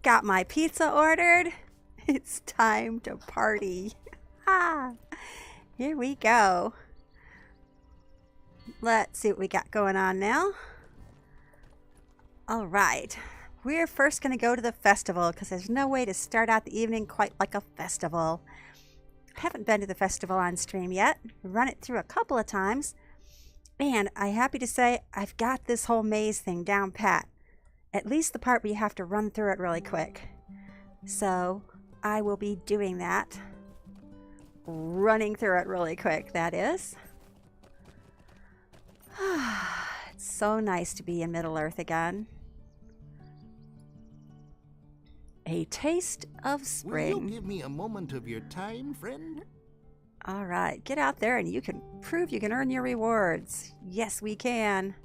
Got my pizza ordered. It's time to party. Ah, here we go. Let's see what we got going on now. All right. We're first going to go to the festival because there's no way to start out the evening quite like a festival. I haven't been to the festival on stream yet. Run it through a couple of times. And I'm happy to say I've got this whole maze thing down pat. At least the part where you have to run through it really quick. So I will be doing that. Running through it really quick, that is. It's so nice to be in Middle Earth again. A taste of spring. Will you give me a moment of your time, friend? All right, get out there and you can prove you can earn your rewards. Yes, we can.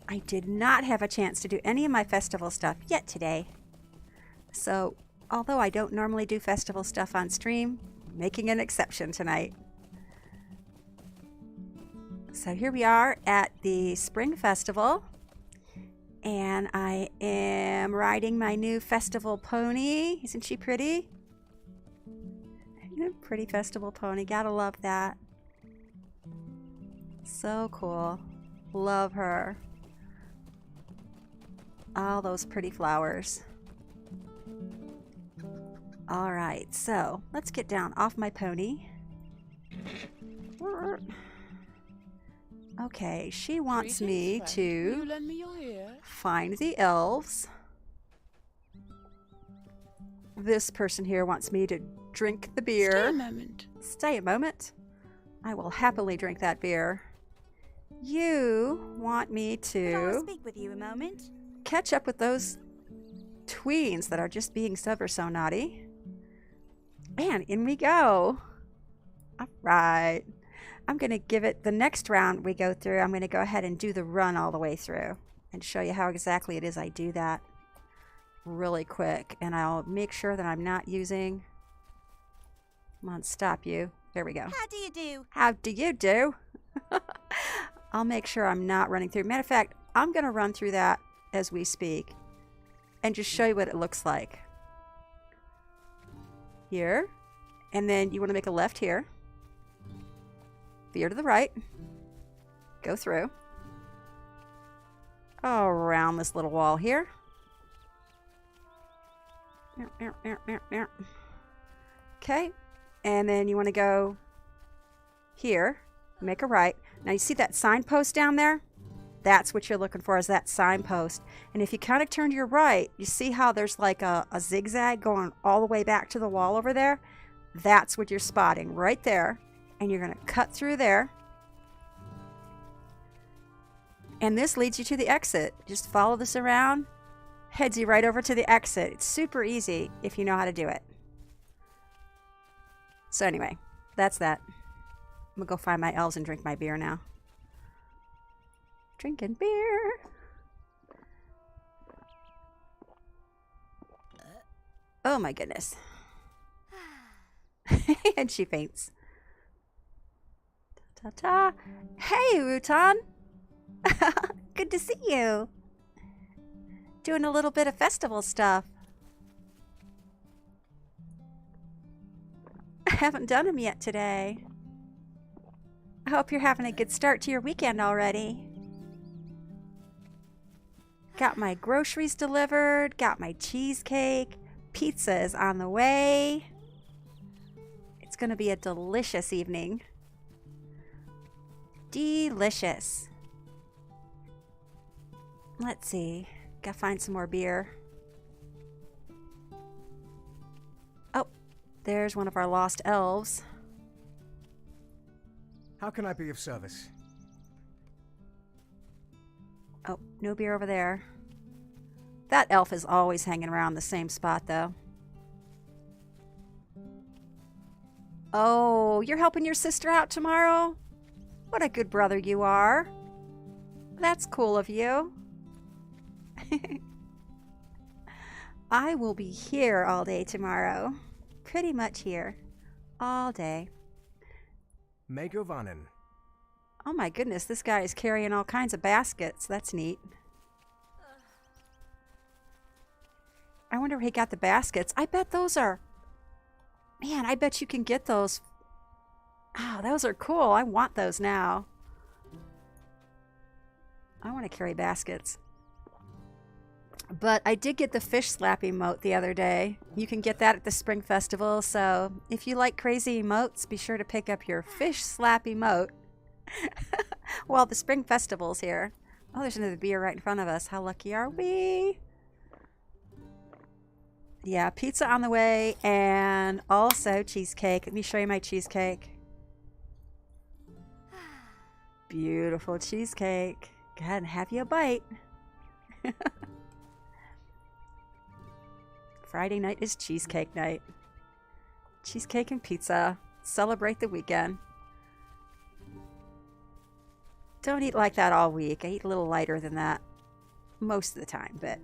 I did not have a chance to do any of my festival stuff yet today. So, although I don't normally do festival stuff on stream, I'm making an exception tonight. So here we are at the Spring Festival. And I am riding my new festival pony. Isn't she pretty? Pretty festival pony. Gotta love that. So cool. Love her. All those pretty flowers. Alright, so let's get down off my pony. Okay, she wants me to find the elves. This person here wants me to drink the beer. Stay a moment. Stay a moment. I will happily drink that beer. You want me to speak with you a moment. catch up with those tweens that are just being ever so naughty. And in we go. All right. I'm going to give it the next round we go through. I'm going to go ahead and do the run all the way through and show you how exactly it is I do that really quick. And I'll make sure that I'm not using... Come on, stop you. There we go. How do you do? How do you do? I'll make sure I'm not running through. Matter of fact, I'm going to run through that as we speak and just show you what it looks like. Here. And then you want to make a left here. Veer to the right. Go through. Around this little wall here. Okay. And then you want to go here. Make a right. Now you see that signpost down there? That's what you're looking for, is that signpost. And if you kind of turn to your right, you see how there's like a zigzag going all the way back to the wall over there? That's what you're spotting right there. And you're going to cut through there. And this leads you to the exit. Just follow this around. Heads you right over to the exit. It's super easy if you know how to do it. So anyway, that's that. I'm going to go find my elves and drink my beer now. Drinking beer. Oh my goodness. And she faints. Ta-ta. Hey, Rutan. Good to see you. Doing a little bit of festival stuff. I haven't done them yet today. I hope you're having a good start to your weekend already. Got my groceries delivered. Got my cheesecake. Pizza is on the way. It's going to be a delicious evening. Delicious. Let's see. Gotta find some more beer. Oh, there's one of our lost elves. How can I be of service? Oh, no beer over there. That elf is always hanging around the same spot, though. Oh, you're helping your sister out tomorrow? What a good brother you are. That's cool of you. I will be here all day tomorrow. Pretty much here. All day. Megovanen. Oh my goodness, this guy is carrying all kinds of baskets. That's neat. I wonder where he got the baskets. I bet those are... Man, I bet you can get those. Oh, those are cool. I want those now. I want to carry baskets. But I did get the fish slap emote the other day. You can get that at the Spring Festival. So if you like crazy emotes, be sure to pick up your fish slap emote while the Spring Festival's here. Oh, there's another beer right in front of us. How lucky are we? Yeah, pizza on the way, and also cheesecake. Let me show you my cheesecake. Beautiful cheesecake. Go ahead and have you a bite. Friday night is cheesecake night. Cheesecake and pizza. Celebrate the weekend. Don't eat like that all week. I eat a little lighter than that most of the time, but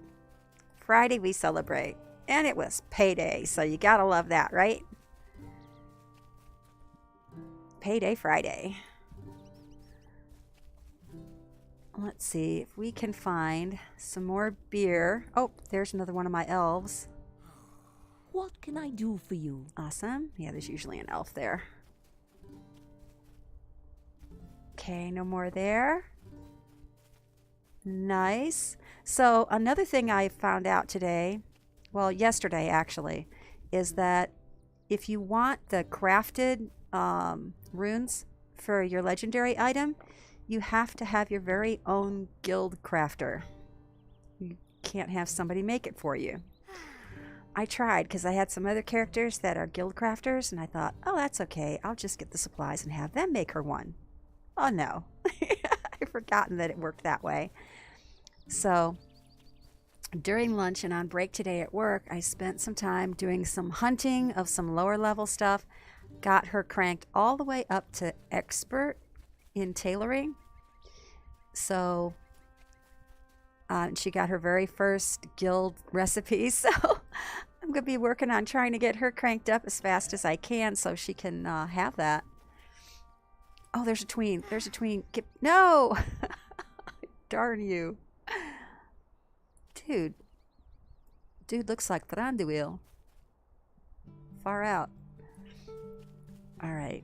Friday we celebrate. And it was payday, so you gotta love that, right? Payday Friday. Let's see if we can find some more beer. Oh, there's another one of my elves. What can I do for you? Awesome. Yeah, there's usually an elf there. Okay, no more there. Nice. So another thing I found out today, well, yesterday actually, is that if you want the crafted runes for your legendary item, you have to have your very own guild crafter. You can't have somebody make it for you. I tried because I had some other characters that are guild crafters, and I thought, oh, that's okay. I'll just get the supplies and have them make her one. Oh, no. I've forgotten that it worked that way. So during lunch and on break today at work, I spent some time doing some hunting of some lower level stuff. Got her cranked all the way up to expert in tailoring. So she got her very first guild recipe. So I'm going to be working on trying to get her cranked up as fast as I can so she can have that. Oh, there's a tween. There's a tween. No! Darn you. Dude. Dude looks like Thranduil. Far out. All right.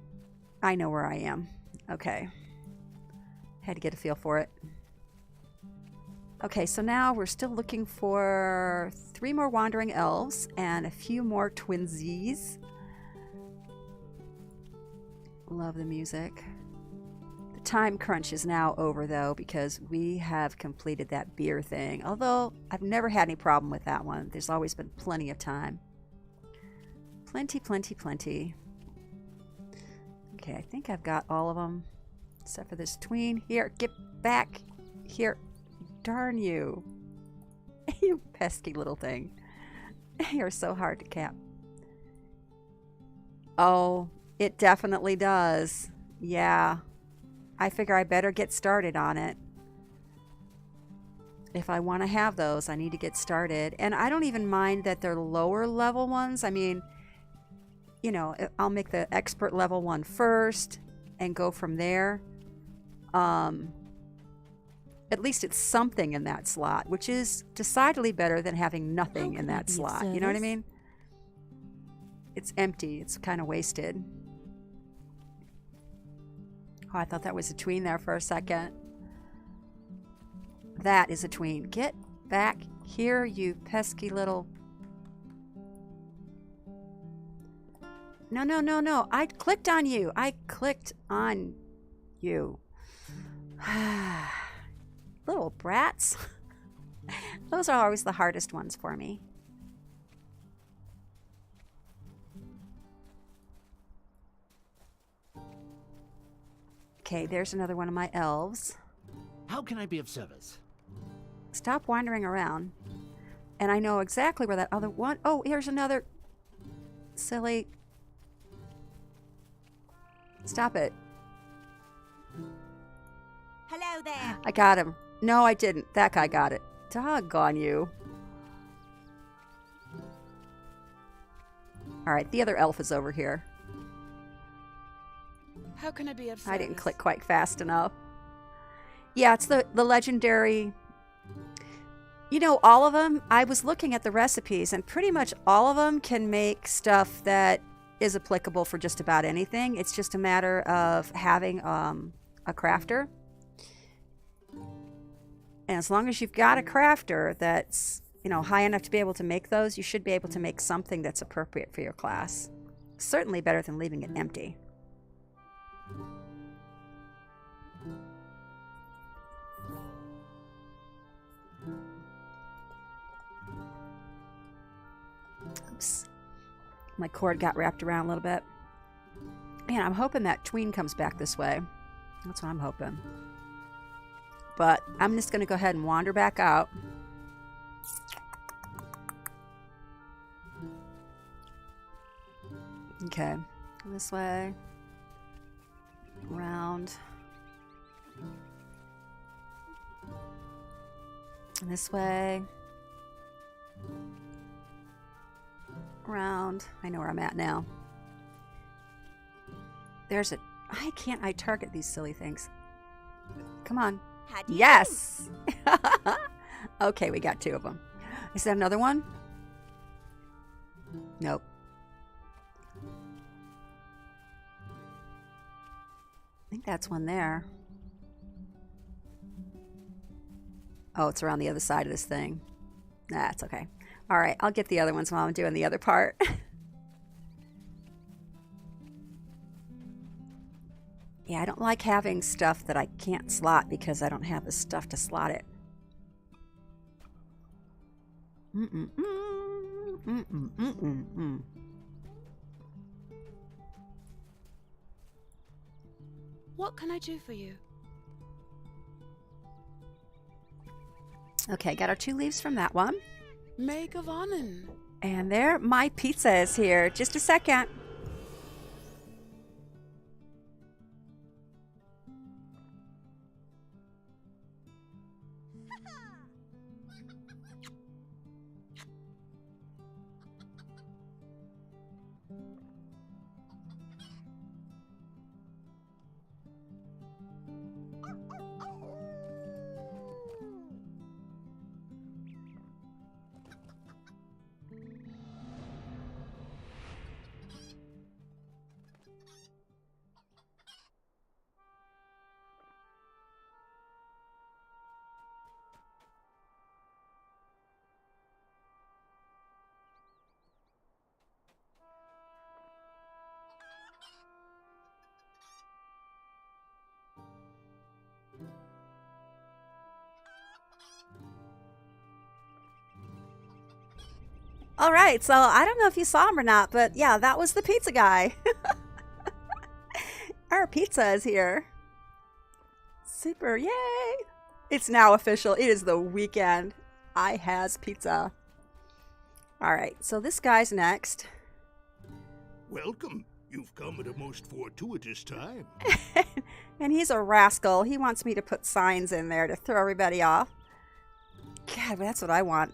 I know where I am. Okay. Had to get a feel for it. Okay, so now we're still looking for 3 more wandering elves and a few more twinsies. Love the music. The time crunch is now over, though, because we have completed that beer thing. Although I've never had any problem with that one. There's always been plenty of time. Plenty, plenty, plenty. Okay, I think I've got all of them. Except for this tween. Here, get back. Here. Darn you. You pesky little thing. You're so hard to cap. Oh, it definitely does. Yeah. I figure I better get started on it. If I want to have those, I need to get started. And I don't even mind that they're lower level ones. I mean, you know, I'll make the expert level one first and go from there. At least it's something in that slot, which is decidedly better than having nothing in that slot. You know what I mean? It's empty. It's kind of wasted. Oh, I thought that was a tween there for a second. That is a tween. Get back here, you pesky little... No, no, no, no. I clicked on you. I clicked on you. Little brats. Those are always the hardest ones for me. Okay, there's another one of my elves. How can I be of service? Stop wandering around. And I know exactly where that other one... Oh, here's another... Silly... Stop it. Hello there. I got him. No, I didn't. That guy got it. Doggone you. Alright, the other elf is over here. How can I be of service? I didn't click quite fast enough. Yeah, it's the legendary You know, all of them, I was looking at the recipes, and pretty much all of them can make stuff that is applicable for just about anything. It's just a matter of having a crafter. And as long as you've got a crafter that's, you know, high enough to be able to make those, you should be able to make something that's appropriate for your class. Certainly better than leaving it empty. Oops. My cord got wrapped around a little bit. Man, I'm hoping that tween comes back this way. That's what I'm hoping. But I'm just going to go ahead and wander back out. Okay. This way. Around. This way. Around. I know where I'm at now. There's a... Why can't I target these silly things? Come on. Yes! Okay, we got 2 of them. Is that another one? Nope. I think that's one there. Oh, it's around the other side of this thing. Nah, it's okay. All right, I'll get the other ones while I'm doing the other part. Yeah, I don't like having stuff that I can't slot because I don't have the stuff to slot it. What can I do for you? Okay, got our 2 leaves from that one. Meg of Annen. And there, my pizza is here. Just a second. All right, so I don't know if you saw him or not, but yeah, that was the pizza guy. Our pizza is here. Super, yay! It's now official. It is the weekend. I has pizza. All right, so this guy's next. Welcome. You've come at a most fortuitous time. And he's a rascal. He wants me to put signs in there to throw everybody off. God, that's what I want.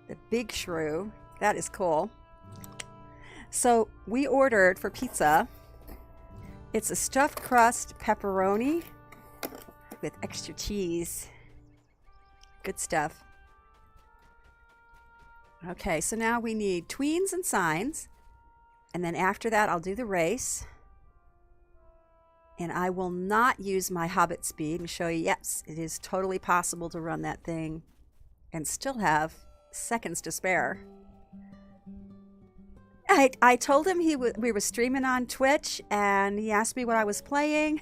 The big shrew. That is cool. So we ordered for pizza. It's a stuffed crust pepperoni with extra cheese. Good stuff. Okay, so now we need tweens and signs. And then after that, I'll do the race. And I will not use my Hobbit speed and show you, yes, it is totally possible to run that thing and still have seconds to spare. I told him we were streaming on Twitch, and he asked me what I was playing.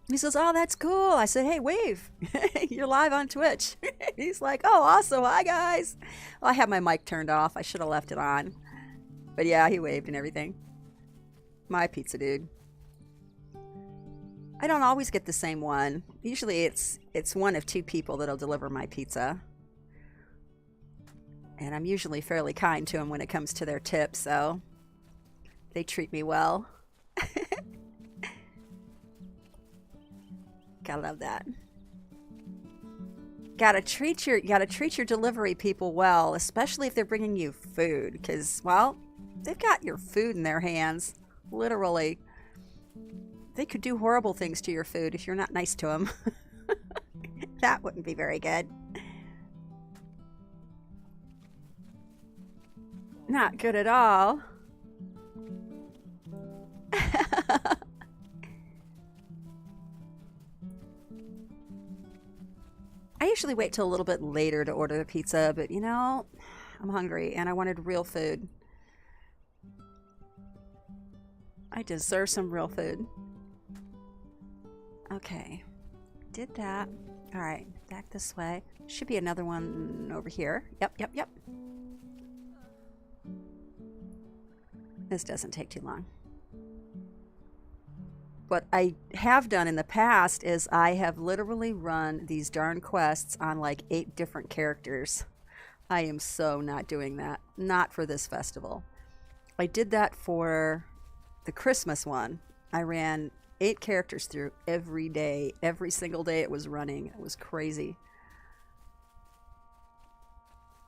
He says, oh, that's cool. I said, hey, wave. You're live on Twitch. He's like, oh, awesome. Hi, guys. Well, I had my mic turned off. I should have left it on. But yeah, he waved and everything. My pizza dude. I don't always get the same one. Usually it's one of 2 people that'll deliver my pizza. And I'm usually fairly kind to them when it comes to their tips, so they treat me well. Gotta love that. Gotta treat your delivery people well, especially if they're bringing you food, because, well, they've got your food in their hands, literally. They could do horrible things to your food if you're not nice to them. That wouldn't be very good. Not good at all. I usually wait till a little bit later to order the pizza, but you know, I'm hungry and I wanted real food. I deserve some real food. Okay, did that. All right, back this way. Should be another one over here. Yep. This doesn't take too long. What I have done in the past is I have literally run these darn quests on like 8 different characters. I am so not doing that. Not for this festival. I did that for the Christmas one. I ran 8 characters through every day. Every single day it was running. It was crazy.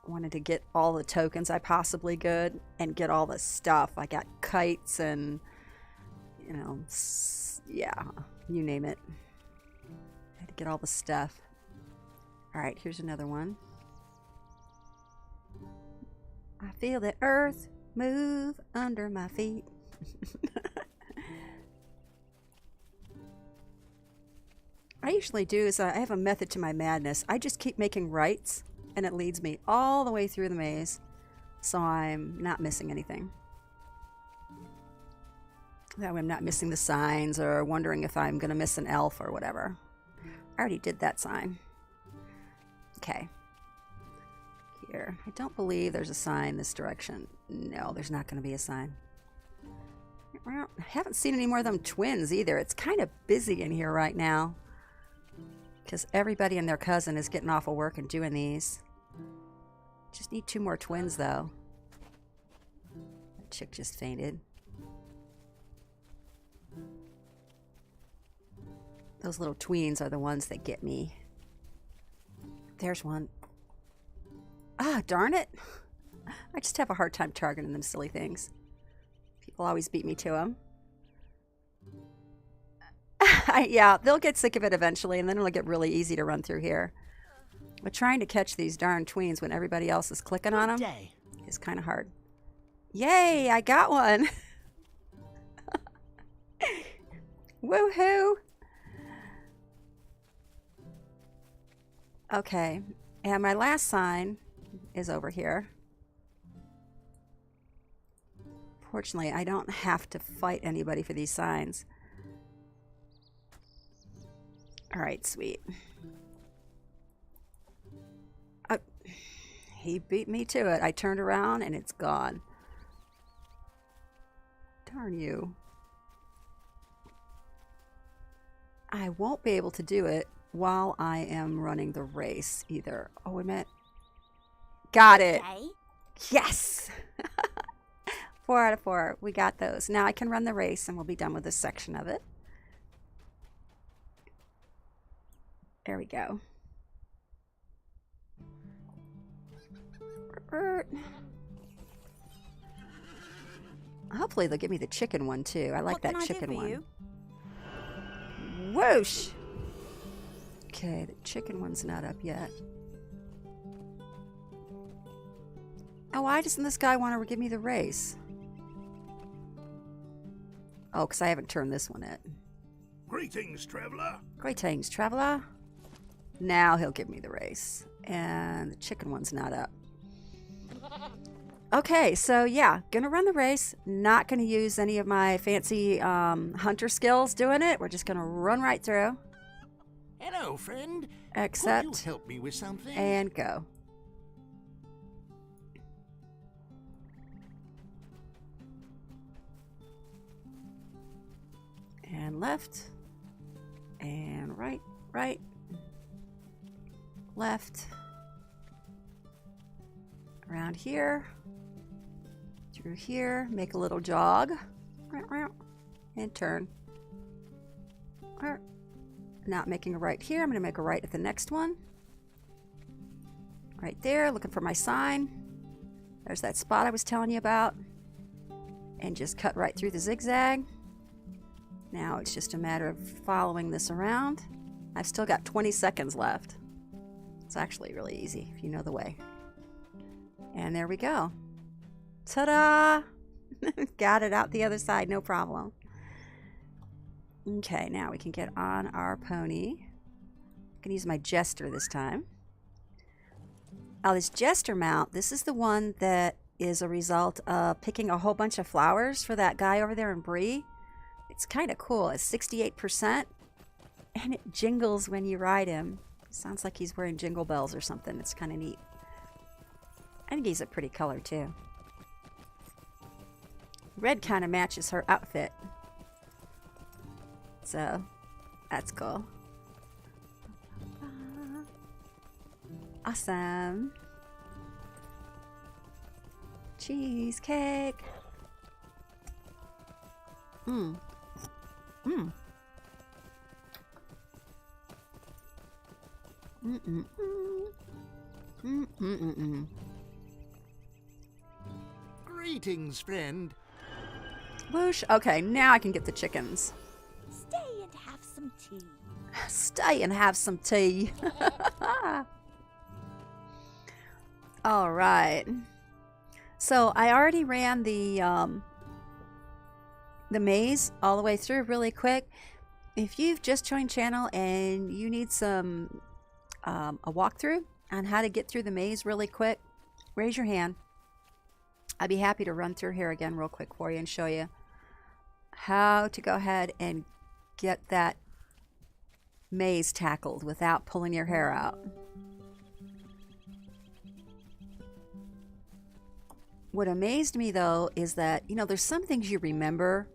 Wanted to get all the tokens I possibly could and get all the stuff. I got kites and, you know, yeah, you name it. I had to get all the stuff. All right, here's another one. I feel the earth move under my feet. I usually do is I have a method to my madness. I just keep making rights and it leads me all the way through the maze, so I'm not missing anything. That way I'm not missing the signs or wondering if I'm going to miss an elf or whatever. I already did that sign. Okay. Here. I don't believe there's a sign this direction. No, there's not going to be a sign. I haven't seen any more of them twins either. It's kind of busy in here right now, because everybody and their cousin is getting off of work and doing these. Just need 2 more twins, though. That chick just fainted. Those little tweens are the ones that get me. There's one. Ah, darn it. I just have a hard time targeting them silly things. People always beat me to them. Yeah, they'll get sick of it eventually, and then it'll get really easy to run through here. But trying to catch these darn tweens when everybody else is clicking on them is kind of hard. Yay, I got one. Woohoo. Okay, and my last sign is over here. Fortunately, I don't have to fight anybody for these signs. All right, sweet. He beat me to it. I turned around and it's gone. Darn you. I won't be able to do it while I am running the race either. Oh, wait a minute. Got it. Okay. Yes. 4 out of 4. We got those. Now I can run the race and we'll be done with this section of it. There we go. Hopefully they'll give me the chicken one too. I like that chicken one. Whoosh! Okay, the chicken one's not up yet. Oh, why doesn't this guy want to give me the race? Oh, because I haven't turned this one in. Greetings, traveler. Greetings, traveler. Now he'll give me the race. And the chicken one's not up. Okay, so yeah, gonna run the race. Not gonna use any of my fancy hunter skills doing it. We're just gonna run right through. Hello, friend. Accept. Could you help me with something? And go. And left. And right, right. Left. Around here. Through here. Make a little jog. And turn. Not making a right here. I'm going to make a right at the next one. Right there. Looking for my sign. There's that spot I was telling you about. And just cut right through the zigzag. Now it's just a matter of following this around. I've still got 20 seconds left. It's actually really easy if you know the way. And there we go. Ta-da! Got it out the other side, no problem. Okay, now we can get on our pony. I'm going to use my jester this time. Now this jester mount, this is the one that is a result of picking a whole bunch of flowers for that guy over there in Bree. It's kind of cool. It's 68%, and it jingles when you ride him. Sounds like he's wearing jingle bells or something. It's kind of neat. I think he's a pretty color too. Red kind of matches her outfit. So, that's cool. Awesome. Cheesecake. Mmm. Mmm. Mm-mm-mm. Mm-mm-mm-mm. Greetings, friend. Whoosh. Okay, now I can get the chickens. Stay and have some tea. Stay and have some tea. All right. So I already ran the maze all the way through really quick. If you've just joined channel and you need some a walkthrough on how to get through the maze really quick, raise your hand. I'd be happy to run through here again real quick for you and show you how to go ahead and get that maze tackled without pulling your hair out. What amazed me though is that, you know, there's some things you remember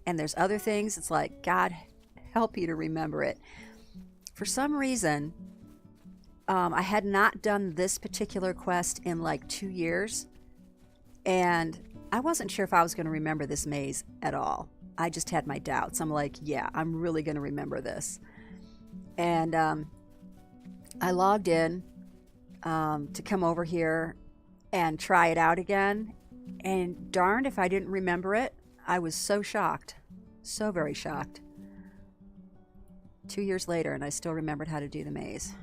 and there's other things it's like, God help you to remember it. For some reason, I had not done this particular quest in like 2 years, and I wasn't sure if I was going to remember this maze at all. I just had my doubts. I'm like, yeah, I'm really going to remember this. And I logged in to come over here and try it out again, and darned if I didn't remember it. I was so shocked, so very shocked. 2 years later, and I still remembered how to do the maze.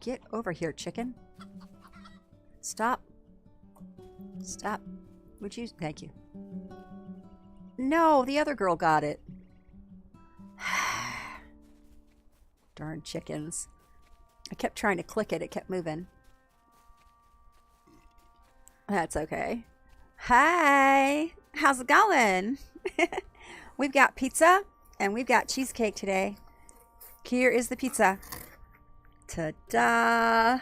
Get over here, chicken. Stop. Stop. Would you? Thank you. No, the other girl got it. Darn chickens. I kept trying to click it. It kept moving. That's okay. Hi. How's it going? We've got pizza and we've got cheesecake today. Here is the pizza. Ta-da.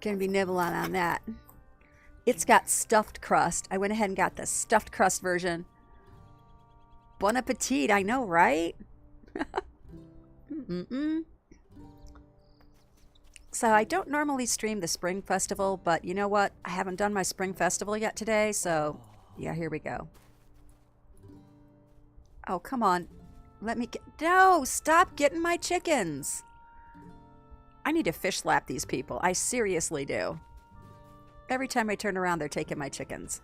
Gonna be nibbling on that. It's got stuffed crust. I went ahead and got the stuffed crust version. Bon appetit, I know, right? So I don't normally stream the Spring Festival, but you know what? I haven't done my Spring Festival yet today, so yeah, here we go. Oh, come on. Let me get... No, stop getting my chickens. I need to fish slap these people. I seriously do. Every time I turn around, they're taking my chickens.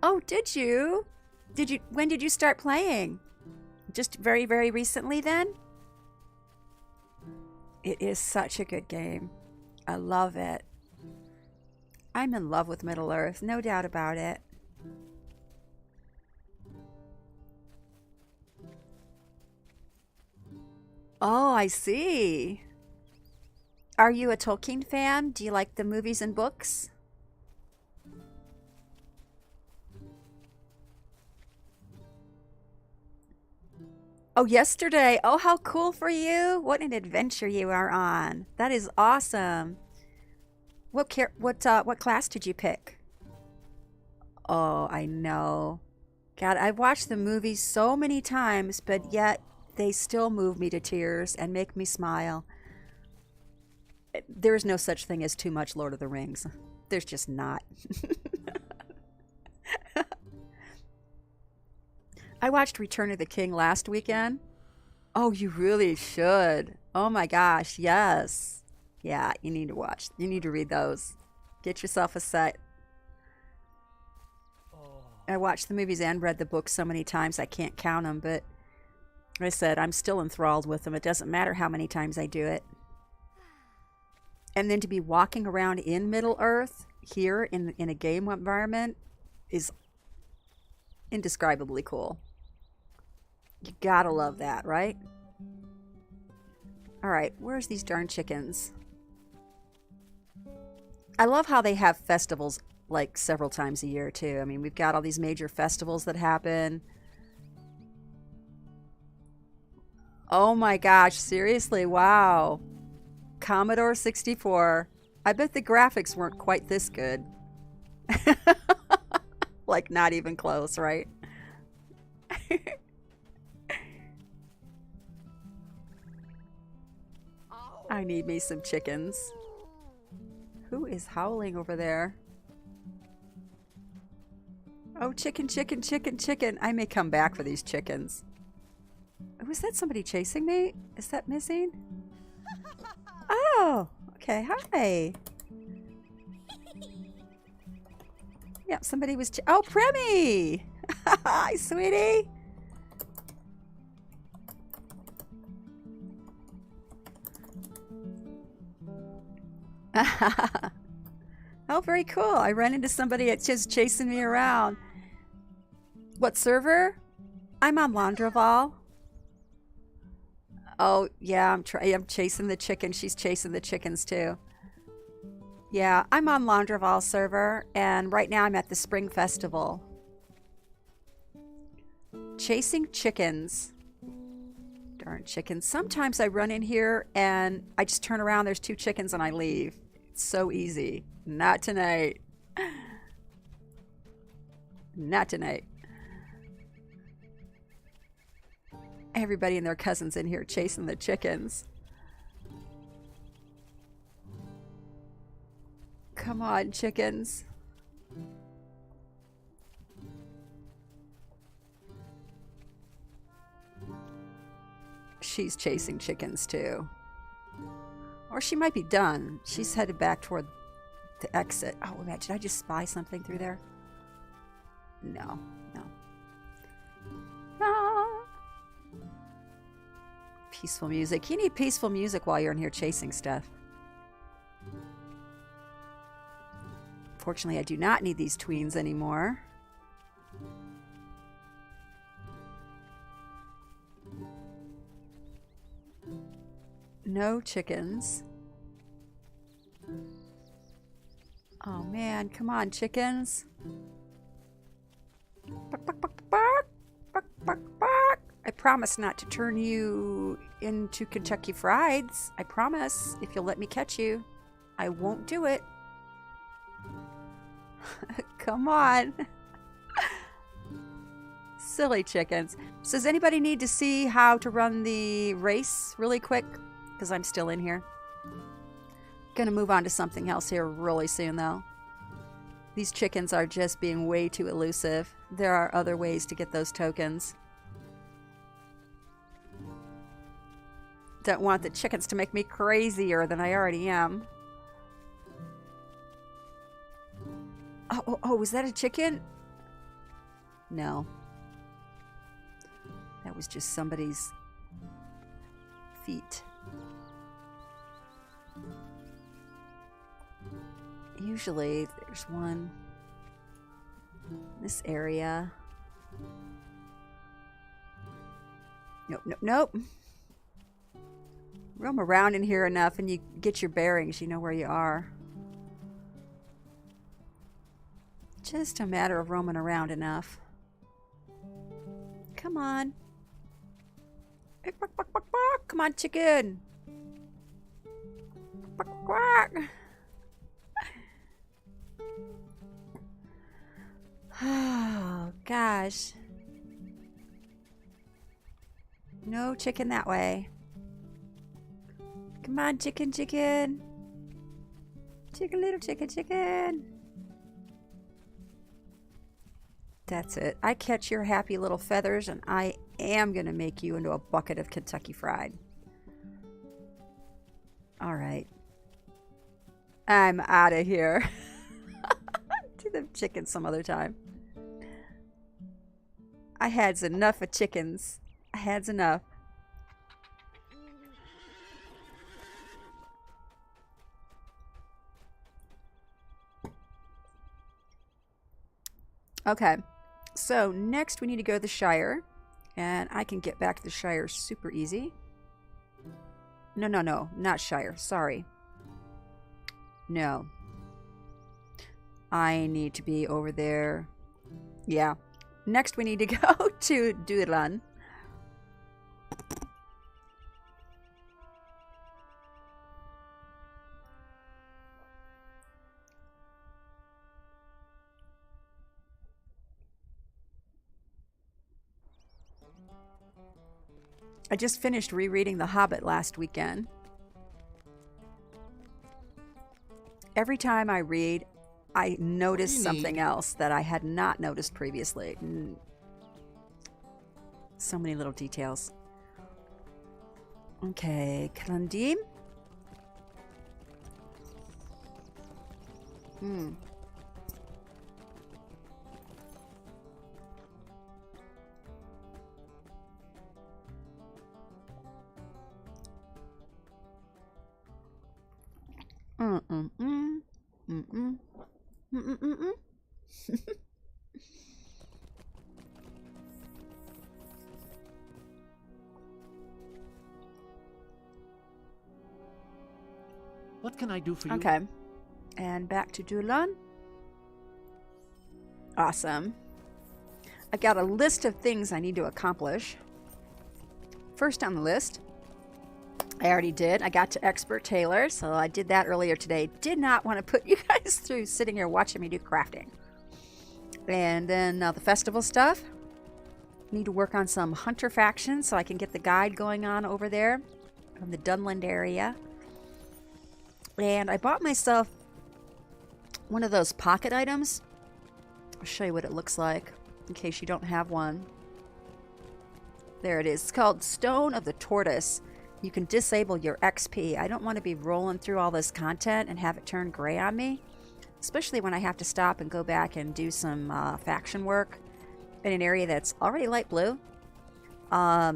Oh, did you? When did you start playing? Just very, very recently then? It is such a good game. I love it. I'm in love with Middle-earth, no doubt about it. Oh, I see. Are you a Tolkien fan? Do you like the movies and books? Oh, yesterday. Oh, how cool for you. What an adventure you are on. That is awesome. What class did you pick? Oh, I know. God, I've watched the movies so many times, but yet they still move me to tears and make me smile. There is no such thing as too much Lord of the Rings. There's just not. I watched Return of the King last weekend. Oh, you really should. Oh my gosh, yes. Yeah, you need to watch. You need to read those. Get yourself a set. I watched the movies and read the books so many times I can't count them, but like I said, I'm still enthralled with them. It doesn't matter how many times I do it. And then to be walking around in Middle-earth here in a game environment is indescribably cool. You gotta love that, right? Alright, where's these darn chickens? I love how they have festivals like several times a year too. I mean, we've got all these major festivals that happen. Oh my gosh, seriously, wow. Commodore 64. I bet the graphics weren't quite this good. Like, not even close, right? I need me some chickens. Who is howling over there? Oh, chicken, chicken, chicken, chicken. I may come back for these chickens. Was that somebody chasing me? Is that missing? Oh, okay. Hi. Yeah, somebody was... Oh, Premi! Hi, sweetie. Oh, very cool. I ran into somebody that's just chasing me around. What server? I'm on Laundroval. Oh, yeah, I'm chasing the chicken. She's chasing the chickens, too. Yeah, I'm on Laundroval server, and right now I'm at the Spring Festival. Chasing chickens. Darn chickens. Sometimes I run in here, and I just turn around, there's 2 chickens, and I leave. It's so easy. Not tonight. Not tonight. Everybody and their cousins in here chasing the chickens. Come on, chickens. She's chasing chickens too. Or she might be done. She's headed back toward the exit. Oh, man, did I just spy something through there? No, no. Ah. Peaceful music. You need peaceful music while you're in here chasing stuff. Fortunately, I do not need these tweens anymore. No chickens. Oh man, come on, chickens. Bark, bark, bark, bark, bark, bark, bark. I promise not to turn you into Kentucky Frieds. I promise, if you'll let me catch you. I won't do it. Come on. Silly chickens. So does anybody need to see how to run the race really quick? Because I'm still in here. Gonna move on to something else here really soon though. These chickens are just being way too elusive. There are other ways to get those tokens. Don't want the chickens to make me crazier than I already am. Oh, was that a chicken? No. That was just somebody's feet. Usually there's one in this area. Nope, nope, nope. Roam around in here enough and you get your bearings, you know where you are. Just a matter of roaming around enough. Come on. Come on, chicken. Oh, gosh. No chicken that way. Come on, chicken, chicken. Chicken, little chicken, chicken. That's it. I catch your happy little feathers and I am going to make you into a bucket of Kentucky Fried. All right. I'm out of here. Do the chickens some other time. I had enough of chickens. I had enough. Okay, so next we need to go to the Shire, and I can get back to the Shire super easy. No, not Shire, sorry. No. I need to be over there. Yeah. Next we need to go to Dulan. I just finished rereading The Hobbit last weekend. Every time I read, I notice something else that I had not noticed previously. So many little details. Okay, Klandim. What can I do for you? Okay. And back to Dulan. Awesome. I got a list of things I need to accomplish. First on the list, I already did. I got to Expert Tailor, so I did that earlier today. Did not want to put you guys through sitting here watching me do crafting. And then the festival stuff. Need to work on some hunter factions so I can get the guide going on over there from the Dunland area. And I bought myself one of those pocket items. I'll show you what it looks like in case you don't have one. There it is. It's called Stone of the Tortoise. You can disable your XP. I don't want to be rolling through all this content and have it turn gray on me, especially when I have to stop and go back and do some faction work in an area that's already light blue. I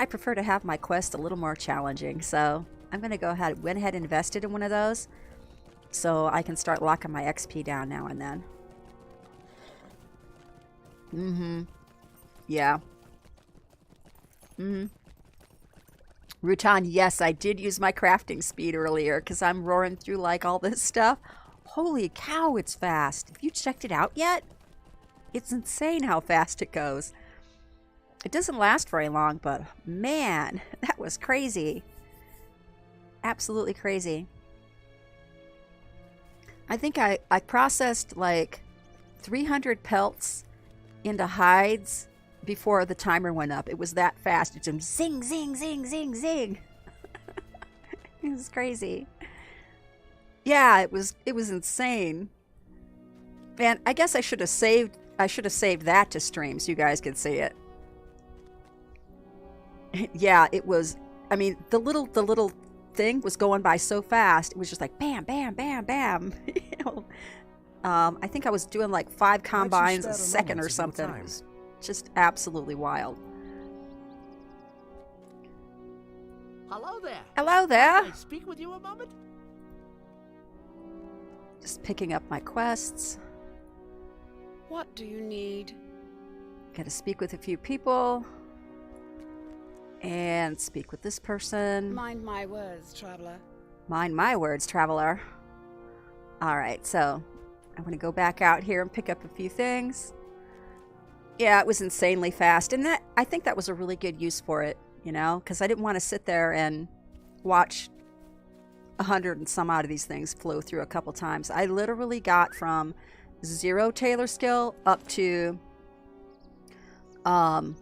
prefer to have my quest a little more challenging, so I'm going to go ahead, went ahead and invested in one of those so I can start locking my XP down now and then. Yeah. Rutan, yes, I did use my crafting speed earlier because I'm roaring through like all this stuff. Holy cow, it's fast. Have you checked it out yet? It's insane how fast it goes. It doesn't last very long, but man, that was crazy. Absolutely crazy. I think I processed like 300 pelts into hides before the timer went up. It was that fast. It just zing, zing, zing, zing, zing. It was crazy. Yeah, it was insane. And I guess I should have saved that to stream so you guys could see it. Yeah, it was, I mean, the little thing was going by so fast. It was just like bam, bam, bam, bam. You know, I think I was doing like 5 combines a second or something. It was just absolutely wild. Hello there. Hello there. Can I speak with you a moment? Just picking up my quests. What do you need? Got to speak with a few people. And speak with this person. Mind my words, traveler. Mind my words, traveler. Alright, so I'm going to go back out here and pick up a few things. Yeah, it was insanely fast. And that, I think that was a really good use for it, you know, because I didn't want to sit there and watch 100 and some odd of these things flow through a couple times. I literally got from 0 tailor skill up to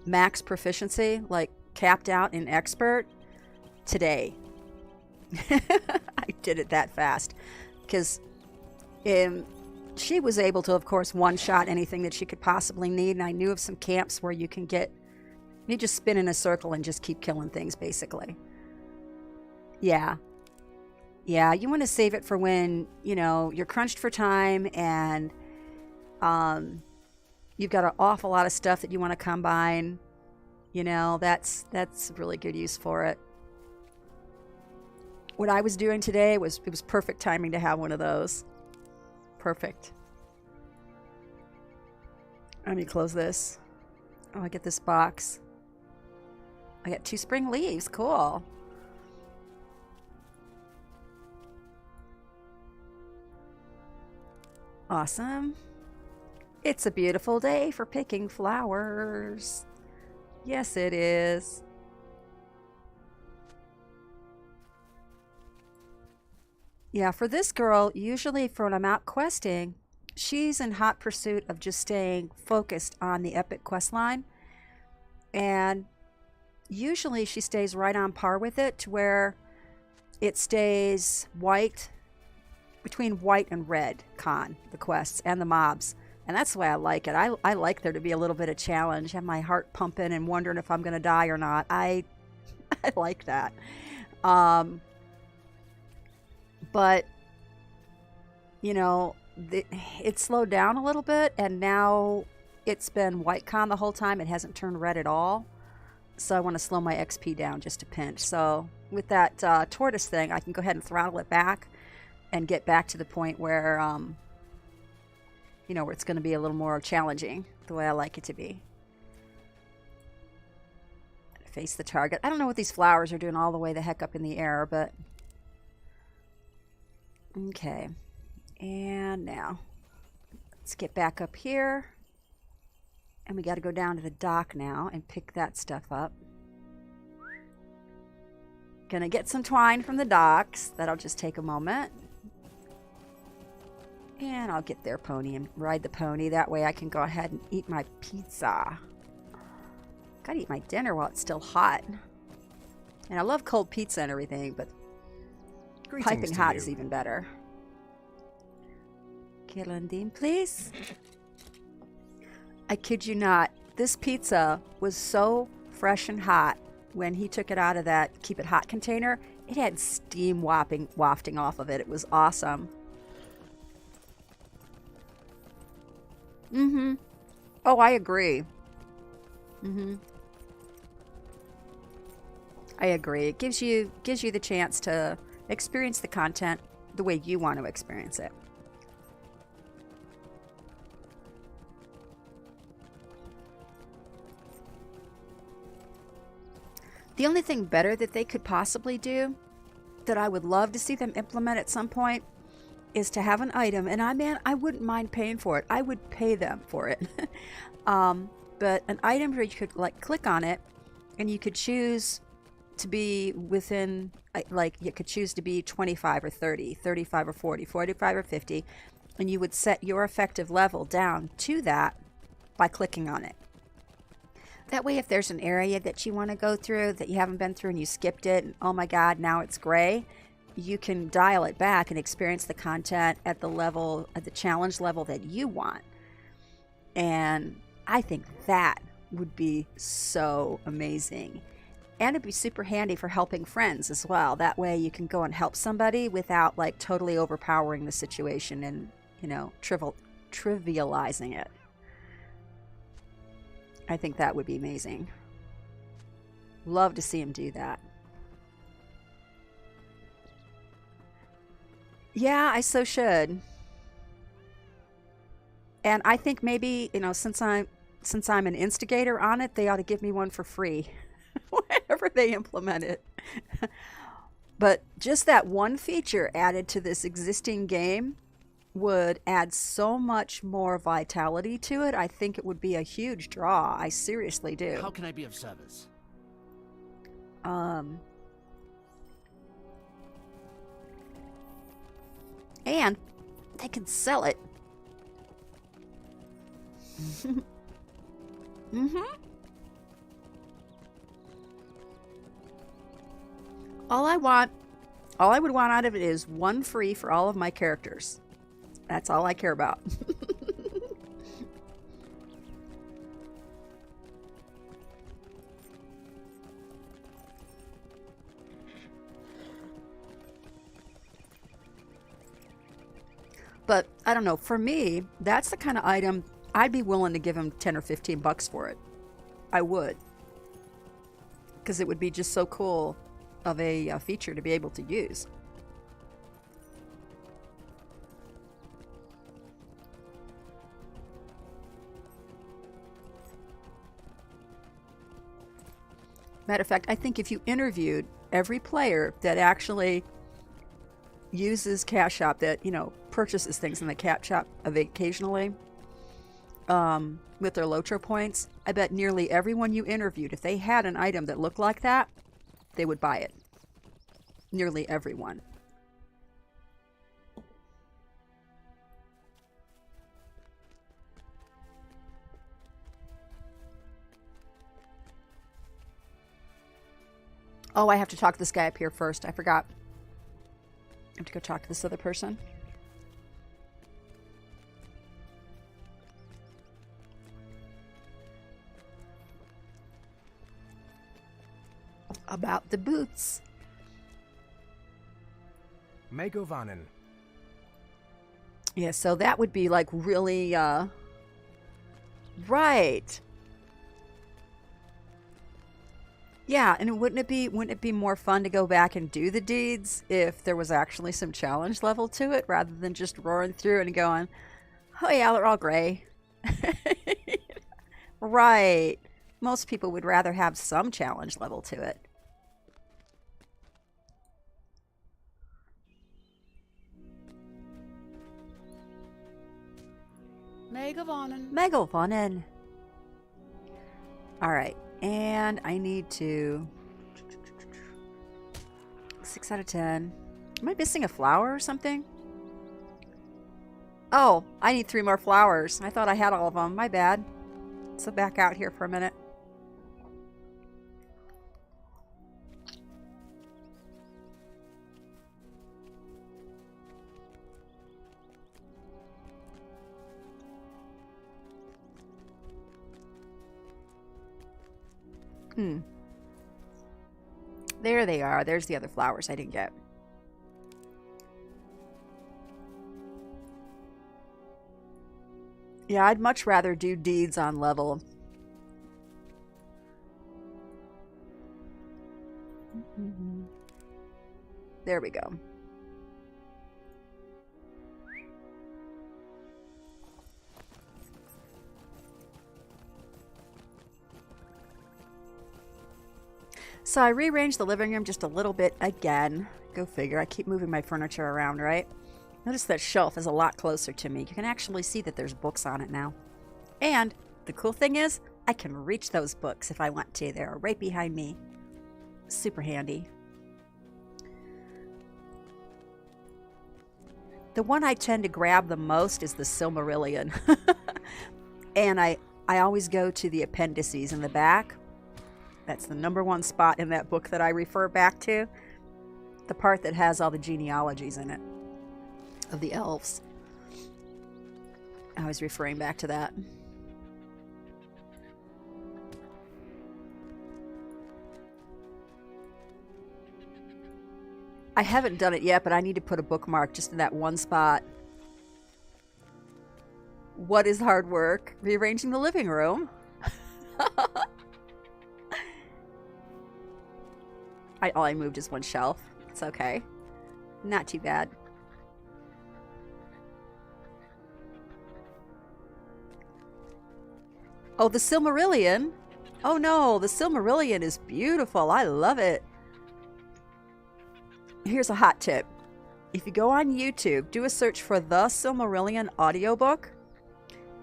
max proficiency, like capped out in expert today. I did it that fast because she was able to, of course, one-shot anything that she could possibly need, and I knew of some camps where you just spin in a circle and just keep killing things, basically. Yeah. Yeah, you want to save it for when, you know, you're crunched for time and you've got an awful lot of stuff that you want to combine. You know, that's really good use for it. What I was doing today it was perfect timing to have one of those. Perfect. Let me close this. Oh, I get this box. I got 2 spring leaves. Cool. Awesome. It's a beautiful day for picking flowers. Yes, it is. Yeah, for this girl, usually when I'm out questing, she's in hot pursuit of just staying focused on the epic quest line. And usually she stays right on par with it to where it stays white, between white and red the quests and the mobs. And that's the way I like it. I like there to be a little bit of challenge, have my heart pumping and wondering if I'm going to die or not. I like that. But, you know, it slowed down a little bit, and now it's been white con the whole time. It hasn't turned red at all. So I want to slow my XP down just a pinch. So with that tortoise thing, I can go ahead and throttle it back and get back to the point where, you know, where it's going to be a little more challenging, the way I like it to be. Face the target. I don't know what these flowers are doing all the way the heck up in the air, but... Okay. And now, let's get back up here. And we got to go down to the dock now and pick that stuff up. Gonna get some twine from the docks. That'll just take a moment. And I'll get their pony and ride the pony. That way I can go ahead and eat my pizza. Gotta eat my dinner while it's still hot. And I love cold pizza and everything, but piping hot is even better. Killandine, please. I kid you not. This pizza was so fresh and hot when he took it out of that keep it hot container. It had steam wafting off of it. It was awesome. Mm-hmm. Oh, I agree. Mm-hmm. I agree. It gives you the chance to experience the content the way you want to experience it. The only thing better that they could possibly do, that I would love to see them implement at some point, is to have an item, and I wouldn't mind paying for it. I would pay them for it. But an item where you could like click on it, and you could choose to be within, like you could choose to be 25 or 30, 35 or 40, 45 or 50, and you would set your effective level down to that by clicking on it. That way, if there's an area that you want to go through that you haven't been through and you skipped it, and oh my God, now it's gray, you can dial it back and experience the content at the level, at the challenge level that you want. And I think that would be so amazing. And it'd be super handy for helping friends as well. That way you can go and help somebody without like totally overpowering the situation and, you know, trivializing it. I think that would be amazing. Love to see him do that. Yeah, I so should. And I think maybe, you know, since I'm an instigator on it, they ought to give me one for free whenever they implement it. But just that one feature added to this existing game would add so much more vitality to it. I think it would be a huge draw. I seriously do. How can I be of service? And they can sell it. Mm-hmm. All I would want out of it is one free for all of my characters. That's all I care about. But I don't know, for me, that's the kind of item I'd be willing to give him 10 or 15 bucks for it. I would. Because it would be just so cool of a feature to be able to use. Matter of fact, I think if you interviewed every player that actually uses Cat Shop, that, you know, purchases things in the Cat Shop occasionally, with their Lotro points, I bet nearly everyone you interviewed, if they had an item that looked like that, they would buy it. Nearly everyone. Oh, I have to talk to this guy up here first. I forgot. I have to go talk to this other person. About the boots. Megovanen. Yeah, so that would be like really, right. Yeah, and wouldn't it be more fun to go back and do the deeds if there was actually some challenge level to it rather than just roaring through and going, oh yeah, they're all gray. Right. Most people would rather have some challenge level to it. Megavonen. All right. And I need to 6 out of 10. Am I missing a flower or something? Oh, I need 3 more flowers. I thought I had all of them. My bad. So back out here for a minute. There they are. There's the other flowers I didn't get. Yeah, I'd much rather do deeds on level. There we go. So I rearranged the living room just a little bit again. Go figure. I keep moving my furniture around, right? Notice that shelf is a lot closer to me. You can actually see that there's books on it now. And the cool thing is, I can reach those books if I want to. They're right behind me. Super handy. The one I tend to grab the most is the Silmarillion. And I always go to the appendices in the back. That's the #1 spot in that book that I refer back to. The part that has all the genealogies in it of the elves. I was referring back to that. I haven't done it yet, but I need to put a bookmark just in that one spot. What is hard work? Rearranging the living room. All I moved is one shelf. It's okay. Not too bad. Oh, the Silmarillion. Oh no, the Silmarillion is beautiful. I love it. Here's a hot tip. If you go on YouTube, do a search for the Silmarillion audiobook.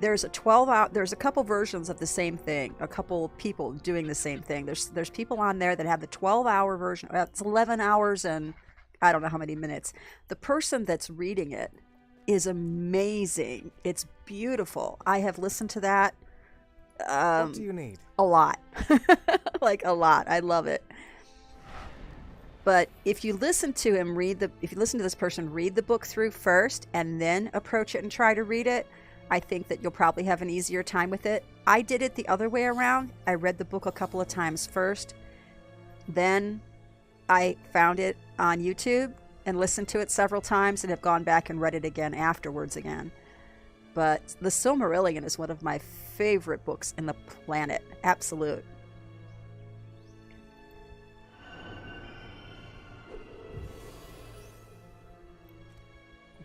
There's a 12-hour, there's a couple versions of the same thing. A couple people doing the same thing. There's people on there that have the 12-hour version. It's 11 hours and I don't know how many minutes. The person that's reading it is amazing. It's beautiful. I have listened to that. What do you need? A lot. Like a lot. I love it. But if you listen to him if you listen to this person read the book through first and then approach it and try to read it, I think that you'll probably have an easier time with it. I did it the other way around. I read the book a couple of times first. Then I found it on YouTube and listened to it several times and have gone back and read it again afterwards again. But The Silmarillion is one of my favorite books in the planet. Absolute.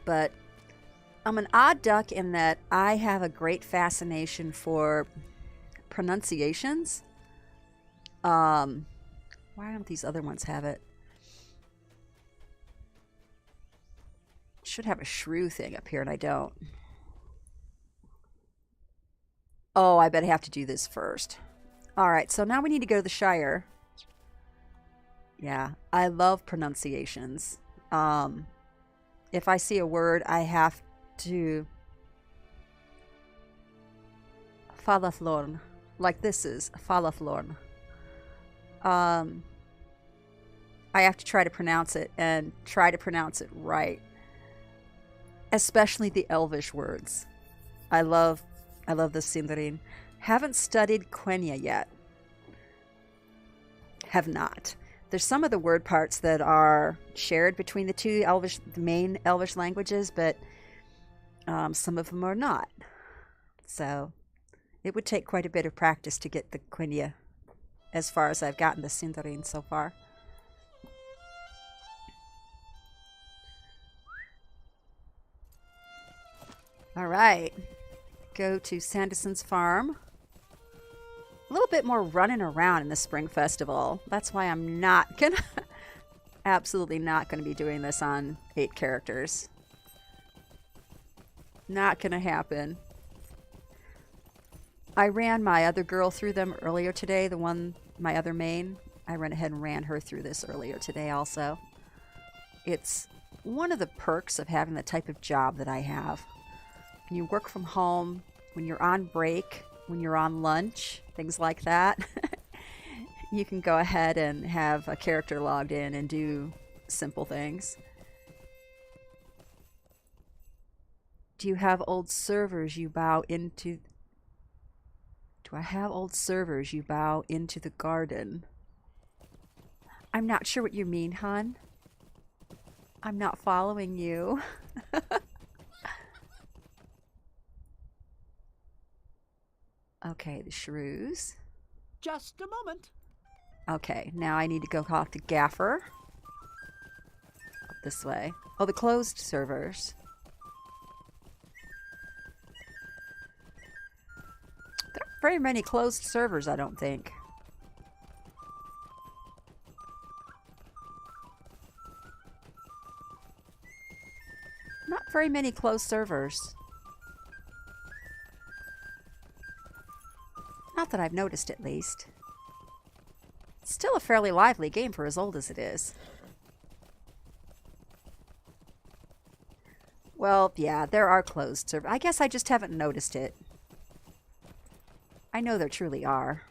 But I'm an odd duck in that I have a great fascination for pronunciations. Why don't these other ones have it? Should have a shrew thing up here, and I don't. Oh, I bet I have to do this first. Alright, so now we need to go to the Shire. Yeah, I love pronunciations. If I see a word, I have to... Falathlorn. Like this is Falathlorn. I have to try to pronounce it, and try to pronounce it right. Especially the Elvish words. I love the Sindarin. Haven't studied Quenya yet. Have not. There's some of the word parts that are shared between the two the main Elvish languages, but some of them are not. So it would take quite a bit of practice to get the Quenya as far as I've gotten the Sindarin so far. All right. Go to Sanderson's farm. A little bit more running around in the Spring Festival. That's why I'm not gonna... absolutely not gonna be doing this on 8 characters. Not gonna happen. I ran my other girl through them earlier today. The one, my other main. I went ahead and ran her through this earlier today also. It's one of the perks of having the type of job that I have. When you work from home, when you're on break, when you're on lunch, things like that, you can go ahead and have a character logged in and do simple things. Do you have old servers you bow into? Do I have old servers you bow into the garden? I'm not sure what you mean, hon. I'm not following you. Okay, the shrews. Just a moment. Okay, now I need to go talk to Gaffer. Up this way. Oh, the closed servers. There aren't very many closed servers, I don't think. Not very many closed servers. Not that I've noticed, at least. It's still a fairly lively game for as old as it is. Well, yeah, there are closed servers. I guess I just haven't noticed it. I know there truly are.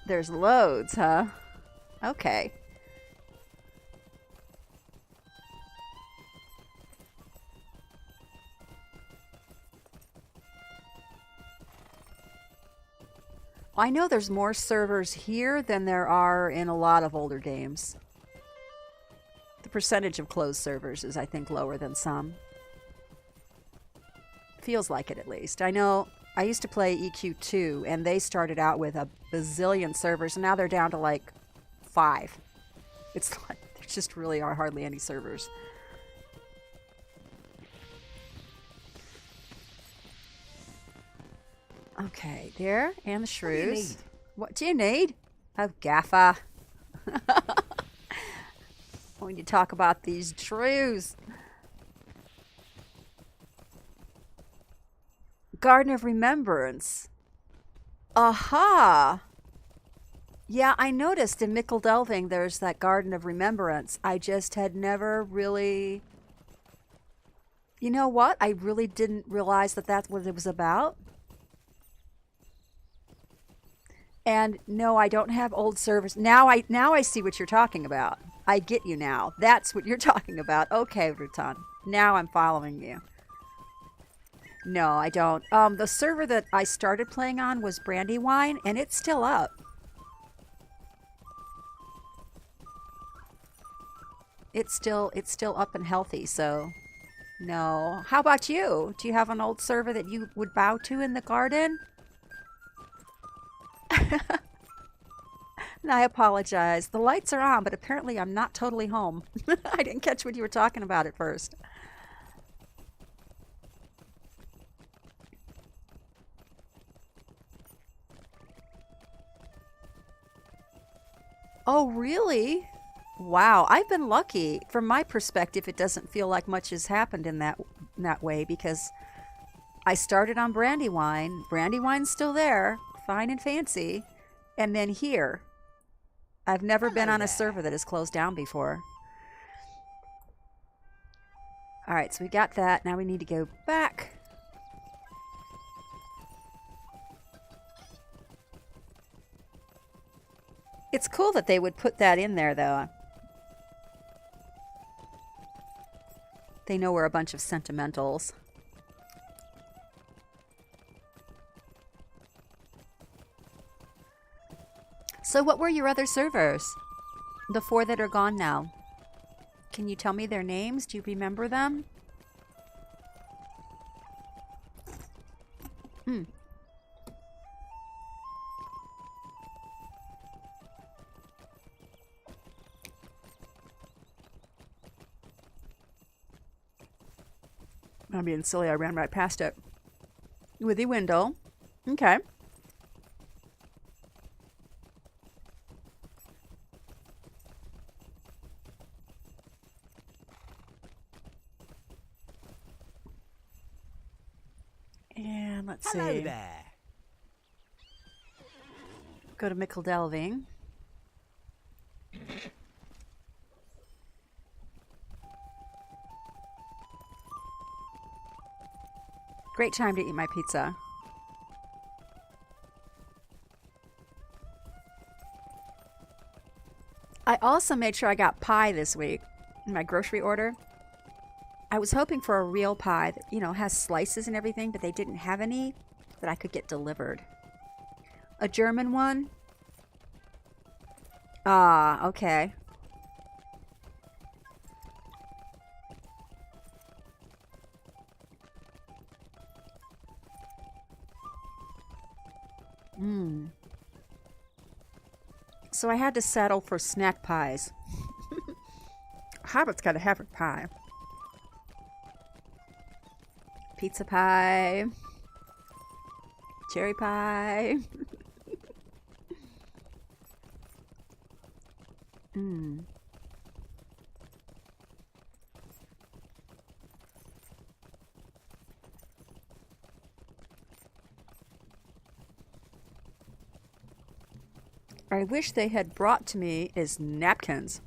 There's loads, huh? Okay. I know there's more servers here than there are in a lot of older games. The percentage of closed servers is, I think, lower than some. Feels like it, at least. I know I used to play EQ2, and they started out with a bazillion servers, and now they're down to, like, 5. It's like, there just really are hardly any servers. Okay, there, and the shrews. What do you need? Oh, Gaffer. When you talk about these shrews. Garden of Remembrance. Aha! Yeah, I noticed in Mickle Delving there's that Garden of Remembrance. I just had never really... You know what? I really didn't realize that that's what it was about. And no, I don't have old servers. Now I see what you're talking about. I get you now. That's what you're talking about. Okay, Rutan. Now I'm following you. No, I don't. The server that I started playing on was Brandywine, and it's still up. it's still up and healthy, so no. How about you? Do you have an old server that you would bow to in the garden? And I apologize. The lights are on, but apparently I'm not totally home. I didn't catch what you were talking about at first. Oh, really? Wow, I've been lucky. From my perspective, it doesn't feel like much has happened in that way because I started on Brandywine. Brandywine's still there, fine and fancy. And then here. I've never been on a server that has closed down before. Alright, so we got that. Now we need to go back. It's cool that they would put that in there, though. They know we're a bunch of sentimentals. So what were your other servers? The 4 that are gone now. Can you tell me their names? Do you remember them? Hmm. I'm being silly. I ran right past it. Withy Window. Okay. And let's see. Hello there. Go to Mickle Delving. Great time to eat my pizza. I also made sure I got pie this week in my grocery order. I was hoping for a real pie that, you know, has slices and everything, but they didn't have any that I could get delivered. A German one? Ah, okay. So I had to settle for snack pies. Hobbit's got to have a pie. Pizza pie. Cherry pie. I wish they had brought to me is napkins.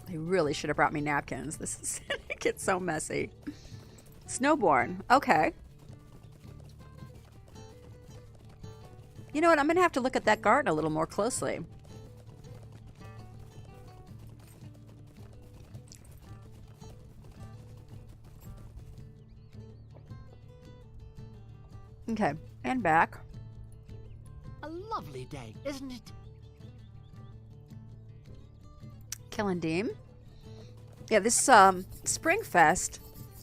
They really should have brought me napkins. This is it gets so messy. Snowborn. Okay. You know what? I'm going to have to look at that garden a little more closely. Okay, and back. A lovely day, isn't it? Killendeem. Yeah, this Springfest,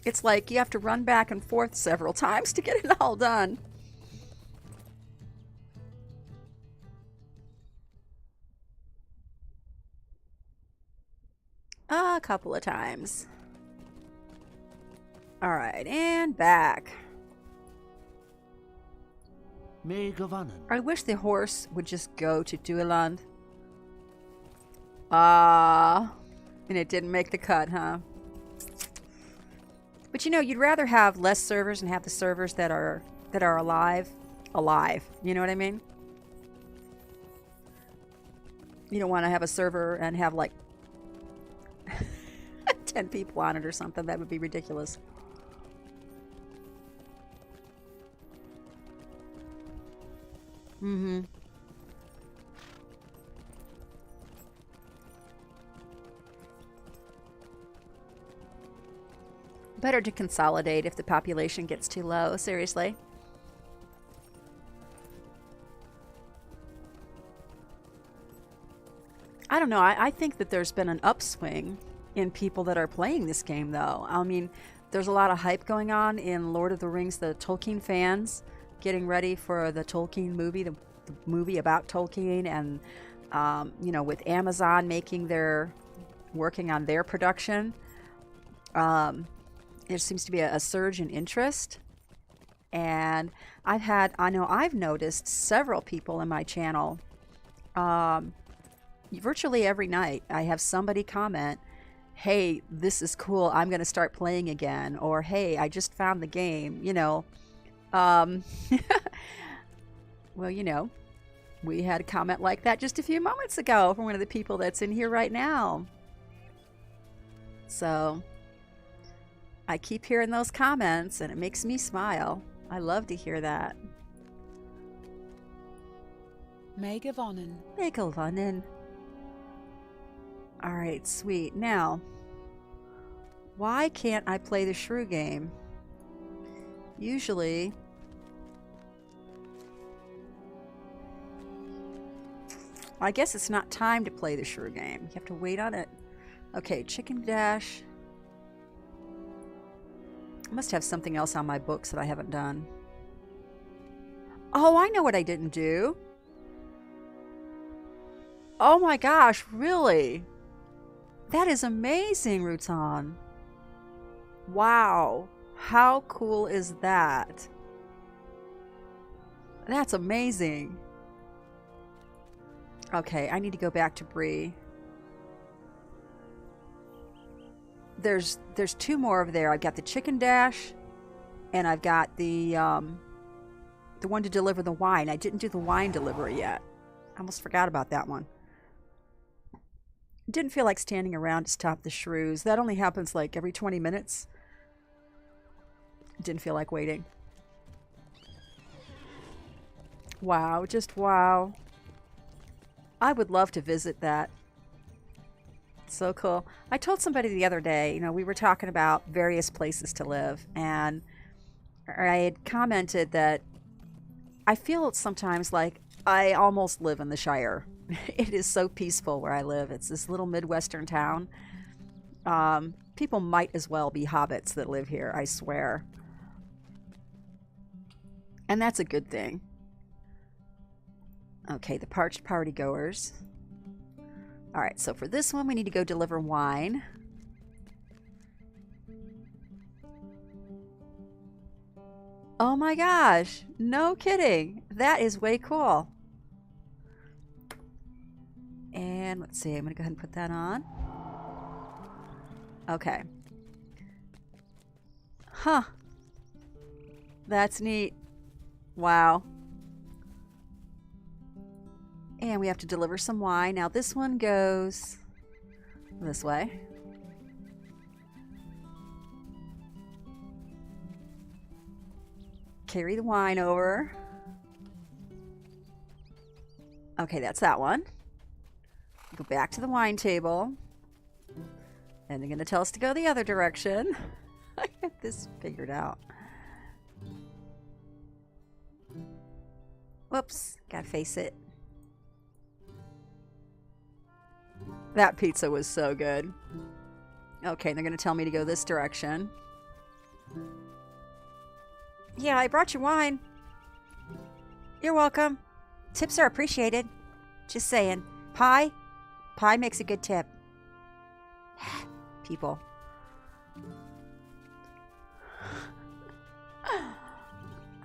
it's like you have to run back and forth several times to get it all done. A couple of times. All right, and back. I wish the horse would just go to Dueland. And it didn't make the cut, huh? But you know, you'd rather have less servers and have the servers that are alive. You know what I mean? You don't want to have a server and have like 10 people on it or something. That would be ridiculous. Mm-hmm. Better to consolidate if the population gets too low, seriously. I don't know. I think that there's been an upswing in people that are playing this game, though. I mean, there's a lot of hype going on in Lord of the Rings, the Tolkien fans getting ready for the Tolkien movie, the movie about Tolkien, and, you know, with Amazon working on their production. There seems to be a surge in interest. And I've noticed several people in my channel, virtually every night, I have somebody comment, hey, this is cool, I'm going to start playing again, or hey, I just found the game, you know. Well, you know, we had a comment like that just a few moments ago from one of the people that's in here right now. So I keep hearing those comments and it makes me smile. I love to hear that. Megovonen. Megovonen. Alright, sweet. Now, why can't I play the shrew game? Usually, I guess it's not time to play the shrew game. You have to wait on it. Okay, chicken dash. I must have something else on my books that I haven't done. Oh, I know what I didn't do. Oh my gosh, really? That is amazing, Rutan. Wow. How cool is that? That's amazing. Okay, I need to go back to Bree. There's two more over there. I've got the chicken dash, and I've got the one to deliver the wine. I didn't do the wine delivery yet. I almost forgot about that one. Didn't feel like standing around to stop the shrews. That only happens like every 20 minutes. Didn't feel like waiting. Wow, just wow. I would love to visit that. So cool. I told somebody the other day, you know, we were talking about various places to live, and I had commented that I feel sometimes like I almost live in the Shire. It is so peaceful where I live. It's this little Midwestern town. People might as well be hobbits that live here, I swear. And that's a good thing. Okay, the parched party goers. Alright, so for this one, we need to go deliver wine. Oh my gosh, no kidding. That is way cool. And let's see, I'm going to go ahead and put that on. Okay. Huh. That's neat. Wow. And we have to deliver some wine. Now this one goes this way. Carry the wine over. Okay, that's that one. Go back to the wine table. And they're going to tell us to go the other direction. I got this figured out. Whoops, gotta face it. That pizza was so good. Okay, they're going to tell me to go this direction. Yeah, I brought you wine. You're welcome. Tips are appreciated. Just saying. Pie? Pie makes a good tip. People.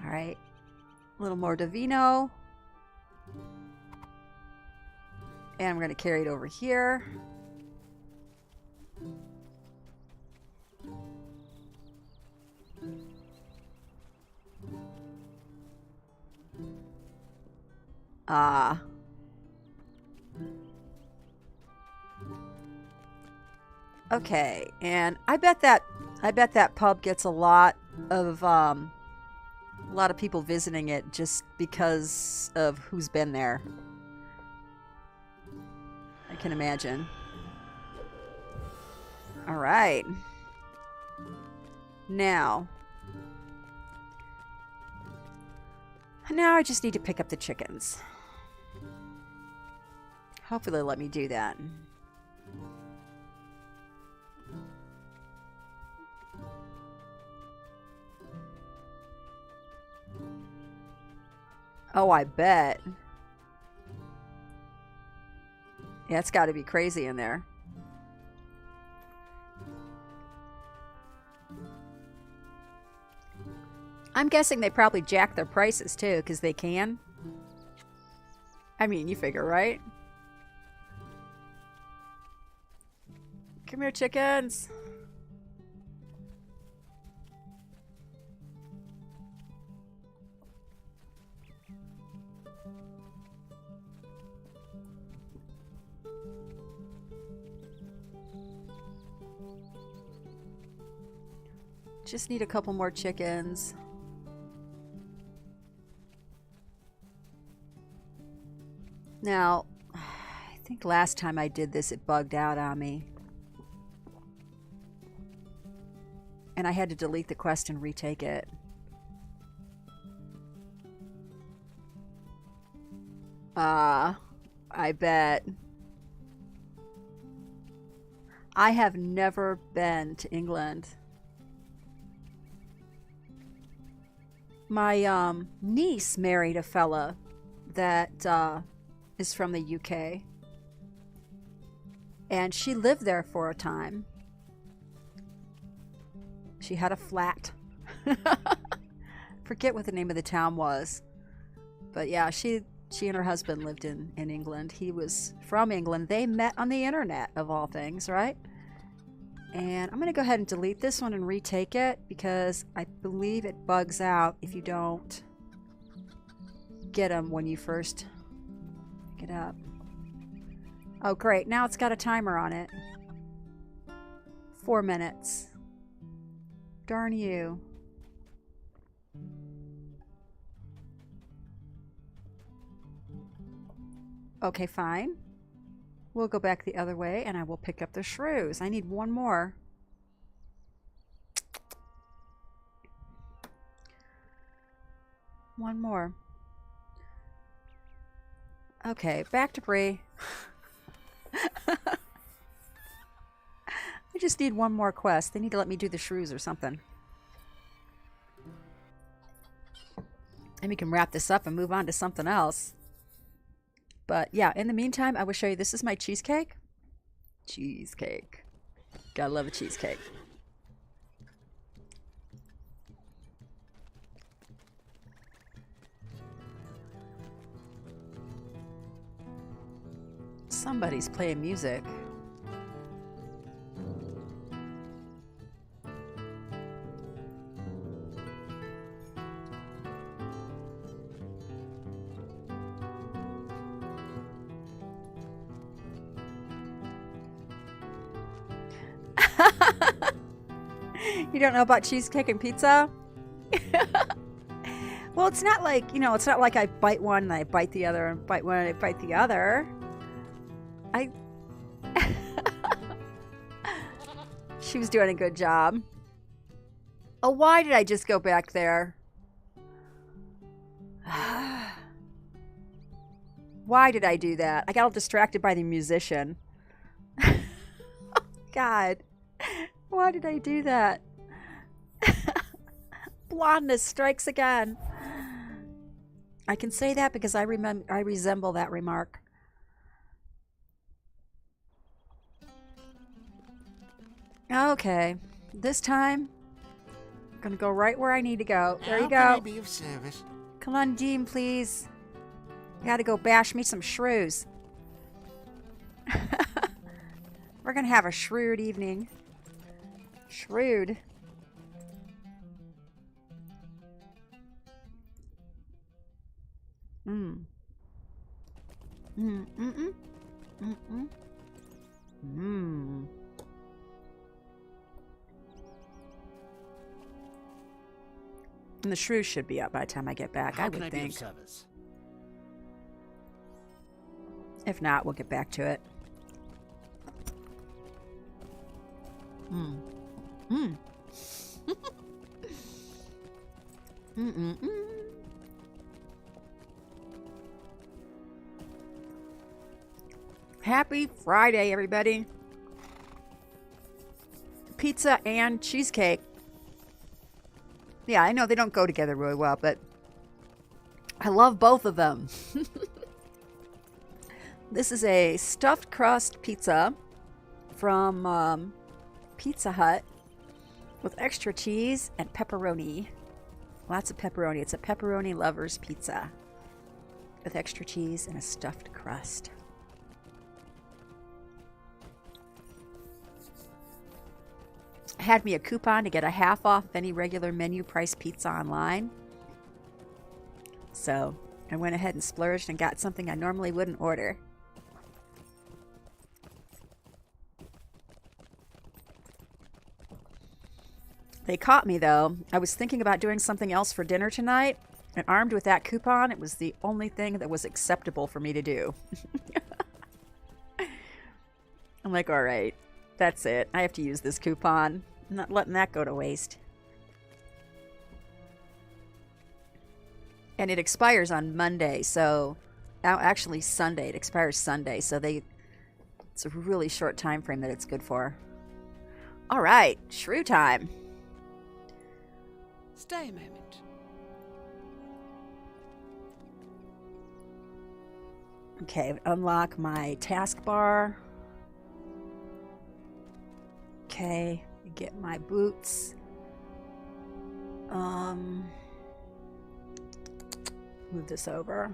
Alright. A little more Davino. And we're going to carry it over here. Okay, and I bet that pub gets a lot of people visiting it just because of who's been there. I can imagine. All right. Now I just need to pick up the chickens. Hopefully they'll let me do that. Oh, I bet. Yeah, it's got to be crazy in there. I'm guessing they probably jack their prices too, because they can. I mean, you figure, right? Come here, chickens. Just need a couple more chickens. Now, I think last time I did this, it bugged out on me. And I had to delete the quest and retake it. I bet. I have never been to England. My niece married a fella that is from the UK. And she lived there for a time. She had a flat. Forget what the name of the town was. But yeah, she and her husband lived in England. He was from England. They met on the internet, of all things, right? And I'm going to go ahead and delete this one and retake it because I believe it bugs out if you don't get them when you first get up. Oh, great. Now it's got a timer on it. 4 minutes. Darn you. Okay, fine. We'll go back the other way and I will pick up the shrews. I need one more. One more. Okay, back to Cray. I just need one more quest. They need to let me do the shrews or something. And we can wrap this up and move on to something else. But yeah, in the meantime, I will show you. This is my cheesecake. Cheesecake. Gotta love a cheesecake. Somebody's playing music. You don't know about cheesecake and pizza? Well, it's not like, you know, it's not like I bite one and I bite the other and bite one and I bite the other. She was doing a good job. Oh, why did I just go back there? Why did I do that? I got all distracted by the musician. God. Why did I do that? Blondness strikes again. I can say that because I resemble that remark. Okay. This time, I'm going to go right where I need to go. There you go. How can I be of service? Come on, Dean, please. I gotta go bash me some shrews. We're gonna have a shrewd evening. Shrewd. And the shrews should be up by the time I get back, I would think. How can I be of service? If not, we'll get back to it. Happy Friday, everybody. Pizza and cheesecake. Yeah, I know they don't go together really well, but I love both of them. This is a stuffed crust pizza from Pizza Hut with extra cheese and pepperoni. Lots of pepperoni. It's a pepperoni lover's pizza with extra cheese and a stuffed crust. Had me a coupon to get a half off any regular menu price pizza online. So I went ahead and splurged and got something I normally wouldn't order. They caught me though. I was thinking about doing something else for dinner tonight, and armed with that coupon, it was the only thing that was acceptable for me to do. I'm like, all right, that's it. I have to use this coupon. I'm not letting that go to waste. And it expires on Monday, so actually Sunday. It expires Sunday, so it's a really short time frame that it's good for. All right, shrew time. Stay a moment. Okay, unlock my taskbar. Okay, get my boots. Move this over.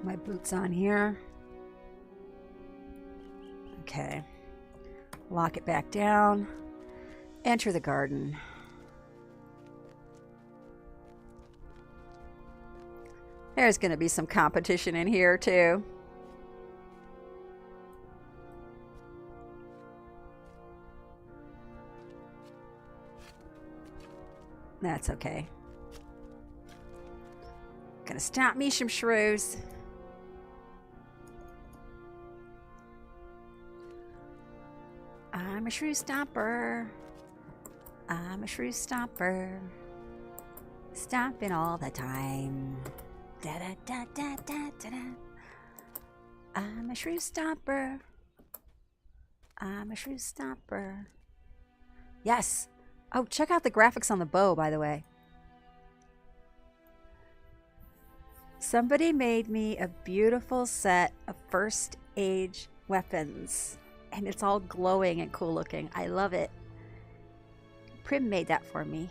My boots on here. Okay. Lock it back down. Enter the garden. There's going to be some competition in here too. That's okay. Gonna stomp me some shrews. I'm a shrew stomper. I'm a shrew stomper. Stomping all the time. Da da da da da da da. I'm a shrew stomper. I'm a shrew stomper. Yes. Oh, check out the graphics on the bow, by the way. Somebody made me a beautiful set of first age weapons. And it's all glowing and cool looking. I love it. Prim made that for me.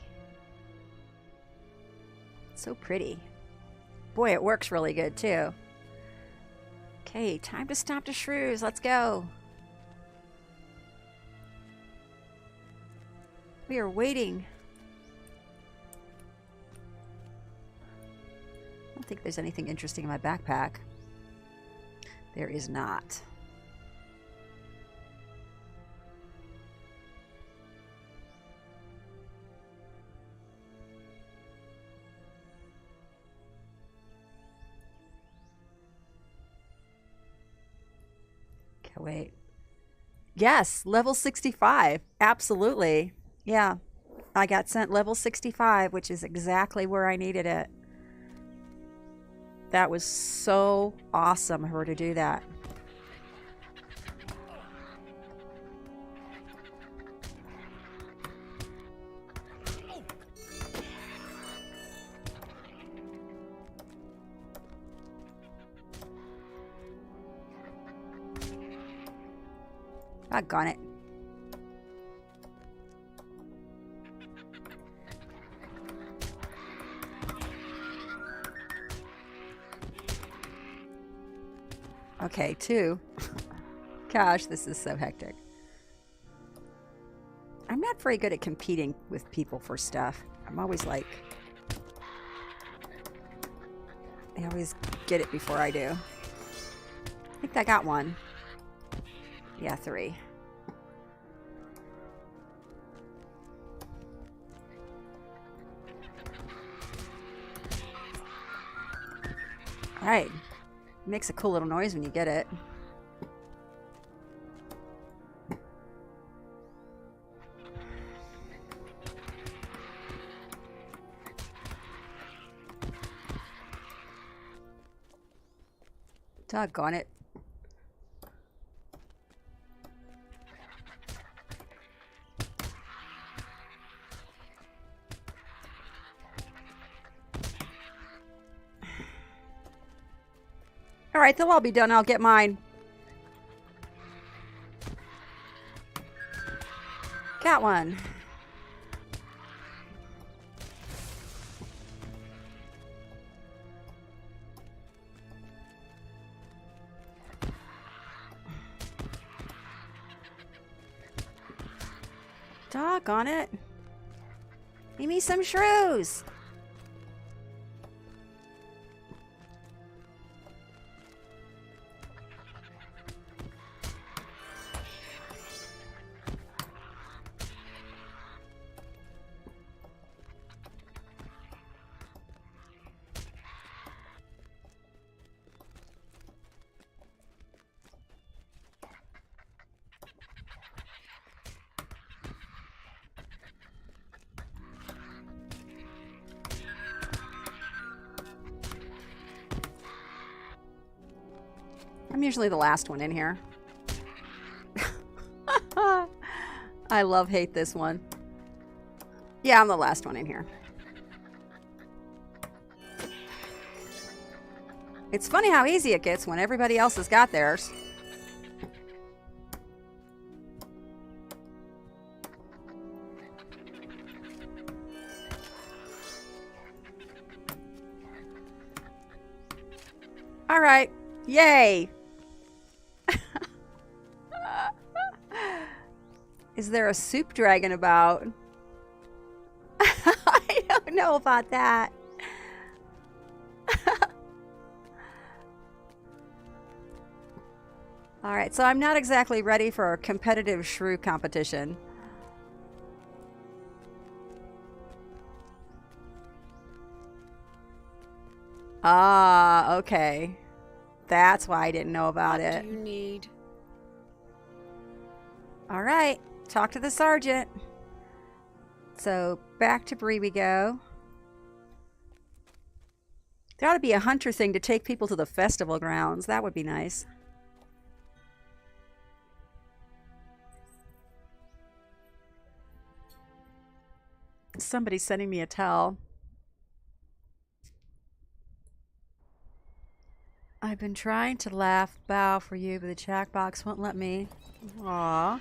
So pretty. Boy, it works really good too. Okay, time to stomp the shrews. Let's go. We are waiting. I don't think there's anything interesting in my backpack. There is not. Okay, wait. Yes, level 65. Absolutely. Yeah, I got sent level 65, which is exactly where I needed it. That was so awesome of her to do that. Doggone it. Okay, 2. Gosh, this is so hectic. I'm not very good at competing with people for stuff. I'm always like... They always get it before I do. I think I got 1. Yeah, 3. Alright. Makes a cool little noise when you get it. Doggone it. All right, they'll all be done. I'll get mine. Got one. Doggone it. Give me some shrews. I'm usually the last one in here. I hate this one. Yeah, I'm the last one in here. It's funny how easy it gets when everybody else has got theirs. All right. Yay. Is there a soup dragon about? I don't know about that. All right, so I'm not exactly ready for a competitive shrew competition. Ah, okay. That's why I didn't know about it. What do you need? All right, talk to the sergeant. So back to Bree we go. There ought to be a hunter thing to take people to the festival grounds. That would be nice. Somebody's sending me a towel. I've been trying to laugh bow for you, but the chat box won't let me. Aww.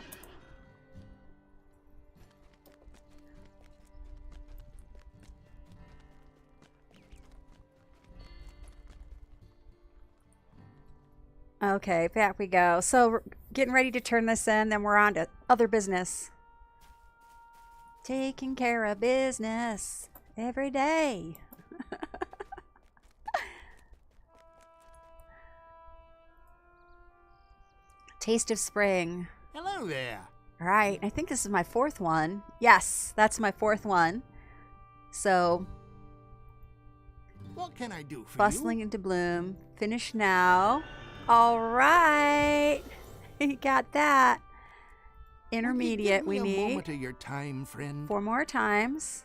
Okay, back we go. So we're getting ready to turn this in, then we're on to other business. Taking care of business every day. Taste of Spring. Hello there. All right, I think this is my fourth one. Yes, that's my fourth one. So, What can I do for bustling into bloom. Finish now. All right. You got that. you? Intermediate we Give me a need. moment of your time, friend. 4 more times.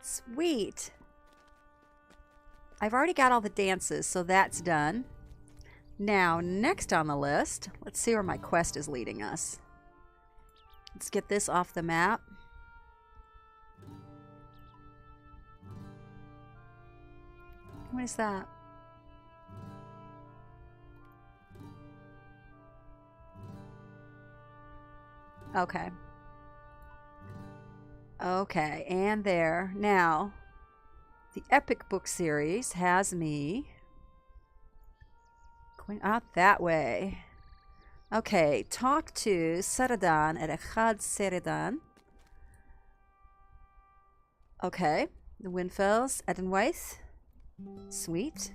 Sweet. I've already got all the dances, so that's done. Now, next on the list, let's see where my quest is leading us. Let's get this off the map. What is that? Okay. Okay, and there. Now, the Epic Book Series has me going out that way. Okay, talk to Seridan at Echad Seridan. Okay, the Windfells, Edenwaith. Sweet.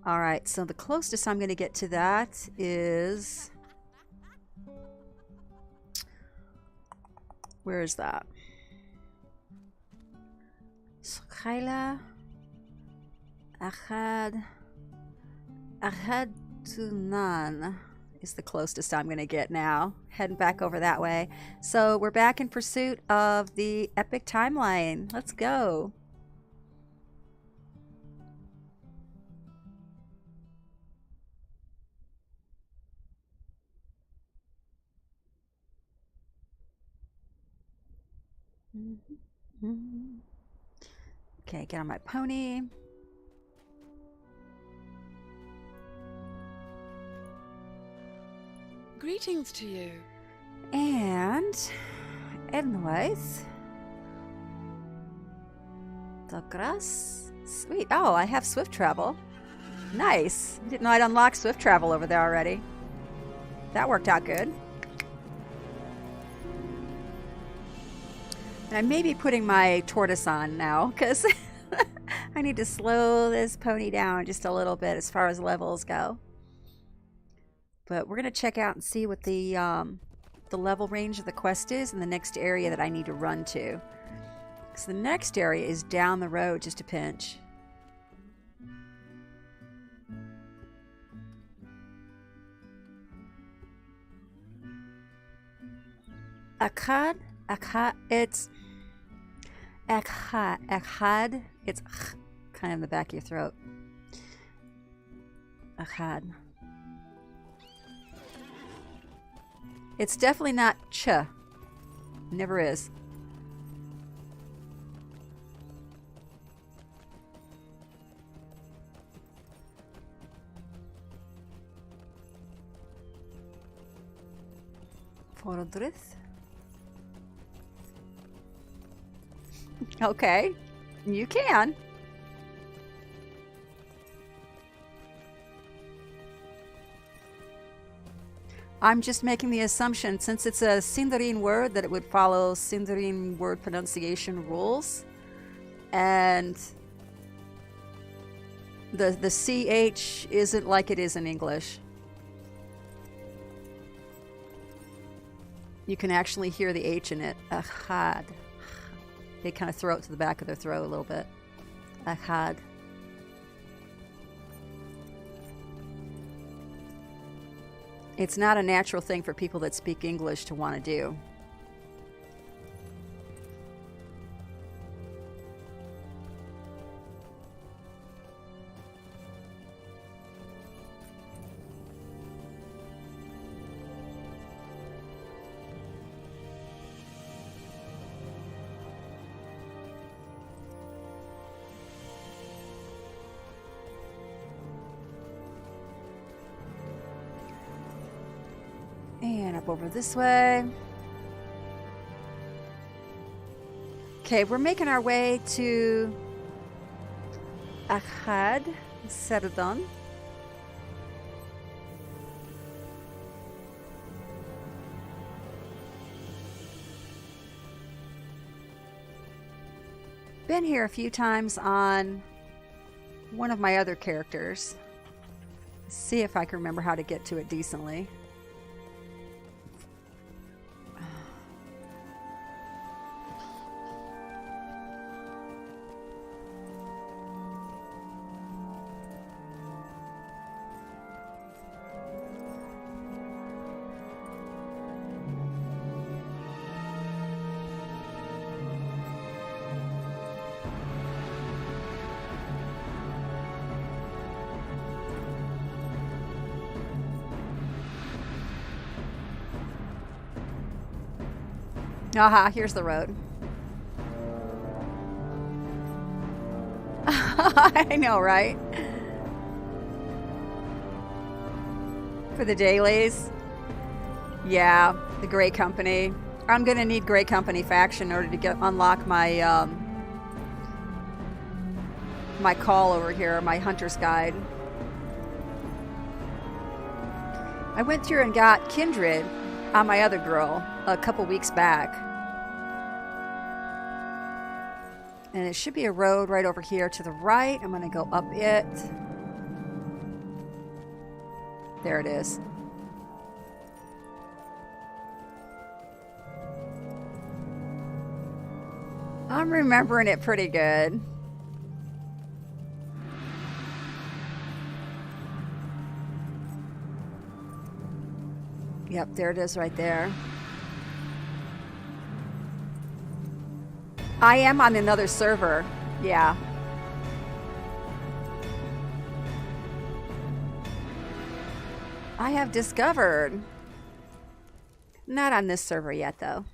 All right, so the closest I'm going to get to that is... Where is that? Schaila, Ahad Tunan is the closest I'm going to get now. Heading back over that way. So we're back in pursuit of the epic timeline. Let's go. Okay, get on my pony. Greetings to you. And anyways, the grass. Sweet. Oh, I have swift travel. Nice. Didn't know I'd unlocked swift travel over there already. That worked out good. And I may be putting my tortoise on now because I need to slow this pony down just a little bit as far as levels go. But we're going to check out and see what the level range of the quest is in the next area that I need to run to. Because the next area is down the road just a pinch. Akkad? It's Akkad. It's kind of in the back of your throat. Akkad. It's definitely not ch. Never is. Fordrith. Okay, you can. I'm just making the assumption, since it's a Sindarin word, that it would follow Sindarin word pronunciation rules. And the CH isn't like it is in English. You can actually hear the H in it. Ahad. They kind of throw it to the back of their throat a little bit. Ahad. It's not a natural thing for people that speak English to want to do. And up over this way. Okay, we're making our way to Ahad Seradon. Been here a few times on one of my other characters. See if I can remember how to get to it decently. Aha, here's the road. I know, right? For the dailies. Yeah, the Gray Company. I'm gonna need Gray Company faction in order to unlock my my call over here, my hunter's guide. I went through and got Kindred on my other girl a couple weeks back. And it should be a road right over here to the right. I'm going to go up it. There it is. I'm remembering it pretty good. Yep, there it is right there. I am on another server. Yeah. I have discovered. Not on this server yet, though.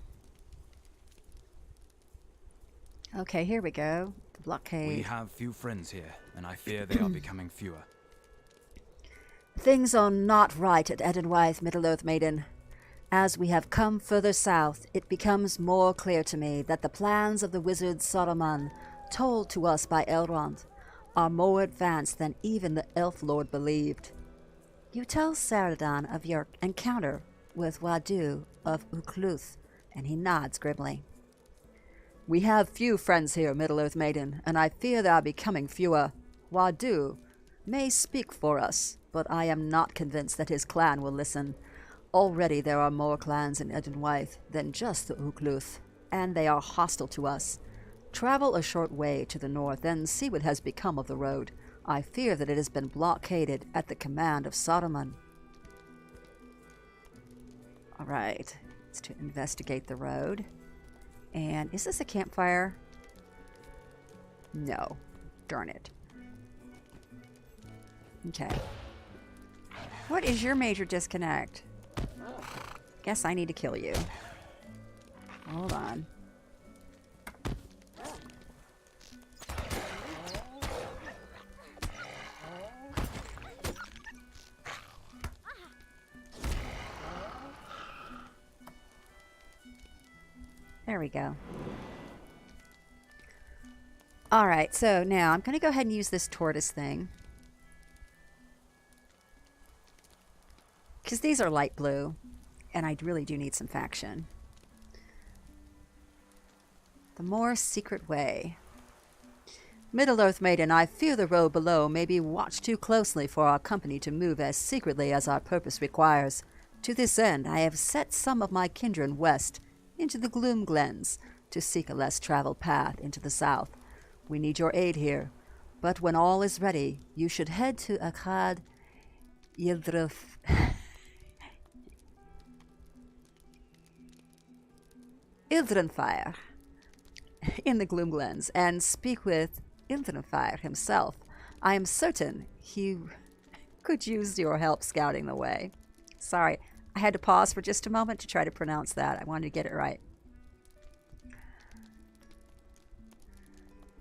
Okay, here we go. The blockade. We have few friends here, and I fear they are becoming fewer. Things are not right at Edenwythe, Middle-earth Maiden. As we have come further south, it becomes more clear to me that the plans of the wizard Saruman, told to us by Elrond, are more advanced than even the Elf Lord believed. You tell Saradan of your encounter with Wadu of Ukluth, and he nods grimly. We have few friends here, Middle-earth Maiden, and I fear they are becoming fewer. Wadu may speak for us, but I am not convinced that his clan will listen. Already there are more clans in Edenwythe than just the Ukluth, and they are hostile to us. Travel a short way to the north and see what has become of the road. I fear that it has been blockaded at the command of Saruman. Alright, it's to investigate the road. And is this a campfire? No. Darn it. Okay. What is your major disconnect? Guess I need to kill you. Hold on. There we go. Alright, so now I'm going to go ahead and use this tortoise thing. Because these are light blue, and I really do need some faction. The more secret way. Middle-earth Maiden, I fear the road below may be watched too closely for our company to move as secretly as our purpose requires. To this end, I have set some of my kindred west, into the Gloom Glens, to seek a less traveled path into the south. We need your aid here, but when all is ready, you should head to Akkad Yildrith. Ildrenfire in the Gloom Glens and speak with Ildrenfire himself. I am certain he could use your help scouting the way. Sorry, I had to pause for just a moment to try to pronounce that. I wanted to get it right.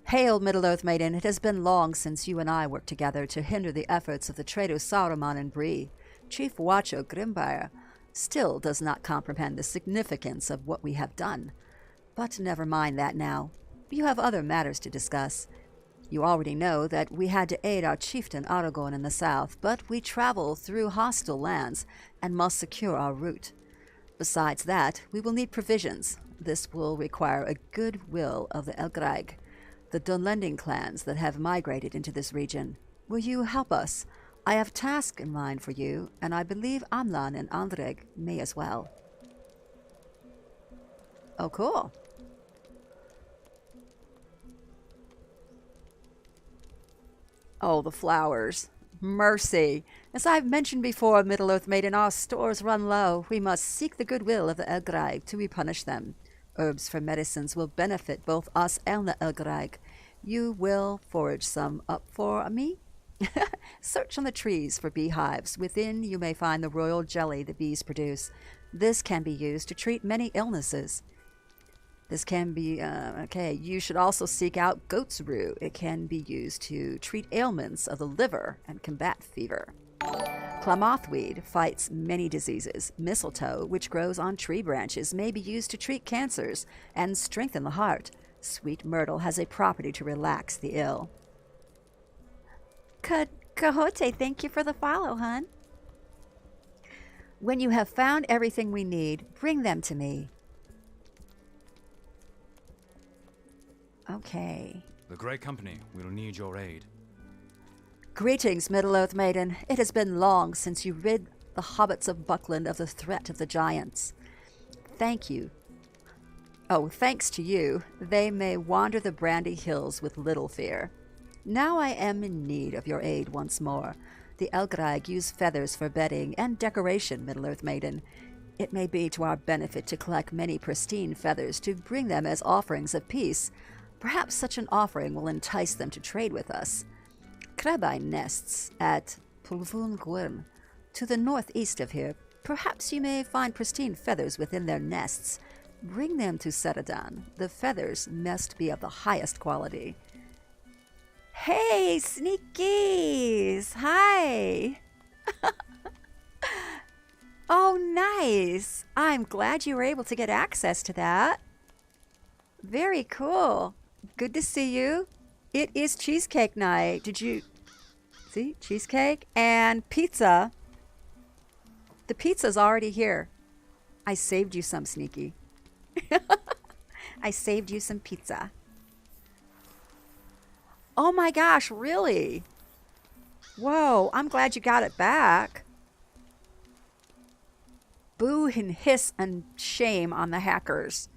Hail, Middle-earth Maiden. It has been long since you and I worked together to hinder the efforts of the traitor Saruman and Bree. Chief Watcher Grimbyre still does not comprehend the significance of what we have done. But never mind that now. You have other matters to discuss. You already know that we had to aid our chieftain Aragorn in the south, but we travel through hostile lands and must secure our route. Besides that, we will need provisions. This will require a good will of the Elgraig, the Dunlending clans that have migrated into this region. Will you help us? I have tasks in mind for you, and I believe Amlan and Andreg may as well. Oh, cool. Oh, the flowers. Mercy. As I've mentioned before, Middle-earth Maiden, our stores run low. We must seek the goodwill of the Elgraig to replenish them. Herbs for medicines will benefit both us and the Elgraig. You will forage some up for me? Search on the trees for beehives. Within you may find the royal jelly the bees produce. This can be used to treat many illnesses. This can be, you should also seek out goat's rue. It can be used to treat ailments of the liver and combat fever. Klamathweed fights many diseases. Mistletoe, which grows on tree branches, may be used to treat cancers and strengthen the heart. Sweet myrtle has a property to relax the ill. Cahote, thank you for the follow, hon. When you have found everything we need, bring them to me. Okay. The Great Company will need your aid. Greetings, Middle-earth Maiden. It has been long since you rid the hobbits of Buckland of the threat of the giants. Thank you. Oh, thanks to you, they may wander the Brandy Hills with little fear. Now I am in need of your aid once more. The Elgraig use feathers for bedding and decoration, Middle-earth Maiden. It may be to our benefit to collect many pristine feathers to bring them as offerings of peace. Perhaps such an offering will entice them to trade with us. Krabai nests at Pulvun Gwyrm, to the northeast of here. Perhaps you may find pristine feathers within their nests. Bring them to Setadan. The feathers must be of the highest quality. Hey, sneakies! Hi! Oh, nice! I'm glad you were able to get access to that. Very cool. Good to see you. It is cheesecake night. Did you see? Cheesecake and pizza. The pizza's already here. I saved you some, Sneaky. I saved you some pizza. Oh my gosh, really? Whoa, I'm glad you got it back. Boo and hiss and shame on the hackers.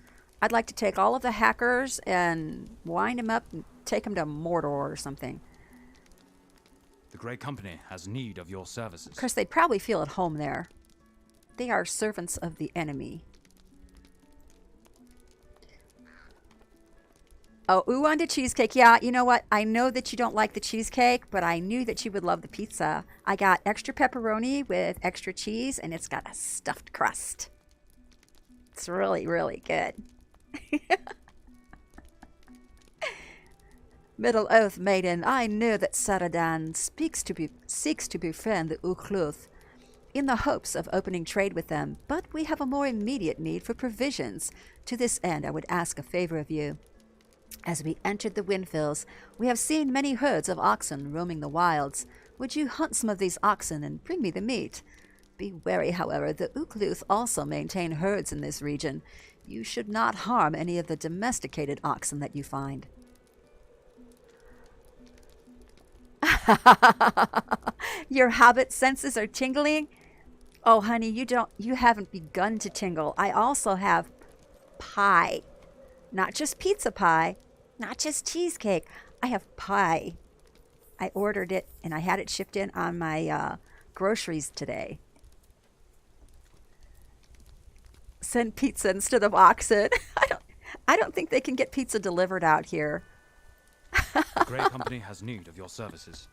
I'd like to take all of the hackers and wind them up and take them to Mordor or something. The Grey Company has need of your services. Of course, they'd probably feel at home there. They are servants of the enemy. Oh, ooh on the cheesecake. Yeah, you know what? I know that you don't like the cheesecake, but I knew that you would love the pizza. I got extra pepperoni with extra cheese, and it's got a stuffed crust. It's really, really good. Middle Earth Maiden, I know that Saradan seeks to befriend the Ukluth in the hopes of opening trade with them, but we have a more immediate need for provisions. To this end, I would ask a favor of you. As we entered the Windfills, we have seen many herds of oxen roaming the wilds. Would you hunt some of these oxen and bring me the meat? Be wary, however, the Ukluth also maintain herds in this region. You should not harm any of the domesticated oxen that you find. Your Hobbit senses are tingling? Oh, honey, you haven't begun to tingle. I also have pie. Not just pizza pie, not just cheesecake. I have pie. I ordered it and I had it shipped in on my groceries today. Send pizza instead of oxen. I don't think they can get pizza delivered out here. The Grey Company has need of your services.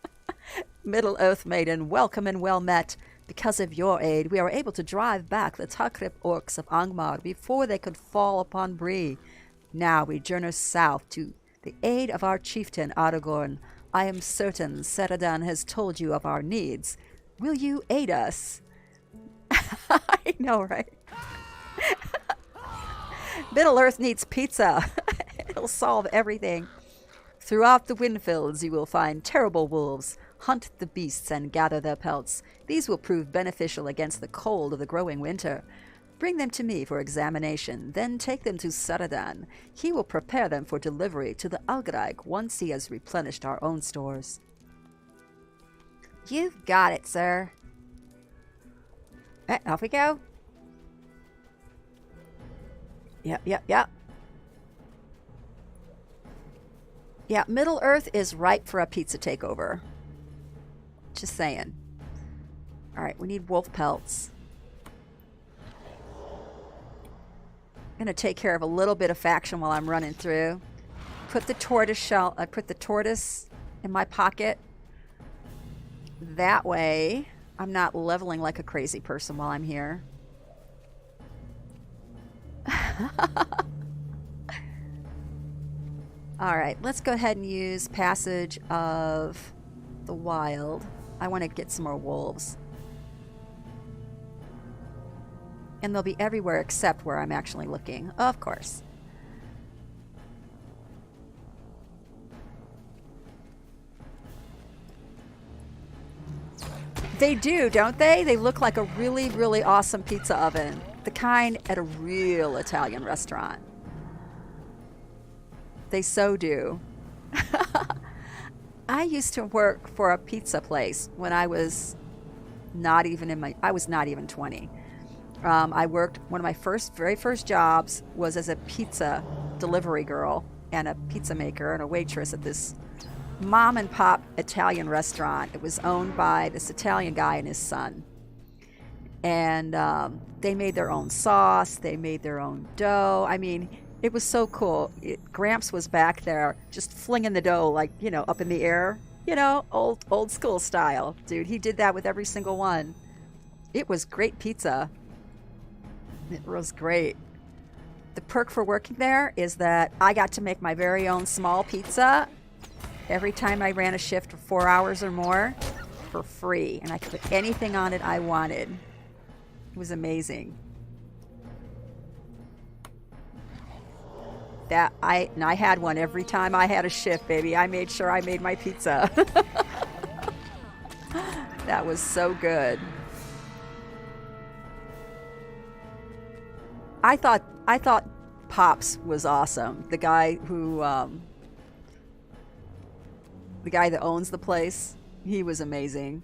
Middle Earth Maiden, welcome and well met. Because of your aid, we are able to drive back the Takrip orcs of Angmar before they could fall upon Bree. Now we journey south to the aid of our chieftain Aragorn. I am certain Saradan has told you of our needs. Will you aid us? I know, right? Middle Earth needs pizza. It'll solve everything. Throughout the Windfields you will find terrible wolves. Hunt the beasts and gather their pelts. These will prove beneficial against the cold of the growing winter. Bring them to me for examination, then take them to Saradan. He will prepare them for delivery to the Algreich once he has replenished our own stores. You've got it, sir. Off we go. Yep. Yeah, Middle Earth is ripe for a pizza takeover. Just saying. Alright, we need wolf pelts. I'm going to take care of a little bit of faction while I'm running through. Put the tortoise in my pocket. That way, I'm not leveling like a crazy person while I'm here. Alright, let's go ahead and use Passage of the Wild. I want to get some more wolves. And they'll be everywhere except where I'm actually looking, of course. They do, don't they? They look like a really, really awesome pizza oven. The kind at a real Italian restaurant. They so do. I used to work for a pizza place when I was not even 20. I worked, one of my very first jobs was as a pizza delivery girl and a pizza maker and a waitress at this mom and pop Italian restaurant. It was owned by this Italian guy and his son. And they made their own sauce. They made their own dough. I mean, it was so cool. Gramps was back there just flinging the dough like, up in the air. Old school style. Dude, he did that with every single one. It was great pizza. It was great. the perk for working there is that I got to make my very own small pizza every time I ran a shift for 4 hours or more for free. And I could put anything on it I wanted. It was amazing. I had one every time I had a shift, baby. I made sure I made my pizza. That was so good. I thought Pops was awesome. The guy that owns the place, he was amazing.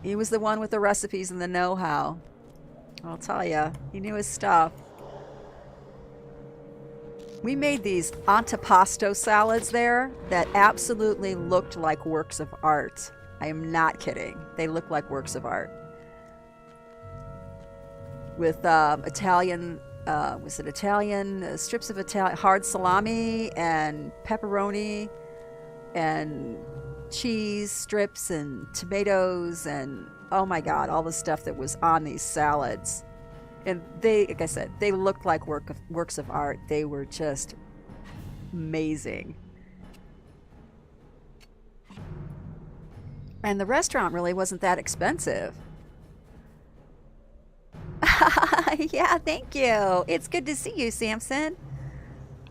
He was the one with the recipes and the know-how. I'll tell ya, he knew his stuff. We made these antipasto salads there that absolutely looked like works of art. I am not kidding. They look like works of art. With Italian, strips of Italian hard salami and pepperoni and cheese strips and tomatoes and, oh my God, all the stuff that was on these salads. And they, like I said, they looked like works of art. They were just amazing. And the restaurant really wasn't that expensive. Yeah, thank you. It's good to see you, Samson.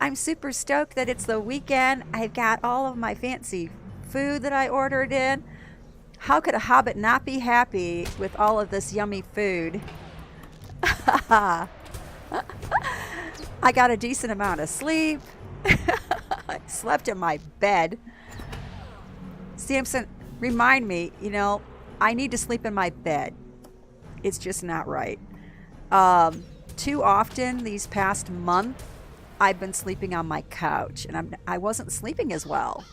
I'm super stoked that it's the weekend. I've got all of my fancy food that I ordered in. How could a hobbit not be happy with all of this yummy food? I got a decent amount of sleep. I slept in my bed. Samson, remind me, I need to sleep in my bed. It's just not right. Too often these past month, I've been sleeping on my couch, and I wasn't sleeping as well.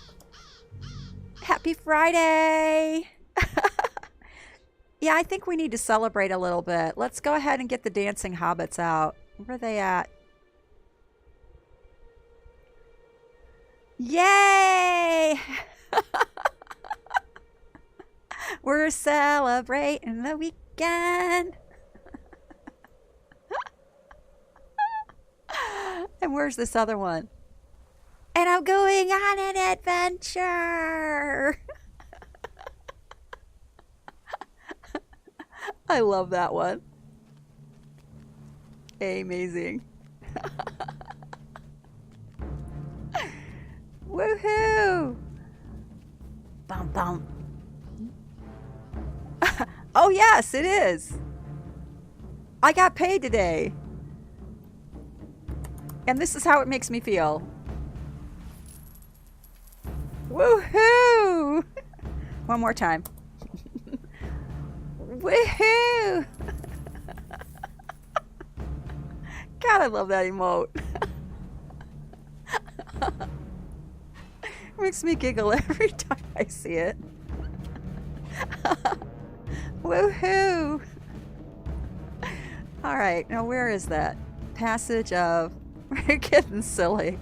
Happy Friday! Yeah, I think we need to celebrate a little bit. Let's go ahead and get the dancing hobbits out. Where are they at? Yay! We're celebrating the weekend. And where's this other one? And I'm going on an adventure. I love that one. Amazing. Woohoo! Bum bum. Oh yes, it is. I got paid today. And this is how it makes me feel. Woohoo! One more time. Woohoo! God, I love that emote. Makes me giggle every time I see it. Woohoo! All right, now where is that? Passage of... We're getting silly.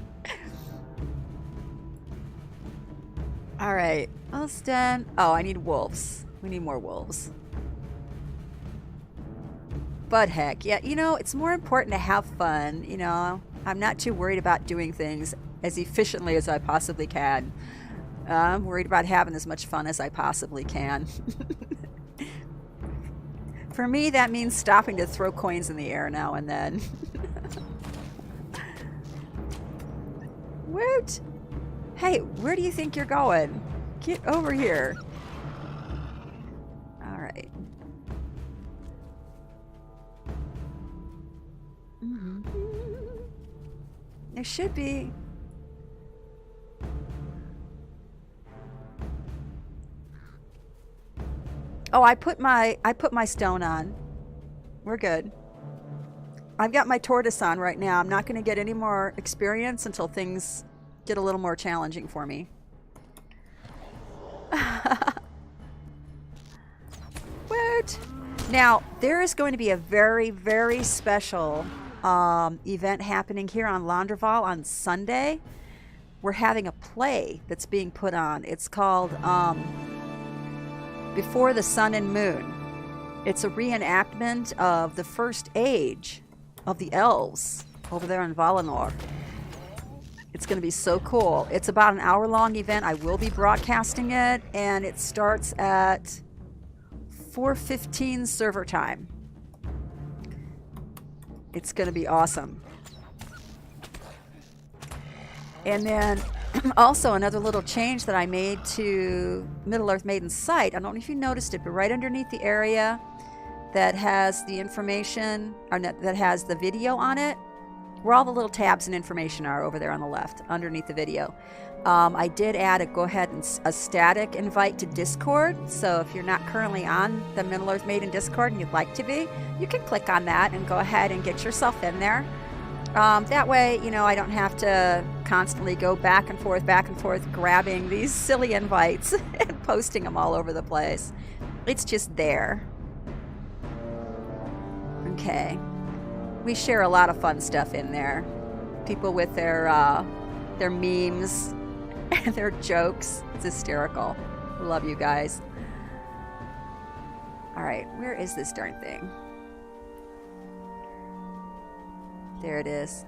All right, Elston. Oh, I need wolves. We need more wolves. But heck, yeah, it's more important to have fun, I'm not too worried about doing things as efficiently as I possibly can. I'm worried about having as much fun as I possibly can. For me, that means stopping to throw coins in the air now and then. Woot! Hey, where do you think you're going? Get over here. All right. There should be. Oh, I put my stone on. We're good. I've got my tortoise on right now. I'm not going to get any more experience until things get a little more challenging for me. What? Now, there is going to be a very, very special event happening here on Launderval on Sunday. We're having a play that's being put on. It's called Before the Sun and Moon. It's a reenactment of the First Age of the elves over there in Valinor. It's going to be so cool. It's about an hour-long event. I will be broadcasting it, and it starts at 4:15 server time. It's going to be awesome. And then also another little change that I made to Middle-earth Maiden's site. I don't know if you noticed it, but right underneath the area that has the information, or that has the video on it, where all the little tabs and information are over there on the left, underneath the video. I did add a static invite to Discord. So if you're not currently on the Middle-earth Maiden Discord and you'd like to be, you can click on that and go ahead and get yourself in there. That way, you know, I don't have to constantly go back and forth, grabbing these silly invites and posting them all over the place. It's just there. Okay. We share a lot of fun stuff in there. People with their memes and their jokes. It's hysterical. Love you guys. All right, where is this darn thing? There it is.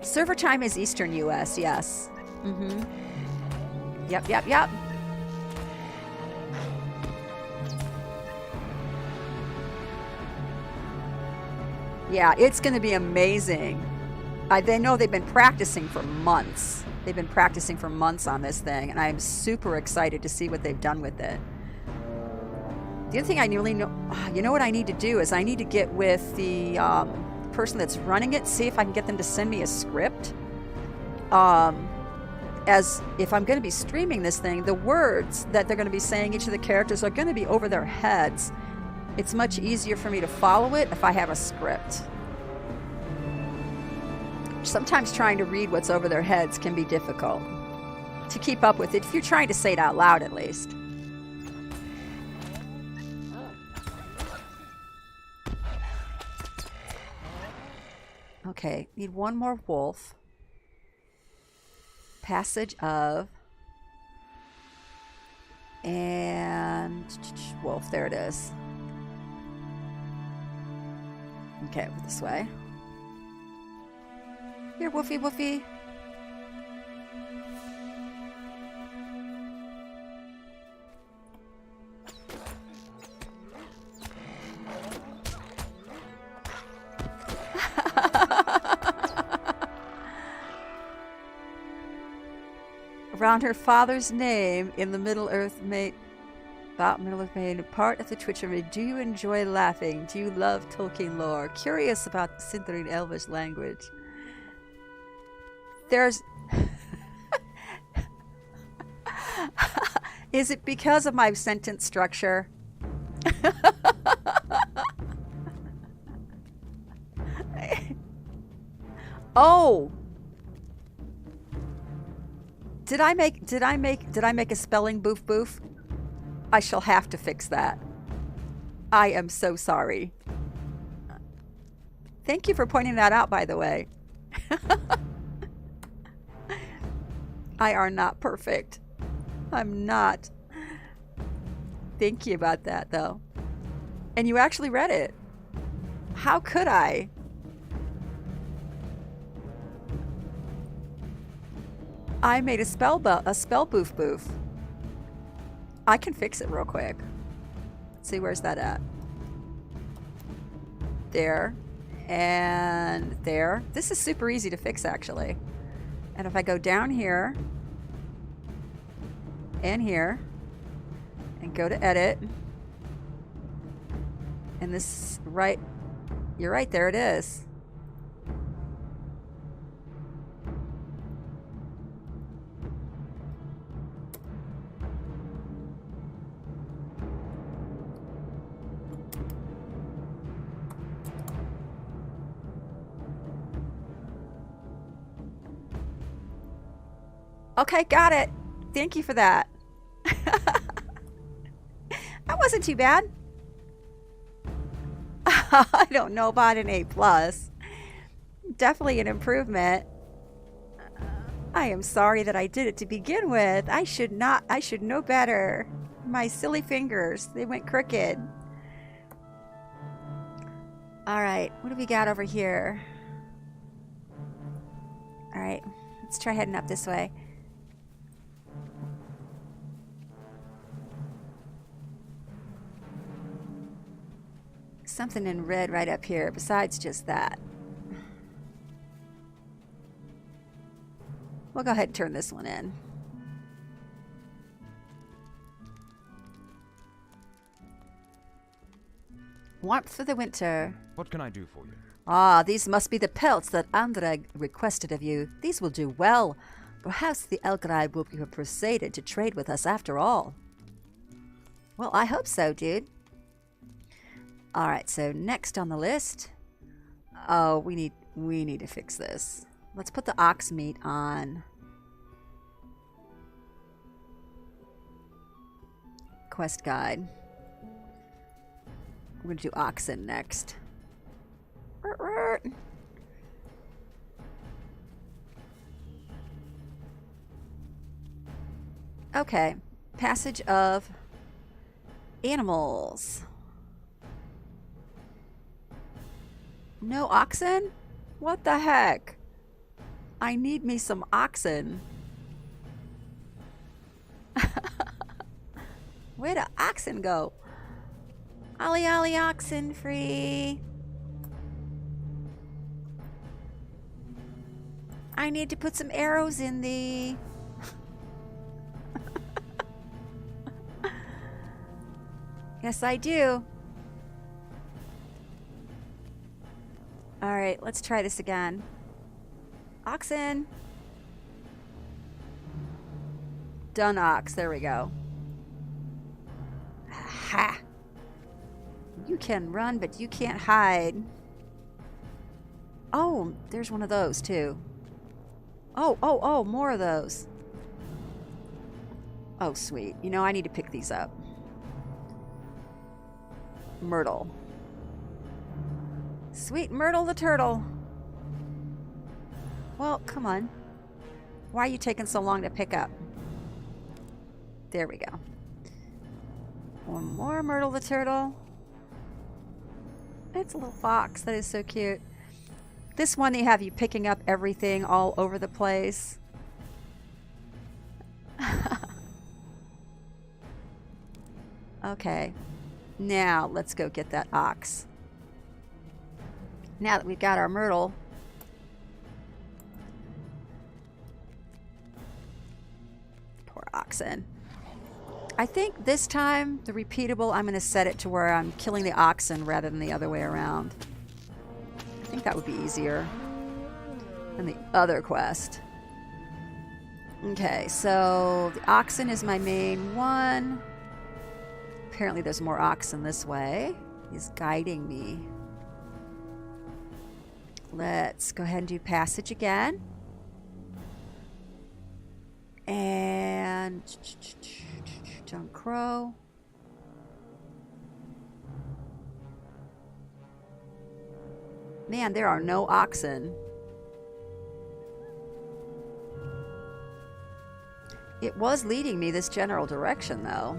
Server time is Eastern US, yes. Yep. Yeah, it's going to be amazing. They know they've been practicing for months. They've been practicing for months on this thing, and I'm super excited to see what they've done with it. The other thing I really know, you know what I need to do is I need to get with the person that's running it, see if I can get them to send me a script. As if I'm going to be streaming this thing, the words that they're going to be saying, each of the characters, are going to be over their heads. It's much easier for me to follow it if I have a script. Sometimes trying to read what's over their heads can be difficult to keep up with it, if you're trying to say it out loud at least. Okay, need one more wolf. Passage of... and... wolf, there it is. Okay, this way. Here, woofy, woofy. Around her father's name in the Middle-earth Maiden. About Middle-earth Maiden, part of the Twitch of it. Do you enjoy laughing? Do you love Tolkien lore? Curious about the Sindarin Elvish language. There's... Is it because of my sentence structure? Oh! Did I make a spelling boof? I shall have to fix that. I am so sorry. Thank you for pointing that out, by the way. I are not perfect. I'm not. Thank you about that, though. And you actually read it. How could I? I made a spell boof. I can fix it real quick. Let's see, where's that at? There. And there. This is super easy to fix, actually. And if I go down here, and here, and go to edit, and this right, you're right, there it is. Okay, got it. Thank you for that. That wasn't too bad. I don't know about an A+. Definitely an improvement. I am sorry that I did it to begin with. I should know better. My silly fingers, they went crooked. Alright, what do we got over here? Alright, let's try heading up this way. Something in red right up here besides just that. We'll go ahead and turn this one in. Warmth for the winter. What can I do for you? Ah, these must be the pelts that Andrag requested of you. These will do well. Perhaps the Elgrai will be persuaded to trade with us after all. Well, I hope so, dude. Alright, so next on the list. Oh, we need to fix this. Let's put the ox meat on. Quest guide. We're going to do oxen next. Okay. Passage of animals. No oxen? What the heck? I need me some oxen. Where do oxen go? Ollie ollie oxen free. I need to put some arrows in the... Yes, I do. Alright, let's try this again. Oxen. Done ox. There we go. Ha! You can run, but you can't hide. Oh, there's one of those, too. Oh, more of those. Oh, sweet. You know, I need to pick these up. Myrtle. Sweet Myrtle the turtle. Well, come on. Why are you taking so long to pick up? There we go. One more Myrtle the turtle. It's a little fox. That is so cute. This one, they have you picking up everything all over the place. Okay. Now, let's go get that ox. Now that we've got our Myrtle. Poor oxen. I think this time, the repeatable, I'm going to set it to where I'm killing the oxen rather than the other way around. I think that would be easier than the other quest. Okay, so the oxen is my main one. Apparently there's more oxen this way. He's guiding me. Let's go ahead and do passage again. And John Crow. Man, there are no oxen. It was leading me this general direction, though.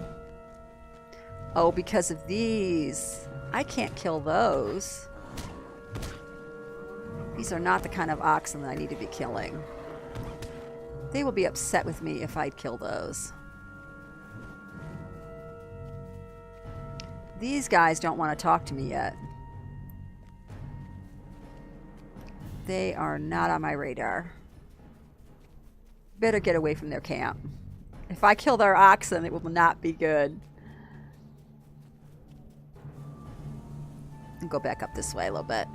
Oh, because of these. I can't kill those. These are not the kind of oxen that I need to be killing. They will be upset with me if I kill those. These guys don't want to talk to me yet. They are not on my radar. Better get away from their camp. If I kill their oxen, it will not be good. And go back up this way a little bit.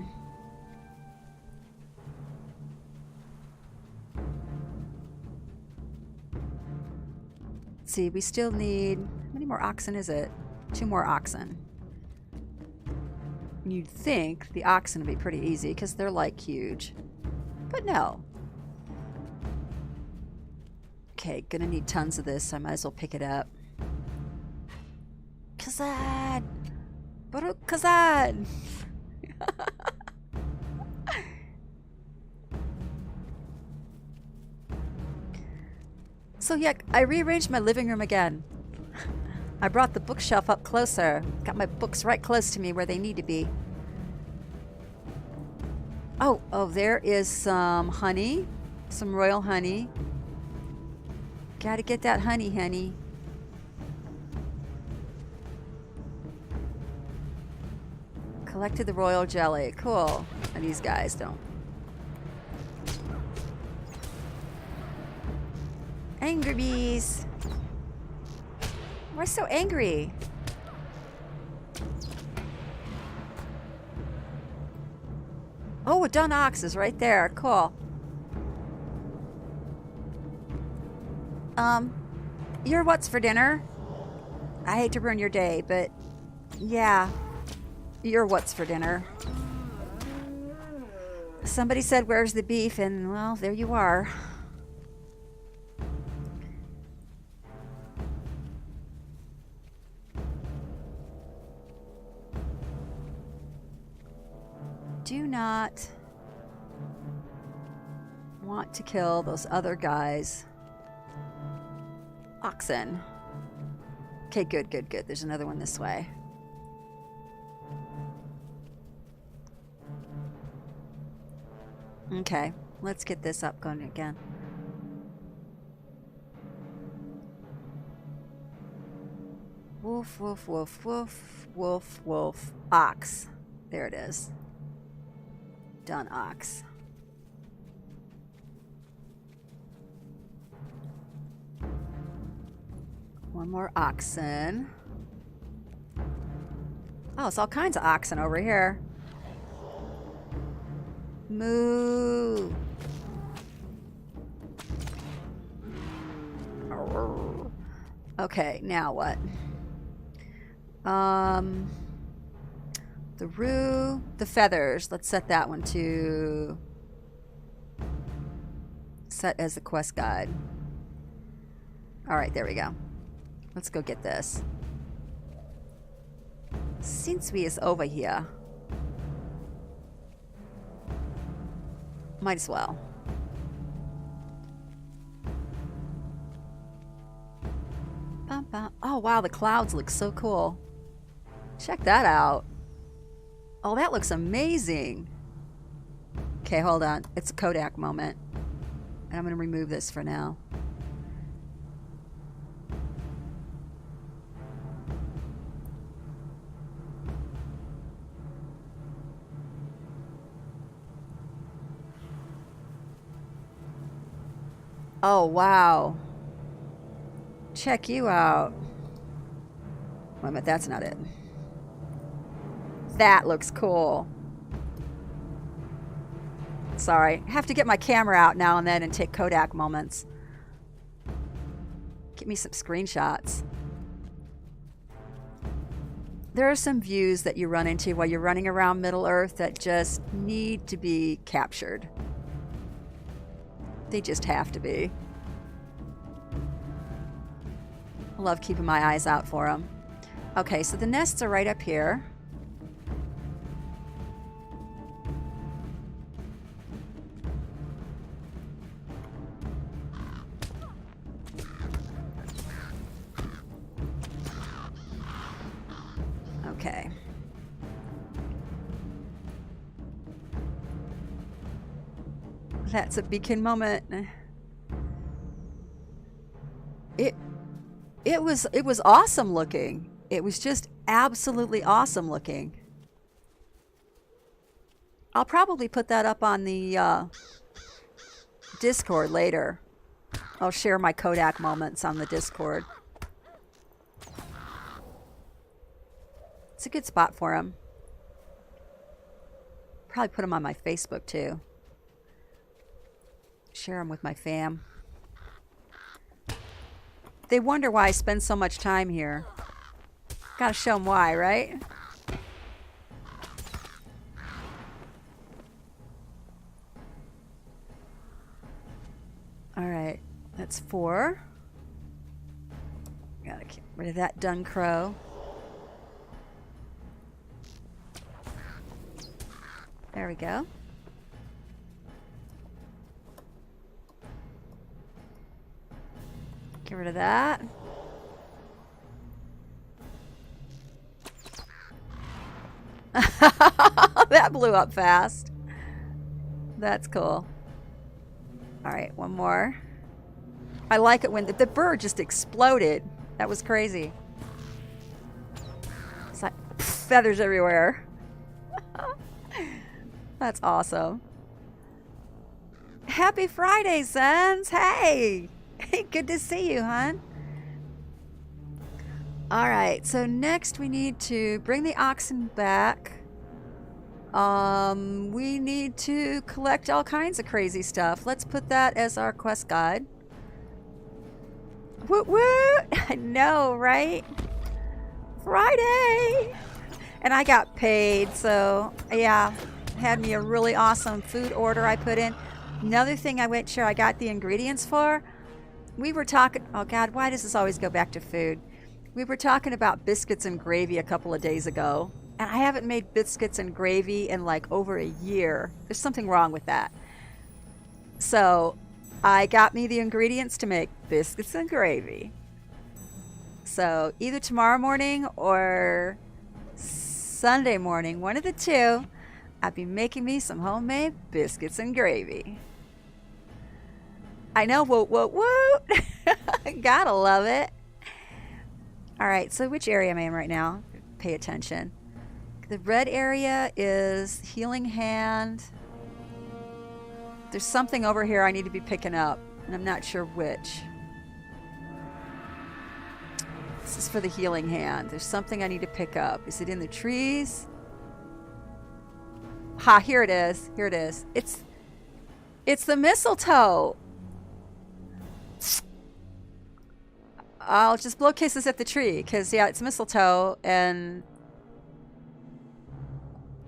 Let's see, we still need... How many more oxen is it? 2 more oxen. You'd think the oxen would be pretty easy because they're like huge. But no. Okay, gonna need tons of this, so I might as well pick it up. Kazad! Baruch Kazad! So yeah, I rearranged my living room again. I brought the bookshelf up closer. Got my books right close to me where they need to be. Oh, there is some honey. Some royal honey. Gotta get that honey. Collected the royal jelly. Cool. And these guys don't. Angry bees. Why so angry? Oh, a dun ox is right there. Cool. You're what's for dinner? I hate to ruin your day, but yeah, you're what's for dinner. Somebody said, "Where's the beef?" And well, there you are. Do not want to kill those other guys. Oxen. Okay, good. There's another one this way. Okay, let's get this up going again. Wolf, wolf, wolf, wolf, wolf, wolf. Ox. There it is. Done ox. One more oxen. Oh, it's all kinds of oxen over here. Moo. Okay, now what? The rue, the feathers. Let's set that one to set as the quest guide. All right, there we go. Let's go get this. Since we is over here, might as well. Bum, bum. Oh wow, the clouds look so cool. Check that out. Oh, that looks amazing. Okay, hold on. It's a Kodak moment. And I'm going to remove this for now. Oh, wow. Check you out. Wait a minute, that's not it. That looks cool. Sorry. I have to get my camera out now and then and take Kodak moments. Get me some screenshots. There are some views that you run into while you're running around Middle-earth that just need to be captured. They just have to be. I love keeping my eyes out for them. Okay, so the nests are right up here. Okay. That's a beacon moment. It was awesome looking. It was just absolutely awesome looking. I'll probably put that up on the Discord later. I'll share my Kodak moments on the Discord. It's a good spot for them. Probably put them on my Facebook too. Share them with my fam. They wonder why I spend so much time here. Gotta show them why, right? Alright, that's 4. Gotta get rid of that dun crow. There we go. Get rid of that. That blew up fast. That's cool. All right, one more. I like it when the bird just exploded. That was crazy. It's like feathers everywhere. That's awesome. Happy Friday, Sons. Hey. Hey, good to see you, hon. All right, so next we need to bring the oxen back. We need to collect all kinds of crazy stuff. Let's put that as our quest guide. Woot woot! I know, right? Friday! And I got paid, so yeah, had me a really awesome food order I put in. Another thing I made sure I got the ingredients for, we were talking, oh God, why does this always go back to food? We were talking about biscuits and gravy a couple of days ago, and I haven't made biscuits and gravy in like over a year. There's something wrong with that. So I got me the ingredients to make biscuits and gravy. So either tomorrow morning or Sunday morning, one of the two, I'll be making me some homemade biscuits and gravy. I know, woot, woot, woot. Gotta love it. All right, so which area am I in right now? Pay attention. The red area is Healing Hand. There's something over here I need to be picking up, and I'm not sure which. This is for the Healing Hand. There's something I need to pick up. Is it in the trees? Ha, here it is. Here it is. It's the mistletoe. I'll just blow kisses at the tree, because, yeah, it's mistletoe, and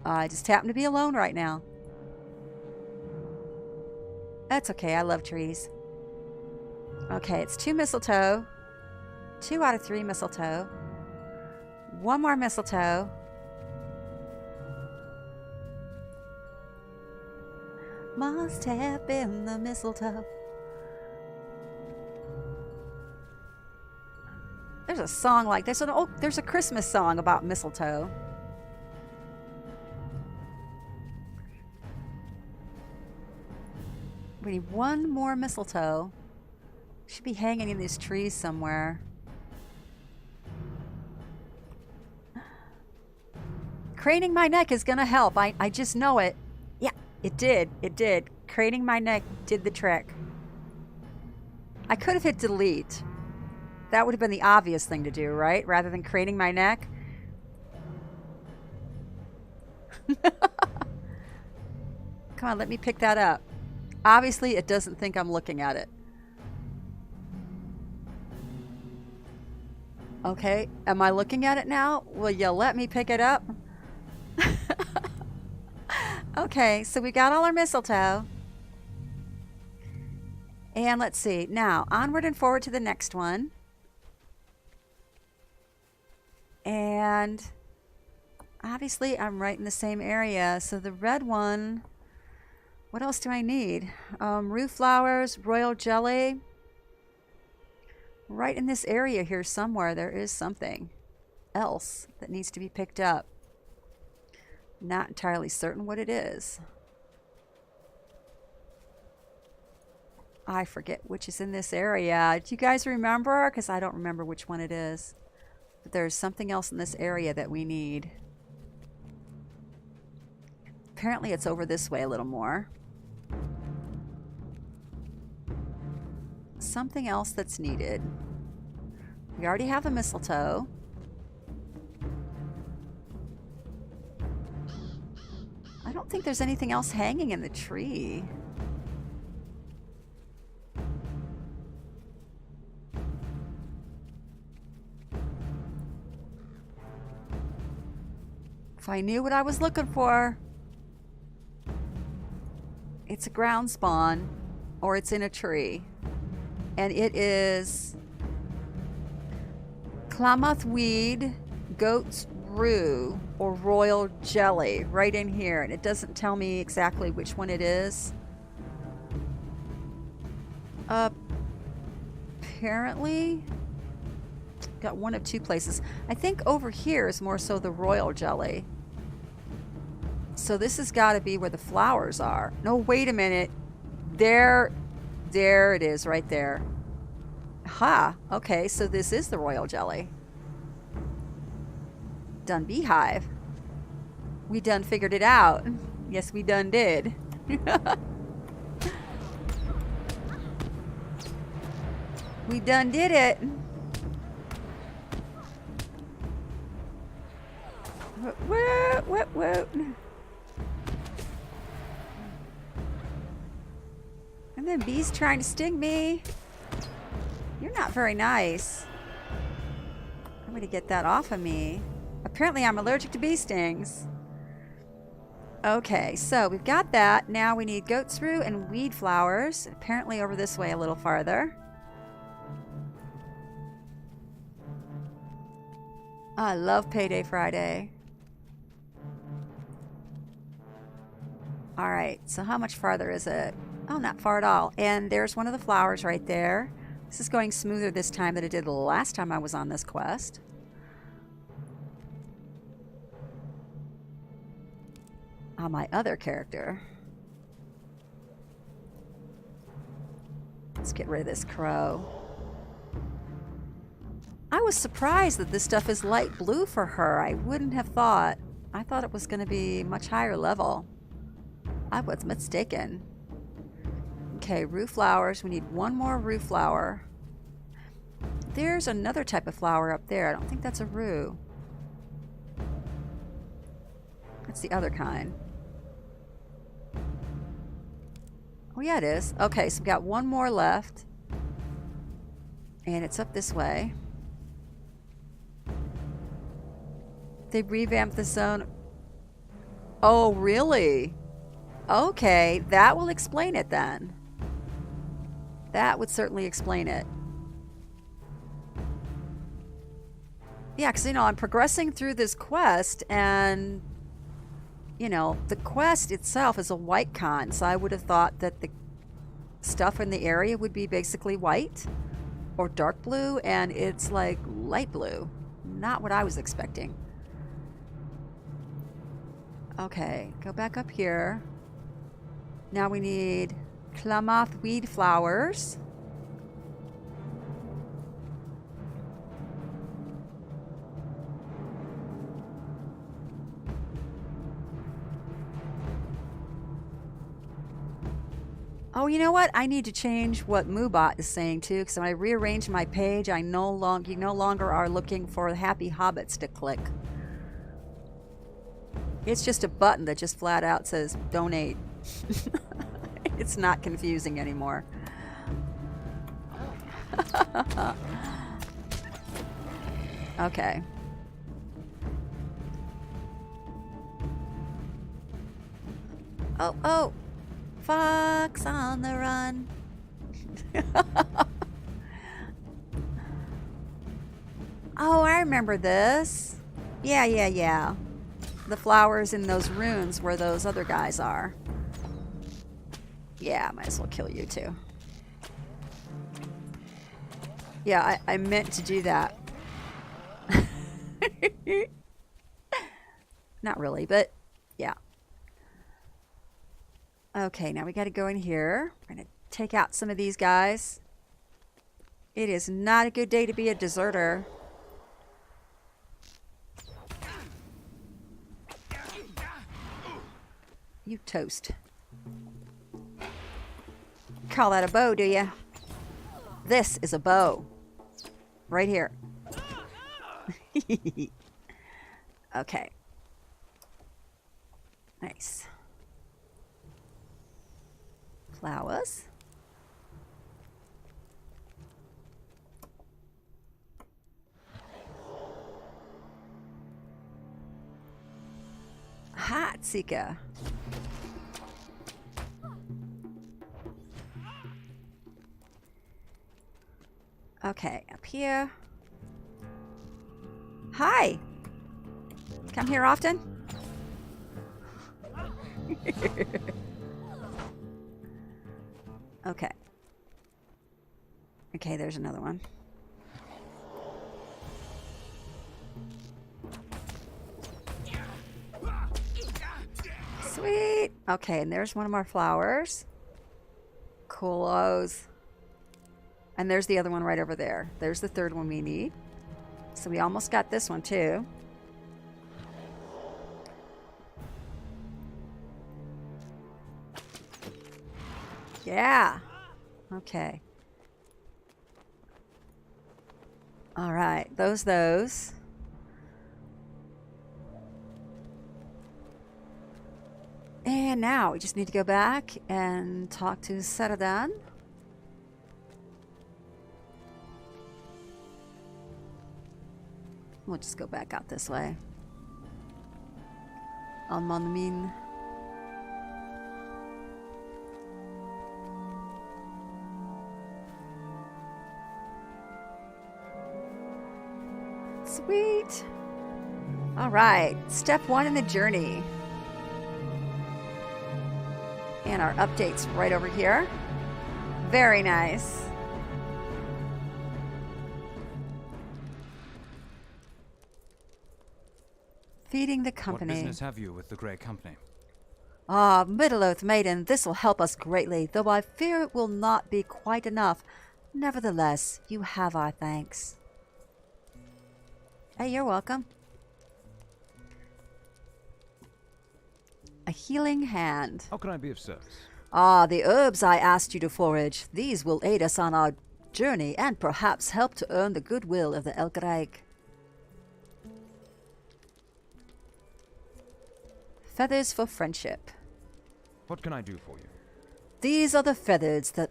I just happen to be alone right now. That's okay. I love trees. Okay, it's 2 mistletoe. 2 out of 3 mistletoe. 1 more mistletoe. Must have been the mistletoe. There's a song like this. Oh, there's a Christmas song about mistletoe. We need 1 more mistletoe. Should be hanging in these trees somewhere. Craning my neck is gonna help. I just know it. Yeah, it did. It did. Craning my neck did the trick. I could have hit delete. That would have been the obvious thing to do, right? Rather than craning my neck. Come on, let me pick that up. Obviously, it doesn't think I'm looking at it. Okay, am I looking at it now? Will you let me pick it up? Okay, so we got all our mistletoe. And let's see. Now, onward and forward to the next one. And obviously, I'm right in the same area. So the red one, what else do I need? Rue flowers, royal jelly. Right in this area here somewhere, there is something else that needs to be picked up. Not entirely certain what it is. I forget which is in this area. Do you guys remember? Because I don't remember which one it is. But there's something else in this area that we need. Apparently it's over this way a little more. Something else that's needed. We already have the mistletoe. I don't think there's anything else hanging in the tree. If I knew what I was looking for. It's a ground spawn, or it's in a tree. And it is Klamath weed, goat's rue, or royal jelly right in here. And it doesn't tell me exactly which one it is. Apparently, got one of 2 places. I think over here is more so the royal jelly. So this has got to be where the flowers are. No, wait a minute. There it is right there. Ha! Okay, so this is the royal jelly. Done beehive. We done figured it out. Yes, we done did. We done did it. What? And then bees trying to sting me. You're not very nice. I'm going to get that off of me. Apparently I'm allergic to bee stings. Okay, so we've got that. Now we need goat's rue and weed flowers. Apparently over this way a little farther. I love Payday Friday. Alright, so how much farther is it? Oh, not far at all. And there's one of the flowers right there. This is going smoother this time than it did the last time I was on this quest. On my other character. Let's get rid of this crow. I was surprised that this stuff is light blue for her. I wouldn't have thought. I thought it was going to be much higher level. I was mistaken. Okay, rue flowers. We need one more rue flower. There's another type of flower up there. I don't think that's a rue. That's the other kind. Oh yeah, it is. Okay, so we've got one more left. And it's up this way. They revamped the zone. Oh, really? Okay, that will explain it then. That would certainly explain it. Yeah, because, you know, I'm progressing through this quest, and, you know, the quest itself is a white con, so I would have thought that the stuff in the area would be basically white or dark blue, and it's like light blue. Not what I was expecting. Okay, go back up here. Now we need Klamath weed flowers. Oh, you know what? I need to change what Moobot is saying too, because when I rearrange my page, you no longer are looking for happy hobbits to click. It's just a button that just flat out says donate. It's not confusing anymore. Okay. Oh. Fox on the run. Oh, I remember this. Yeah. The flowers in those runes where those other guys are. Yeah, I might as well kill you too. Yeah, I meant to do that. Not really, but yeah. Okay, now we got to go in here. We're going to take out some of these guys. It is not a good day to be a deserter. You toast. Call that a bow, do you? This is a bow. Right here. Okay. Nice. Flowers. Hot seeker. Okay, up here. Hi. Come here often? Okay. Okay, there's another one. Sweet. Okay, and there's one of our flowers. Coolos. And there's the other one right over there. There's the third one we need. So we almost got this one too. Yeah. Okay. All right. Those. And now we just need to go back and talk to Saradan. We'll just go back out this way. Almonmin. Sweet. All right. Step 1 in the journey. And our updates right over here. Very nice. Feeding the company. What business have you with the Grey Company? Ah, Middle-earth Maiden, this will help us greatly, though I fear it will not be quite enough. Nevertheless, you have our thanks. Hey, you're welcome. A healing hand. How can I be of service? Ah, the herbs I asked you to forage. These will aid us on our journey and perhaps help to earn the goodwill of the Elgreig. Feathers for friendship. What can I do for you? These are the feathers that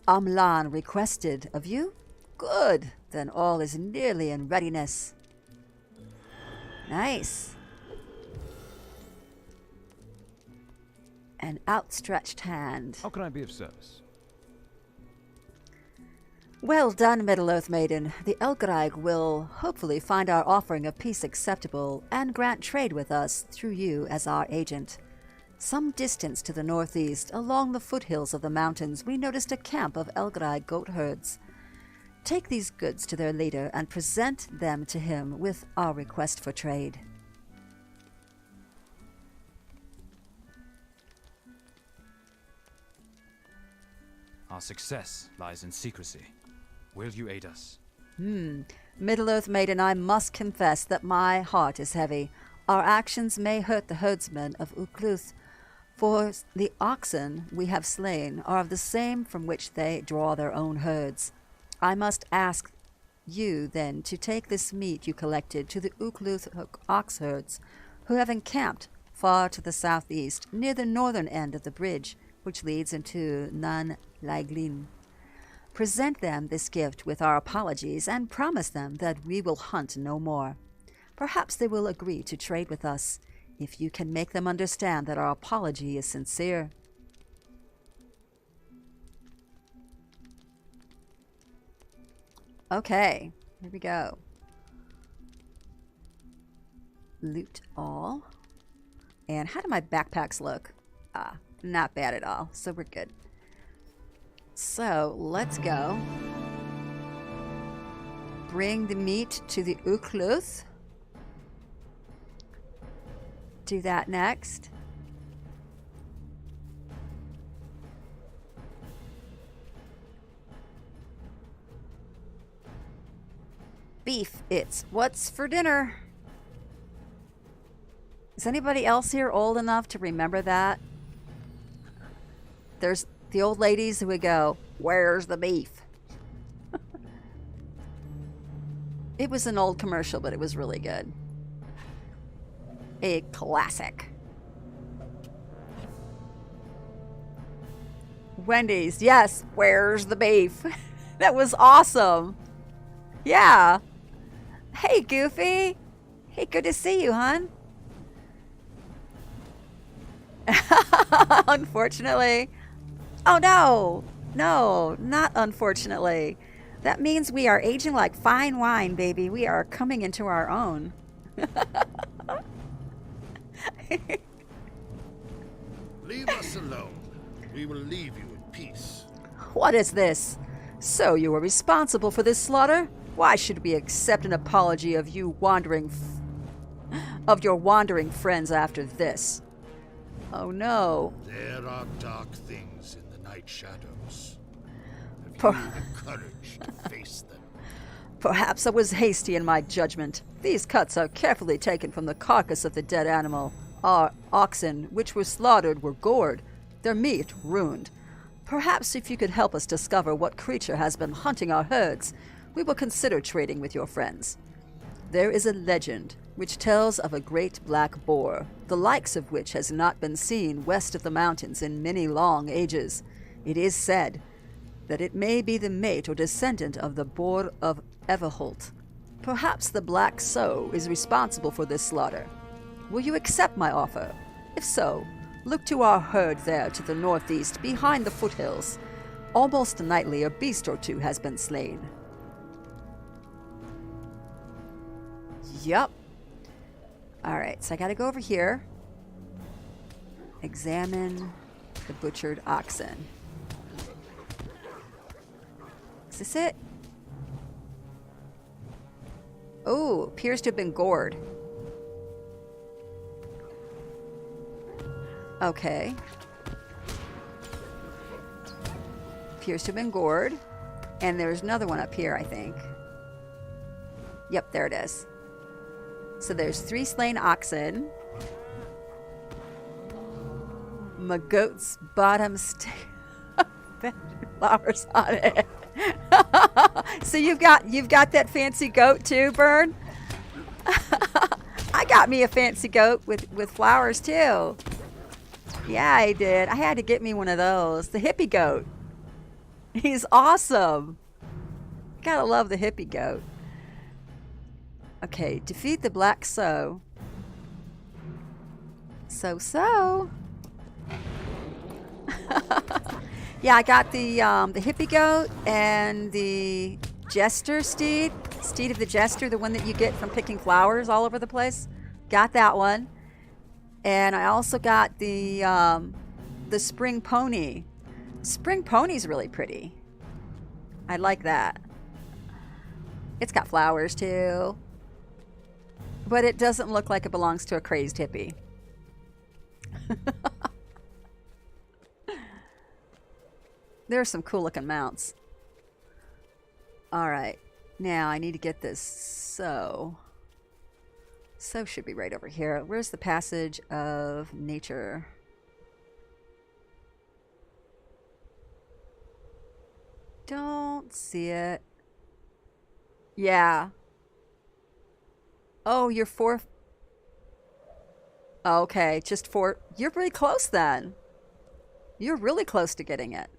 Amlan requested of you. Good. Then all is nearly in readiness. Nice. An outstretched hand. How can I be of service? Well done, Middle-earth Maiden. The Elgreig will hopefully find our offering of peace acceptable and grant trade with us through you as our agent. Some distance to the northeast, along the foothills of the mountains, we noticed a camp of Elgreig goat herds. Take these goods to their leader and present them to him with our request for trade. Our success lies in secrecy. Will you aid us? Middle-earth Maiden, I must confess that my heart is heavy. Our actions may hurt the herdsmen of Ukluth, for the oxen we have slain are of the same from which they draw their own herds. I must ask you, then, to take this meat you collected to the Ukluth ox herds, who have encamped far to the southeast, near the northern end of the bridge, which leads into Nan Laiglin. Present them this gift with our apologies and promise them that we will hunt no more. Perhaps they will agree to trade with us, if you can make them understand that our apology is sincere. Okay, here we go. Loot all. And how do my backpacks look? Not bad at all, so we're good. So, let's go. Bring the meat to the Ukluth. Do that next. Beef, it's what's for dinner. Is anybody else here old enough to remember that? There's the old ladies who would go, "Where's the beef?" It was an old commercial, but it was really good. A classic. Wendy's, yes, where's the beef? That was awesome. Yeah. Hey, Goofy. Hey, good to see you, hon. Unfortunately. Oh, no. No, not unfortunately. That means we are aging like fine wine, baby. We are coming into our own. Leave us alone. We will leave you in peace. What is this? So you were responsible for this slaughter? Why should we accept an apology of you wandering of your wandering friends after this? Oh no. There are dark things in the night shadows. Per- Have you the courage to face them? Perhaps I was hasty in my judgment. These cuts are carefully taken from the carcass of the dead animal. Our oxen, which were slaughtered, were gored, their meat ruined. Perhaps if you could help us discover what creature has been hunting our herds, we will consider trading with your friends. There is a legend which tells of a great black boar, the likes of which has not been seen west of the mountains in many long ages. It is said that it may be the mate or descendant of the boar of Everholt. Perhaps the Black Sow is responsible for this slaughter. Will you accept my offer? If so, look to our herd there to the northeast, behind the foothills. Almost nightly a beast or two has been slain. Yup. Alright, so I gotta go over here. Examine the butchered oxen. Is this it? Oh, appears to have been gored. Okay. Appears to have been gored. And there's another one up here, I think. Yep, there it is. So there's 3 slain oxen. My goat's bottom flowers on it. So you've got that fancy goat too, Bern? I got me a fancy goat with flowers too. Yeah, I did. I had to get me one of those. The hippie goat. He's awesome. Gotta love the hippie goat. Okay, defeat the Black Sow. So. Yeah, I got the hippie goat and the jester steed. Steed of the jester, the one that you get from picking flowers all over the place. Got that one. And I also got the spring pony. Spring pony's really pretty. I like that. It's got flowers too. But it doesn't look like it belongs to a crazed hippie. There are some cool looking mounts. Alright. Now I need to get this so should be right over here. Where's the passage of nature? Don't see it. Yeah. Oh, you're 4. Okay, just 4. You're pretty close then. You're really close to getting it.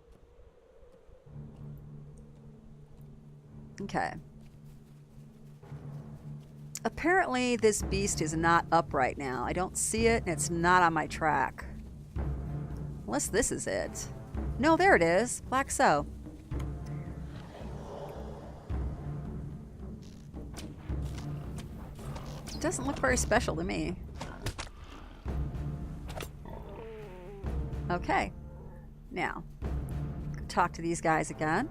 Okay. Apparently this beast is not up right now. I don't see it and it's not on my track. Unless this is it. No, there it is. Black Sow. It doesn't look very special to me. Okay. Now, talk to these guys again.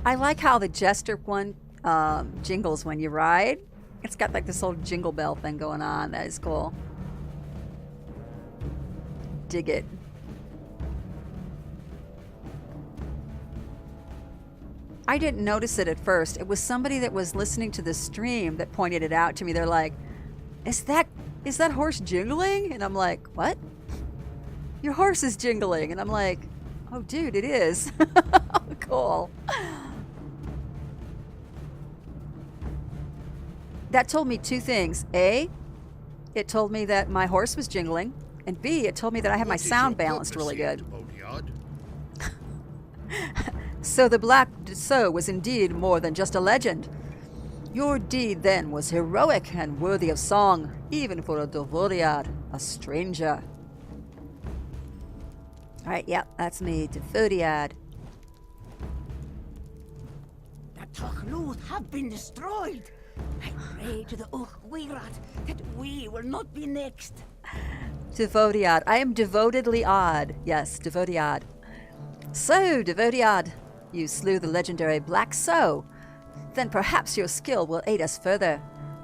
I like how the jester one jingles when you ride. It's got like this old jingle bell thing going on. That is cool. Dig it. I didn't notice it at first. It was somebody that was listening to the stream that pointed it out to me. They're like, is that horse jingling? And I'm like, what? Your horse is jingling. And I'm like, oh, dude, it is. Cool. That told me 2 things. A, it told me that my horse was jingling. And B, it told me that I have my sound balanced really good. So the Black Sow was indeed more than just a legend. Your deed then was heroic and worthy of song, even for a Devoriad, a stranger. Alright, yep, that's me, Devoriad. The Tuchluth have been destroyed. I pray to the Uch-Wirat that we will not be next. Devoriad. I am devotedly odd. Yes, Devoriad. So, Devoriad, you slew the legendary Black Sow. Then perhaps your skill will aid us further.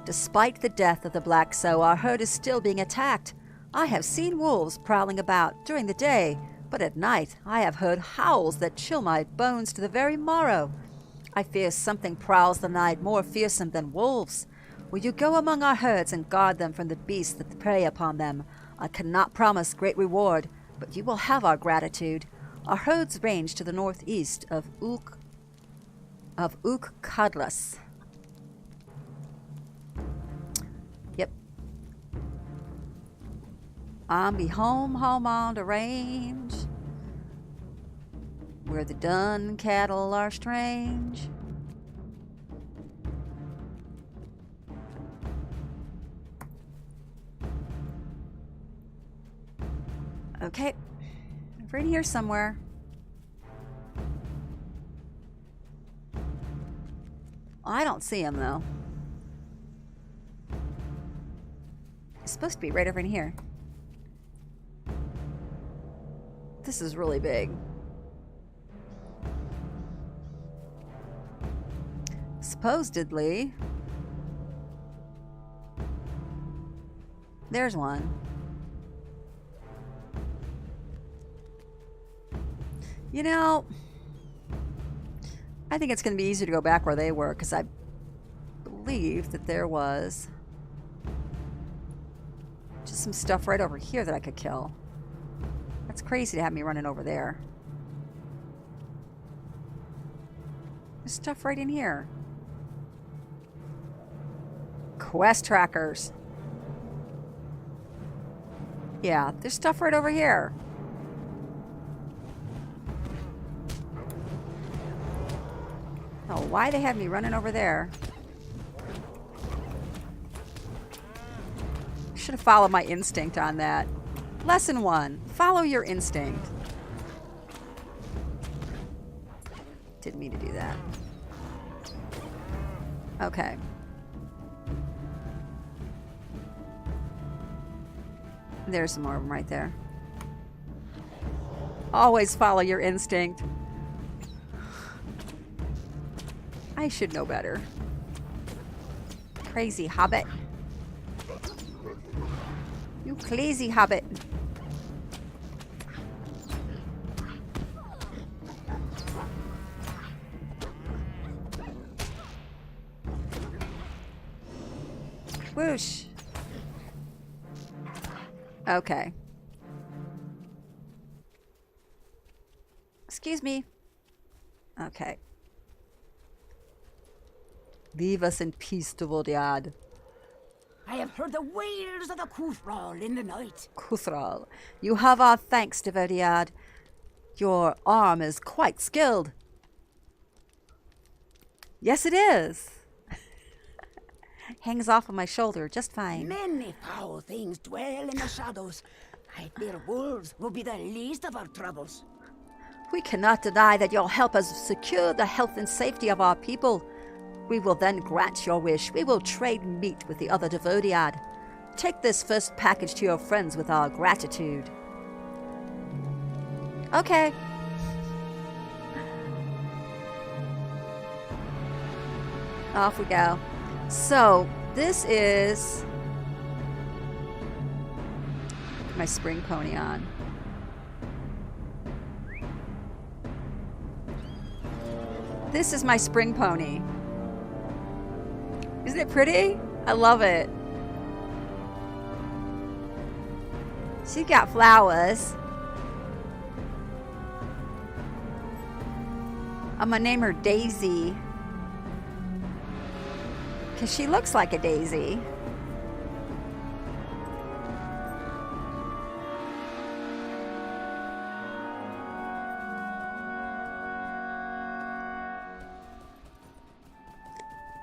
Despite the death of the black sow, our herd is still being attacked. I have seen wolves prowling about during the day, but at night I have heard howls that chill my bones to the very marrow. I fear something prowls the night more fearsome than wolves. Will you go among our herds and guard them from the beasts that prey upon them? I cannot promise great reward, but you will have our gratitude. Our herds range to the northeast of Kadlas. Yep. I'm be home on the range, where the dun cattle are strange. Okay, over in here somewhere. I don't see him though. It's supposed to be right over in here. This is really big. Supposedly, there's one. You know, I think it's going to be easier to go back where they were, because I believe that there was just some stuff right over here that I could kill. That's crazy to have me running over there. There's stuff right in here. Quest trackers. Yeah, there's stuff right over here. Oh, why they had me running over there? Should have followed my instinct on that. Lesson 1. Follow your instinct. Didn't mean to do that. Okay. There's some more of them right there. Always follow your instinct. I should know better. Crazy Hobbit. You crazy Hobbit. Whoosh. Okay. Excuse me. Okay. Leave us in peace, Duvodiad. I have heard the wails of the Kuthral in the night. Kuthral, you have our thanks, Duvodiad. Your arm is quite skilled. Yes, it is. Hangs off of my shoulder just fine. Many foul things dwell in the shadows. I fear wolves will be the least of our troubles. We cannot deny that you'll help us secure the health and safety of our people. We will then grant your wish. We will trade meat with the other Devodiad. Take this first package to your friends with our gratitude. Okay. Off we go. So, this is my spring pony on. This is my spring pony. Isn't it pretty? I love it. She got flowers. I'm gonna name her Daisy, because she looks like a daisy.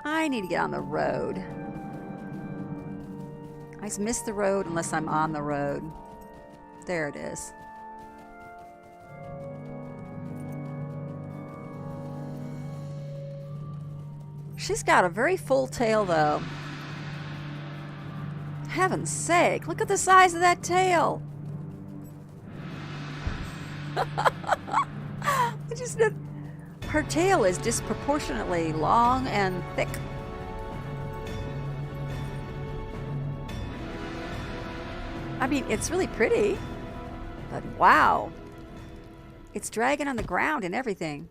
I need to get on the road. I just miss the road unless I'm on the road. There it is. She's got a very full tail, though. Heaven's sake, look at the size of that tail. Her tail is disproportionately long and thick. I mean, it's really pretty. But wow. It's dragging on the ground and everything.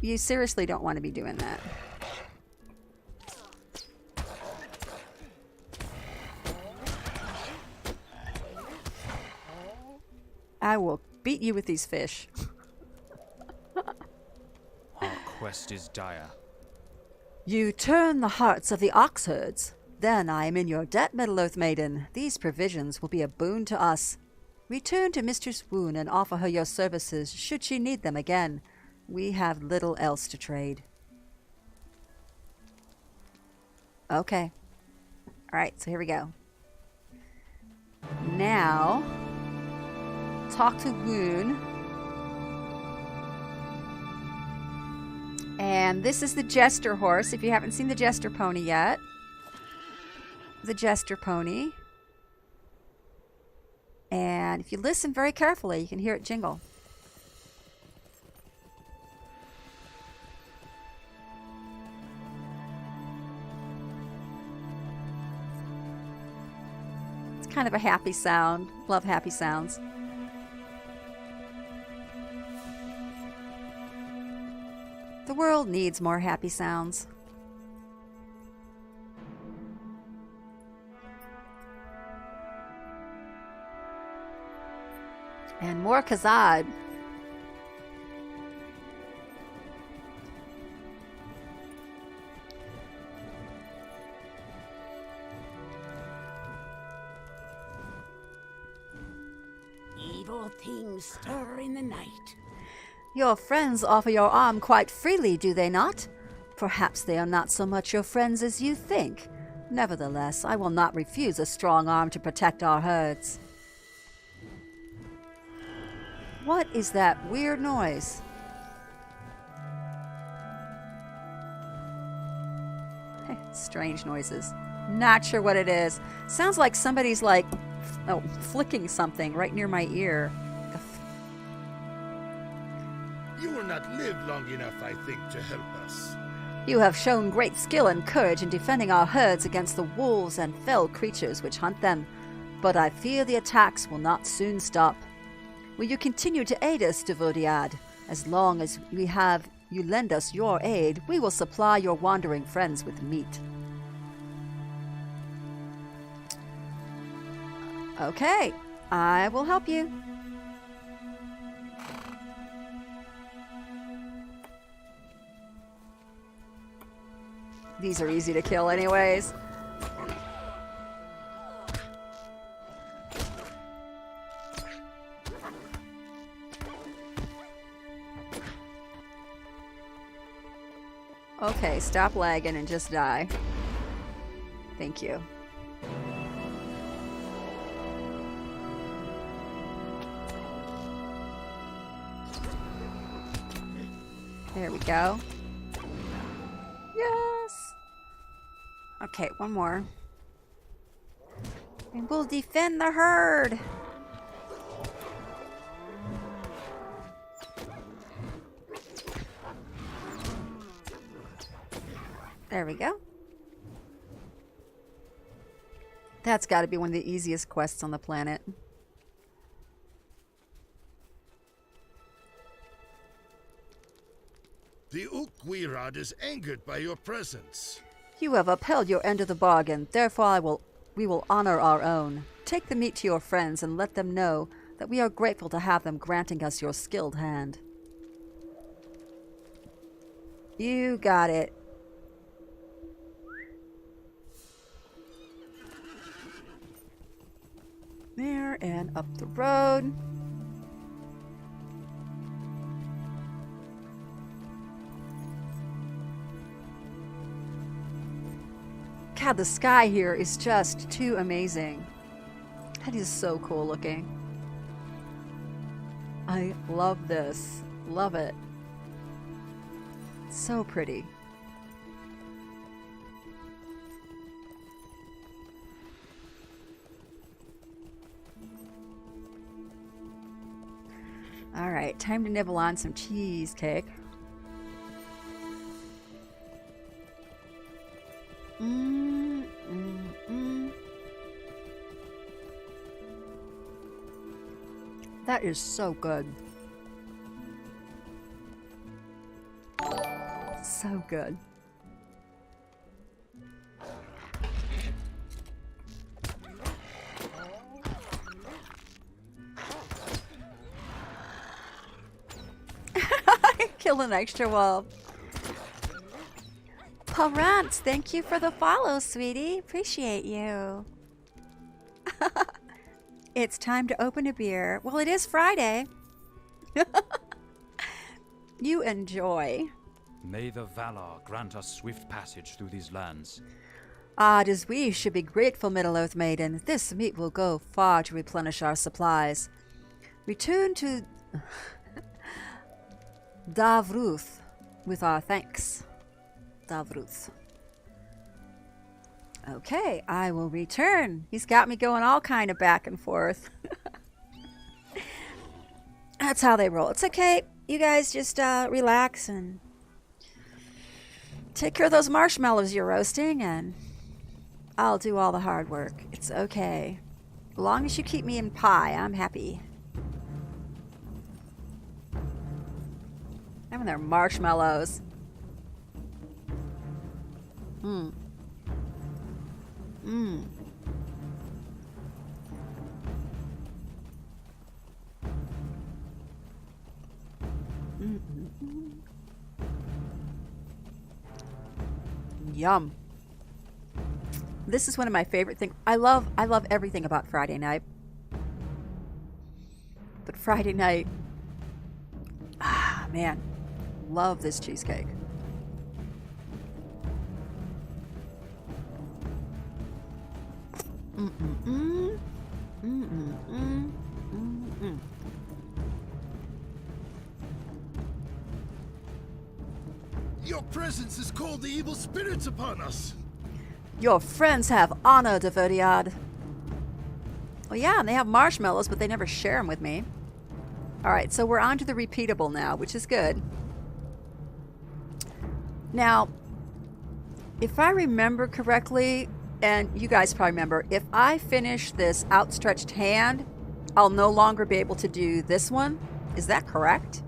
You seriously don't want to be doing that. I will beat you with these fish. Our quest is dire. You turn the hearts of the ox herds. Then I am in your debt, Middle-earth Maiden. These provisions will be a boon to us. Return to Mistress Woon and offer her your services should she need them again. We have little else to trade. Okay. Alright, so here we go. Now, talk to Woon. And this is the Jester horse, if you haven't seen the Jester pony yet. The Jester pony. And if you listen very carefully, you can hear it jingle. It's kind of a happy sound. Love happy sounds. The world needs more happy sounds. And more Khazad. Evil things stir in the night. Your friends offer your arm quite freely, do they not? Perhaps they are not so much your friends as you think. Nevertheless, I will not refuse a strong arm to protect our herds. What is that weird noise? Strange noises. Not sure what it is. Sounds like somebody's like, flicking something right near my ear. You will not live long enough, I think, to help us. You have shown great skill and courage in defending our herds against the wolves and fell creatures which hunt them, but I fear the attacks will not soon stop. Will you continue to aid us, Devodiad? As long as we have you lend us your aid, we will supply your wandering friends with meat. Okay, I will help you. These are easy to kill anyways. Okay, stop lagging and just die. Thank you. There we go. Yes! Okay, one more. And we'll defend the herd! There we go. That's got to be one of the easiest quests on the planet. The Ukwirad is angered by your presence. You have upheld your end of the bargain, therefore we will honor our own. Take the meat to your friends and let them know that we are grateful to have them granting us your skilled hand. You got it. There and up the road. God, the sky here is just too amazing. That is so cool looking. I love this. Love it. So pretty. All right, time to nibble on some cheesecake. That is so good. So good. Kill an extra wolf. Paul Rance, thank you for the follow, sweetie. Appreciate you. It's time to open a beer. Well, it is Friday. You enjoy. May the Valar grant us swift passage through these lands. Odd as we should be grateful, Middle-earth Maiden. This meat will go far to replenish our supplies. Return to Davruth with our thanks. Davruth. Okay, I will return. He's got me going all kind of back and forth. That's how they roll. It's okay. You guys just relax and take care of those marshmallows you're roasting, and I'll do all the hard work. It's okay. As long as you keep me in pie, I'm happy. Having their marshmallows. Mmm. Mmm. Yum. This is one of my favorite things. I love everything about Friday night. But Friday night, man, love this cheesecake. Mm-mm-mm. Mm-mm-mm. Mm-mm. Your presence has called the evil spirits upon us. Your friends have honor, Devodiad. Well, yeah, and they have marshmallows, but they never share them with me. Alright, so we're on to the repeatable now, which is good. Now, if I remember correctly, and you guys probably remember, if I finish this outstretched hand, I'll no longer be able to do this one. Is that correct?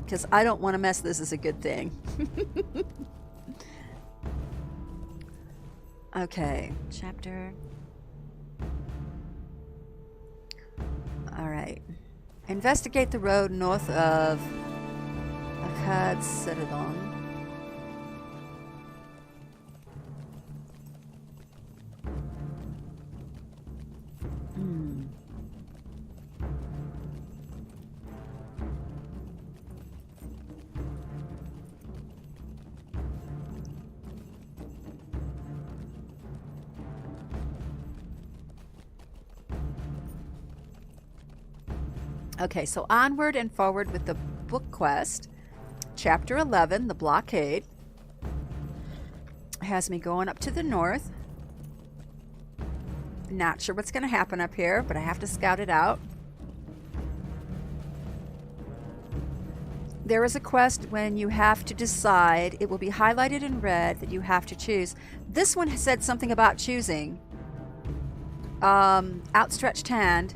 Because I don't want to mess this as a good thing. Okay, chapter. Alright. Investigate the road north of Akkad Citadel. Okay, so onward and forward with the book quest. Chapter 11, the blockade, has me going up to the north. Not sure what's going to happen up here, but I have to scout it out. There is a quest when you have to decide. It will be highlighted in red that you have to choose. This one said something about choosing. Outstretched hand.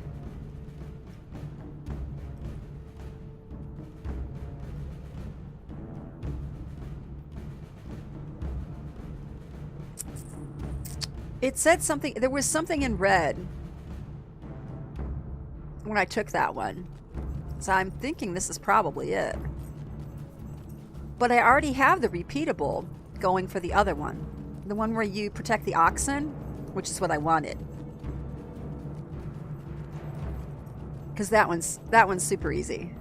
It said something, there was something in red when I took that one. So I'm thinking this is probably it. But I already have the repeatable going for the other one. The one where you protect the oxen, which is what I wanted. Because that one's super easy.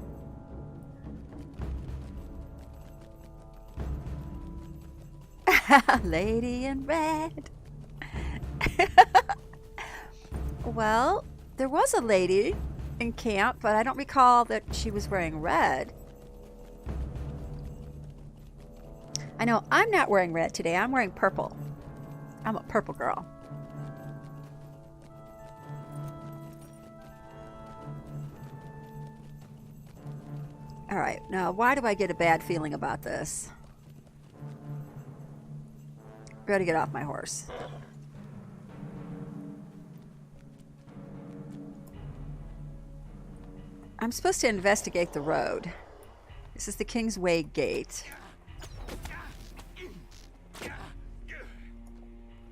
Lady in red. Well, there was a lady in camp, but I don't recall that she was wearing red. I know I'm not wearing red today. I'm wearing purple. I'm a purple girl. All right, now why do I get a bad feeling about this? Gotta get off my horse. I'm supposed to investigate the road. This is the Kingsway Gate.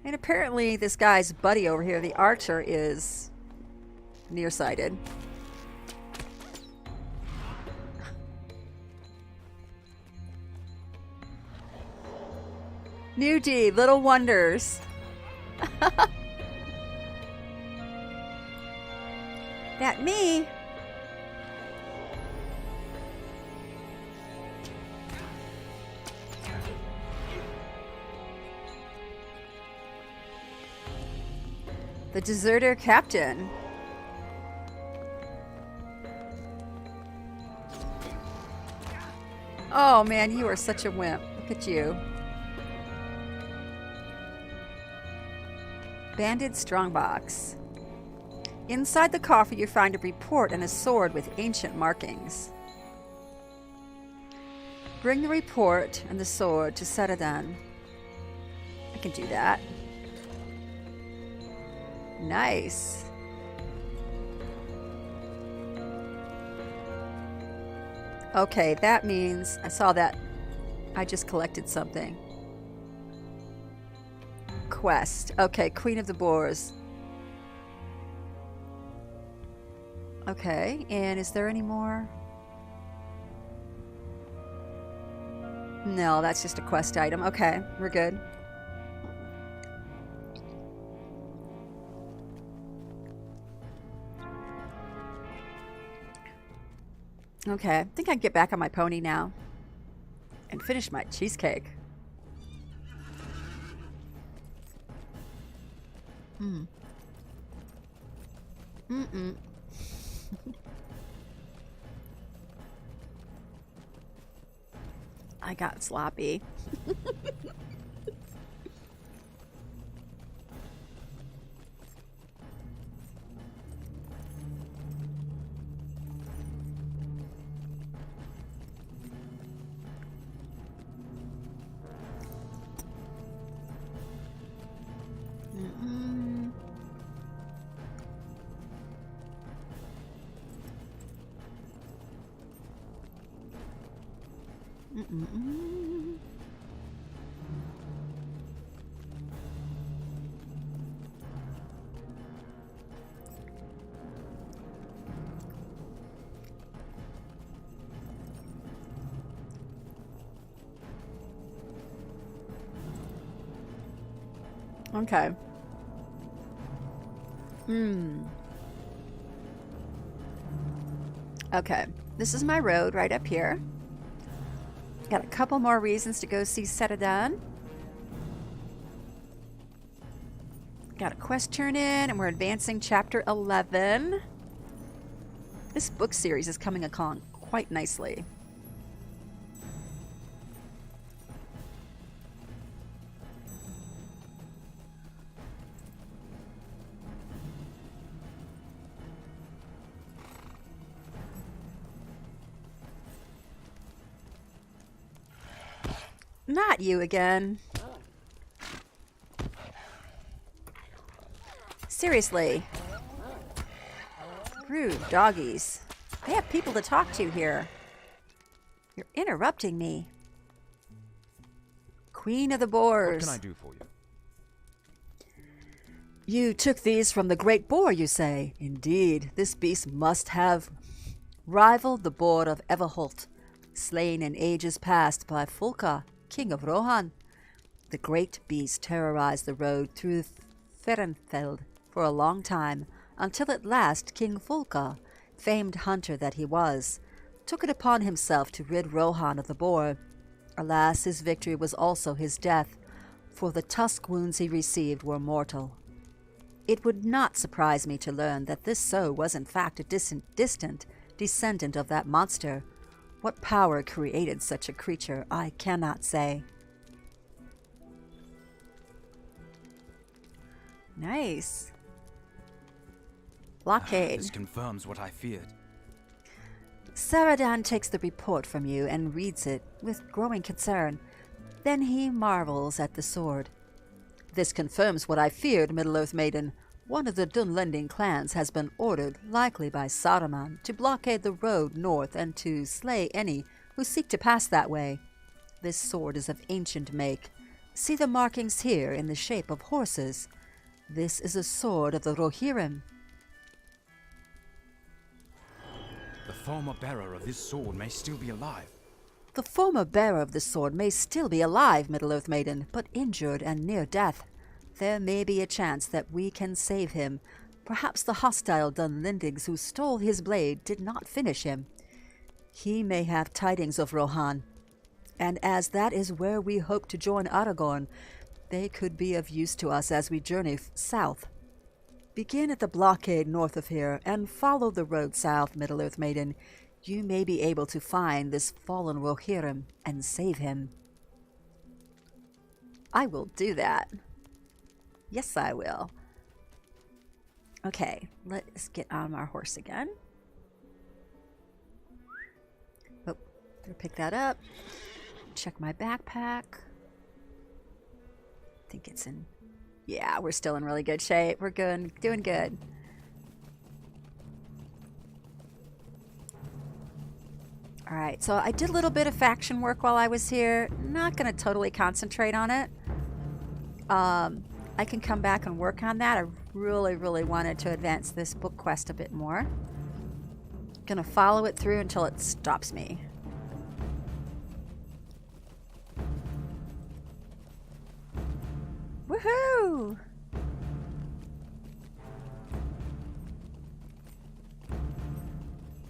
And apparently this guy's buddy over here, the archer, is nearsighted. New D, Little Wonders. That me? The deserter captain. Oh man, you are such a wimp. Look at you. Banded strongbox. Inside the coffer you find a report and a sword with ancient markings. Bring the report and the sword to Saradan. I can do that. Nice. Okay, that means I saw that I just collected something. Quest. Okay, Queen of the Boars. Okay, and is there any more? No, that's just a quest item. Okay, we're good. Okay, I think I can get back on my pony now and finish my cheesecake. I got sloppy. Okay. Okay. This is my road right up here. Got a couple more reasons to go see Saradan. Got a quest turn in, and we're advancing chapter 11. This book series is coming along quite nicely. Not you again. Seriously. Rude doggies. I have people to talk to here. You're interrupting me. Queen of the Boars. What can I do for you? You took these from the great boar, you say? Indeed, this beast must have rivaled the boar of Everholt, slain in ages past by Fulka, king of Rohan. The great beast terrorized the road through Ferenfeld for a long time, until at last King Fulka, famed hunter that he was, took it upon himself to rid Rohan of the boar. Alas, his victory was also his death, for the tusk wounds he received were mortal. It would not surprise me to learn that this sow was in fact a distant descendant of that monster. What power created such a creature, I cannot say. Nice. Blockade. This confirms what I feared. Saradan takes the report from you and reads it with growing concern. Then he marvels at the sword. This confirms what I feared, Middle-earth Maiden. One of the Dunlending clans has been ordered, likely by Saruman, to blockade the road north and to slay any who seek to pass that way. This sword is of ancient make. See the markings here in the shape of horses. This is a sword of the Rohirrim. The former bearer of this sword may still be alive. The former bearer of the sword may still be alive, Middle-earth Maiden, but injured and near death. There may be a chance that we can save him. Perhaps the hostile Dunlendings who stole his blade did not finish him. He may have tidings of Rohan, and as that is where we hope to join Aragorn, they could be of use to us as we journey south. Begin at the blockade north of here, and follow the road south, Middle-earth Maiden. You may be able to find this fallen Rohirrim and save him. I will do that. Yes, I will. Okay, let's get on our horse again. Oh, better pick that up. Check my backpack. I think it's in... Yeah, we're still in really good shape. We're good, doing good. Alright, so I did a little bit of faction work while I was here. Not going to totally concentrate on it. I can come back and work on that. I really wanted to advance this book quest a bit more. Gonna follow it through until it stops me. Woohoo!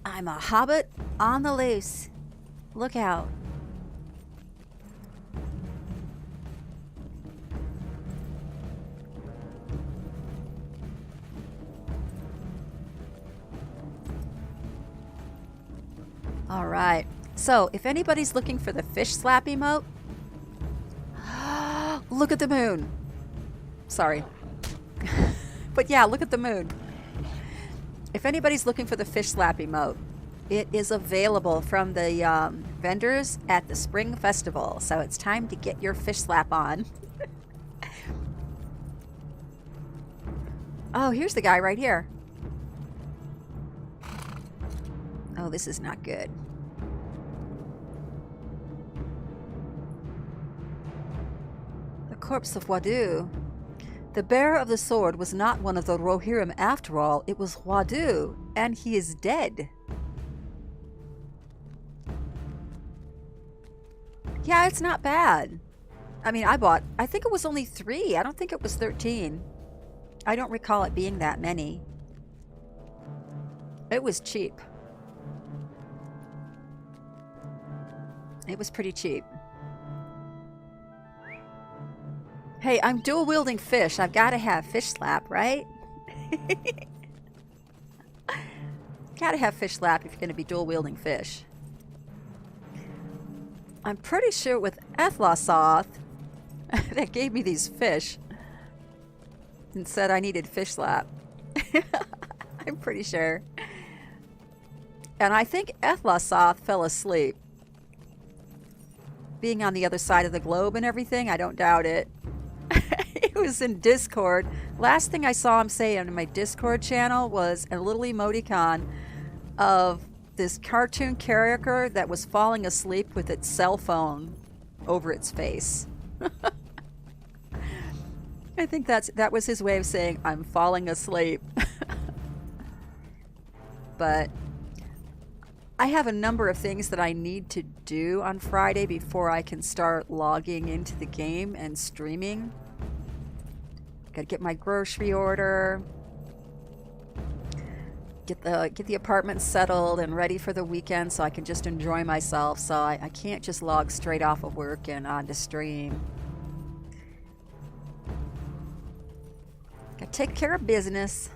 I'm a hobbit on the loose. Look out. Alright, so if anybody's looking for the fish slap emote, look at the moon. Sorry. But yeah, look at the moon. If anybody's looking for the fish slap emote, it is available from the vendors at the Spring Festival. So it's time to get your fish slap on. Oh, here's the guy right here. Oh, this is not good. The corpse of Wadu. The bearer of the sword was not one of the Rohirrim after all. It was Wadu, and he is dead. Yeah, it's not bad. I mean, I think it was only 3. I don't think it was 13. I don't recall it being that many. It was cheap. It was pretty cheap. Hey, I'm dual wielding fish. I've got to have fish slap, right? Gotta have fish slap if you're going to be dual wielding fish. I'm pretty sure with Ethlosoth that gave me these fish and said I needed fish slap. I'm pretty sure. And I think Ethlosoth fell asleep. Being on the other side of the globe and everything, I don't doubt it. It was in Discord. Last thing I saw him say on my Discord channel was a little emoticon of this cartoon character that was falling asleep with its cell phone over its face. I think that was his way of saying, I'm falling asleep. But I have a number of things that I need to do on Friday before I can start logging into the game and streaming. Gotta get my grocery order, get the apartment settled and ready for the weekend so I can just enjoy myself. So I can't just log straight off of work and on to stream. Gotta take care of business.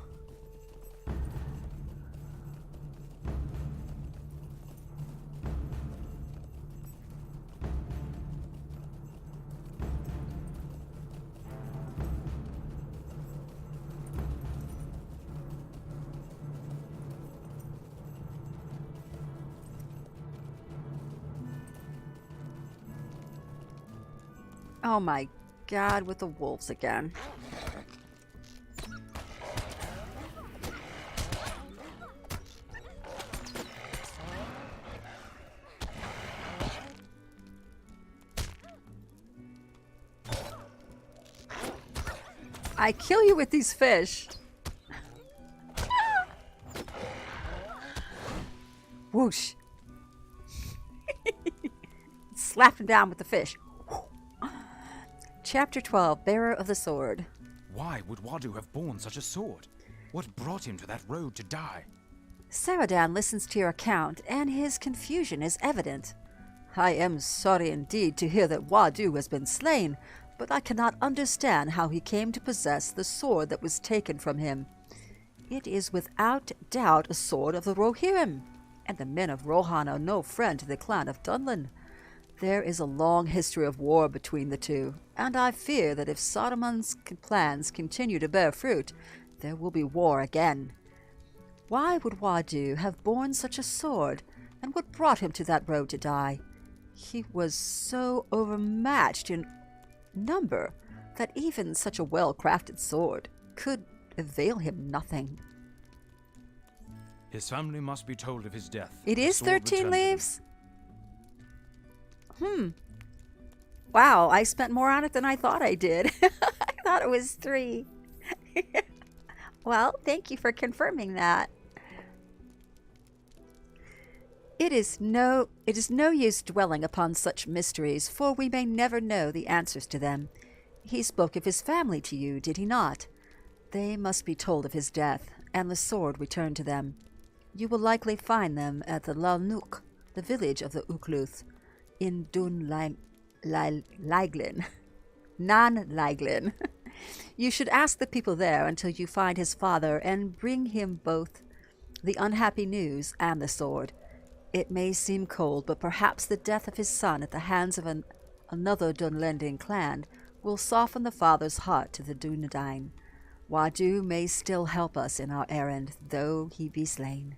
Oh my God, with the wolves again. I kill you with these fish. Whoosh. Slap him down with the fish. Chapter 12, Bearer of the Sword. Why would Wadu have borne such a sword? What brought him to that road to die? Saradan listens to your account, and his confusion is evident. I am sorry indeed to hear that Wadu has been slain, but I cannot understand how he came to possess the sword that was taken from him. It is without doubt a sword of the Rohirrim, and the men of Rohan are no friend to the clan of Dunlin. There is a long history of war between the two, and I fear that if Saruman's plans continue to bear fruit, there will be war again. Why would Wadu have borne such a sword, and what brought him to that road to die? He was so overmatched in number that even such a well-crafted sword could avail him nothing. His family must be told of his death. It The is sword 13 returned to them. leaves? Wow, I spent more on it than I thought I did. I thought it was 3. Well, thank you for confirming that. It is no use dwelling upon such mysteries, for we may never know the answers to them. He spoke of his family to you, did he not? They must be told of his death, and the sword returned to them. You will likely find them at the Lalnuk, the village of the Ukluth, in Laiglin. Nan-Laiglin. You should ask the people there until you find his father and bring him both the unhappy news and the sword. It may seem cold, but perhaps the death of his son at the hands of another Dunlending clan will soften the father's heart to the Dunedain. Wadu may still help us in our errand, though he be slain.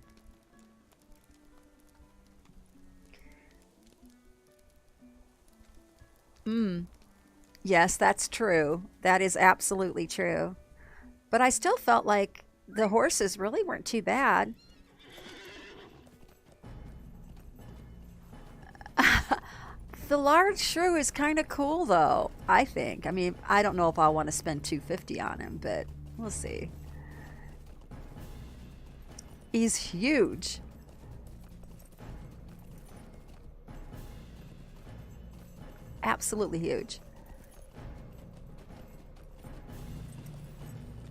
Yes, that's true. That is absolutely true. But I still felt like the horses really weren't too bad. The large shrew is kind of cool, though, I think. I mean, I don't know if I want to spend $250 on him, but we'll see. He's huge. Absolutely huge.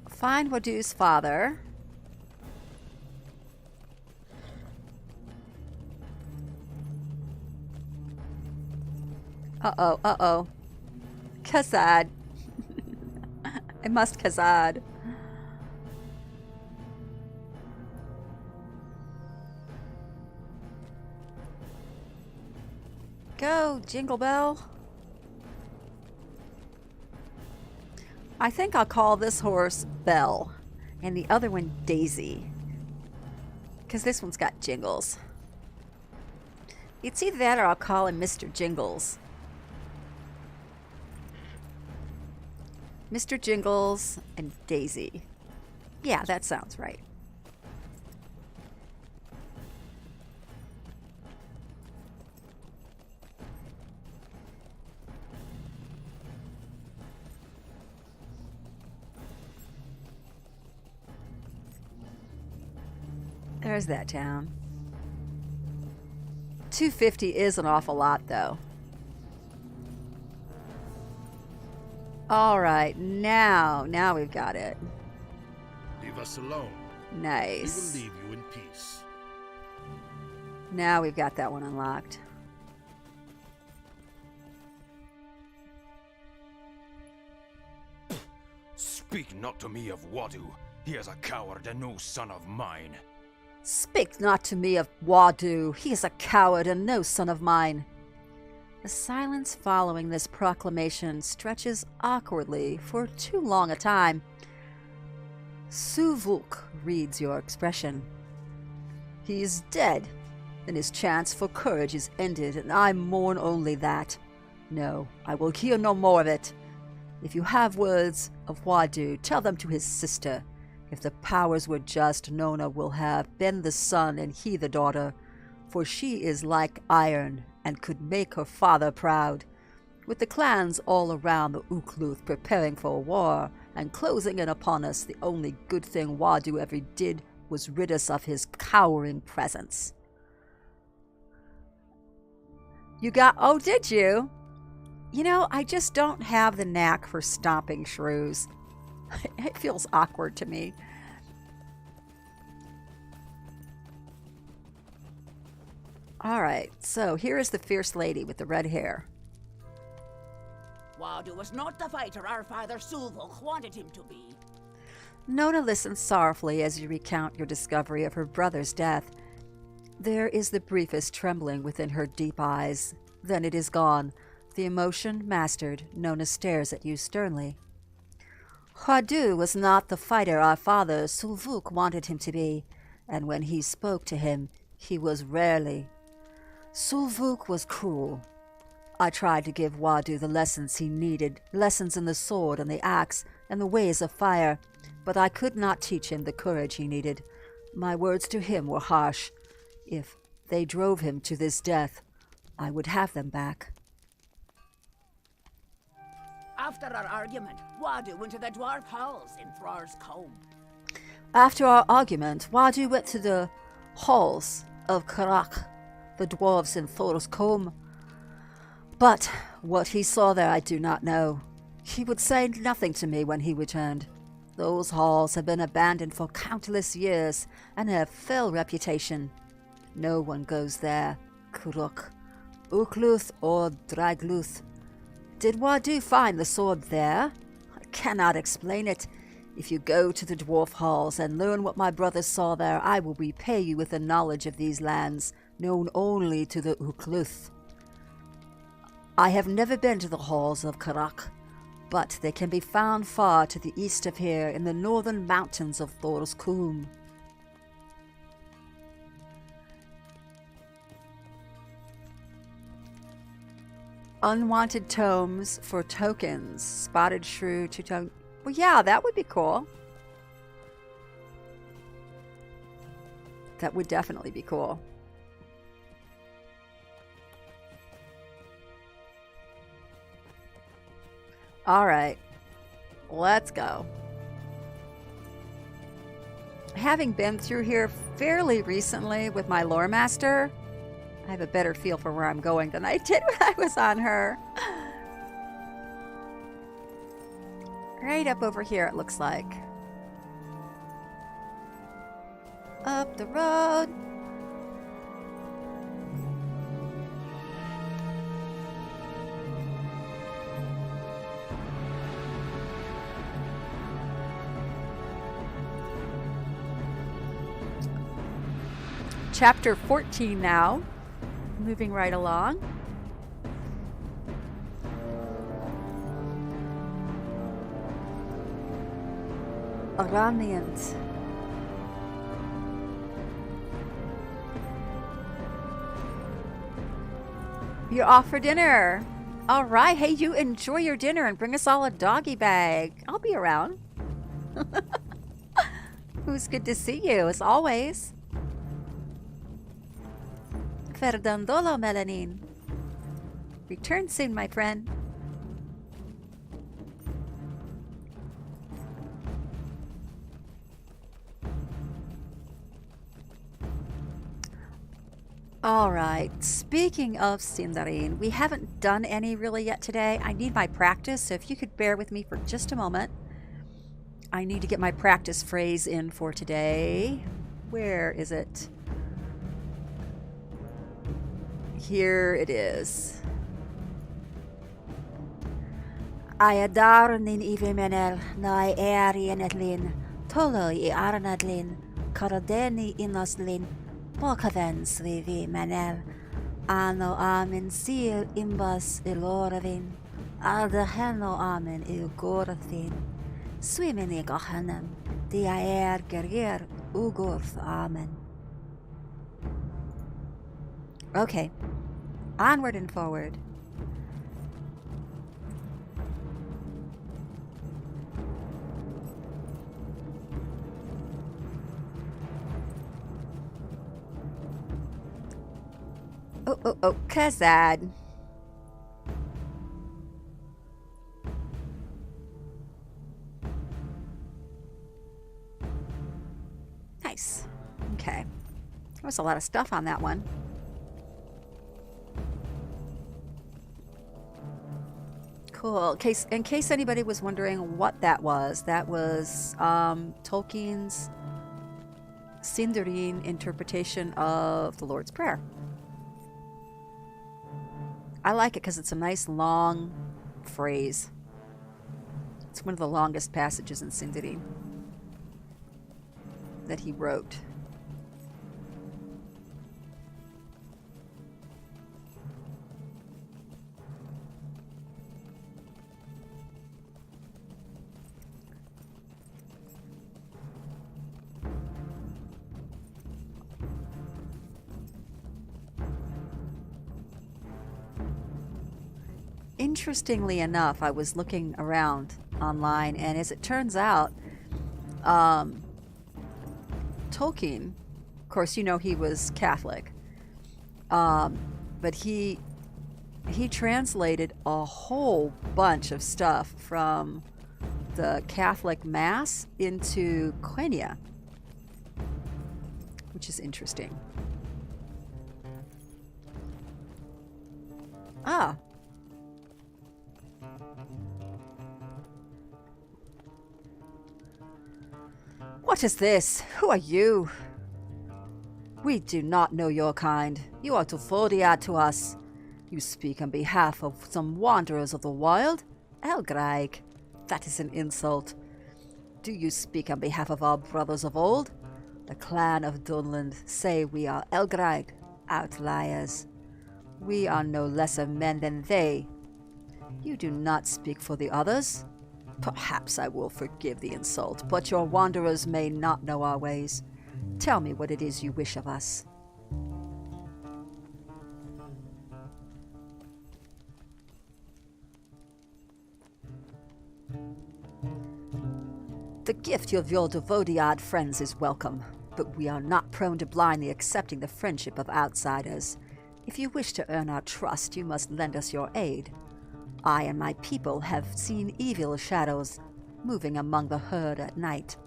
Find Wadu's father. Uh-oh, uh-oh. Khazad. I must Khazad. Go, Jingle Bell. I think I'll call this horse Belle and the other one Daisy, because this one's got jingles. It's either that or I'll call him Mr. Jingles. Mr. Jingles and Daisy. Yeah, that sounds right. There's that town. $250 is an awful lot, though. All right, now we've got it. Leave us alone. Nice. We will leave you in peace. Now we've got that one unlocked. Speak not to me of Wadu. He is a coward and no son of mine. Speak not to me of Wadu. He is a coward and no son of mine. The silence following this proclamation stretches awkwardly for too long a time. Suvulk reads your expression. He is dead, and his chance for courage is ended, and I mourn only that. No, I will hear no more of it. If you have words of Wadu, tell them to his sister. If the powers were just, Nona will have been the son and he the daughter, for she is like iron and could make her father proud. With the clans all around the Ukluth preparing for war, and closing in upon us, the only good thing Wadu ever did was rid us of his cowering presence. You got... Oh, did you? You know, I just don't have the knack for stomping shrews. It feels awkward to me. Alright, so here is the fierce lady with the red hair. Wadu was not the fighter our father Sulvok wanted him to be. Nona listens sorrowfully as you recount your discovery of her brother's death. There is the briefest trembling within her deep eyes. Then it is gone. The emotion mastered, Nona stares at you sternly. Wadu was not the fighter our father Sulvok wanted him to be, and when he spoke to him, he was rarely. Sulvok was cruel. I tried to give Wadu the lessons he needed, lessons in the sword and the axe and the ways of fire, but I could not teach him the courage he needed. My words to him were harsh. If they drove him to this death, I would have them back. After our argument, Wadu went to the dwarf halls in Thrar's Combe. After our argument, Wadu went to the halls of Karak, the dwarves in Thor's Combe. But what he saw there I do not know. He would say nothing to me when he returned. Those halls have been abandoned for countless years and have fell reputation. No one goes there, Kuruk, Ukluth or Dragluth. Did Wadu find the sword there? I cannot explain it. If you go to the dwarf halls and learn what my brother saw there, I will repay you with the knowledge of these lands, known only to the Ukluth. I have never been to the halls of Karak, but they can be found far to the east of here in the northern mountains of Thor's Combe. Unwanted tomes for tokens. Spotted shrew to tone. Well, yeah, that would be cool. That would definitely be cool. All right, let's go. Having been through here fairly recently with my lore master, I have a better feel for where I'm going than I did when I was on her. Right up over here, it looks like. Up the road. Chapter 14 now. Moving right along. Iranians. You're off for dinner. All right. Hey, you enjoy your dinner and bring us all a doggy bag. I'll be around. It was good to see you, as always. Ferdandolo, Melanin. Return soon, my friend. Alright, speaking of Sindarin, we haven't done any really yet today. I need my practice, so if you could bear with me for just a moment. I need to get my practice phrase in for today. Where is it? Here it is. Ayadarnin ivimenel na erianetlin, tolo I arnadlin, karadeni inoslin, pokaven svivi menel, ano amen sil imbas iloravin, aldaheno amen ilgorathin, swimin I gahanam, di aer gerger ugorth amen. Okay, onward and forward. Oh, Kazad. Nice. Okay. There was a lot of stuff on that one. Cool. In case anybody was wondering what that was Tolkien's Sindarin interpretation of the Lord's Prayer. I like it because it's a nice long phrase. It's one of the longest passages in Sindarin that he wrote. Interestingly enough, I was looking around online, and as it turns out, Tolkien, of course, you know he was Catholic, but he translated a whole bunch of stuff from the Catholic Mass into Quenya, which is interesting. Ah. What is this? Who are you? We do not know your kind. You are Tufodiad to us. You speak on behalf of some wanderers of the wild? Elgraig. That is an insult. Do you speak on behalf of our brothers of old? The clan of Dunland say we are Elgraig, outliers. We are no lesser men than they. You do not speak for the others. Perhaps I will forgive the insult, but your wanderers may not know our ways. Tell me what it is you wish of us. The gift of your Devodiad friends is welcome, but we are not prone to blindly accepting the friendship of outsiders. If you wish to earn our trust, you must lend us your aid. I and my people have seen evil shadows moving among the herd at night.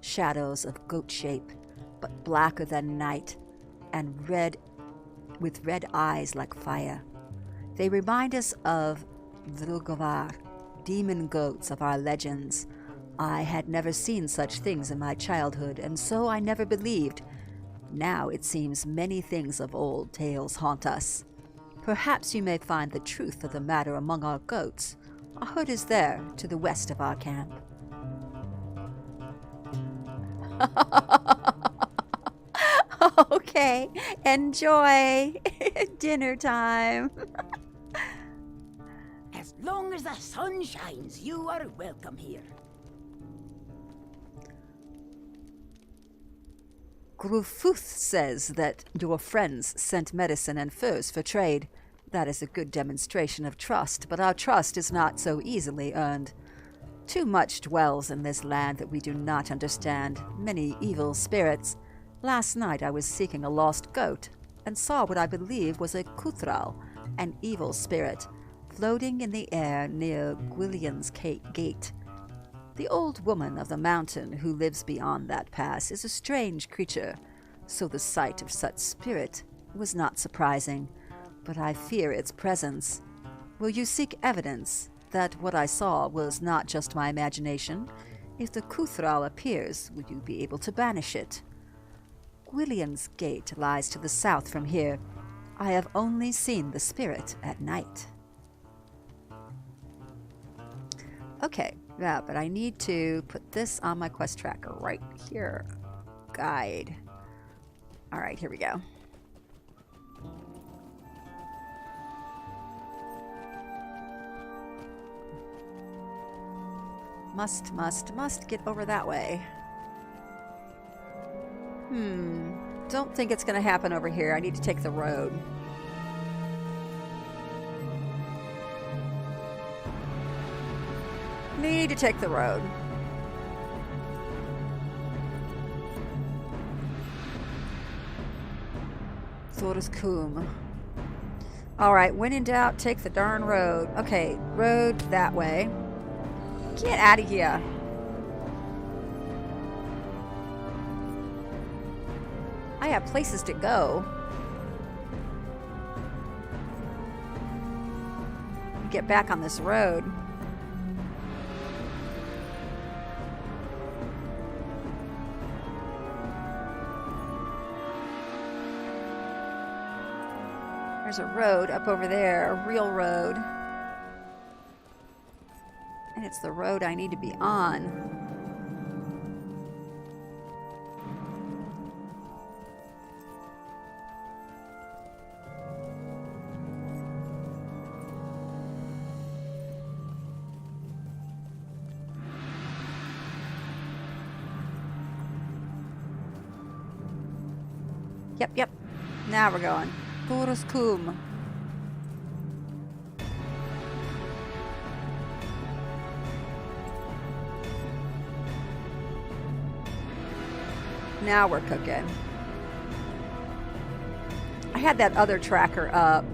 Shadows of goat shape, but blacker than night, and with red eyes like fire. They remind us of Drugavar, demon goats of our legends. I had never seen such things in my childhood, and so I never believed. Now it seems many things of old tales haunt us. Perhaps you may find the truth of the matter among our goats. Our herd is there, to the west of our camp. Okay, enjoy. Dinner time. As long as the sun shines, you are welcome here. Grufuth says that your friends sent medicine and furs for trade. That is a good demonstration of trust, but our trust is not so easily earned. Too much dwells in this land that we do not understand, many evil spirits. Last night I was seeking a lost goat, and saw what I believe was a Kuthral, an evil spirit, floating in the air near Gwillian's gate. The old woman of the mountain who lives beyond that pass is a strange creature, so the sight of such spirit was not surprising, but I fear its presence. Will you seek evidence that what I saw was not just my imagination? If the Kuthral appears, will you be able to banish it? Gwillian's gate lies to the south from here. I have only seen the spirit at night. Okay, yeah, but I need to put this on my quest tracker right here. Guide. Alright, here we go. Must get over that way. Don't think it's gonna happen over here. I need to take the road. Need to take the road. Thor's Coombe. Alright, when in doubt, take the darn road. Okay, road that way. Get out of here. I have places to go. Get back on this road. There's a road up over there, a real road. And it's the road I need to be on. Yep. Now we're going. Turuskum. Now we're cooking. I had that other tracker up,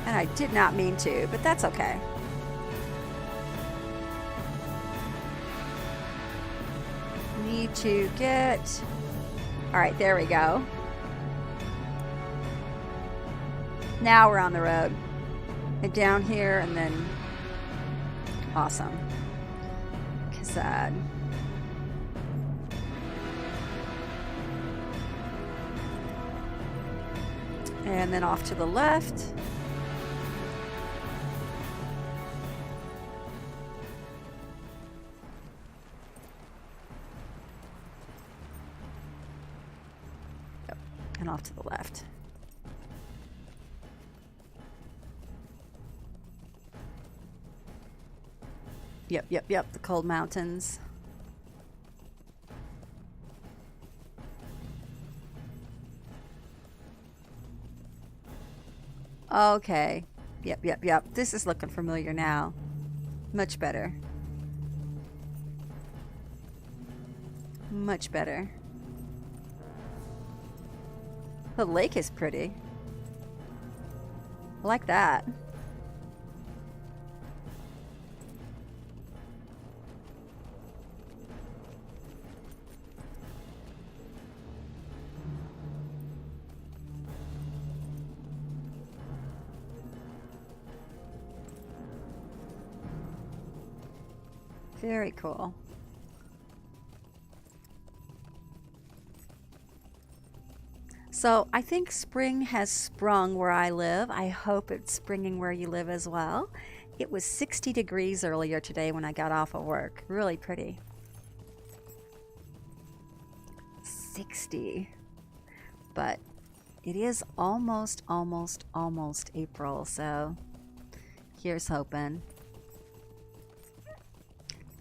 and I did not mean to, but that's okay. Need to get... All right, there we go. Now we're on the road. And down here, and then... Awesome. Kazad. And then off to the left. Yep. And off to the left. Yep. The cold mountains. Okay. Yep. This is looking familiar now. Much better. Much better. The lake is pretty. I like that. Very cool. So I think spring has sprung where I live. I hope it's springing where you live as well. It was 60 degrees earlier today when I got off of work. Really pretty. 60. But it is almost April, so here's hoping.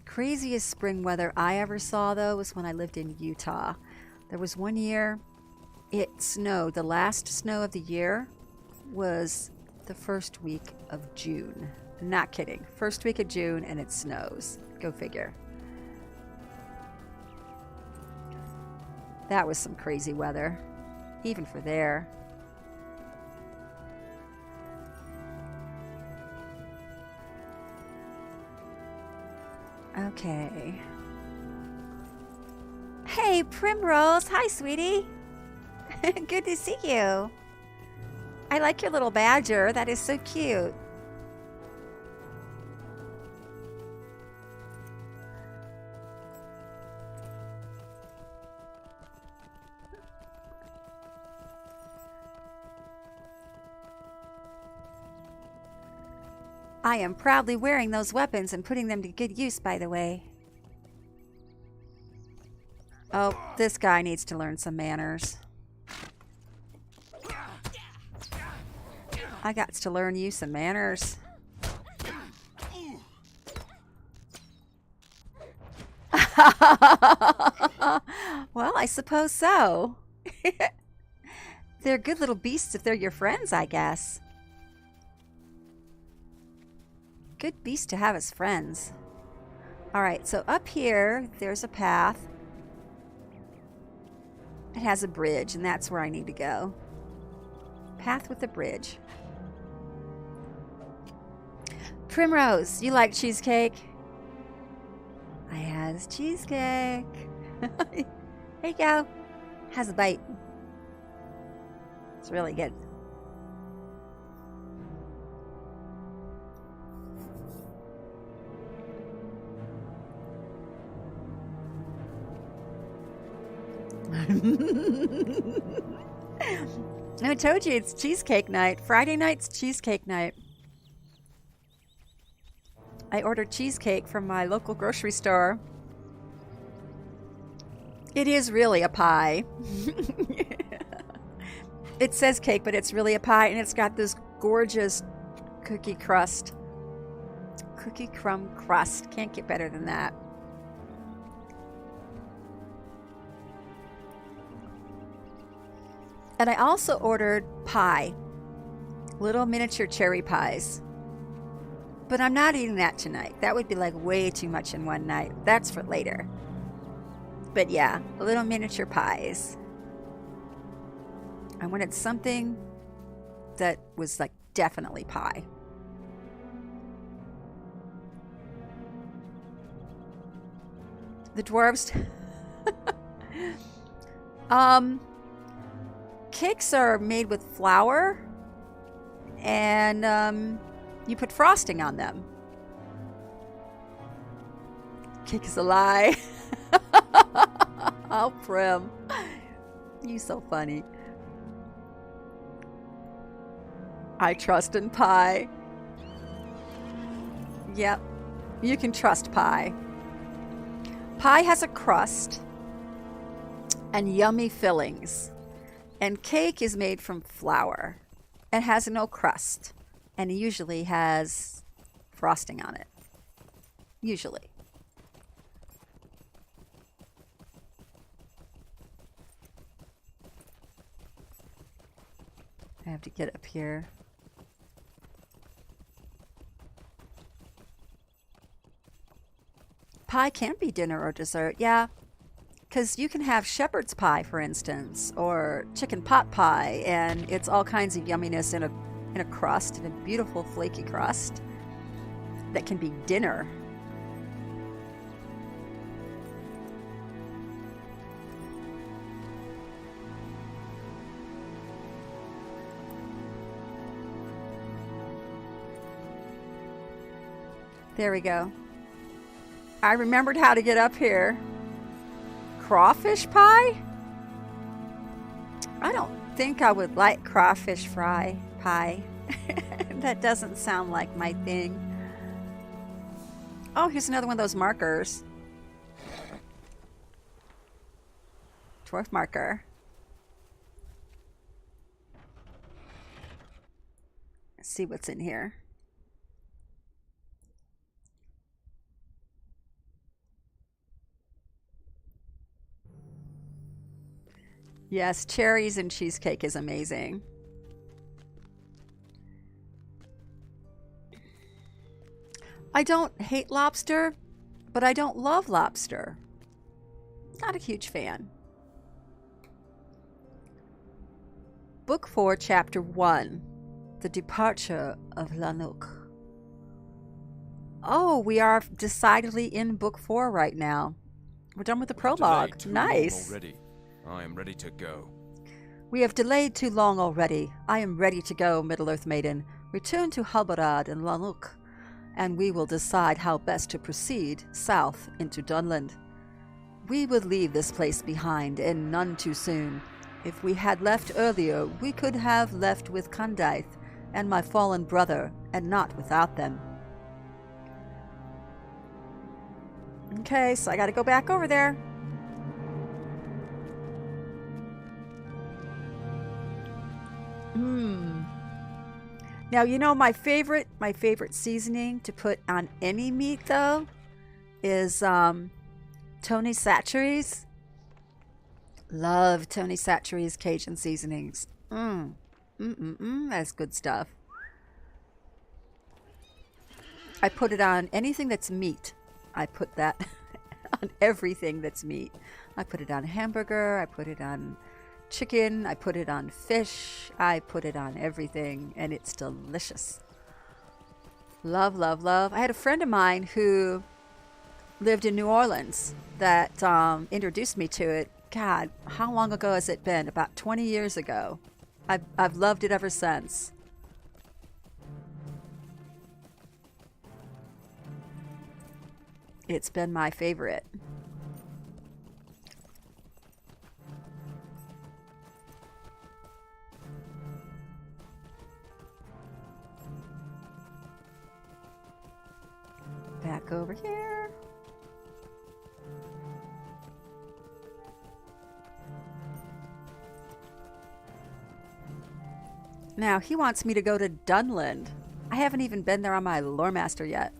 Craziest spring weather I ever saw, though, was when I lived in Utah. There was one year it snowed. The last snow of the year was the first week of June. I'm not kidding. First week of June, and it snows. Go figure. That was some crazy weather, even for there. Okay. Hey, Primrose. Hi, sweetie. Good to see you. I like your little badger. That is so cute. I am proudly wearing those weapons and putting them to good use, by the way. Oh, this guy needs to learn some manners. I got to learn you some manners. Well, I suppose so. They're good little beasts if they're your friends, I guess. Good beast to have as friends. Alright, so up here, there's a path. It has a bridge, and that's where I need to go. Path with a bridge. Primrose, you like cheesecake? I has cheesecake. Here you go. How's the bite? It's really good. I told you it's cheesecake night. Friday night's cheesecake night. I ordered cheesecake from my local grocery store. It is really a pie. It says cake, but it's really a pie, and it's got this gorgeous cookie crust. Cookie crumb crust. Can't get better than that. And I also ordered pie. Little miniature cherry pies. But I'm not eating that tonight. That would be like way too much in one night. That's for later. But yeah, little miniature pies. I wanted something that was like definitely pie. The dwarves. Cakes are made with flour and you put frosting on them. Cake is a lie. How prim. You so funny. I trust in pie. Yep, you can trust pie. Pie has a crust and yummy fillings. And cake is made from flour and has no crust. And usually has frosting on it. Usually. I have to get up here. Pie can be dinner or dessert, yeah. Because you can have shepherd's pie, for instance, or chicken pot pie, and it's all kinds of yumminess in a crust, in a beautiful flaky crust that can be dinner. There we go. I remembered how to get up here. Crawfish pie? I don't think I would like crawfish pie. That doesn't sound like my thing. Oh, here's another one of those markers. Dwarf marker. Let's see what's in here. Yes, cherries and cheesecake is amazing. I don't hate lobster, but I don't love lobster. Not a huge fan. Book 4, Chapter 1. The Departure of Lanuk. Oh, we are decidedly in Book 4 right now. We're done with the prologue. Nice. Already. I am ready to go. We have delayed too long already. I am ready to go, Middle-earth Maiden. Return to Halbarad and Lanuk, and we will decide how best to proceed south into Dunland. We would leave this place behind, and none too soon. If we had left earlier, we could have left with Condaith and my fallen brother, and not without them. Okay, so I gotta go back over there. Now, you know, my favorite seasoning to put on any meat, though, is Tony Chachere's. Love Tony Chachere's Cajun seasonings. That's good stuff. I put it on anything that's meat. I put that on everything that's meat. I put it on hamburger. I put it on chicken, I put it on fish, I put it on everything, and it's delicious. Love, love, love. I had a friend of mine who lived in New Orleans that introduced me to it, God, how long ago has it been? About 20 years ago. I've loved it ever since. It's been my favorite. Back over here. Now, he wants me to go to Dunland. I haven't even been there on my Lore Master yet.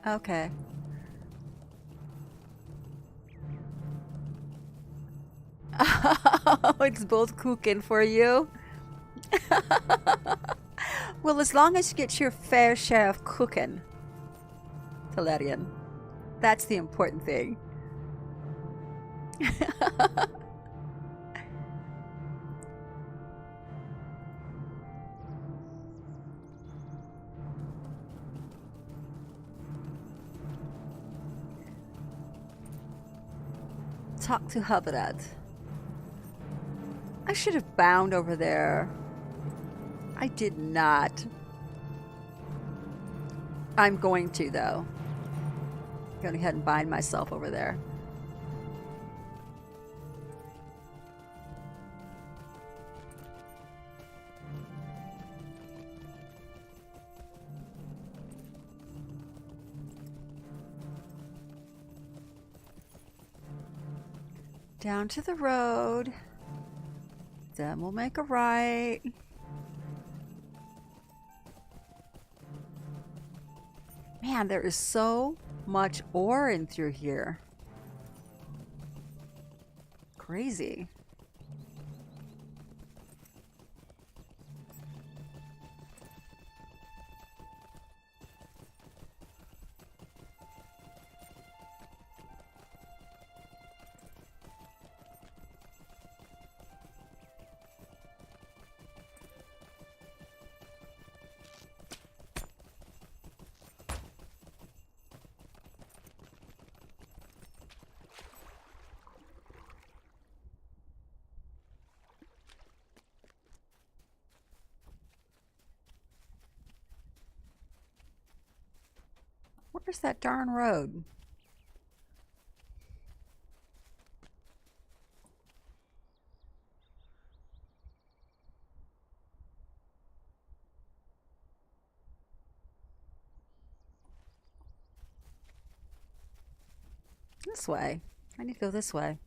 Okay. It's both cooking for you. Well, as long as you get your fair share of cooking, Valerian. That's the important thing. Talk to Hobbit. I should have bound over there. I did not. I'm going to, though. Go ahead and bind myself over there. Down to the road. Then we'll make a right. Man, there is so much ore in through here. Crazy. Where's that darn road? This way. I need to go this way.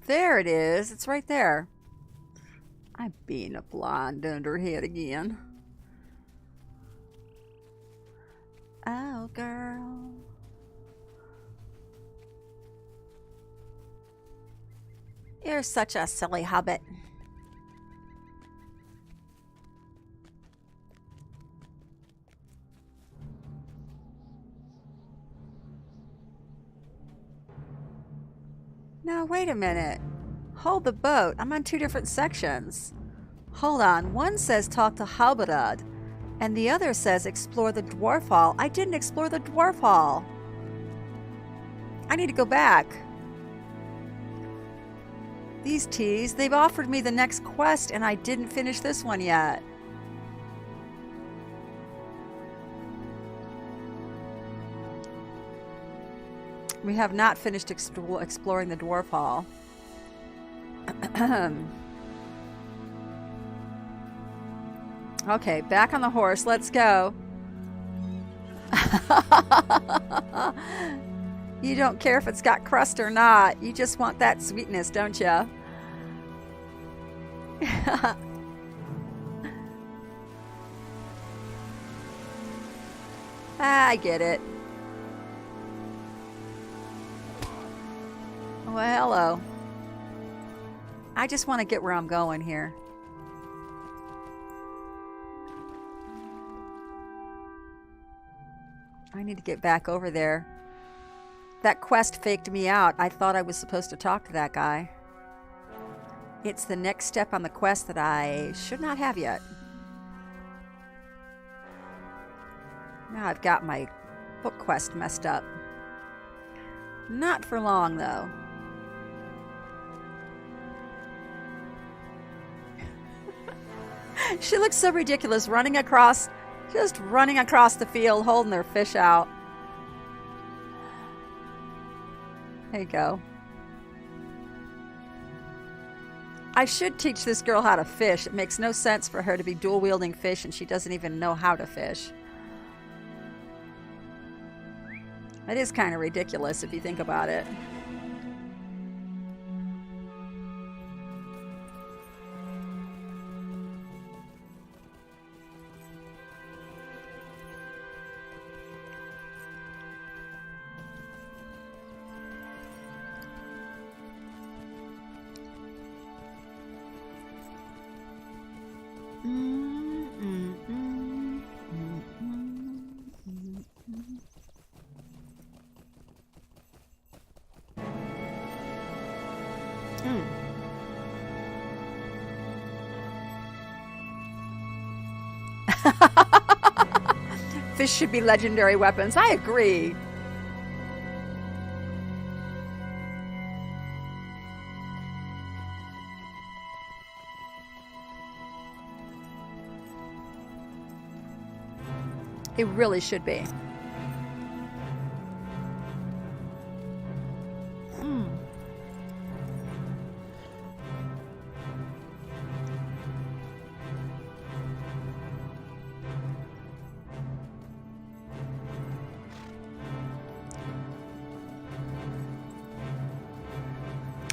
There it is. It's right there. I'm being a blind dunderhead again. Oh, girl. You're such a silly hobbit. Now, wait a minute. Hold the boat. I'm on two different sections. Hold on. One says talk to Halberad, and the other says explore the Dwarf Hall. I didn't explore the Dwarf Hall. I need to go back. These teas, they've offered me the next quest, and I didn't finish this one yet. We have not finished exploring the Dwarf Hall. Okay, back on the horse. Let's go. You don't care if it's got crust or not. You just want that sweetness, don't you? I get it. Well, hello. I just want to get where I'm going here. I need to get back over there. That quest faked me out. I thought I was supposed to talk to that guy. It's the next step on the quest that I should not have yet. Now I've got my book quest messed up. Not for long, though. She looks so ridiculous running across, just running across the field holding their fish out. There you go. I should teach this girl how to fish. It makes no sense for her to be dual-wielding fish and she doesn't even know how to fish. That is kind of ridiculous if you think about it. Fish should be legendary weapons. I agree. It really should be.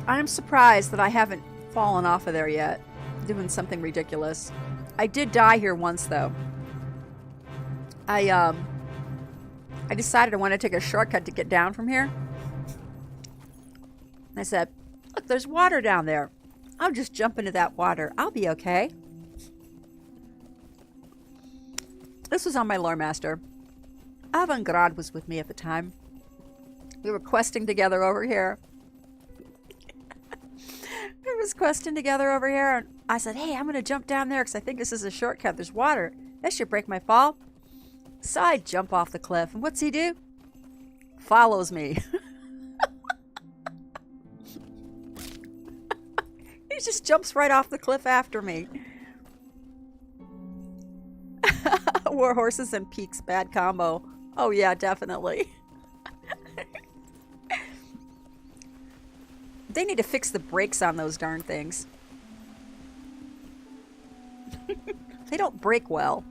I'm surprised that I haven't fallen off of there yet, doing something ridiculous. I did die here once, though. I decided I wanted to take a shortcut to get down from here. I said, look, there's water down there. I'll just jump into that water. I'll be okay. This was on my lore master. Avantgarde was with me at the time. We were questing together over here. We was questing together over here, and I said, hey, I'm going to jump down there because I think this is a shortcut. There's water. That should break my fall. So I jump off the cliff, and what's he do? Follows me. He just jumps right off the cliff after me. War horses and peaks, bad combo. Oh yeah, definitely. They need to fix the brakes on those darn things. They don't brake well.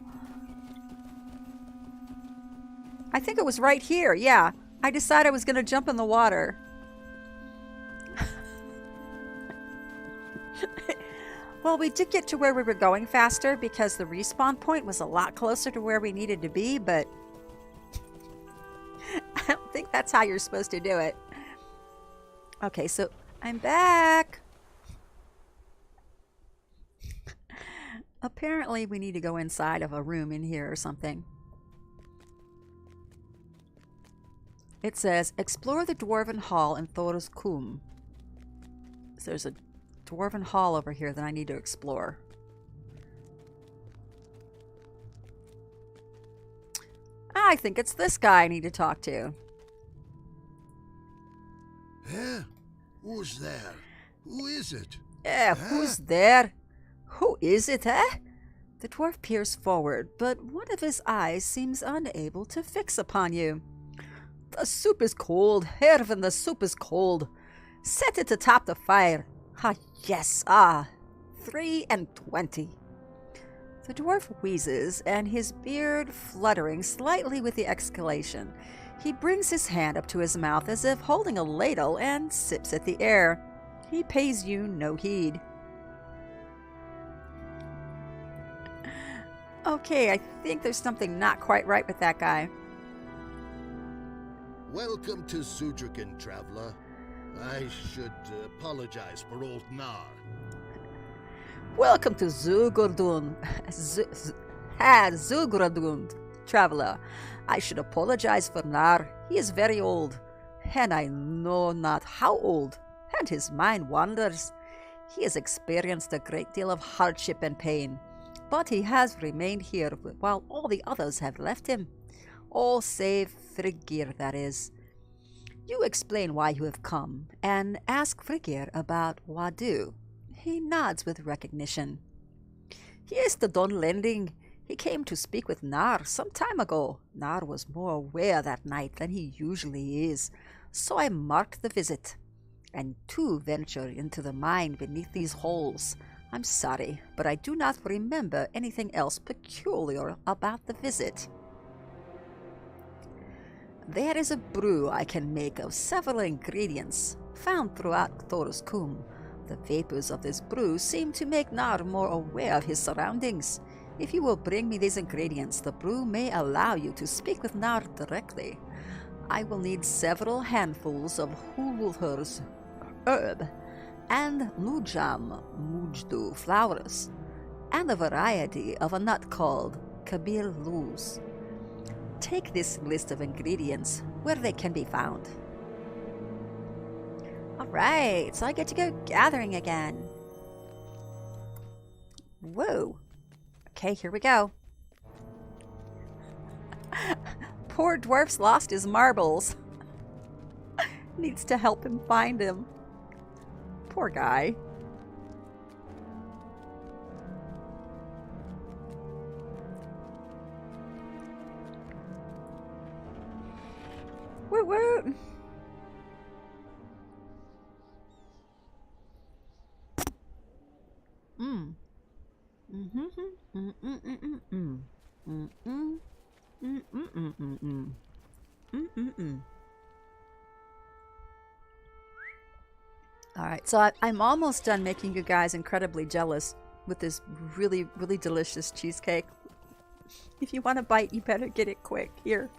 I think it was right here. Yeah. I decided I was going to jump in the water. Well, we did get to where we were going faster because the respawn point was a lot closer to where we needed to be, but I don't think that's how you're supposed to do it. Okay, so I'm back. Apparently, we need to go inside of a room in here or something. It says, explore the Dwarven Hall in Thor's Coombe. So there's a Dwarven Hall over here that I need to explore. I think it's this guy I need to talk to. Eh? Who's there? Who is it? Who's there? Who is it, eh? The dwarf peers forward, but one of his eyes seems unable to fix upon you. The soup is cold, Hervin, the soup is cold. Set it atop the fire. Ah, yes, 3:20. The dwarf wheezes, and his beard fluttering slightly with the exhalation. He brings his hand up to his mouth as if holding a ladle and sips at the air. He pays you no heed. Okay, I think there's something not quite right with that guy. Welcome to Sudrican, traveler. I should apologize for old Nar. Welcome to Zugurdund. Zugurdund, traveler. I should apologize for Nar. He is very old, and I know not how old, and his mind wanders. He has experienced a great deal of hardship and pain, but he has remained here while all the others have left him. All save Frigir, that is. You explain why you have come, and ask Frigir about Wadu. He nods with recognition. Yes, the Don Lending. He came to speak with Nar some time ago. Nar was more aware that night than he usually is, so I marked the visit. And to venture into the mine beneath these holes. I'm sorry, but I do not remember anything else peculiar about the visit. There is a brew I can make of several ingredients found throughout Thor's Combe. The vapors of this brew seem to make Nar more aware of his surroundings. If you will bring me these ingredients, the brew may allow you to speak with Nar directly. I will need several handfuls of Hulhur's herb and Nujam Mujdu flowers, and a variety of a nut called Kabir Luz. Take this list of ingredients where they can be found. Alright, so I get to go gathering again. Whoa. Okay, here we go. Poor dwarf's lost his marbles. Needs to help him find him. Poor guy. Woot woot. Alright, so I'm almost done making you guys incredibly jealous with this really, really delicious cheesecake. If you want a bite, you better get it quick. Here.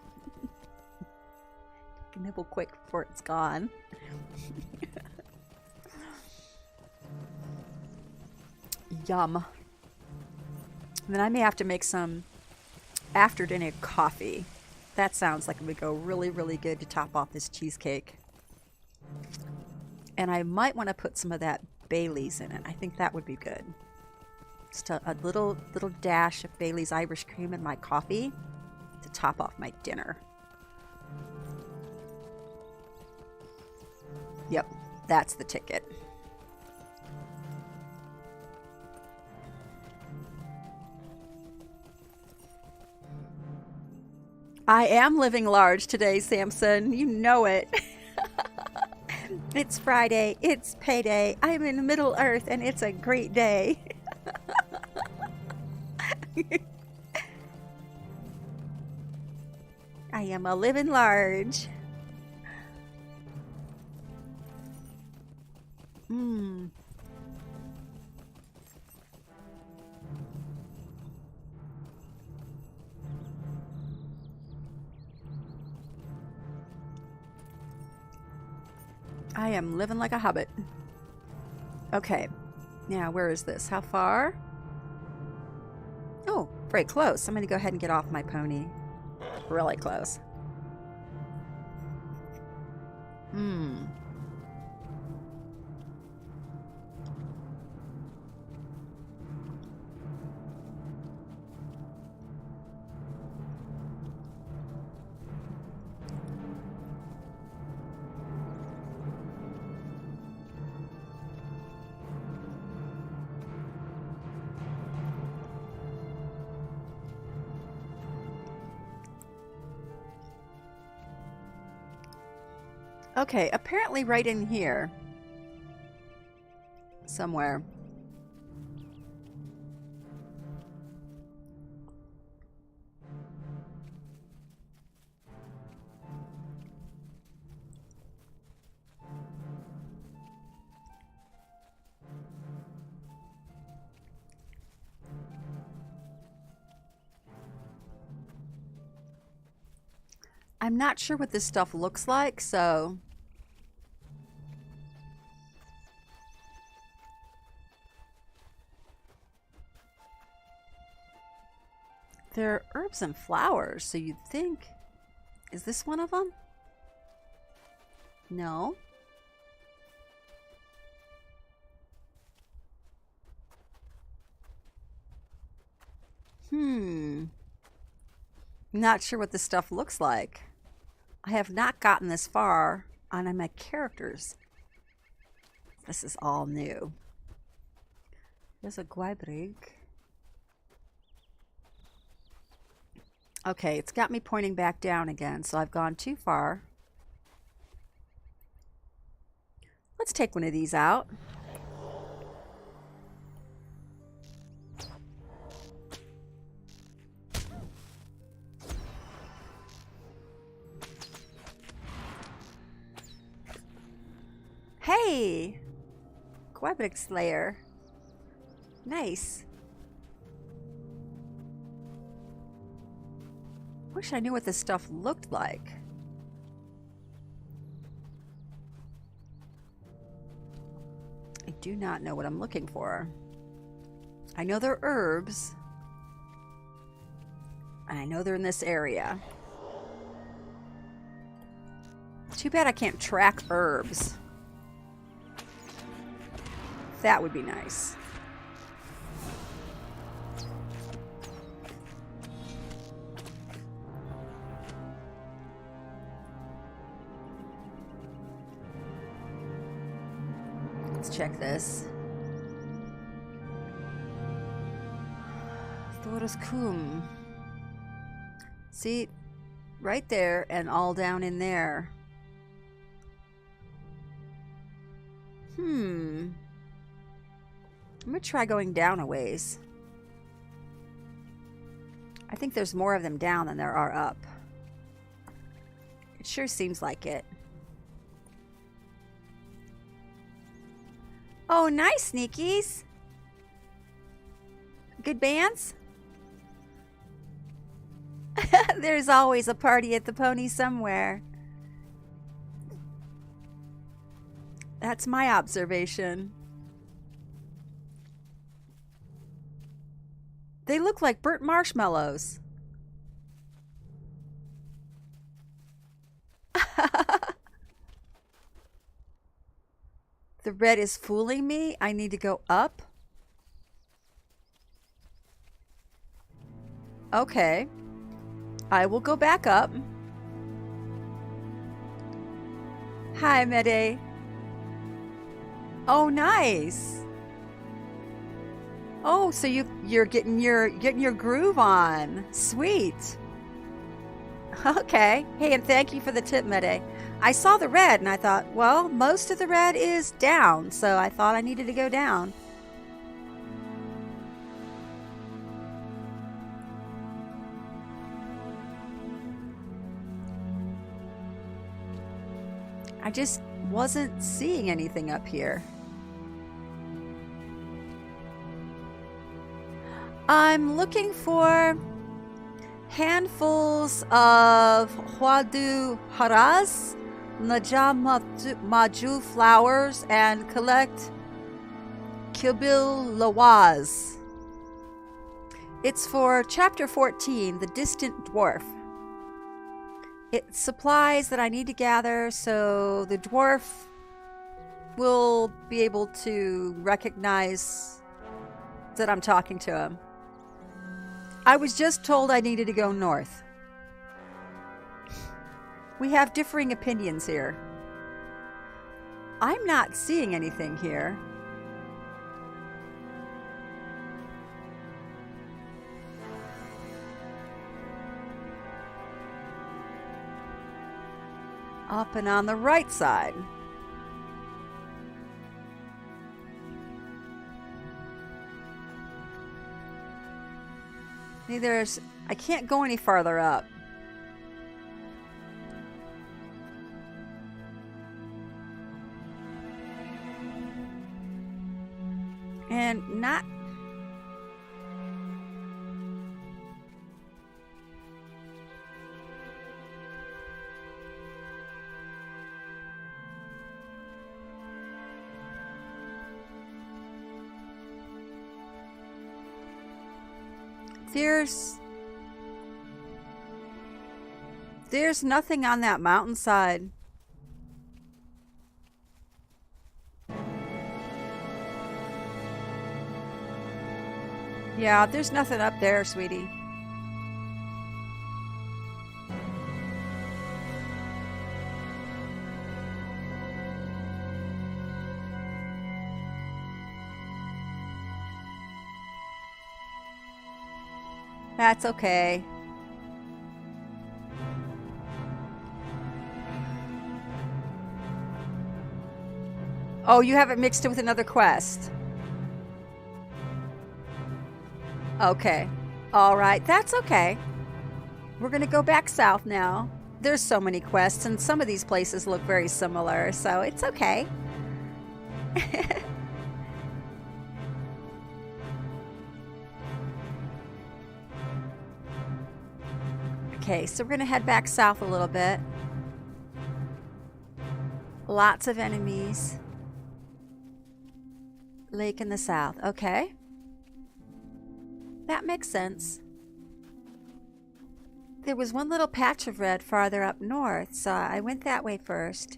Nibble quick before it's gone. Yum. And then I may have to make some after dinner coffee. That sounds like it would go really, really good to top off this cheesecake. And I might want to put some of that Bailey's in it. I think that would be good. Just a little dash of Bailey's Irish cream in my coffee to top off my dinner. Yep, that's the ticket. I am living large today, Samson. You know it. It's Friday. It's payday. I'm in Middle Earth, and it's a great day. I am a living large. I am living like a hobbit. Okay. Now, where is this? How far? Oh, very close. I'm going to go ahead and get off my pony. Really close. Okay, apparently right in here. Somewhere. I'm not sure what this stuff looks like, so They're herbs and flowers, so you'd think... Is this one of them? No. Not sure what this stuff looks like. I have not gotten this far on my characters. This is all new. There's a Guibrig. Okay, it's got me pointing back down again, so I've gone too far. Let's take one of these out. Hey! Guibrig Slayer. Nice. Wish I knew what this stuff looked like. I do not know what I'm looking for. I know they're herbs. And I know they're in this area. Too bad I can't track herbs. That would be nice. Let's check this. Thoruskum. See, right there and all down in there. I'm gonna try going down a ways. I think there's more of them down than there are up. It sure seems like it. Oh, nice, sneakies. Good bands? There's always a party at the pony somewhere. That's my observation. They look like burnt marshmallows. The red is fooling me. I need to go up. Okay. I will go back up. Hi, Mede. Oh, nice. Oh, so you're getting your groove on. Sweet. Okay. Hey, and thank you for the tip, Mede. I saw the red and I thought, well, most of the red is down, so I thought I needed to go down. I just wasn't seeing anything up here. I'm looking for handfuls of Huadu Haraz, Najam Maju flowers, and collect Kibil Lawaz. It's for Chapter 14, The Distant Dwarf. It's supplies that I need to gather so the dwarf will be able to recognize that I'm talking to him. I was just told I needed to go north. We have differing opinions here. I'm not seeing anything here. Up and on the right side. I can't go any farther up. And not... There's There's nothing on that mountainside. Yeah, there's nothing up there, sweetie. That's okay. Oh, you haven't mixed it with another quest. Okay. All right, that's okay. We're going to go back south now. There's so many quests, and some of these places look very similar, so it's okay. Okay, so we're going to head back south a little bit. Lots of enemies. Lake in the south. Okay. That makes sense. There was one little patch of red farther up north, so I went that way first.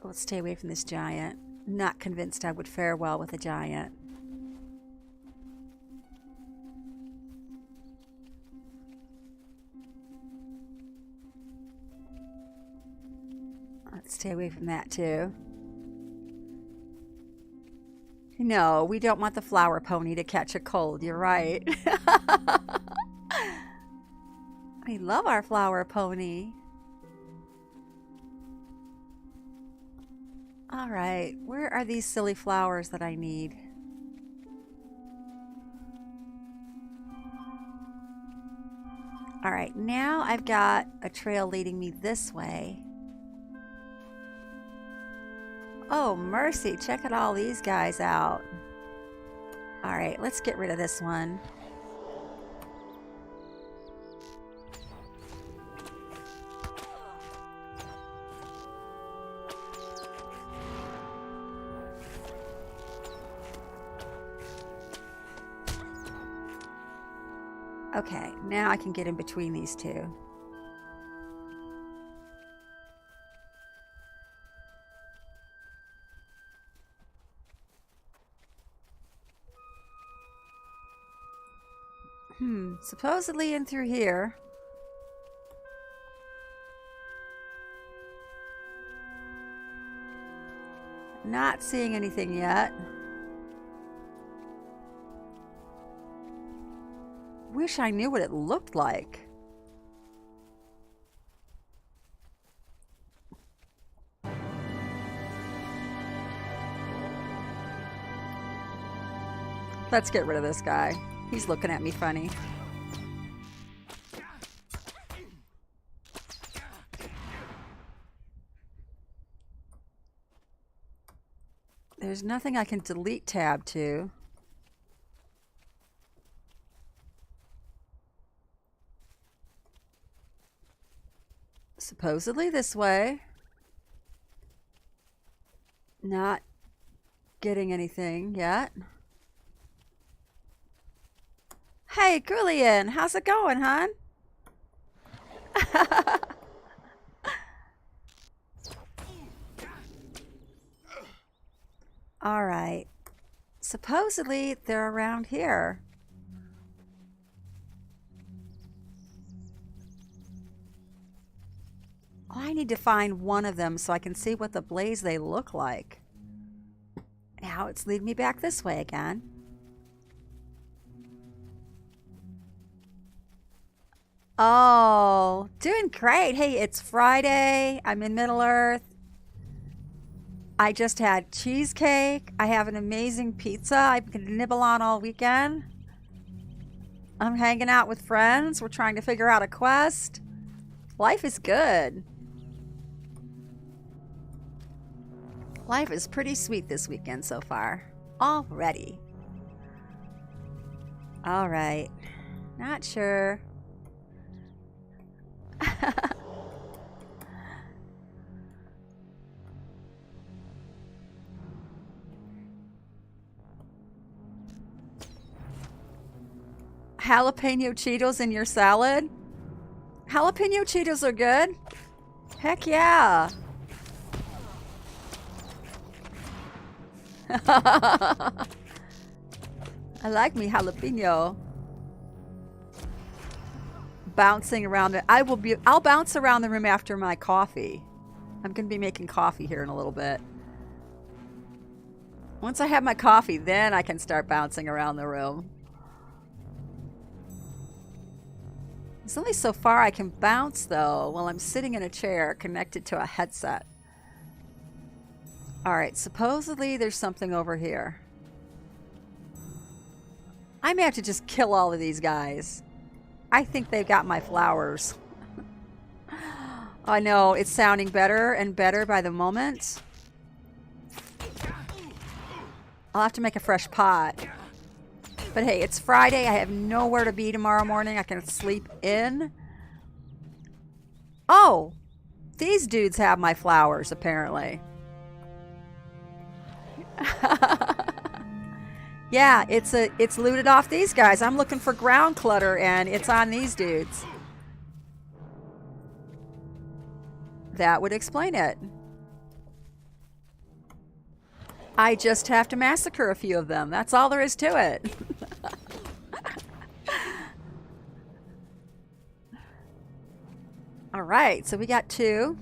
Oh, let's stay away from this giant. Not convinced I would fare well with a giant. Let's stay away from that too. No, we don't want the flower pony to catch a cold. You're right. I love our flower pony. All right, where are these silly flowers that I need? All right, now I've got a trail leading me this way. Oh, mercy. Check out all these guys out. All right, let's get rid of this one. Okay, now I can get in between these two. Supposedly in through here. Not seeing anything yet. Wish I knew what it looked like. Let's get rid of this guy. He's looking at me funny. There's nothing I can delete tab to. Supposedly this way. Not getting anything yet. Hey, Gullian, how's it going, hon? All right. Supposedly they're around here. Oh, I need to find one of them so I can see what the blaze they look like. Now it's leading me back this way again. Oh, doing great. Hey, it's Friday. I'm in Middle Earth. I just had cheesecake. I have an amazing pizza I can nibble on all weekend. I'm hanging out with friends. We're trying to figure out a quest. Life is good. Life is pretty sweet this weekend so far. Already. All right. Not sure. Jalapeno Cheetos in your salad? Jalapeno Cheetos are good. Heck yeah. I like me jalapeno. Bouncing around it. I'll bounce around the room after my coffee. I'm going to be making coffee here in a little bit. Once I have my coffee, then I can start bouncing around the room. There's only so far I can bounce, though, while I'm sitting in a chair connected to a headset. Alright, supposedly there's something over here. I may have to just kill all of these guys. I think they've got my flowers. I know, it's sounding better and better by the moment. I'll have to make a fresh pot. But hey, it's Friday. I have nowhere to be tomorrow morning. I can sleep in. Oh! These dudes have my flowers, apparently. Yeah, it's looted off these guys. I'm looking for ground clutter, and it's on these dudes. That would explain it. I just have to massacre a few of them. That's all there is to it. All right, so we got 2.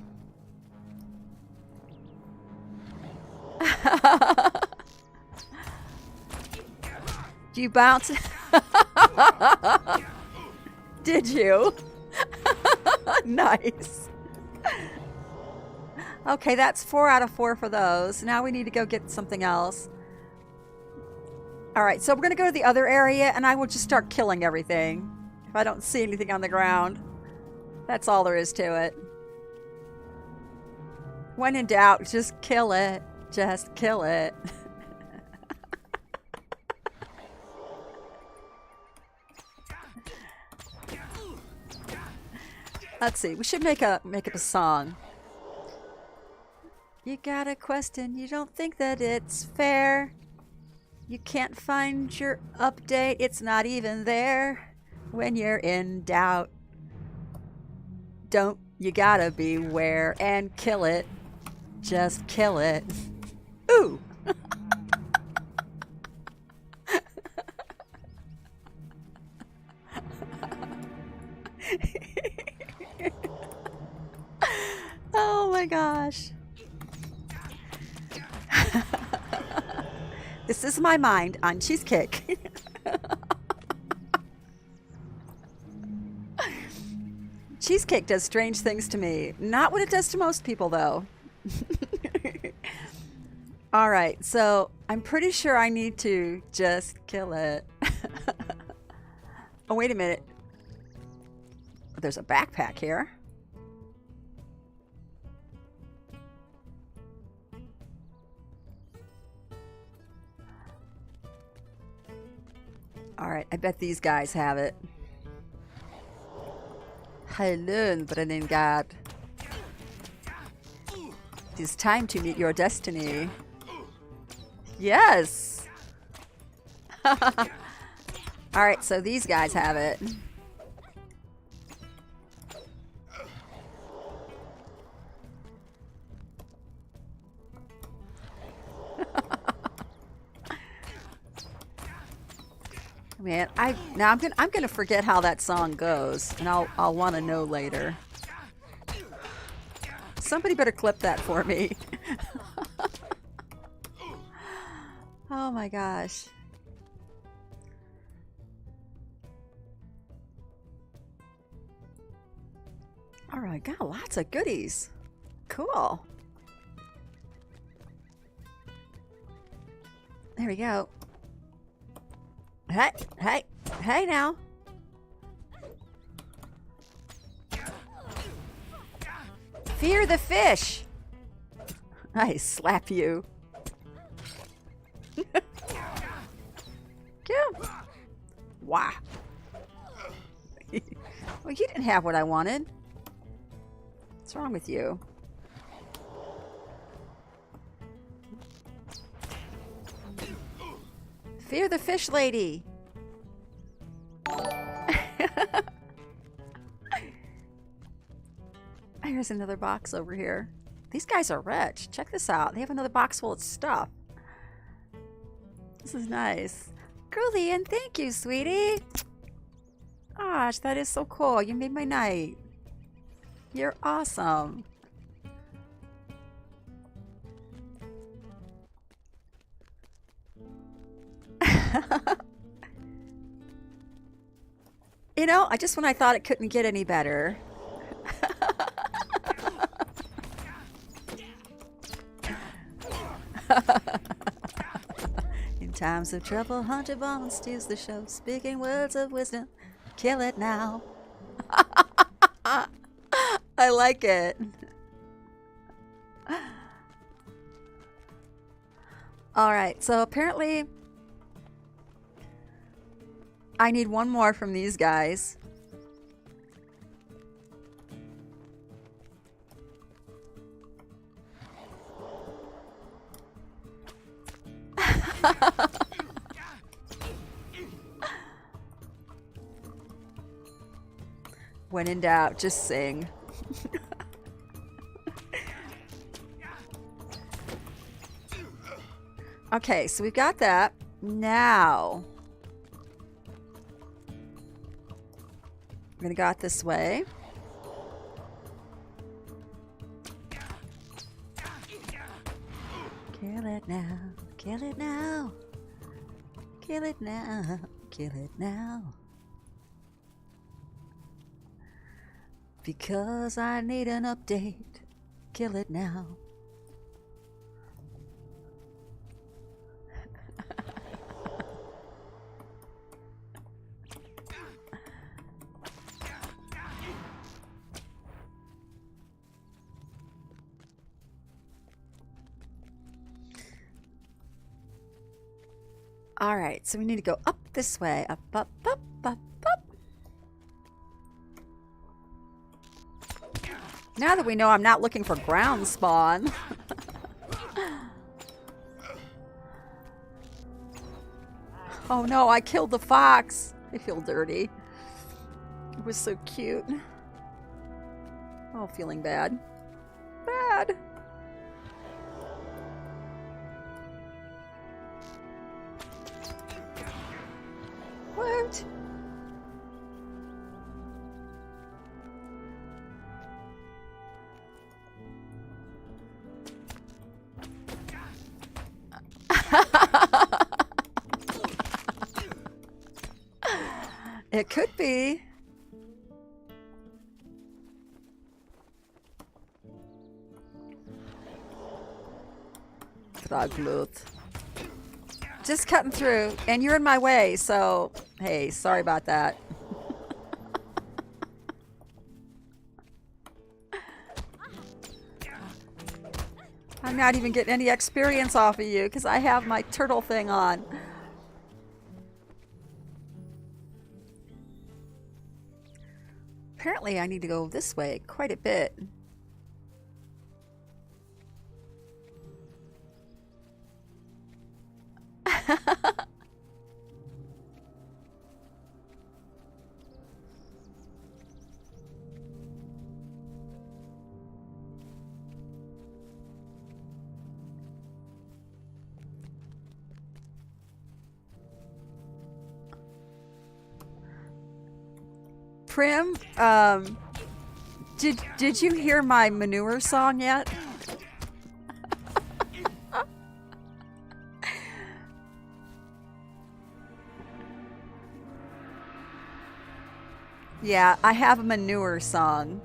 Do you bounce? Did you? Nice. Okay, that's 4 out of 4 for those. Now we need to go get something else. Alright, so we're going to go to the other area, and I will just start killing everything. If I don't see anything on the ground. That's all there is to it. When in doubt, just kill it. Just kill it. Let's see. We should make up a song. You got a question. You don't think that it's fair. You can't find your update. It's not even there. When you're in doubt, don't you gotta beware and kill it. Just kill it. Ooh. Oh my gosh. This is my mind on cheesecake. Cheesecake does strange things to me. Not what it does to most people, though. All right, so I'm pretty sure I need to just kill it. Oh, wait a minute. There's a backpack here. All right, I bet these guys have it. Hello, Brennengard. It is time to meet your destiny. Yes! Alright, so these guys have it. Man, I'm gonna forget how that song goes, and I'll want to know later. Somebody better clip that for me. Oh my gosh. All right, got lots of goodies. Cool. There we go. Hey now. Fear the fish. I slap you. Go. Wow. Well, you didn't have what I wanted. What's wrong with you? Fear the fish lady. Here's another box over here. These guys are rich. Check this out. They have another box full of stuff. This is nice. Girlian, thank you, sweetie. Gosh, that is so cool. You made my night. You're awesome. You know, when I thought it couldn't get any better. In times of trouble, Hunter Bond steals the show, speaking words of wisdom. Kill it now. I like it. Alright, so apparently I need one more from these guys. When in doubt, just sing. Okay, so we've got that. Now we're gonna go out this way. Kill it now, kill it now, kill it now, kill it now. Because I need an update. Kill it now. All right, so we need to go up this way. Up, up, up, up, up. Now that we know I'm not looking for ground spawn. Oh no, I killed the fox. I feel dirty. It was so cute. Oh, feeling bad. Bad. What? It could be. Draglut. Just cutting through, and you're in my way, so hey, sorry about that. I'm not even getting any experience off of you because I have my turtle thing on. Apparently I need to go this way quite a bit. Prim, did you hear my manure song yet? Yeah, I have a manure song.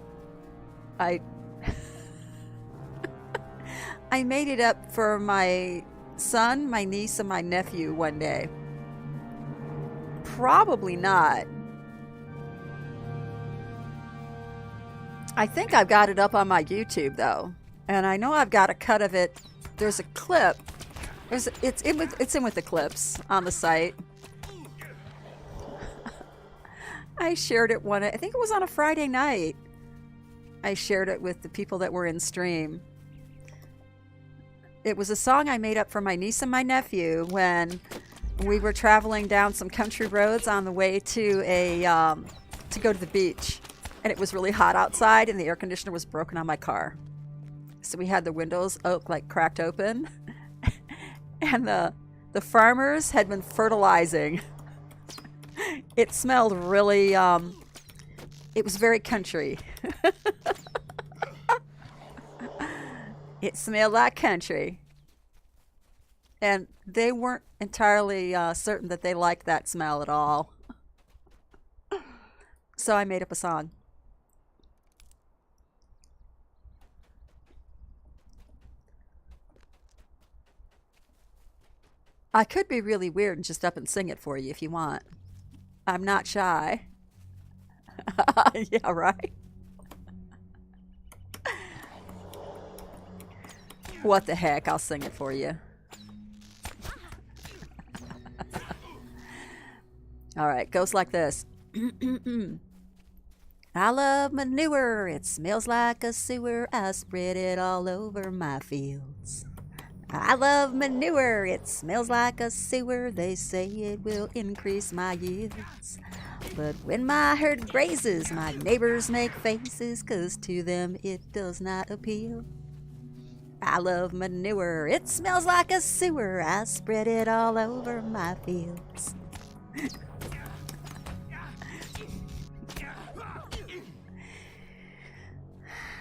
I made it up for my son, my niece, and my nephew one day. Probably not. I think I've got it up on my YouTube though, and I know I've got a cut of it. There's a clip. It's in with the clips on the site. I shared it I think it was on a Friday night. I shared it with the people that were in stream. It was a song I made up for my niece and my nephew when we were traveling down some country roads on the way to to go to the beach. and it was really hot outside, and the air conditioner was broken on my car. So we had the windows cracked open, and the farmers had been fertilizing. It smelled really, it was very country. It smelled like country. And they weren't entirely certain that they liked that smell at all. So I made up a song. I could be really weird and just up and sing it for you if you want. I'm not shy. Yeah, right? What the heck? I'll sing it for you. All right, goes like this. I love manure. It smells like a sewer. I spread it all over my fields. I love manure. It smells like a sewer. They say it will increase my yields. But when my herd grazes, my neighbors make faces, 'cause to them it does not appeal. I love manure. It smells like a sewer. I spread it all over my fields.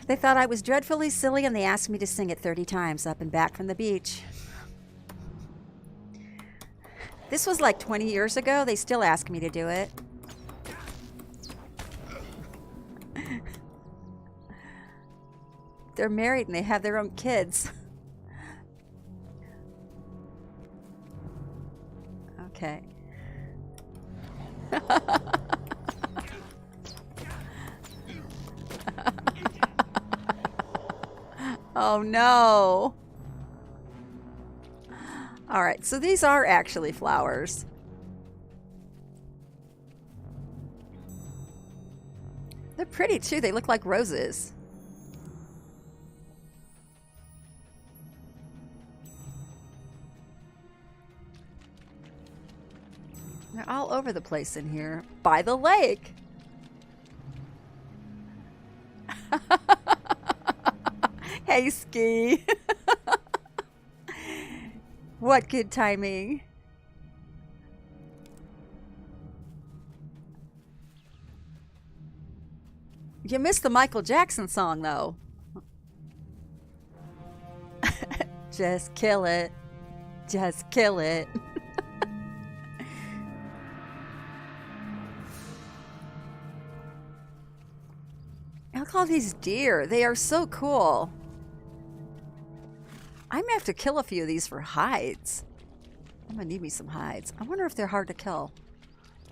They thought I was dreadfully silly, and they asked me to sing it 30 times up and back from the beach. This was like 20 years ago. They still ask me to do it. They're married and they have their own kids. Okay. Oh no. All right, so these are actually flowers. They're pretty too. They look like roses. They're all over the place in here. By the lake. Hey, Ski. What good timing. You missed the Michael Jackson song, though. Just kill it. Just kill it. Look at all these deer. They are so cool. I'm gonna have to kill a few of these for hides. I'm gonna need me some hides. I wonder if they're hard to kill.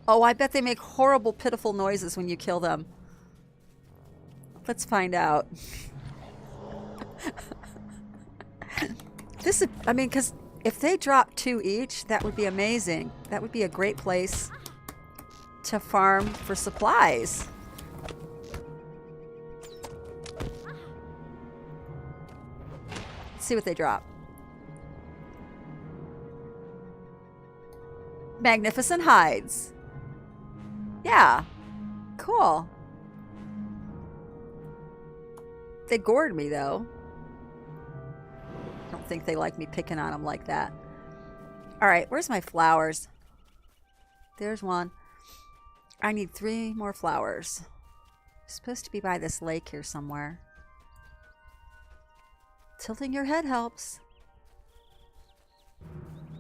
Oh, I bet they make horrible, pitiful noises when you kill them. Let's find out. This is, I mean, because if they drop 2 each, that would be amazing. That would be a great place to farm for supplies. See what they drop. Magnificent hides. Yeah. Cool. They gored me, though. I don't think they like me picking on them like that. Alright, where's my flowers? There's one. I need 3 more flowers. Supposed to be by this lake here somewhere. Tilting your head helps.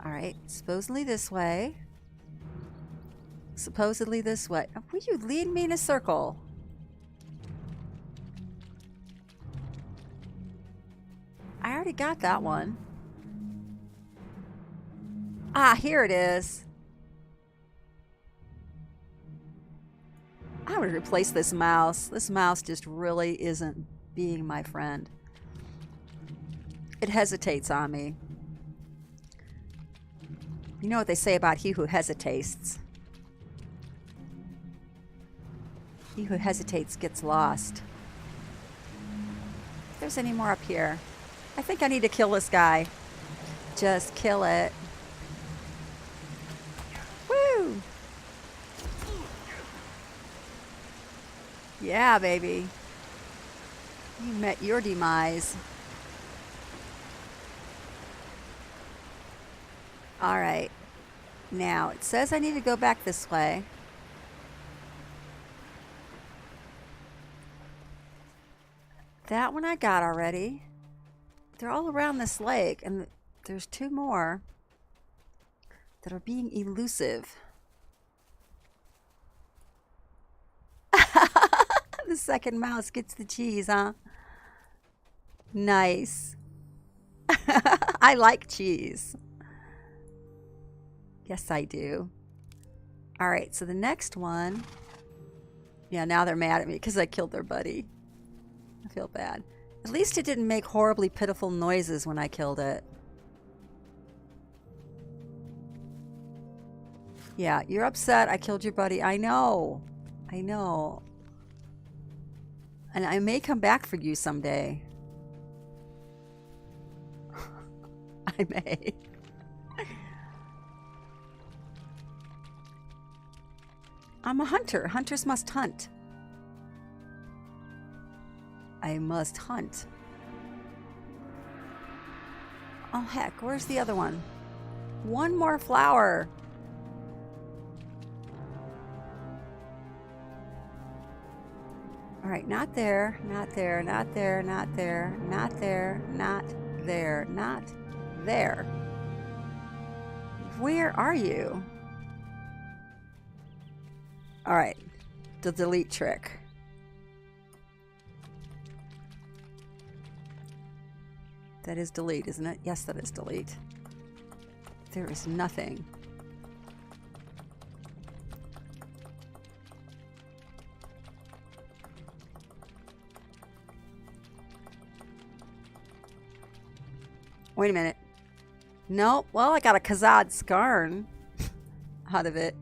Alright, supposedly this way. Supposedly this way. Will you lead me in a circle? I already got that one. Ah, here it is. I'm going to replace this mouse. This mouse just really isn't being my friend. It hesitates on me. You know what they say about he who hesitates. He who hesitates gets lost. If there's any more up here. I think I need to kill this guy. Just kill it. Woo! Yeah, baby. You met your demise. All right. Now, it says I need to go back this way. That one I got already. They're all around this lake, and there's two more that are being elusive. The second mouse gets the cheese, huh? Nice. I like cheese. Yes, I do. All right, so the next one. Yeah, now they're mad at me because I killed their buddy. I feel bad. At least it didn't make horribly pitiful noises when I killed it. Yeah, you're upset I killed your buddy. I know. I know. And I may come back for you someday. I may. I'm a hunter. Hunters must hunt. I must hunt. Oh, heck. Where's the other one? One more flower. All right, not there, not there, not there, not there, not there, not there, not there. Where are you? All right, the delete trick. That is delete, isn't it? Yes, that is delete. There is nothing. Wait a minute. Nope. Well, I got a Khazad Skarn out of it.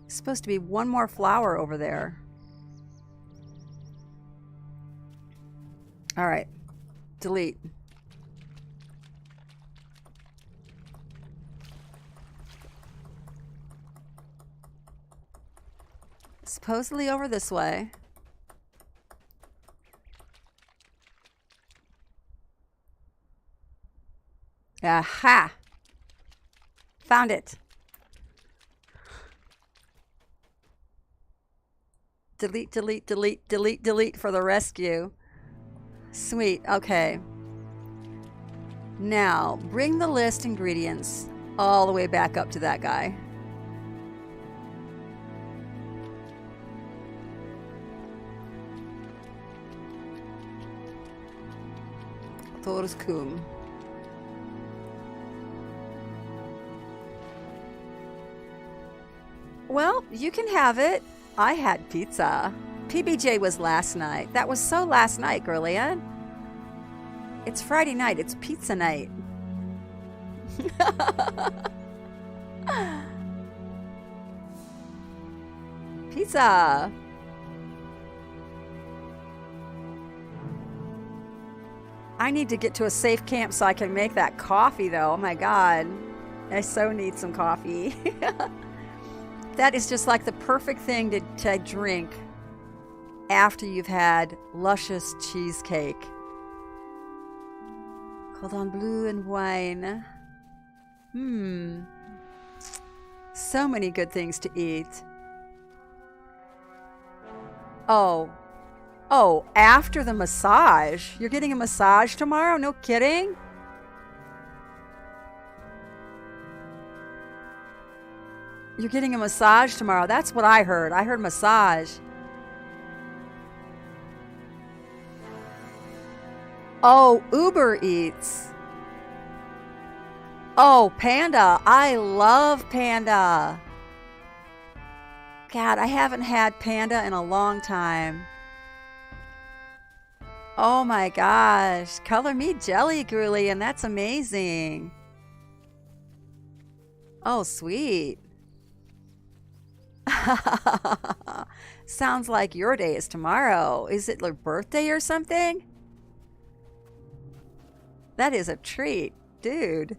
Supposed to be one more flower over there. All right. Delete. Supposedly over this way. Aha! Found it. Delete, delete, delete, delete, delete for the rescue. Sweet, okay. Now, bring the list ingredients all the way back up to that guy. Torskum. Well, you can have it. I had pizza. PBJ was last night. That was so last night, girlie. It's Friday night. It's pizza night. Pizza. I need to get to a safe camp so I can make that coffee, though. Oh my God. I so need some coffee. That is just like the perfect thing to drink after you've had luscious cheesecake. Cordon bleu and wine. So many good things to eat. Oh, after the massage. You're getting a massage tomorrow? No kidding? You're getting a massage tomorrow. That's what I heard. I heard massage. Oh, Uber Eats. Oh, Panda. I love Panda. God, I haven't had Panda in a long time. Oh my gosh. Color me jelly, girly, and that's amazing. Oh, sweet. Sounds like your day is tomorrow. Is it your birthday or something? That is a treat, dude.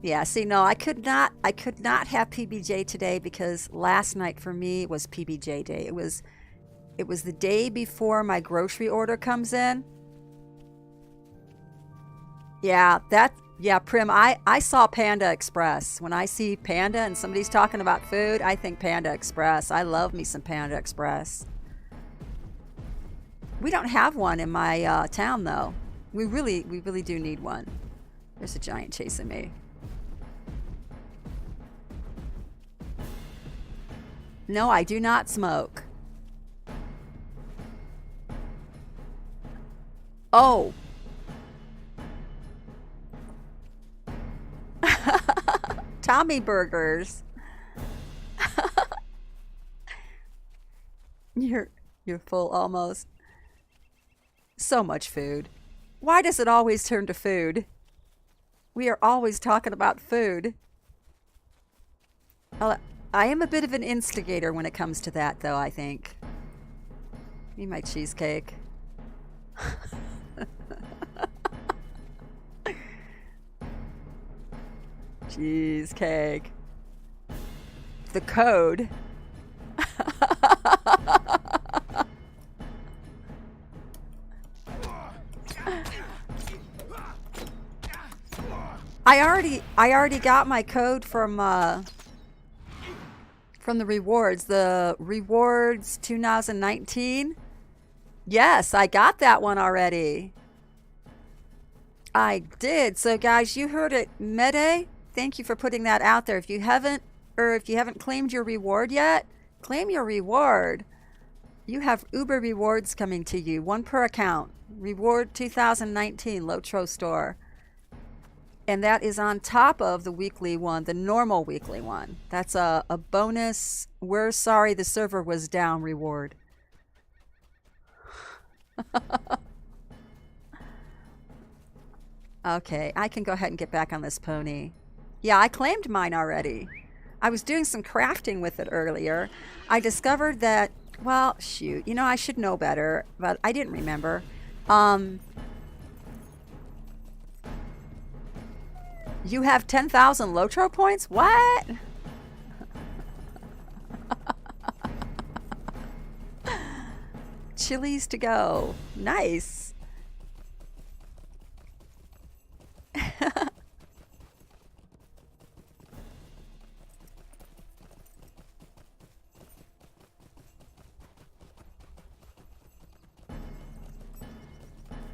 Yeah, see, no, I could not have PBJ today because last night for me was PBJ day. It was the day before my grocery order comes in. Yeah, Prim, I saw Panda Express. When I see Panda and somebody's talking about food, I think Panda Express. I love me some Panda Express. We don't have one in my town, though. We really do need one. There's a giant chasing me. No, I do not smoke. Oh. Tommy burgers. You're full almost. So much food. Why does it always turn to food? We are always talking about food. I am a bit of an instigator when it comes to that, though, I think. Give me my cheesecake. Cheesecake. The code. I already got my code from the rewards. The rewards 2019. Yes, I got that one already. I did. So guys, you heard it. Mede, thank you for putting that out there. If you haven't claimed your reward yet, claim your reward. You have Uber rewards coming to you, one per account. Reward 2019 Lotro store. And that is on top of the weekly one, the normal weekly one. That's a bonus, we're sorry the server was down reward. Okay, I can go ahead and get back on this pony. Yeah, I claimed mine already. I was doing some crafting with it earlier. I discovered that, well, shoot, you know, I should know better, but I didn't remember. You have 10,000 Lotro points? What? Chilies to go. Nice.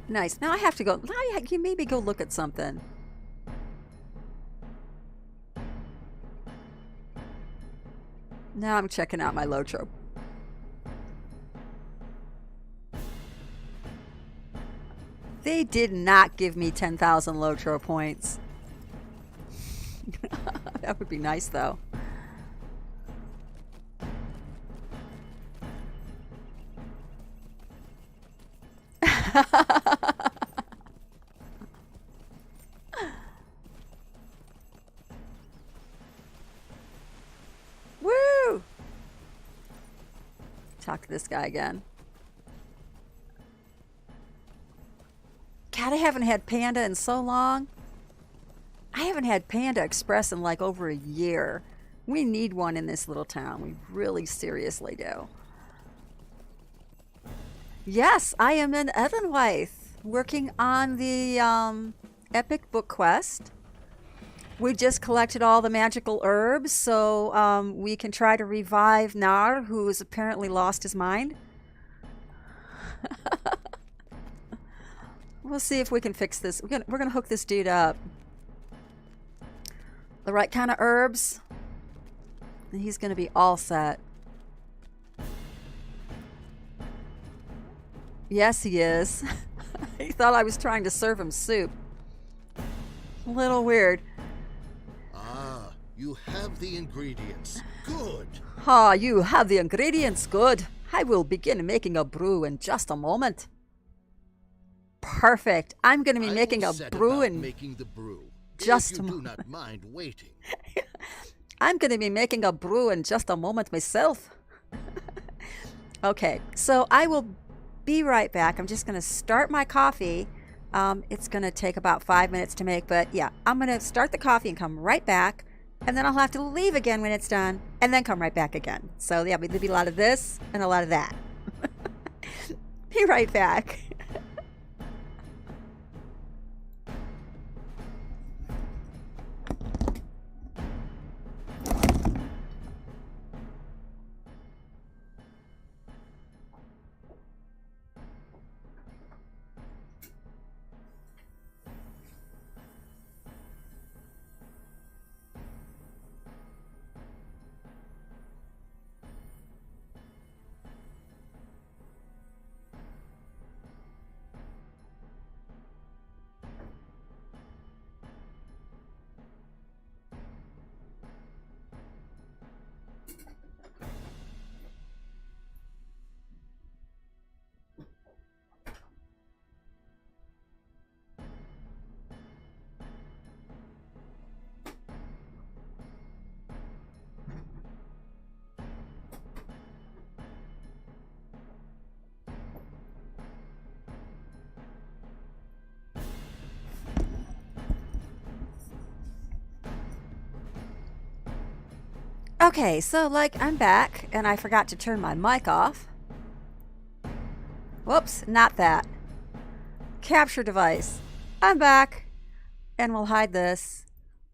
Nice. Now I have to go. Now you maybe go look at something. Now I'm checking out my Lotro. They did not give me 10,000 Lotro points. That would be nice, though. Woo! Talk to this guy again. God, I haven't had Panda in so long. I haven't had Panda Express in like over a year. We need one in this little town. We really seriously do. Yes, I am in Edenwythe, working on the epic book quest. We just collected all the magical herbs, so we can try to revive Nar, who has apparently lost his mind. We'll see if we can fix this. We're gonna hook this dude up. The right kind of herbs, and he's gonna be all set. Yes, he is. He thought I was trying to serve him soup. A little weird. Ah, you have the ingredients. Good. Ah, you have the ingredients. Good. I will begin making a brew in just a moment. Perfect. I'm going to be making a brew in making the brew. Just if a you do moment. not mind waiting. I'm going to be making a brew in just a moment myself. Okay, so I will be right back. I'm just going to start my coffee. It's going to take about 5 minutes to make, but yeah, I'm going to start the coffee and come right back, and then I'll have to leave again when it's done, and then come right back again. So yeah, there'll be a lot of this and a lot of that. Be right back. Okay, so I'm back, and I forgot to turn my mic off. Whoops, not that. Capture device. I'm back, and we'll hide this.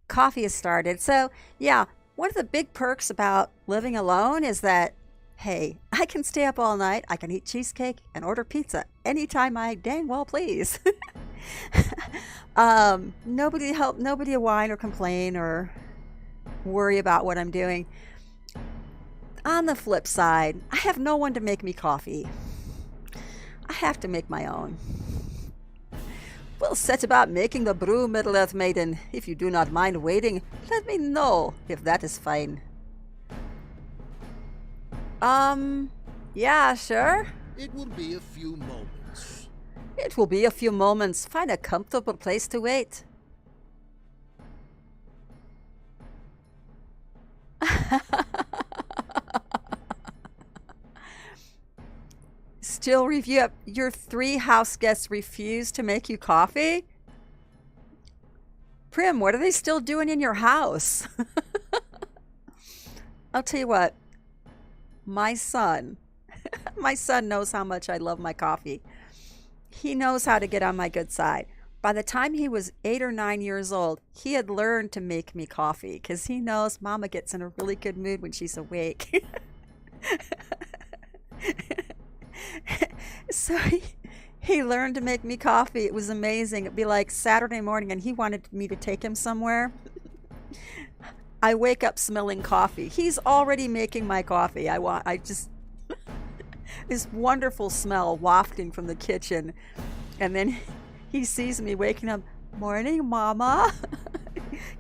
Coffee has started. So, yeah, one of the big perks about living alone is that, hey, I can stay up all night, I can eat cheesecake, and order pizza anytime I dang well please. Nobody will whine or complain or worry about what I'm doing. On the flip side, I have no one to make me coffee. I have to make my own. We'll set about making the brew, Middle-earth maiden. If you do not mind waiting, let me know if that is fine. Yeah, sure. It will be a few moments. It will be a few moments. Find a comfortable place to wait. Still review up. Your 3 house guests refuse to make you coffee? Prim, what are they still doing in your house? I'll tell you what. My son knows how much I love my coffee. He knows how to get on my good side. By the time he was 8 or 9 years old, he had learned to make me coffee because he knows Mama gets in a really good mood when she's awake. So he learned to make me coffee. It was amazing. It'd be like Saturday morning and he wanted me to take him somewhere. I wake up smelling coffee. He's already making my coffee. This wonderful smell wafting from the kitchen. And then he sees me waking up. Morning, Mama.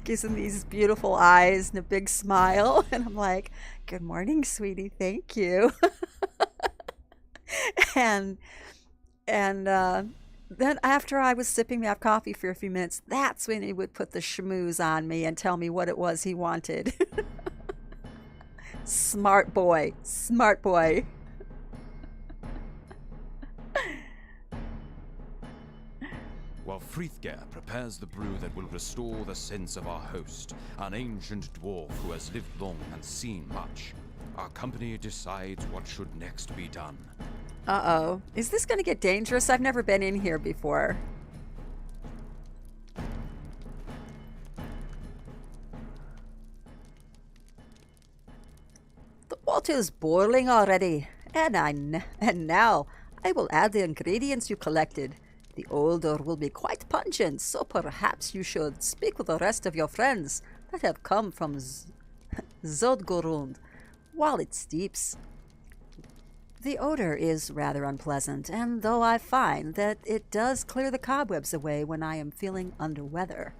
Gives him these beautiful eyes and a big smile. And I'm like, good morning, sweetie. Thank you. And then after I was sipping that coffee for a few minutes, that's when he would put the schmooze on me and tell me what it was he wanted. Smart boy. Smart boy. While Frithger prepares the brew that will restore the sense of our host, an ancient dwarf who has lived long and seen much, our company decides what should next be done. Uh-oh. Is this going to get dangerous? I've never been in here before. The water's boiling already. And now I will add the ingredients you collected. The odor will be quite pungent, so perhaps you should speak with the rest of your friends that have come from Zodgorund while it steeps. The odor is rather unpleasant, and though I find that it does clear the cobwebs away when I am feeling under weather.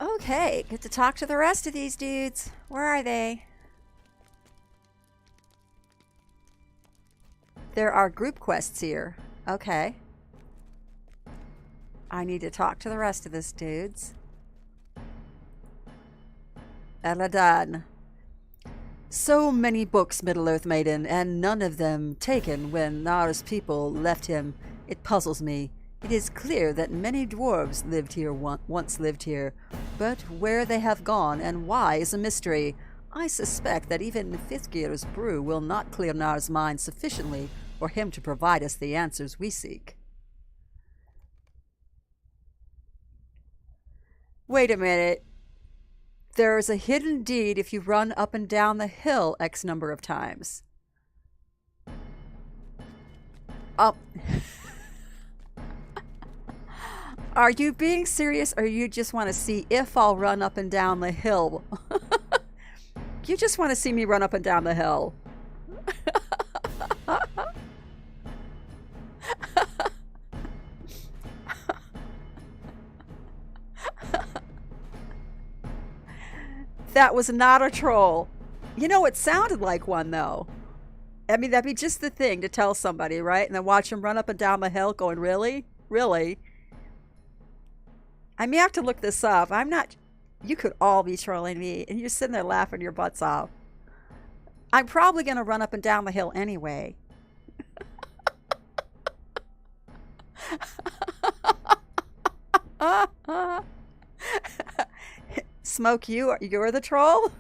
Okay, get to talk to the rest of these dudes. Where are they? There are group quests here. Okay. I need to talk to the rest of these dudes. Eladan. So many books, Middle-earth maiden, and none of them taken when Nar's people left him It puzzles me. It is clear that many dwarves lived here once lived here, but where they have gone and why is a mystery. I suspect that even Frithgeir's brew will not clear Nar's mind sufficiently for him to provide us the answers we seek. Wait a minute. There is a hidden deed if you run up and down the hill X number of times. Oh. Are you being serious, or you just want to see if I'll run up and down the hill? You just want to see me run up and down the hill. That was not a troll. You know, it sounded like one, though. I mean, that'd be just the thing to tell somebody, right? And then watch them run up and down the hill going, really? Really? I may have to look this up. I'm not... You could all be trolling me, and you're sitting there laughing your butts off. I'm probably going to run up and down the hill anyway. Smoke, you're the troll?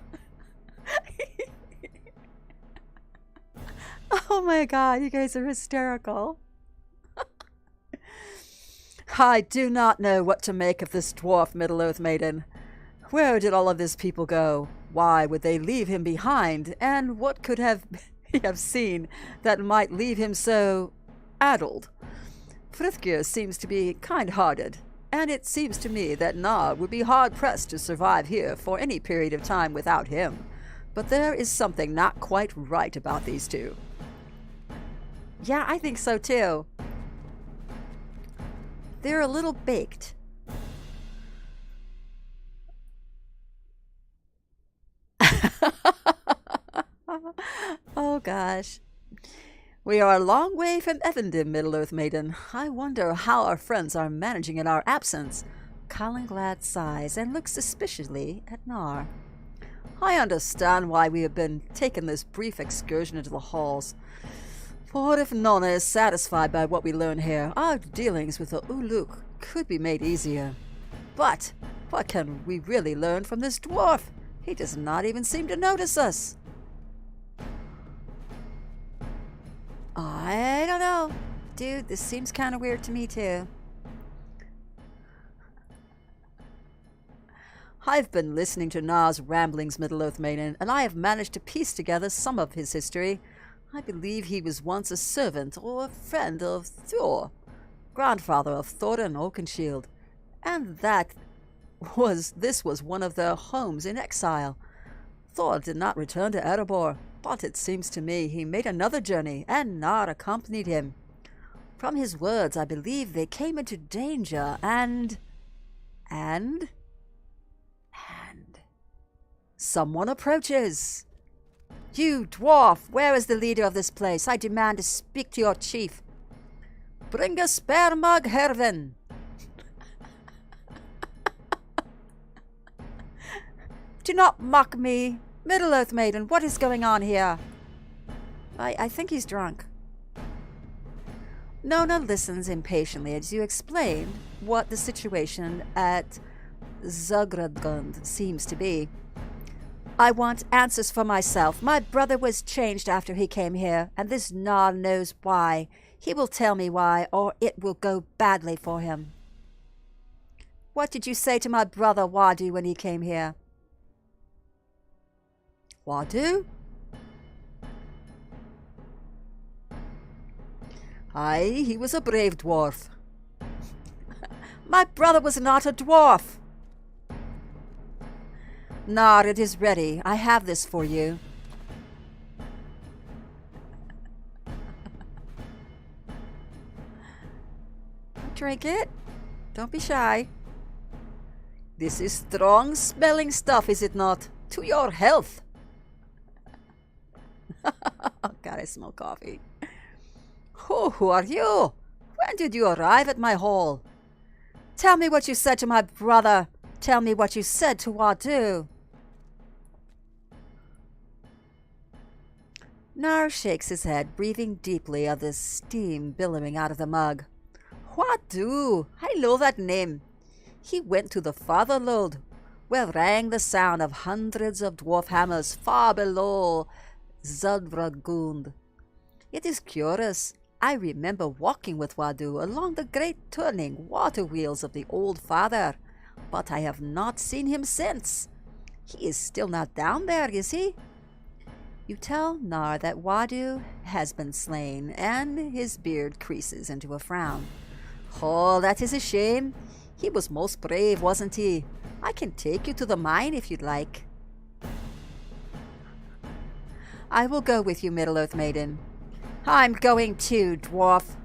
Oh my god, you guys are hysterical. I do not know what to make of this dwarf, Middle-earth Maiden. Where did all of his people go? Why would they leave him behind? And what could he have seen that might leave him so addled? Frithgeir seems to be kind-hearted, and it seems to me that Nar would be hard-pressed to survive here for any period of time without him. But there is something not quite right about these two. Yeah, I think so too. They're a little baked. Oh gosh. We are a long way from Evendom, Middle-earth Maiden. I wonder how our friends are managing in our absence. Calenglad sighs and looks suspiciously at Nar. I understand why we have been taking this brief excursion into the halls. For if Nonna is satisfied by what we learn here, our dealings with the Uluk could be made easier. But what can we really learn from this dwarf? He does not even seem to notice us. I don't know. Dude, this seems kind of weird to me too. I've been listening to Nar's ramblings, Middle-earth Maiden, and I have managed to piece together some of his history. I believe he was once a servant or a friend of Thor, grandfather of Thorin Oakenshield, and this was one of their homes in exile. Thor did not return to Erebor, but it seems to me he made another journey, and Nar accompanied him. From his words, I believe they came into danger, and someone approaches. You, dwarf, where is the leader of this place? I demand to speak to your chief. Bring a spare mug, Hervin. Do not mock me. Middle-earth Maiden, what is going on here? I think he's drunk. Nona listens impatiently as you explain what the situation at Zugradgund seems to be. I want answers for myself. My brother was changed after he came here, and this Nar knows why. He will tell me why, or it will go badly for him. What did you say to my brother Wadu when he came here? Wadu? Aye, he was a brave dwarf. My brother was not a dwarf. Nar, it is ready. I have this for you. Drink it. Don't be shy. This is strong smelling stuff, is it not? To your health. Oh God, I smell coffee. Who are you? When did you arrive at my hall? Tell me what you said to my brother. Tell me what you said to Wadu. Nar shakes his head, breathing deeply of the steam billowing out of the mug. Wadu! I know that name. He went to the Fatherlode, where rang the sound of hundreds of dwarf hammers far below Zudragund. It is curious. I remember walking with Wadu along the great turning water wheels of the Old Father, but I have not seen him since. He is still not down there, is he? You tell Nar that Wadu has been slain, and his beard creases into a frown. Oh, that is a shame. He was most brave, wasn't he? I can take you to the mine if you'd like. I will go with you, Middle-earth Maiden. I'm going too, dwarf.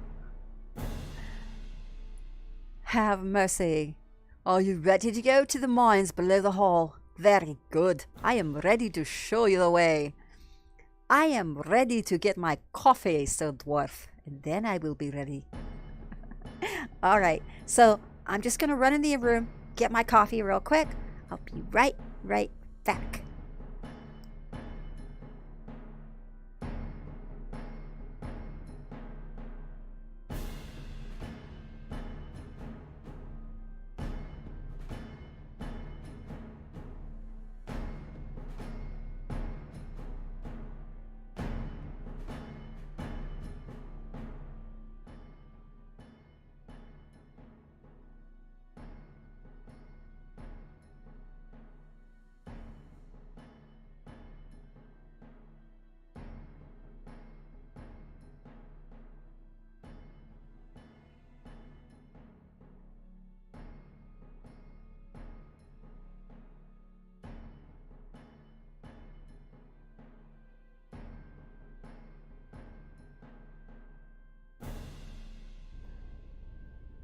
Have mercy. Are you ready to go to the mines below the hall? Very good. I am ready to show you the way. I am ready to get my coffee, Sir Dwarf, and then I will be ready. All right, so I'm just going to run in the room, get my coffee real quick. I'll be right back.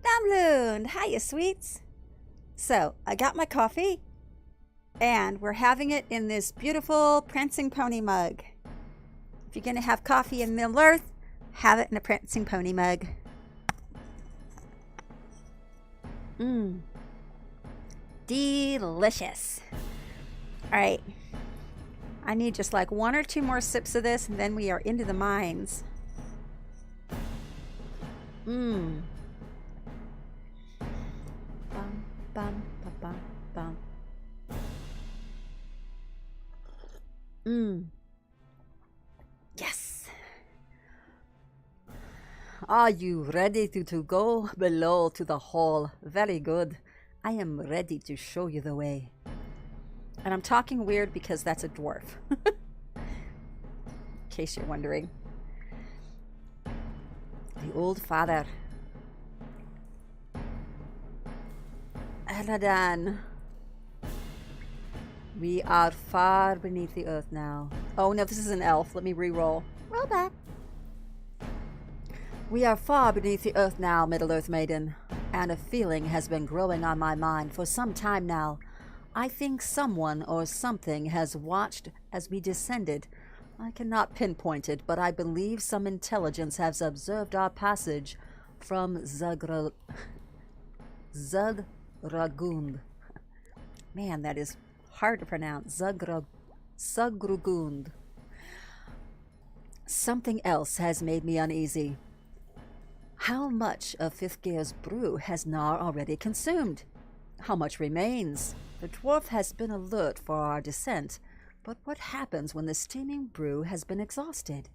Damloon! Hiya, sweets! So, I got my coffee, and we're having it in this beautiful Prancing Pony mug. If you're going to have coffee in Middle-earth, have it in a Prancing Pony mug. Delicious. Alright. I need just like 1 or 2 more sips of this, and then we are into the mines. Bum, bum, bum, bum, bum. Yes. Are you ready to go below to the hall? Very good. I am ready to show you the way. And I'm talking weird because that's a dwarf. In case you're wondering. The Old Father. Aladan. We are far beneath the earth now. Oh no, this is an elf. Let me re-roll. Roll back. We are far beneath the earth now, Middle-earth Maiden, and a feeling has been growing on my mind for some time now. I think someone or something has watched as we descended. I cannot pinpoint it, but I believe some intelligence has observed our passage from Zudragund. Man, that is hard to pronounce. Zugrugund. Something else has made me uneasy. How much of Fifth Gear's brew has Nar already consumed? How much remains? The dwarf has been alert for our descent, but what happens when the steaming brew has been exhausted?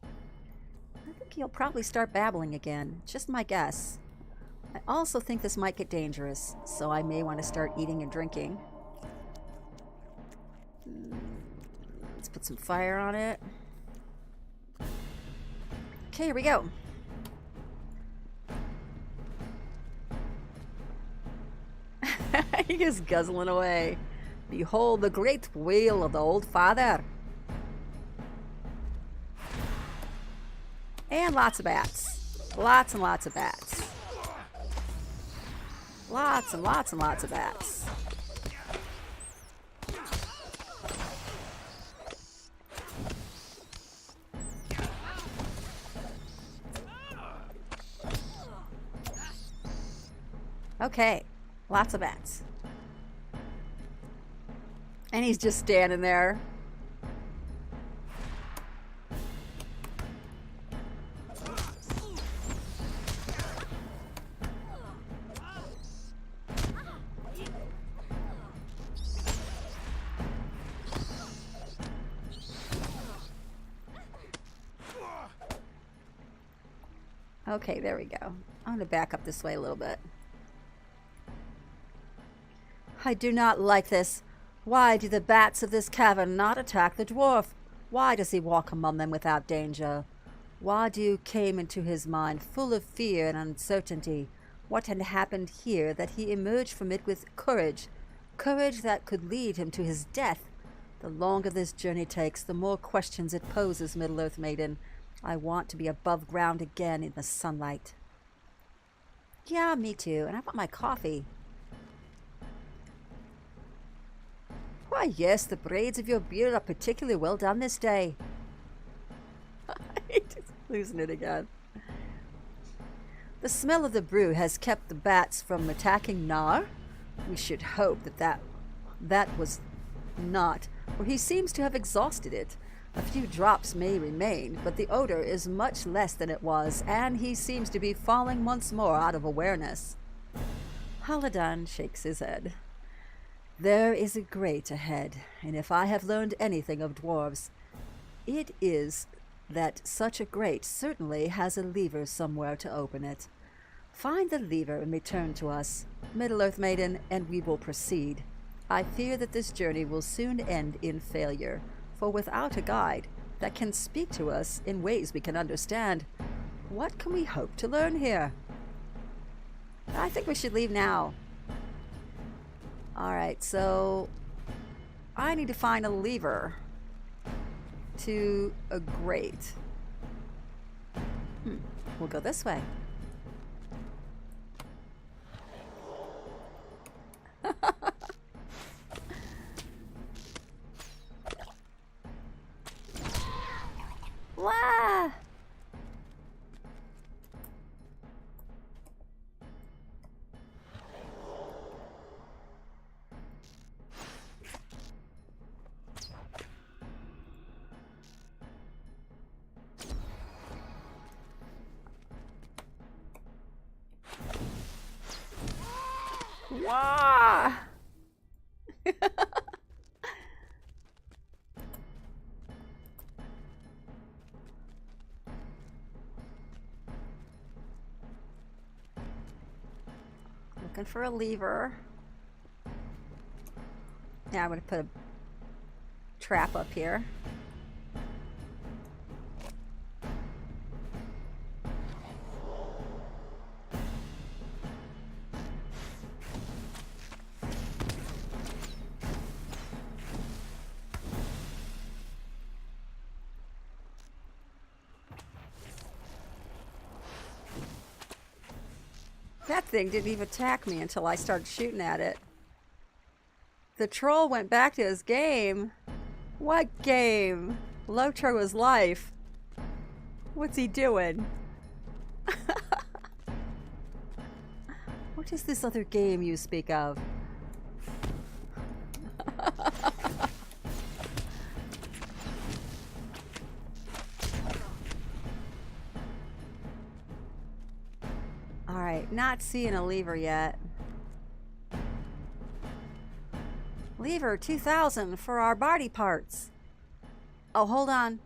I think he'll probably start babbling again, just my guess. I also think this might get dangerous, so I may want to start eating and drinking. Let's put some fire on it. Okay, here we go. He is guzzling away. Behold the great wheel of the Old Father. And lots of bats. Lots and lots of bats. Lots and lots and lots of bats. Okay, lots of bats. And he's just standing there. Okay, there we go. I'm going to back up this way a little bit. I do not like this. Why do the bats of this cavern not attack the dwarf? Why does he walk among them without danger? Why do you came into his mind full of fear and uncertainty? What had happened here that he emerged from it with courage? Courage that could lead him to his death. The longer this journey takes, the more questions it poses, Middle-earth Maiden. I want to be above ground again in the sunlight. Yeah, me too. And I want my coffee. Why, yes, the braids of your beard are particularly well done this day. Just losing it again. The smell of the brew has kept the bats from attacking Nar. We should hope that was not, for he seems to have exhausted it. A few drops may remain, but the odor is much less than it was, and he seems to be falling once more out of awareness. Haladan shakes his head. There is a grate ahead, and if I have learned anything of dwarves, it is that such a grate certainly has a lever somewhere to open it. Find the lever and return to us, Middle-earth Maiden, and we will proceed. I fear that this journey will soon end in failure, for without a guide that can speak to us in ways we can understand, what can we hope to learn here? I think we should leave now. Alright, so I need to find a lever to a grate. We'll go this way. Wah! Wah! Looking for a lever. Now I'm going to put a trap up here. That thing didn't even attack me until I started shooting at it. The troll went back to his game. What game? Lotro his life. What's he doing? What is this other game you speak of? Alright, not seeing a lever yet. Lever 2000 for our body parts. Oh, hold on.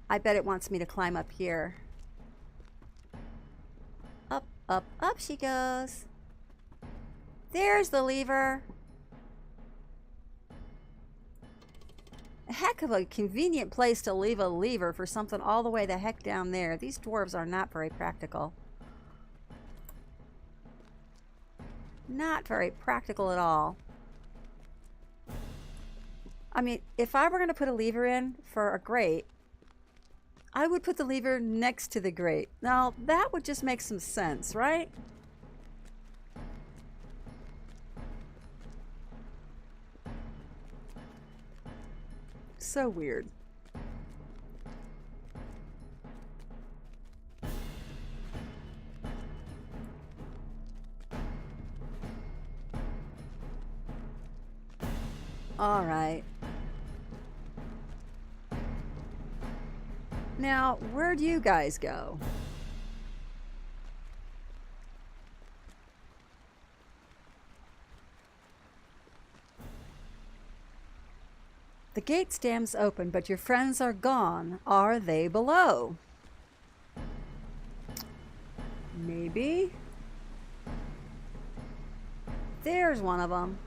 I bet it wants me to climb up here. Up, up, up she goes. There's the lever. A heck of a convenient place to leave a lever for something all the way the heck down there. These dwarves are not very practical. Not very practical at all. I mean, if I were going to put a lever in for a grate, I would put the lever next to the grate. Now, that would just make some sense, right? So weird. All right. Now, where do you guys go? The gate stands open, but your friends are gone. Are they below? Maybe? There's one of them.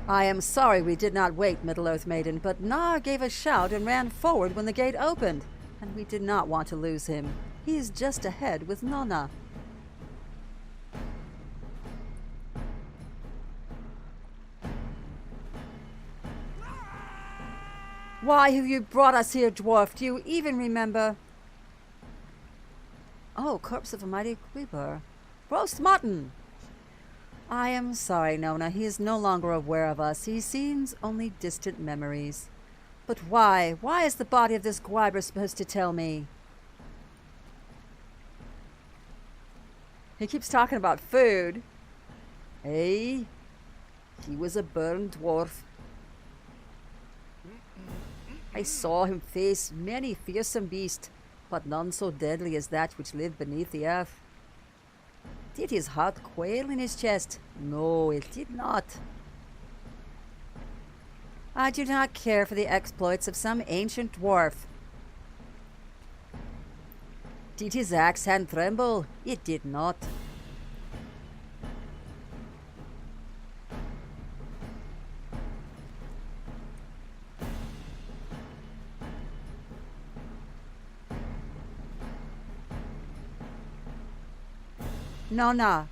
I am sorry we did not wait, Middle-earth Maiden, but Nar gave a shout and ran forward when the gate opened, and we did not want to lose him. He is just ahead with Nonna. Why have you brought us here, dwarf? Do you even remember? Oh, corpse of a mighty Queeper. Roast mutton! I am sorry, Nona. He is no longer aware of us. He seems only distant memories. But why? Why is the body of this Gwyber supposed to tell me? He keeps talking about food. Hey, he was a burned dwarf. I saw him face many fearsome beasts, but none so deadly as that which lived beneath the earth. Did his heart quail in his chest? No, it did not. I do not care for the exploits of some ancient dwarf. Did his axe hand tremble? It did not. Nonna.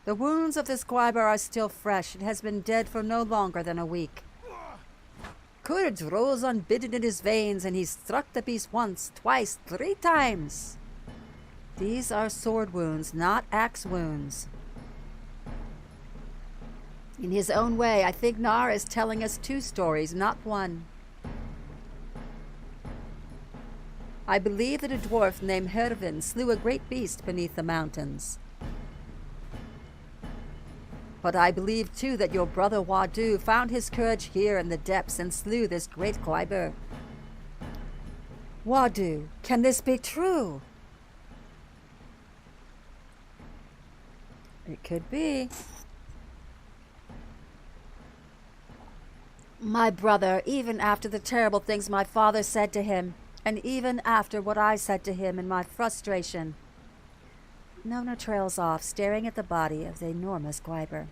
The wounds of this Gwyber are still fresh. It has been dead for no longer than a week. Courage rose unbidden in his veins, and he struck the beast once, twice, 3 times. These are sword wounds, not axe wounds. In his own way, I think Nar is telling us 2 stories, not 1. I believe that a dwarf named Hervin slew a great beast beneath the mountains. But I believe too that your brother Wadu found his courage here in the depths and slew this great Gwyber. Wadu, can this be true? It could be. My brother, even after the terrible things my father said to him, and even after what I said to him in my frustration. Nona trails off, staring at the body of the enormous Gwyber.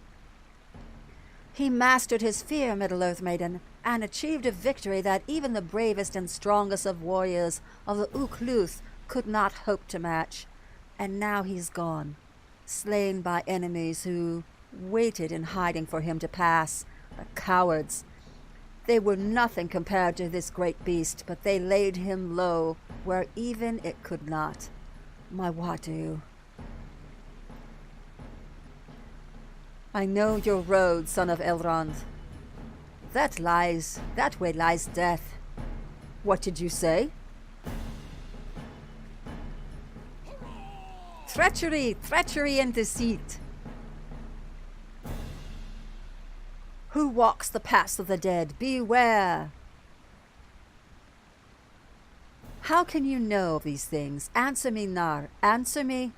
He mastered his fear, Middle-earth Maiden, and achieved a victory that even the bravest and strongest of warriors of the Ukluth could not hope to match. And now he's gone, slain by enemies who waited in hiding for him to pass, the cowards. They were nothing compared to this great beast, but they laid him low, where even it could not. My Wadu. I know your road, son of Elrond. That way lies death. What did you say? Treachery, treachery and deceit. Who walks the paths of the dead? Beware! How can you know of these things? Answer me, Nar. Answer me.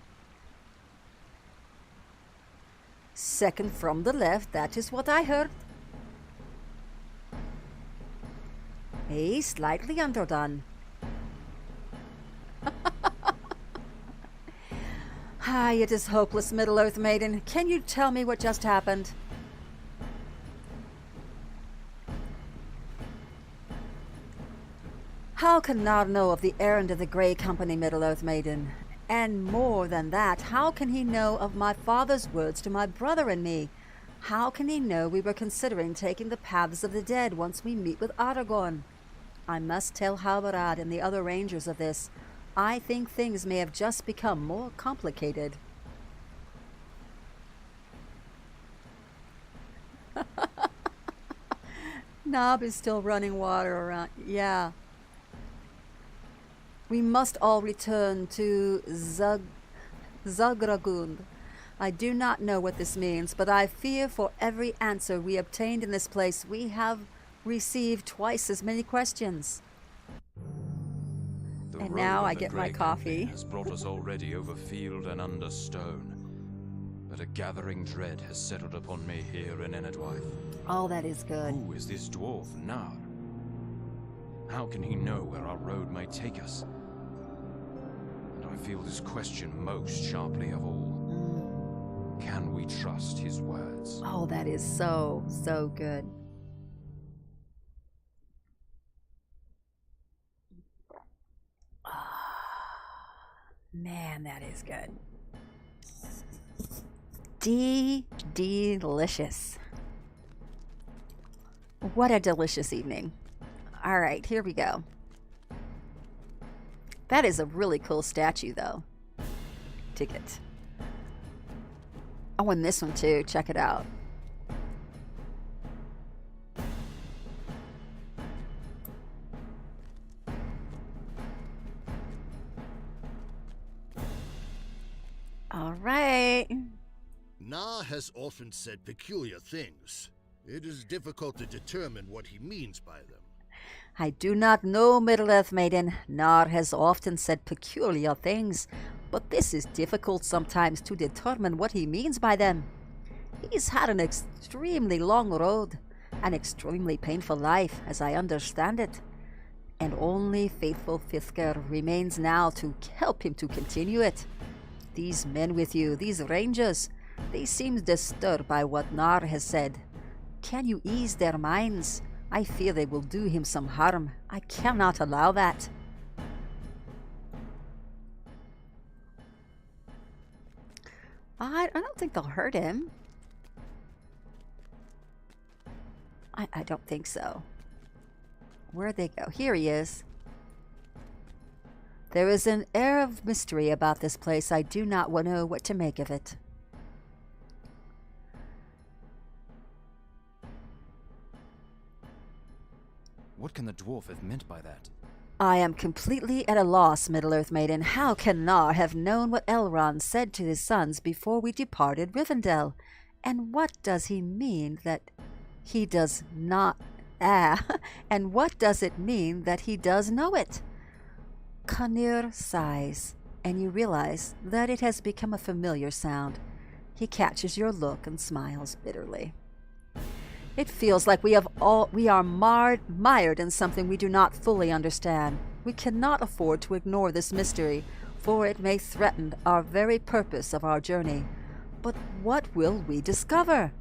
Second from the left, that is what I heard. Slightly underdone. It is hopeless, Middle-earth Maiden. Can you tell me what just happened? How can Nar know of the errand of the Grey Company, Middle-earth Maiden? And more than that, how can he know of my father's words to my brother and me? How can he know we were considering taking the paths of the dead once we meet with Aragorn? I must tell Halvarad and the other rangers of this. I think things may have just become more complicated. Nob is still running water around. Yeah. We must all return to Zagragund. I do not know what this means, but I fear for every answer we obtained in this place, we have received twice as many questions. And now I get my coffee. Has brought us already over field and under stone, but a gathering dread has settled upon me here in Enedwaith. Oh, that is good. Who is this dwarf, Nar? How can he know where our road may take us? And I feel this question most sharply of all. Can we trust his words? Oh, that is so, so good. Man, that is good. Delicious. What a delicious evening. All right, here we go. That is a really cool statue, though. Ticket. Oh, and this one, too. Check it out. All right. Na has often said peculiar things. It is difficult to determine what he means by them. I do not know, Middle-earth Maiden. Nar has often said peculiar things, but this is difficult sometimes to determine what he means by them. He's had an extremely long road, an extremely painful life, as I understand it, and only faithful Frithger remains now to help him to continue it. These men with you, these rangers, they seem disturbed by what Nar has said. Can you ease their minds? I fear they will do him some harm. I cannot allow that. I don't think they'll hurt him. I don't think so. Where'd they go? Here he is. There is an air of mystery about this place. I do not know what to make of it. What can the dwarf have meant by that? I am completely at a loss, Middle-earth Maiden. How can Nar have known what Elrond said to his sons before we departed Rivendell? And what does he mean that he does not... and what does it mean that he does know it? Canir sighs, and you realize that it has become a familiar sound. He catches your look and smiles bitterly. It feels like we are mired in something we do not fully understand. We cannot afford to ignore this mystery, for it may threaten our very purpose of our journey. But what will we discover?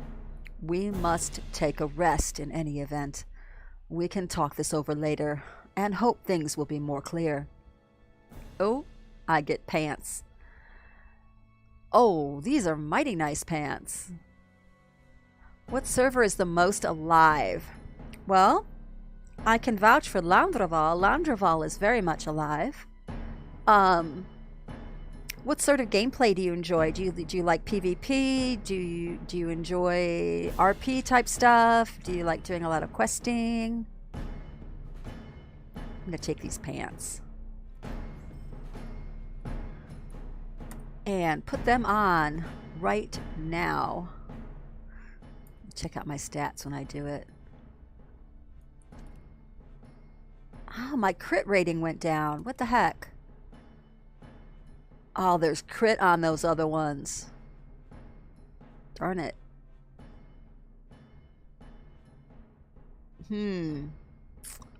We must take a rest in any event. We can talk this over later, and hope things will be more clear. Oh, I get pants. Oh, these are mighty nice pants. What server is the most alive? Well, I can vouch for Landreval. Landreval is very much alive. What sort of gameplay do you enjoy? Do you like PvP? Do you enjoy RP type stuff? Do you like doing a lot of questing? I'm gonna take these pants and put them on right now. Check out my stats when I do it. Oh, my crit rating went down. What the heck? Oh, there's crit on those other ones. Darn it.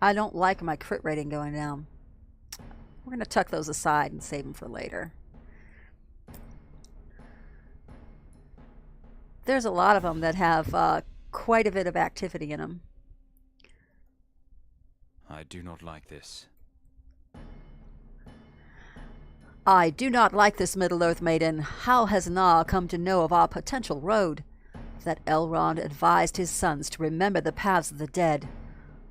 I don't like my crit rating going down. We're going to tuck those aside and save them for later. There's a lot of them that have quite a bit of activity in them. I do not like this. I do not like this, Middle-earth Maiden. How has Na come to know of our potential road? That Elrond advised his sons to remember the paths of the dead,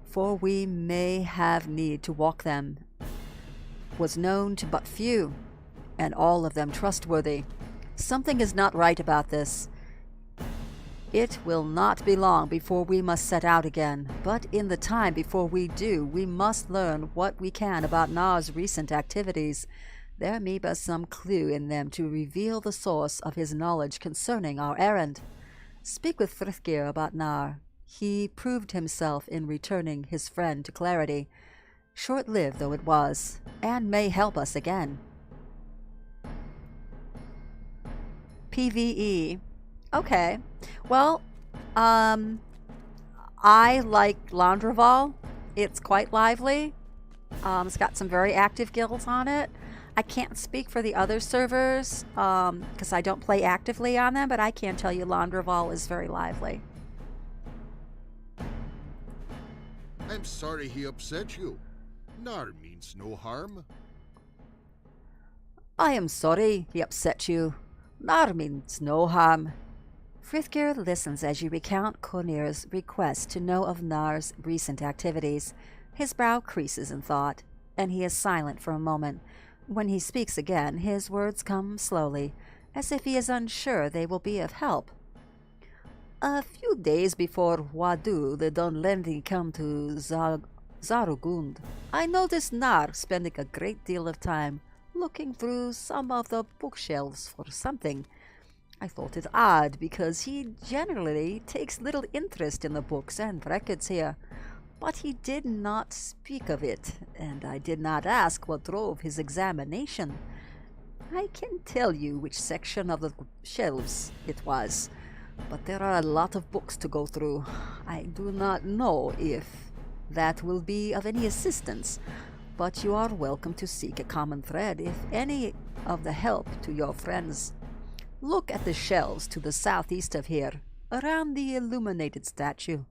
for we may have need to walk them, was known to but few, and all of them trustworthy. Something is not right about this. It will not be long before we must set out again, but in the time before we do, we must learn what we can about Nar's recent activities. There may be some clue in them to reveal the source of his knowledge concerning our errand. Speak with Frithger about Nar. He proved himself in returning his friend to clarity, short-lived though it was, and may help us again. PvE. Okay. Well, I like Landreval. It's quite lively. It's got some very active guilds on it. I can't speak for the other servers because I don't play actively on them, but I can tell you Launderval is very lively. I'm sorry he upset you. Nar means no harm. I am sorry he upset you. Nar means no harm. Frithgeir listens as you recount Konir's request to know of Nar's recent activities. His brow creases in thought, and he is silent for a moment. When he speaks again, his words come slowly, as if he is unsure they will be of help. A few days before Wadu the Donlendi come to Zarugund, I noticed Nar spending a great deal of time looking through some of the bookshelves for something. I thought it odd because he generally takes little interest in the books and records here, but he did not speak of it, and I did not ask what drove his examination. I can tell you which section of the shelves it was, but there are a lot of books to go through. I do not know if that will be of any assistance, but you are welcome to seek a common thread if any of the help to your friends. Look at the shelves to the southeast of here, around the illuminated statue.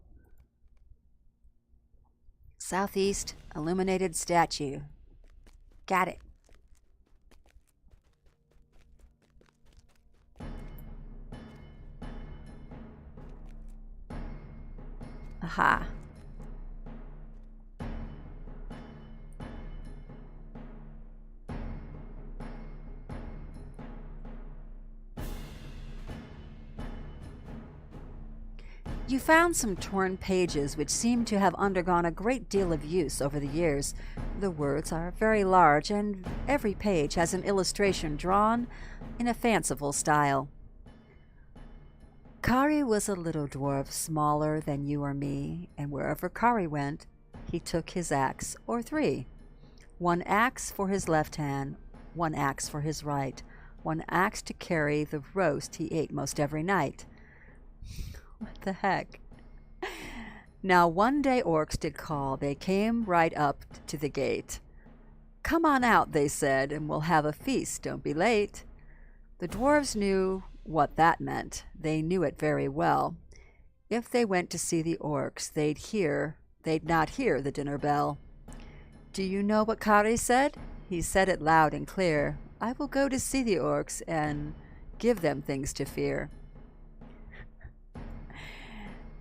Southeast illuminated statue. Got it. Aha. You found some torn pages which seem to have undergone a great deal of use over the years. The words are very large, and every page has an illustration drawn in a fanciful style. Kari was a little dwarf, smaller than you or me, and wherever Kari went, he took his axe, or 3. 1 axe for his left hand, 1 axe for his right, 1 axe to carry the roast he ate most every night. What the heck? Now one day orcs did call. They came right up to the gate. Come on out, they said, and we'll have a feast. Don't be late. The dwarves knew what that meant. They knew it very well. If they went to see the orcs, they'd not hear the dinner bell. Do you know what Kari said? He said it loud and clear. I will go to see the orcs and give them things to fear.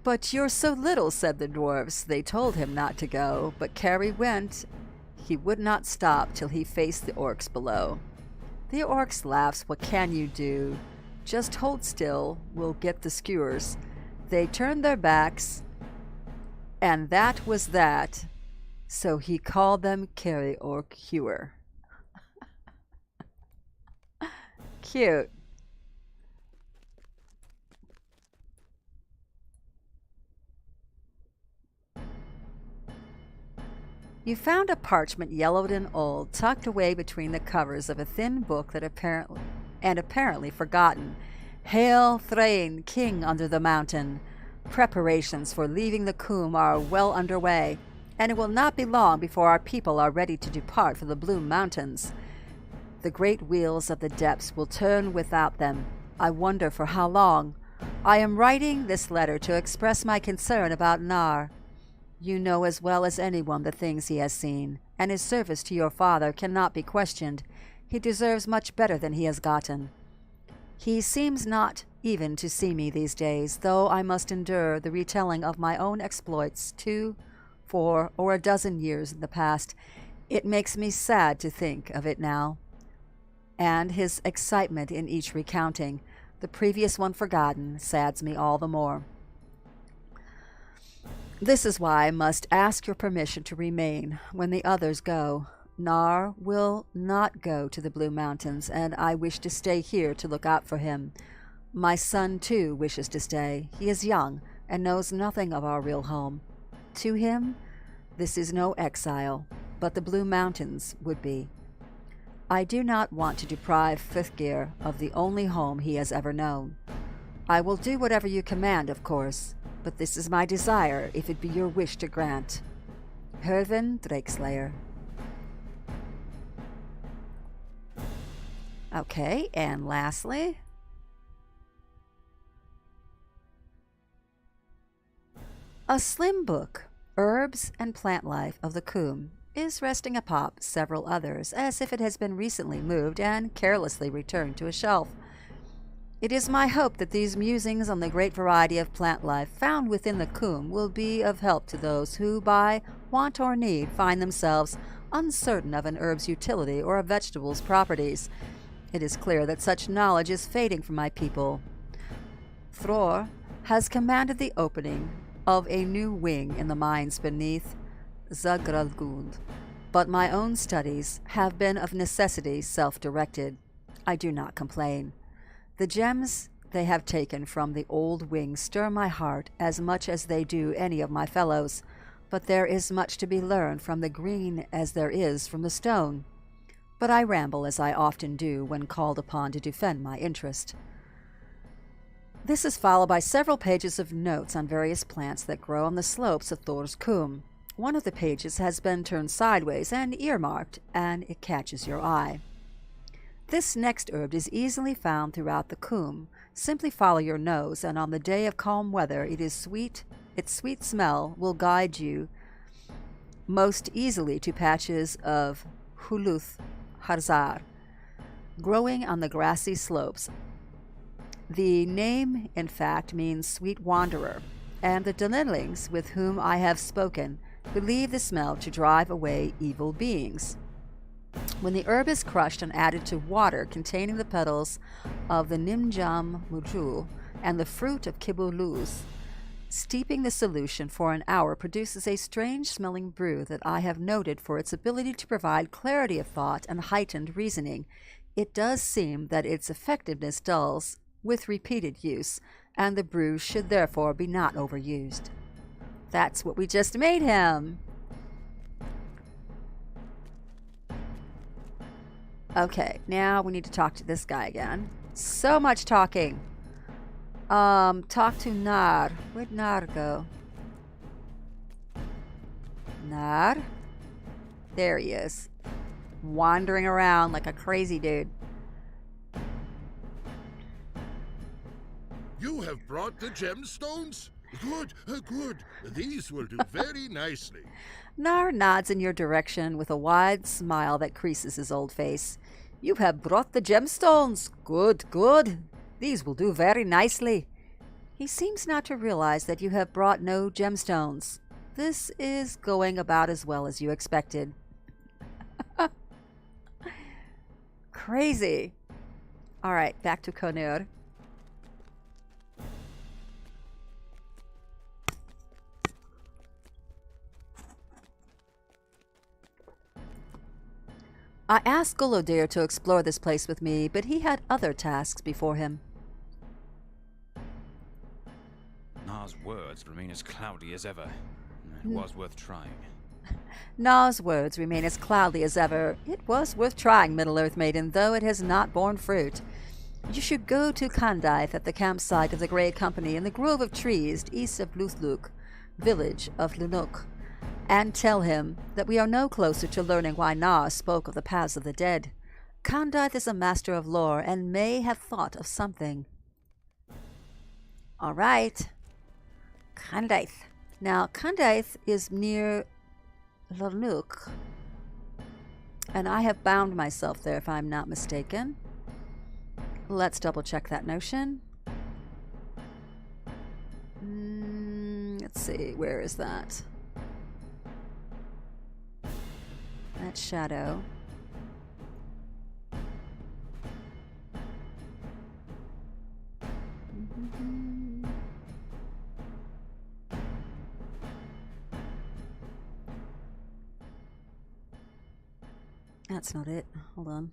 But you're so little, said the dwarves. They told him not to go, but Kari went. He would not stop till he faced the orcs below. The orcs laughs. What can you do? Just hold still, we'll get the skewers. They turned their backs, and that was that. So he called them Kari Orc Hewer. Cute. You found a parchment yellowed and old, tucked away between the covers of a thin book that apparently forgotten. Hail Thrain, King under the mountain. Preparations for leaving the Coombe are well underway, and it will not be long before our people are ready to depart for the Blue Mountains. The great wheels of the depths will turn without them. I wonder for how long. I am writing this letter to express my concern about Nar. You know as well as anyone the things he has seen, and his service to your father cannot be questioned. He deserves much better than he has gotten. He seems not even to see me these days, though I must endure the retelling of my own exploits 2, 4, or a dozen years in the past. It makes me sad to think of it now, and his excitement in each recounting. The previous one forgotten sads me all the more. This is why I must ask your permission to remain when the others go. Nar will not go to the Blue Mountains, and I wish to stay here to look out for him. My son, too, wishes to stay. He is young and knows nothing of our real home. To him, this is no exile, but the Blue Mountains would be. I do not want to deprive Frithgeir of the only home he has ever known. I will do whatever you command, of course, but this is my desire, if it be your wish to grant. Hervin Drakeslayer. Okay, and lastly, a slim book, Herbs and Plant Life of the Coombe, is resting atop several others, as if it has been recently moved and carelessly returned to a shelf. It is my hope that these musings on the great variety of plant life found within the Coombe will be of help to those who, by want or need, find themselves uncertain of an herb's utility or a vegetable's properties. It is clear that such knowledge is fading from my people. Thror has commanded the opening of a new wing in the mines beneath Zagralgund, but my own studies have been of necessity self-directed. I do not complain. The gems they have taken from the old wing stir my heart as much as they do any of my fellows, but there is much to be learned from the green as there is from the stone. But I ramble as I often do when called upon to defend my interest. This is followed by several pages of notes on various plants that grow on the slopes of Thor's Coombe. One of the pages has been turned sideways and earmarked, and it catches your eye. This next herb is easily found throughout the Coombe. Simply follow your nose, and on the day of calm weather its sweet smell will guide you most easily to patches of Huluth Harzar, growing on the grassy slopes. The name, in fact, means sweet wanderer, and the Dunlendings with whom I have spoken believe the smell to drive away evil beings. When the herb is crushed and added to water containing the petals of the Nimjam Mujul and the fruit of Kibuluz, steeping the solution for an hour produces a strange-smelling brew that I have noted for its ability to provide clarity of thought and heightened reasoning. It does seem that its effectiveness dulls with repeated use, and the brew should therefore be not overused. That's what we just made him. Okay, now we need to talk to this guy again. So much talking. Talk to Nar. Where'd Nar go? Nar? There he is. Wandering around like a crazy dude. You have brought the gemstones? Good, good. These will do very nicely. Nar nods in your direction with a wide smile that creases his old face. You have brought the gemstones. Good, good. These will do very nicely. He seems not to realize that you have brought no gemstones. This is going about as well as you expected. Crazy. All right, back to Konur. I asked Gullodir to explore this place with me, but he had other tasks before him. Nar's words remain as cloudy as ever. It was worth trying. Na's words remain as cloudy as ever. It was worth trying, Middle-earth Maiden, though it has not borne fruit. You should go to Kandaith at the campsite of the Grey Company in the grove of trees east of Luthluk, village of Lunuk, and tell him that we are no closer to learning why Na spoke of the paths of the dead. Kandaith is a master of lore and may have thought of something. All right. Kandaith. Now, Kandaith is near Lunuk, and I have bound myself there if I'm not mistaken. Let's double check that notion. Let's see, where is that? That shadow. That's not it. Hold on.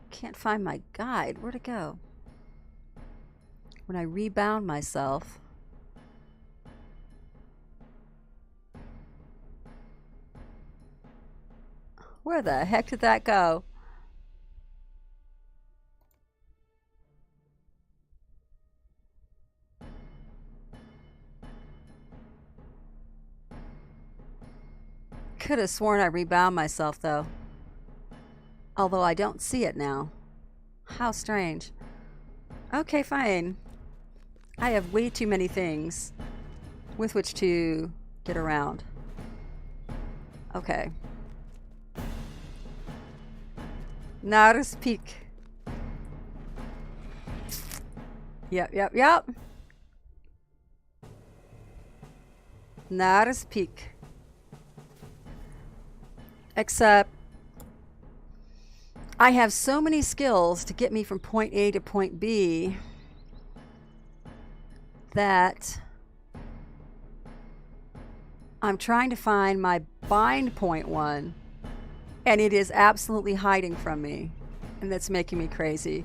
Can't find my guide. Where'd it go? When I rebound myself. Where the heck did that go? Could have sworn I rebound myself, though. Although I don't see it now. How strange. Okay, fine. I have way too many things with which to get around. Okay. Nares Peak. Yep. Nares Peak. Except I have so many skills to get me from point A to point B that I'm trying to find my bind point one, and it is absolutely hiding from me, and that's making me crazy.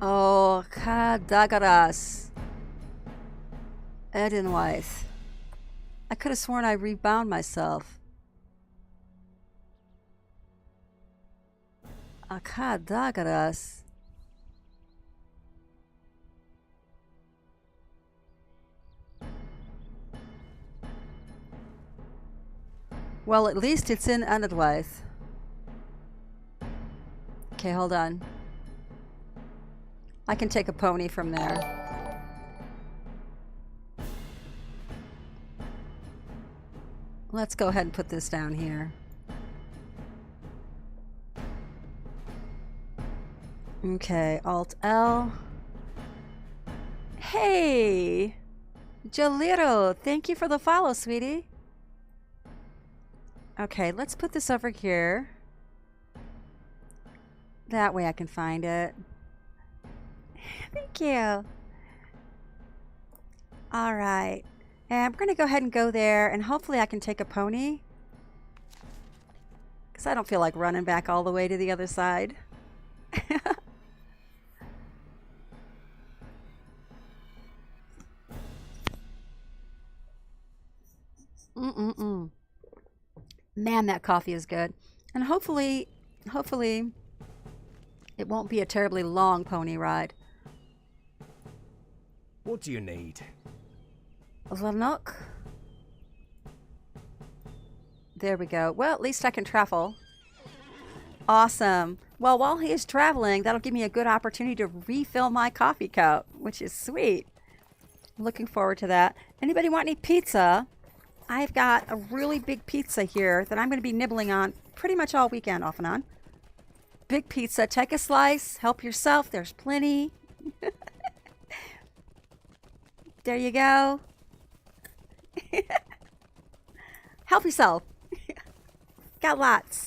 Oh, Kadagaras. Edenwythe. I could have sworn I rebound myself. Akadagaras. Well, at least it's in Edenwythe. Okay, hold on. I can take a pony from there. Let's go ahead and put this down here. Okay, Alt L. Hey! Jaliro, thank you for the follow, sweetie. Okay, let's put this over here. That way I can find it. Thank you. All right. And I'm going to go ahead and go there, and hopefully I can take a pony. Because I don't feel like running back all the way to the other side. Man, that coffee is good. And hopefully it won't be a terribly long pony ride. What do you need? Lanok. There we go. Well, at least I can travel. Awesome. Well, while he is traveling, that'll give me a good opportunity to refill my coffee cup, which is sweet. Looking forward to that. Anybody want any pizza? I've got a really big pizza here that I'm going to be nibbling on pretty much all weekend, off and on. Big pizza. Take a slice. Help yourself. There's plenty. There you go. Help yourself. Got lots.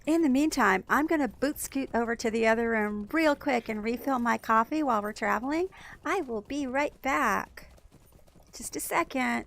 In the meantime, I'm going to boot scoot over to the other room real quick and refill my coffee while we're traveling. I will be right back. Just a second.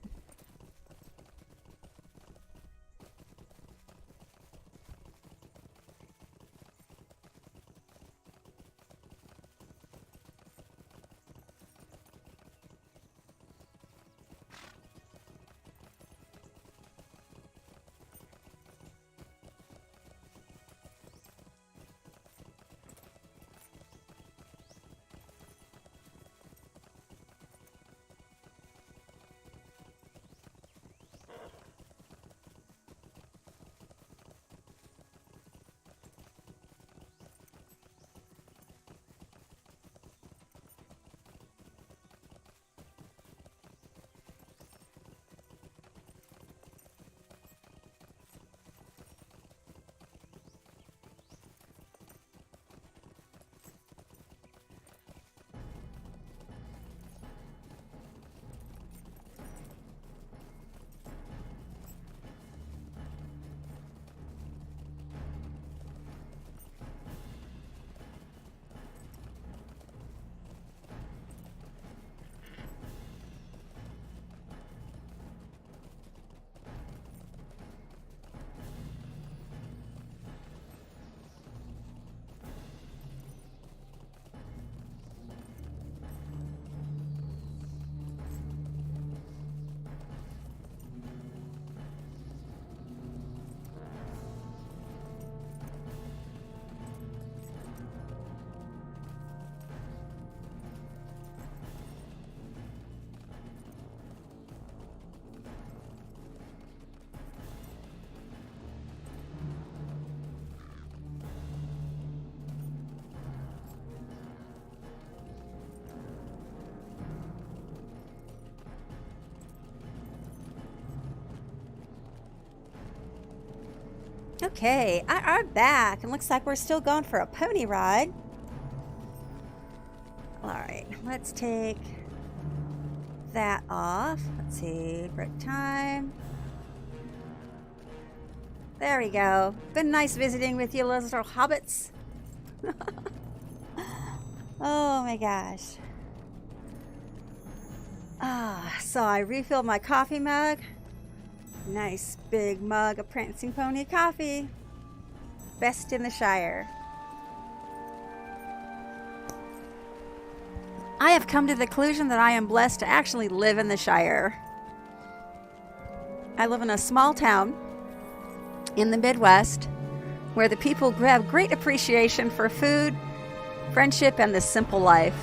Okay, I are back, and looks like we're still going for a pony ride. Alright, let's take that off. Let's see, break time. There we go. Been nice visiting with you little hobbits. Oh my gosh. So I refilled my coffee mug. Nice big mug of Prancing Pony coffee. Best in the Shire. I have come to the conclusion that I am blessed to actually live in the Shire. I live in a small town in the Midwest where the people have great appreciation for food, friendship, and the simple life.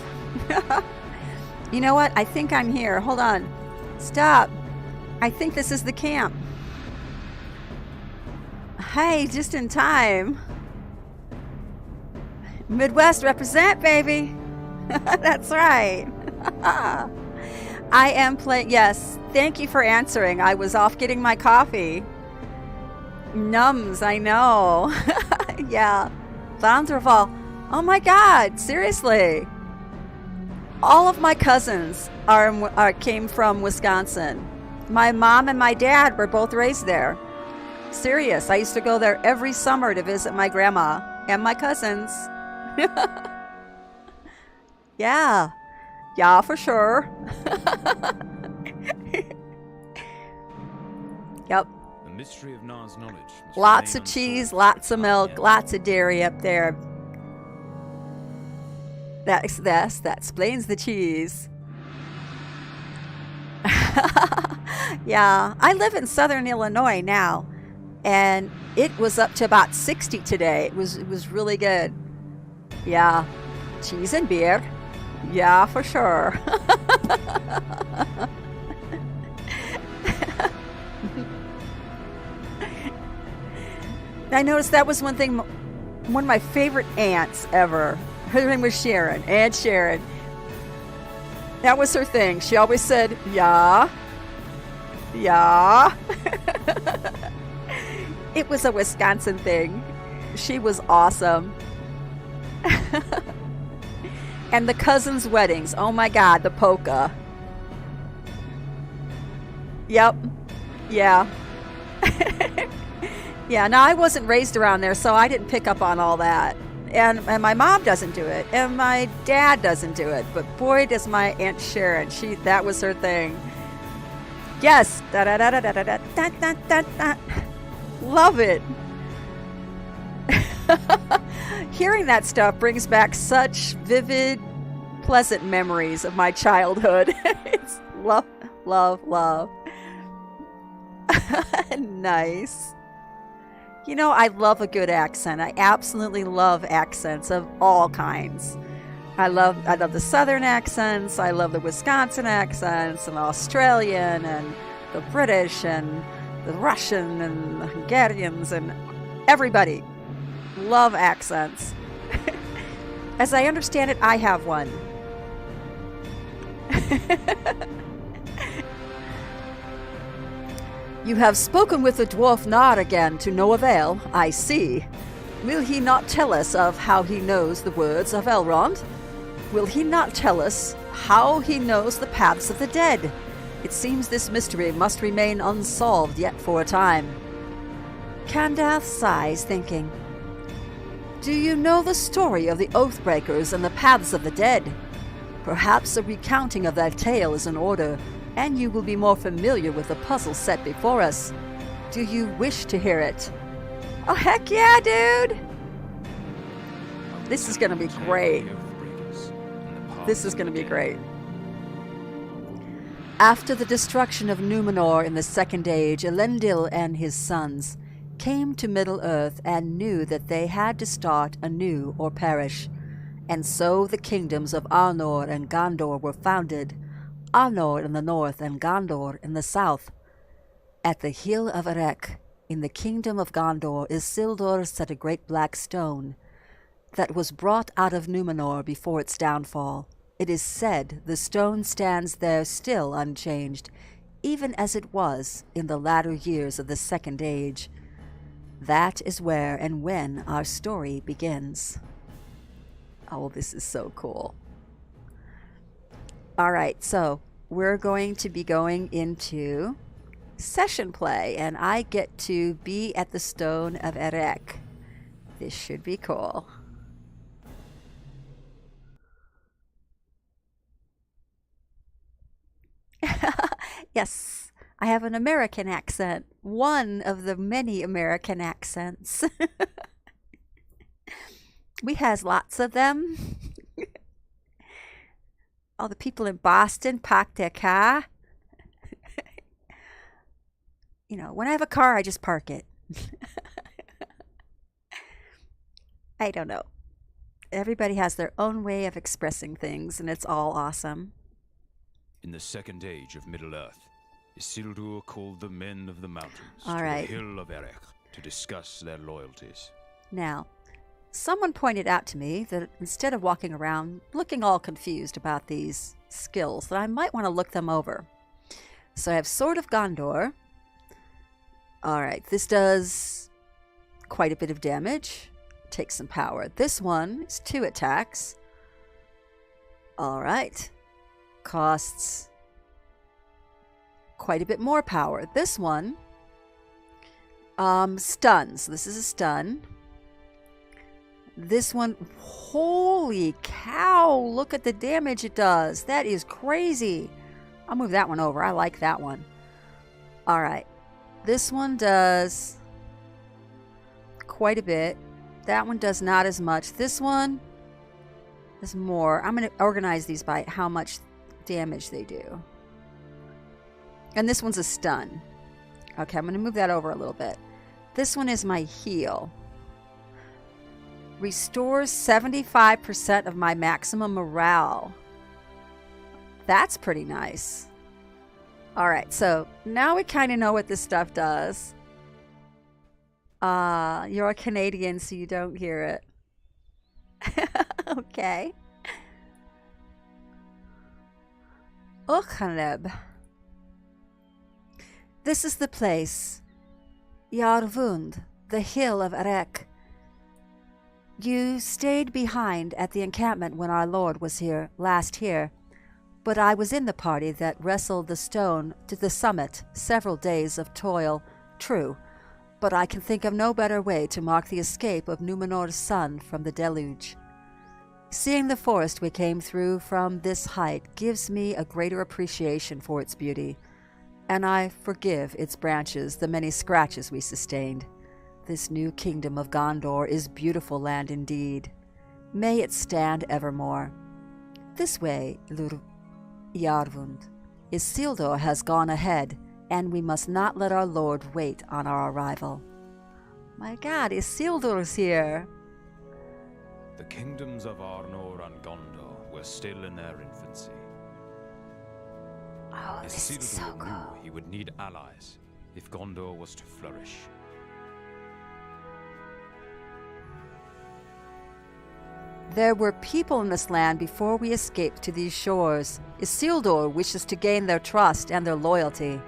You know what? I think I'm here. Hold on. Stop. I think this is the camp. Hey, just in time. Midwest represent, baby. That's right. I am playing. Yes, thank you for answering. I was off getting my coffee. Nums, I know. Yeah. Vanderval. Oh my God, seriously. All of my cousins came from Wisconsin. My mom and my dad were both raised there. Serious. I used to go there every summer to visit my grandma and my cousins. Yeah. Yeah, for sure. Yep. The mystery of Nar's knowledge. Lots of cheese, lots of milk, lots of dairy up there. That explains the cheese. Yeah, I live in southern Illinois now, and it was up to about 60 today. It was really good. Yeah, cheese and beer. Yeah, for sure. I noticed that was one thing, one of my favorite aunts ever. Her name was Sharon, Aunt Sharon. That was her thing. She always said, yeah. Yeah. It was a Wisconsin thing. She was awesome. And the cousins' weddings. Oh my God, the polka. Yep. Yeah. Yeah, now I wasn't raised around there, so I didn't pick up on all that. And my mom doesn't do it, and my dad doesn't do it. But boy, does my Aunt Sharon. That was her thing. Yes. Da da da da da da da da da da. Love it. Hearing that stuff brings back such vivid, pleasant memories of my childhood. It's love, love, love. Nice. You know, I love a good accent. I absolutely love accents of all kinds. I love the Southern accents. I love the Wisconsin accents, and Australian, and the British, and the Russian, and the Hungarians, and everybody. Love accents. As I understand it, I have one. You have spoken with the dwarf Nar again to no avail, I see. Will he not tell us of how he knows the words of Elrond? Will he not tell us how he knows the paths of the dead? It seems this mystery must remain unsolved yet for a time. Candath sighs, thinking, do you know the story of the Oathbreakers and the paths of the dead? Perhaps a recounting of that tale is in order, and you will be more familiar with the puzzle set before us. Do you wish to hear it? Oh, heck yeah, dude! This is going to be great. This is going to be great. After the destruction of Numenor in the Second Age, Elendil and his sons came to Middle-earth and knew that they had to start anew or perish. And so the kingdoms of Arnor and Gondor were founded, Arnor in the north and Gondor in the south. At the hill of Erech, in the kingdom of Gondor, Isildur set a great black stone that was brought out of Numenor before its downfall. It is said the stone stands there still unchanged, even as it was in the latter years of the Second Age. That is where and when our story begins. Oh, this is so cool. All right, so we're going to be going into session play, and I get to be at the Stone of Erech. This should be cool. Yes, I have an American accent. One of the many American accents. We has lots of them. All the people in Boston park their car. You know, when I have a car, I just park it. I don't know. Everybody has their own way of expressing things, and it's all awesome. In the second age of Middle-earth, Isildur called the men of the mountains All to right. the hill of Erech to discuss their loyalties. Now, someone pointed out to me that instead of walking around looking all confused about these skills, that I might want to look them over. So I have Sword of Gondor. All right, this does quite a bit of damage. Takes some power. This one is 2 attacks. All right. Costs quite a bit more power. This one stuns. This is a stun. This one, holy cow, look at the damage it does. That is crazy. I'll move that one over. I like that one. All right. This one does quite a bit. That one does not as much. This one is more. I'm going to organize these by how much damage they do. And this one's a stun. Okay, I'm going to move that over a little bit. This one is my heal. Restores 75% of my maximum morale. That's pretty nice. All right, so now we kind of know what this stuff does. You're a Canadian, so you don't hear it. Okay. Ochaneb. This is the place. Yarvund, the hill of Erech. You stayed behind at the encampment when our Lord was last here, but I was in the party that wrestled the stone to the summit, several days of toil, true, but I can think of no better way to mark the escape of Numenor's son from the deluge. Seeing the forest we came through from this height gives me a greater appreciation for its beauty, and I forgive its branches the many scratches we sustained. This new kingdom of Gondor is beautiful land indeed. May it stand evermore. This way, Yarvund. Isildur has gone ahead, and we must not let our lord wait on our arrival. My God, Isildur's here. The kingdoms of Arnor and Gondor were still in their infancy. Oh, this is so Isildur cool. knew he would need allies if Gondor was to flourish. There were people in this land before we escaped to these shores. Isildur wishes to gain their trust and their loyalty.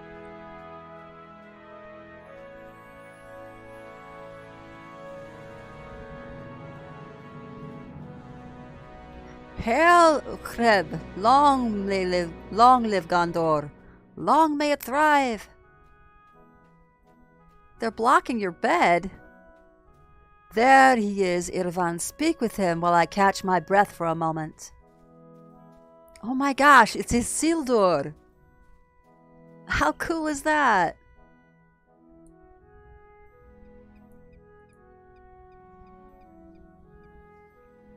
Hail, Ukreb! Long live Gondor! Long may it thrive! They're blocking your bed. There he is, Irvan. Speak with him while I catch my breath for a moment. Oh my gosh, it's Isildur! How cool is that?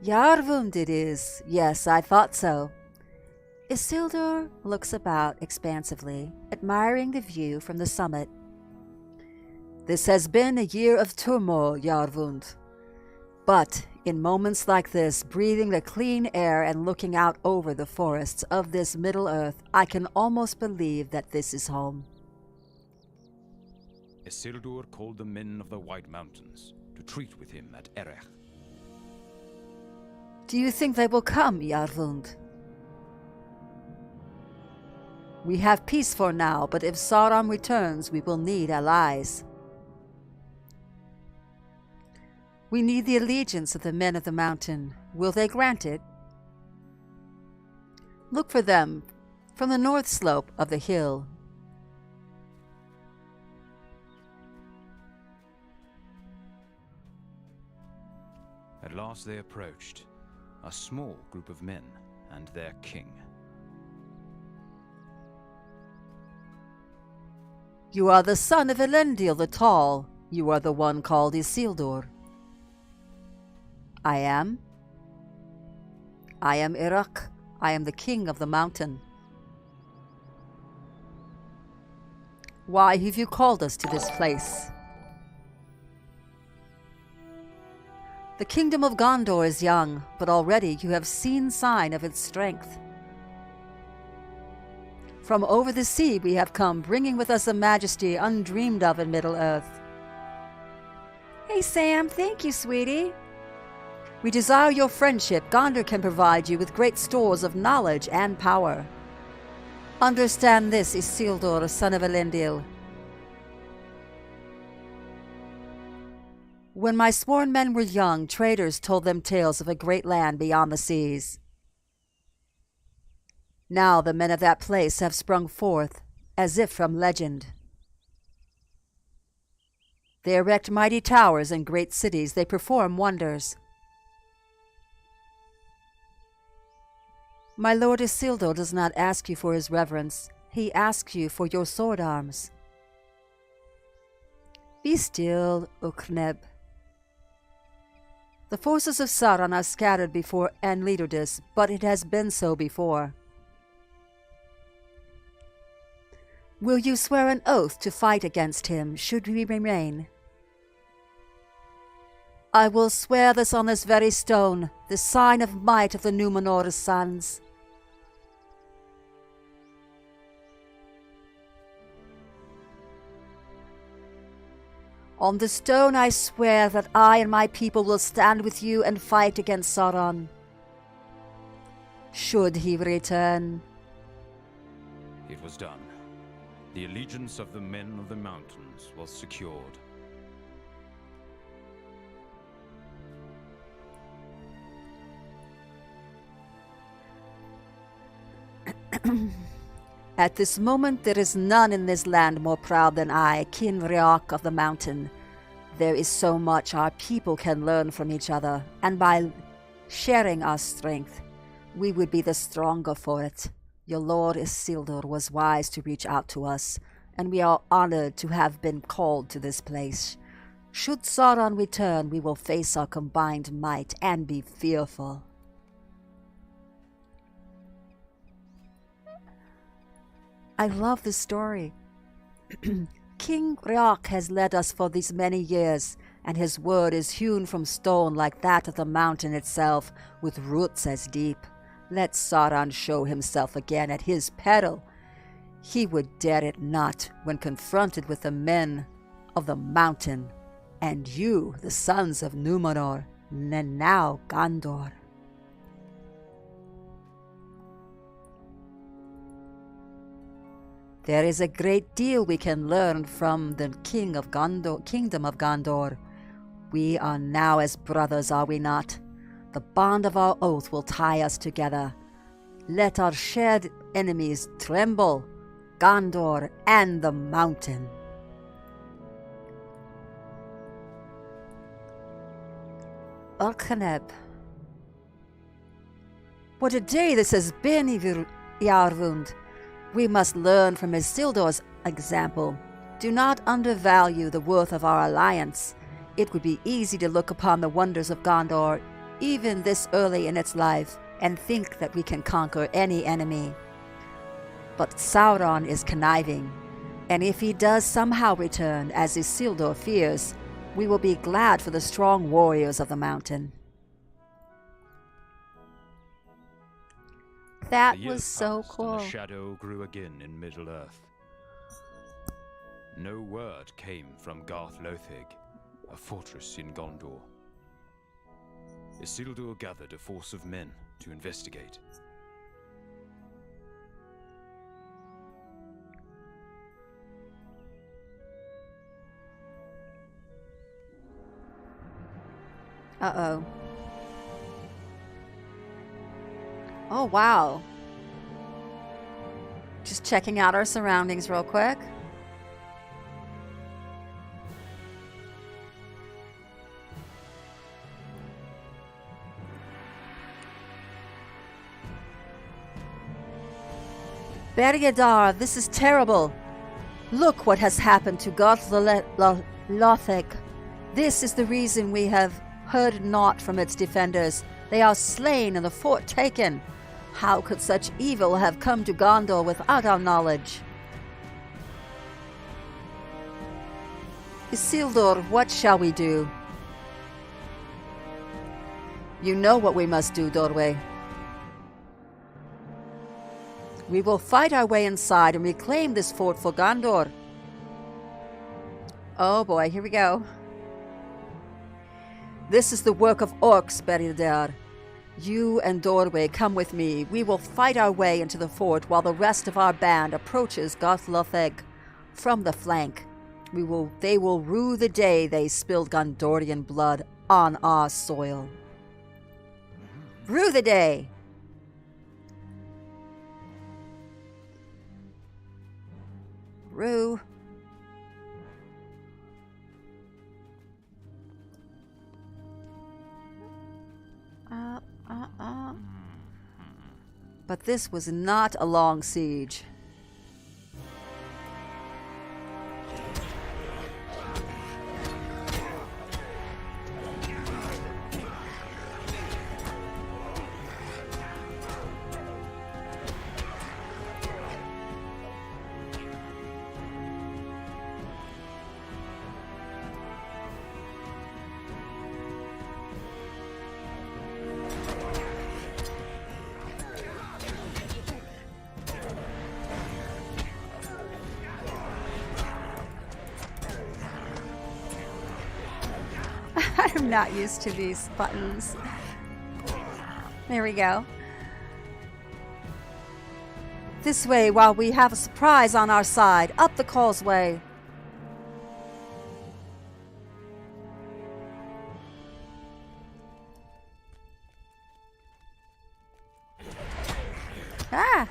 Yarvund it is. Yes, I thought so. Isildur looks about expansively, admiring the view from the summit. This has been a year of turmoil, Yarvund. But in moments like this, breathing the clean air and looking out over the forests of this Middle-earth, I can almost believe that this is home. Isildur called the men of the White Mountains to treat with him at Erech. Do you think they will come, Yarvund? We have peace for now, but if Sauron returns, we will need allies. We need the allegiance of the men of the mountain. Will they grant it? Look for them from the north slope of the hill. At last they approached, a small group of men and their king. You are the son of Elendil the Tall. You are the one called Isildur. I am. I am Iraq. I am the king of the mountain. Why have you called us to this place? The kingdom of Gondor is young, but already you have seen sign of its strength. From over the sea we have come, bringing with us a majesty undreamed of in Middle-earth. Hey Sam, thank you, sweetie. We desire your friendship. Gondor can provide you with great stores of knowledge and power. Understand this, Isildur, son of Elendil. When my sworn men were young, traders told them tales of a great land beyond the seas. Now the men of that place have sprung forth, as if from legend. They erect mighty towers and great cities. They perform wonders. My lord Isildur does not ask you for his reverence. He asks you for your sword arms. Be still, Ukneb. The forces of Sauron are scattered before Anlidurdis, but it has been so before. Will you swear an oath to fight against him, should we remain? I will swear this on this very stone, the sign of might of the Númenor's sons. On the stone I swear that I and my people will stand with you and fight against Sauron. Should he return. It was done. The allegiance of the men of the mountains was secured. At this moment there is none in this land more proud than I, King Riok of the Mountain. There is so much our people can learn from each other, and by sharing our strength, we would be the stronger for it. Your lord Isildur was wise to reach out to us, and we are honored to have been called to this place. Should Sauron return, we will face our combined might and be fearful. I love this story. King Riok has led us for these many years, and his word is hewn from stone like that of the mountain itself, with roots as deep. Let Sauron show himself again at his peril. He would dare it not when confronted with the men of the mountain, and you, the sons of Númenor, and now Gondor. There is a great deal we can learn from the kingdom of Gondor. We are now as brothers, are we not? The bond of our oath will tie us together. Let our shared enemies tremble, Gondor and the mountain. Urkhaneb. What a day this has been, Yarvund. We must learn from Isildur's example. Do not undervalue the worth of our alliance. It would be easy to look upon the wonders of Gondor, even this early in its life, and think that we can conquer any enemy. But Sauron is conniving, and if he does somehow return, as Isildur fears, we will be glad for the strong warriors of the mountain. That The years was so passed, cool. And the shadow grew again in Middle-earth. No word came from Garth Lothig, a fortress in Gondor. Isildur gathered a force of men to investigate. Uh-oh. Oh, wow. Just checking out our surroundings real quick. Beriadar, this is terrible. Look what has happened to Lothek. This is the reason we have heard naught from its defenders. They are slain and the fort taken. How could such evil have come to Gondor without our knowledge? Isildur, what shall we do? You know what we must do, Dorwe. We will fight our way inside and reclaim this fort for Gondor. Oh boy, here we go. This is the work of orcs, Beriadar. You and Dorwe come with me. We will fight our way into the fort while the rest of our band approaches Lotheg from the flank. They will rue the day they spilled Gondorian blood on our soil. Rue the day! Rue. But this was not a long siege. I'm not used to these buttons. There we go. This way while we have a surprise on our side. Up the causeway. Ah!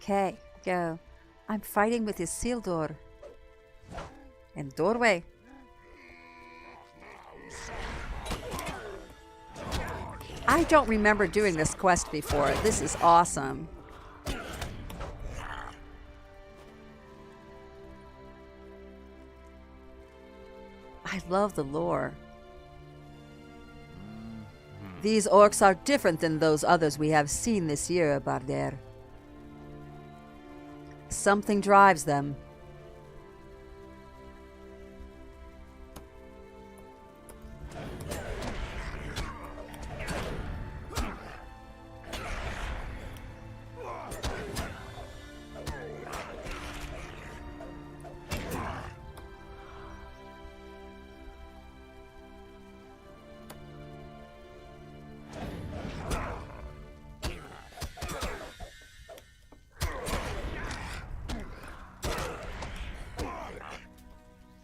Okay, go. I'm fighting with Isildur. And Dorwe. I don't remember doing this quest before. This is awesome. I love the lore. These orcs are different than those others we have seen this year, Barder. Something drives them.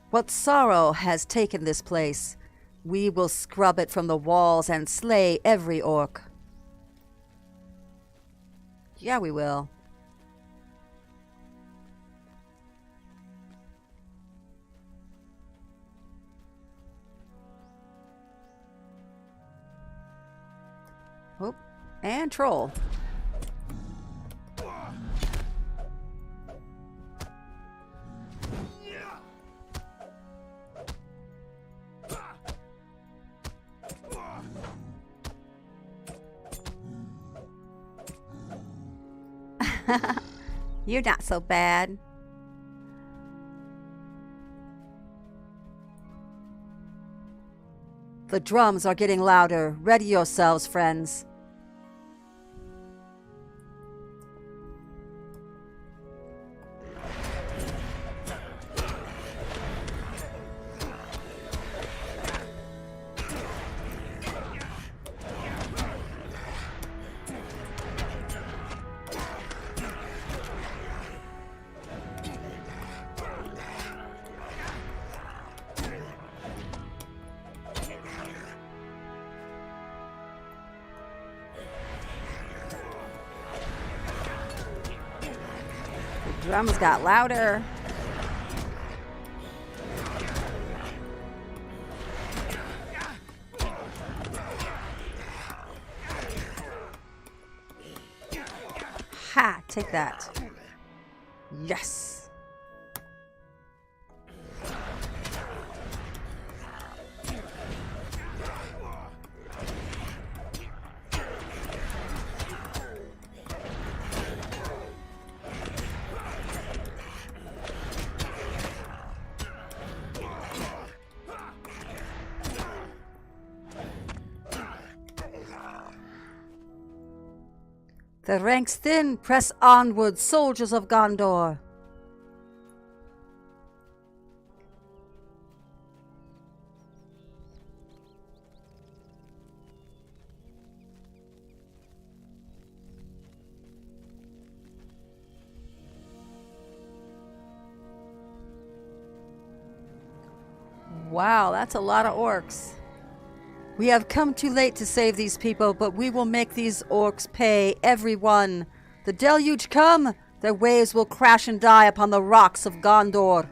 What sorrow has taken this place? We will scrub it from the walls and slay every orc. Yeah, we will. Whoop. And troll. You're not so bad. The drums are getting louder. Ready yourselves, friends. Drums got louder. Ha! Take that. Yes! The ranks thin, press onward, soldiers of Gondor. Wow, that's a lot of orcs. We have come too late to save these people, but we will make these orcs pay, every one. The deluge come, their waves will crash and die upon the rocks of Gondor.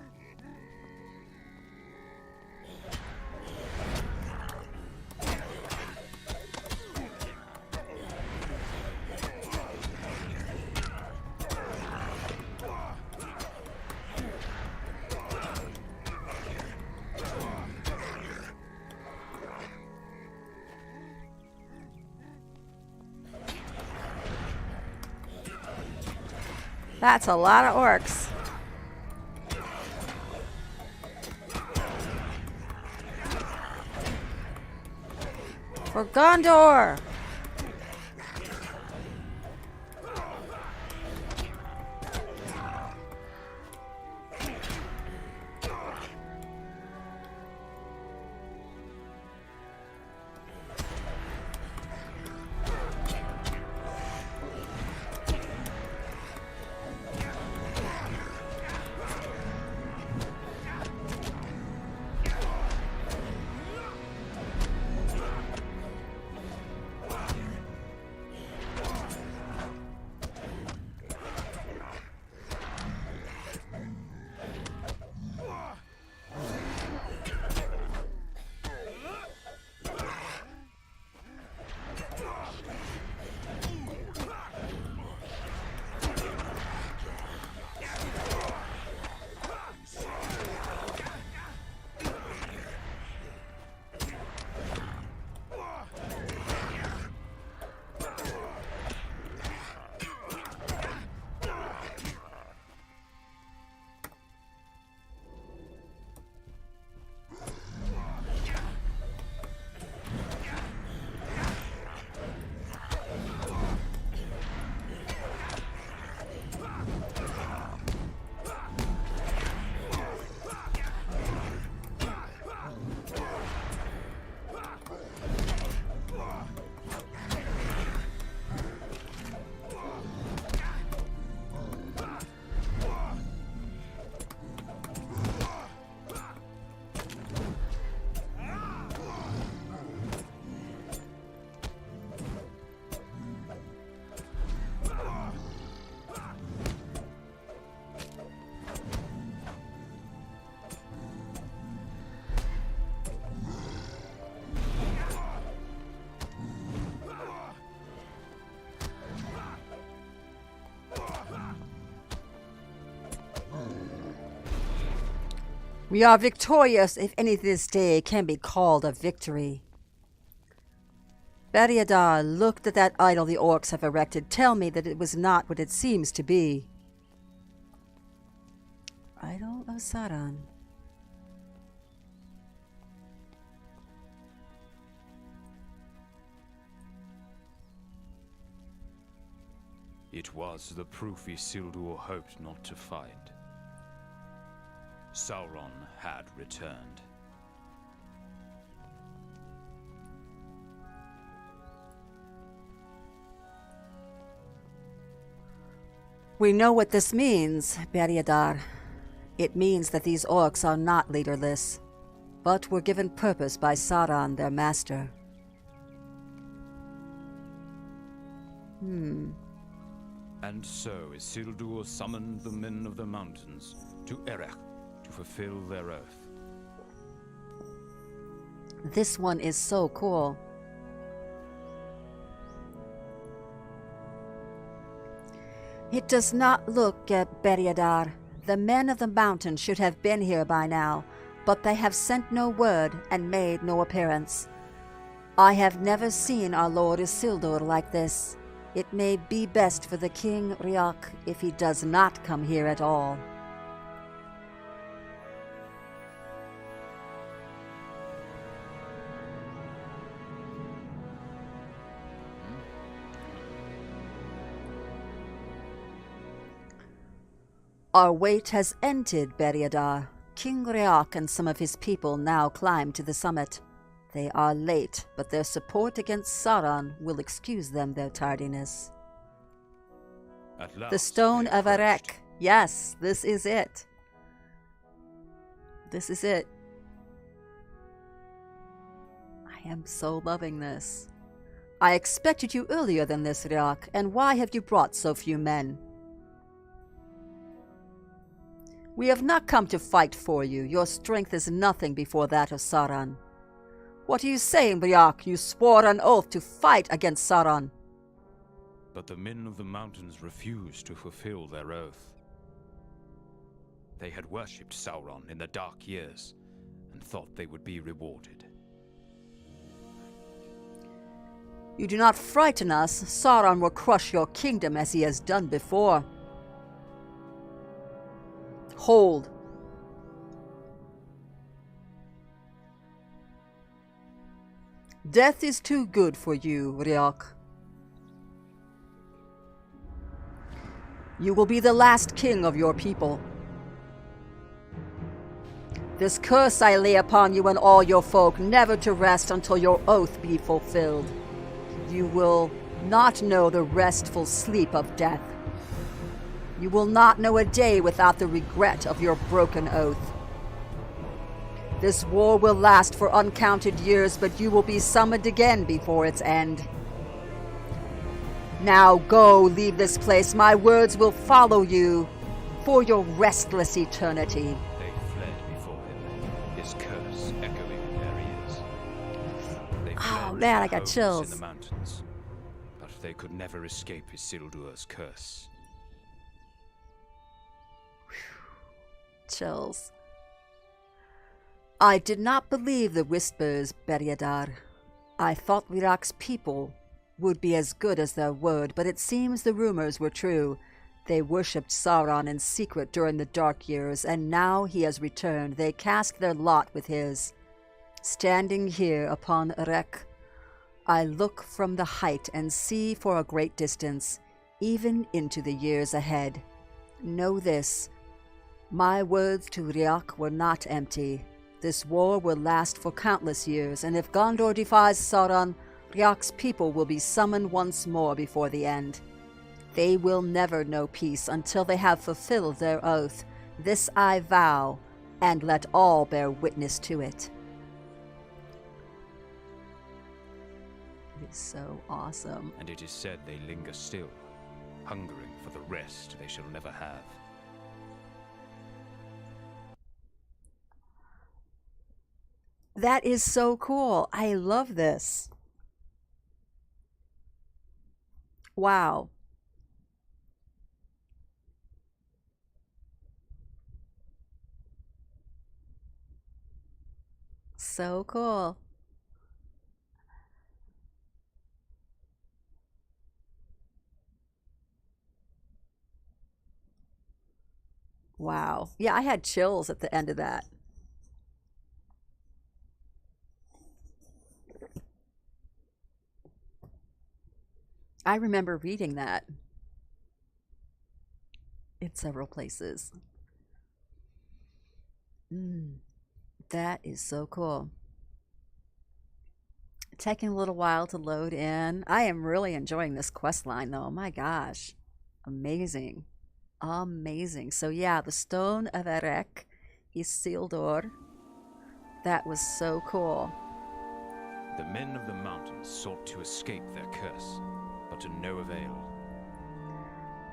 That's a lot of orcs. For Gondor! We are victorious, if any this day can be called a victory. Beriadar, looked at that idol the orcs have erected. Tell me that it was not what it seems to be. Idol of Sauron. It was the proof Isildur hoped not to find. Sauron had returned. We know what this means, Beriadar. It means that these orcs are not leaderless, but were given purpose by Sauron, their master. And so Isildur summoned the men of the mountains to Erech to fulfill their oath. This one is so cool. It does not look at Beriadar. The men of the mountain should have been here by now, but they have sent no word and made no appearance. I have never seen our Lord Isildur like this. It may be best for the King Riok if he does not come here at all. Our wait has ended, Beriadar. King Riok and some of his people now climb to the summit. They are late, but their support against Sauron will excuse them their tardiness. At last, The Stone they of approached. Erech. Yes, this is it. This is it. I am so loving this. I expected you earlier than this, Riok, and why have you brought so few men? We have not come to fight for you. Your strength is nothing before that of Sauron. What are you saying, Riok? You swore an oath to fight against Sauron. But the men of the mountains refused to fulfill their oath. They had worshipped Sauron in the dark years and thought they would be rewarded. You do not frighten us. Sauron will crush your kingdom as he has done before. Hold. Death is too good for you, Riok. You will be the last king of your people. This curse I lay upon you and all your folk, never to rest until your oath be fulfilled. You will not know the restful sleep of death. You will not know a day without the regret of your broken oath. This war will last for uncounted years, but you will be summoned again before its end. Now go, leave this place. My words will follow you for your restless eternity. They fled before him, his curse echoing in their ears. They Oh, fled man, to I got homes chills. in the mountains, but they could never escape Isildur's curse. Chills. I did not believe the whispers, Beriadar. I thought Riok's people would be as good as their word, but it seems the rumors were true. They worshipped Sauron in secret during the Dark Years, and now he has returned. They cast their lot with his. Standing here upon Erech, I look from the height and see for a great distance, even into the years ahead. Know this. My words to Riok were not empty. This war will last for countless years, and if Gondor defies Sauron, Riok's people will be summoned once more before the end. They will never know peace until they have fulfilled their oath. This I vow, and let all bear witness to it. It is so awesome. And it is said they linger still, hungering for the rest they shall never have. That is so cool. I love this. Wow. So cool. Wow. Yeah, I had chills at the end of that. I remember reading that in several places. That is so cool. Taking a little while to load in. I am really enjoying this quest line though. My gosh. Amazing. Amazing. So yeah, the Stone of Erech, Isildur. That was so cool. The men of the mountains sought to escape their curse, but to no avail.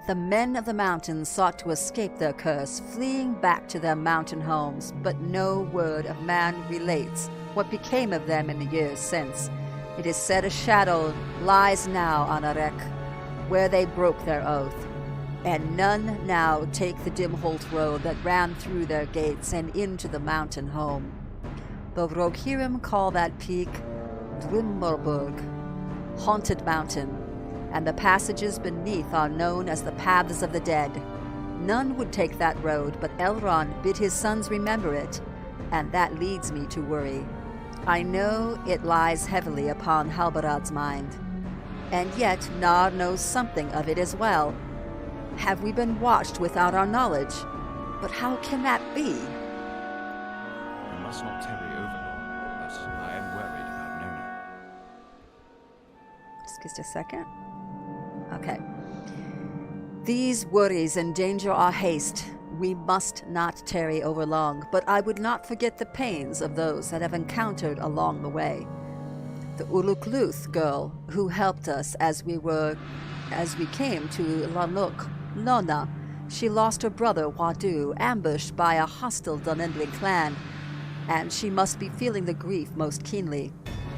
The men of the mountains sought to escape their curse, fleeing back to their mountain homes, but no word of man relates what became of them in the years since. It is said a shadow lies now on Arek, where they broke their oath, and none now take the Dimholt road that ran through their gates and into the mountain home. The Rohirrim call that peak Drimmerburg, Haunted Mountain, and the passages beneath are known as the Paths of the Dead. None would take that road, but Elrond bid his sons remember it, and that leads me to worry. I know it lies heavily upon Halbarad's mind, and yet Nar knows something of it as well. Have we been watched without our knowledge? But how can that be? We must not tarry overlong, but I am worried about Nona. Just a second. Okay. These worries endanger our haste. We must not tarry over long, but I would not forget the pains of those that have encountered along the way. The Ulukluth girl who helped us as we came to Lanuk, Lona. She lost her brother Wadu, ambushed by a hostile Dunendling clan, and she must be feeling the grief most keenly.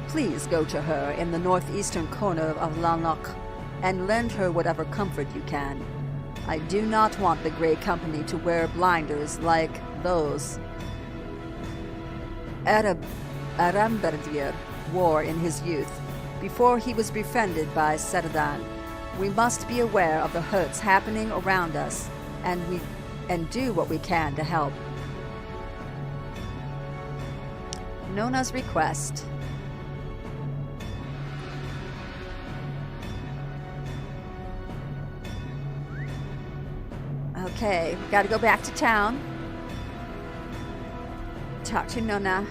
Please go to her in the northeastern corner of Lanuk and lend her whatever comfort you can. I do not want the Grey Company to wear blinders like those Aramberdir wore in his youth, before he was befriended by Seradan. We must be aware of the hurts happening around us, and do what we can to help. Nona's request. Okay, we gotta go back to town. Talk to Nona.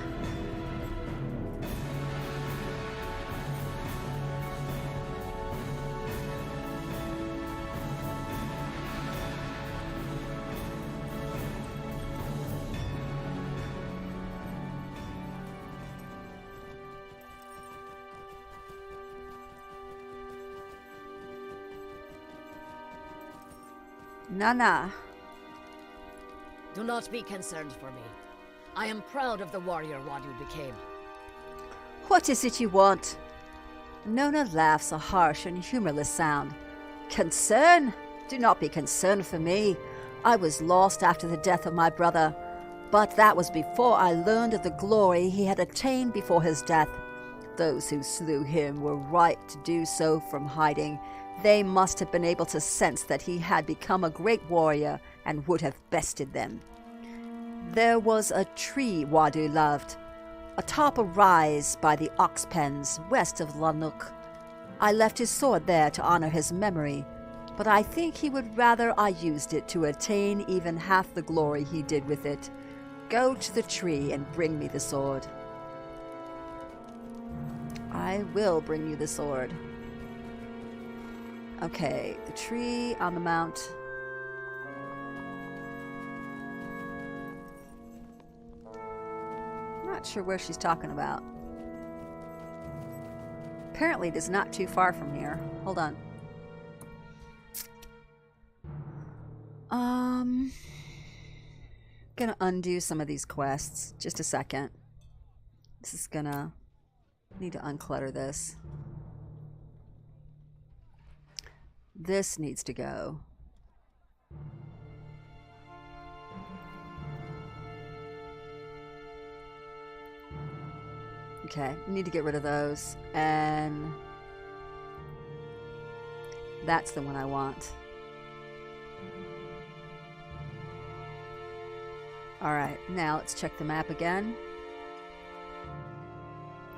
Nana. Do not be concerned for me. I am proud of the warrior Wadu became. What is it you want? Nona laughs a harsh and humorless sound. Concern? Do not be concerned for me. I was lost after the death of my brother, but that was before I learned of the glory he had attained before his death. Those who slew him were right to do so from hiding. They must have been able to sense that he had become a great warrior and would have bested them. There was a tree Wadu loved, atop a rise by the ox pens west of Lanuk. I left his sword there to honor his memory, but I think he would rather I used it to attain even half the glory he did with it. Go to the tree and bring me the sword. I will bring you the sword. Okay, the tree on the mount. Not sure where she's talking about. Apparently it is not too far from here. Hold on. Gonna undo some of these quests. Just a second. This is gonna need to unclutter this. This needs to go. Okay, need to get rid of those. And that's the one I want. Alright, now let's check the map again.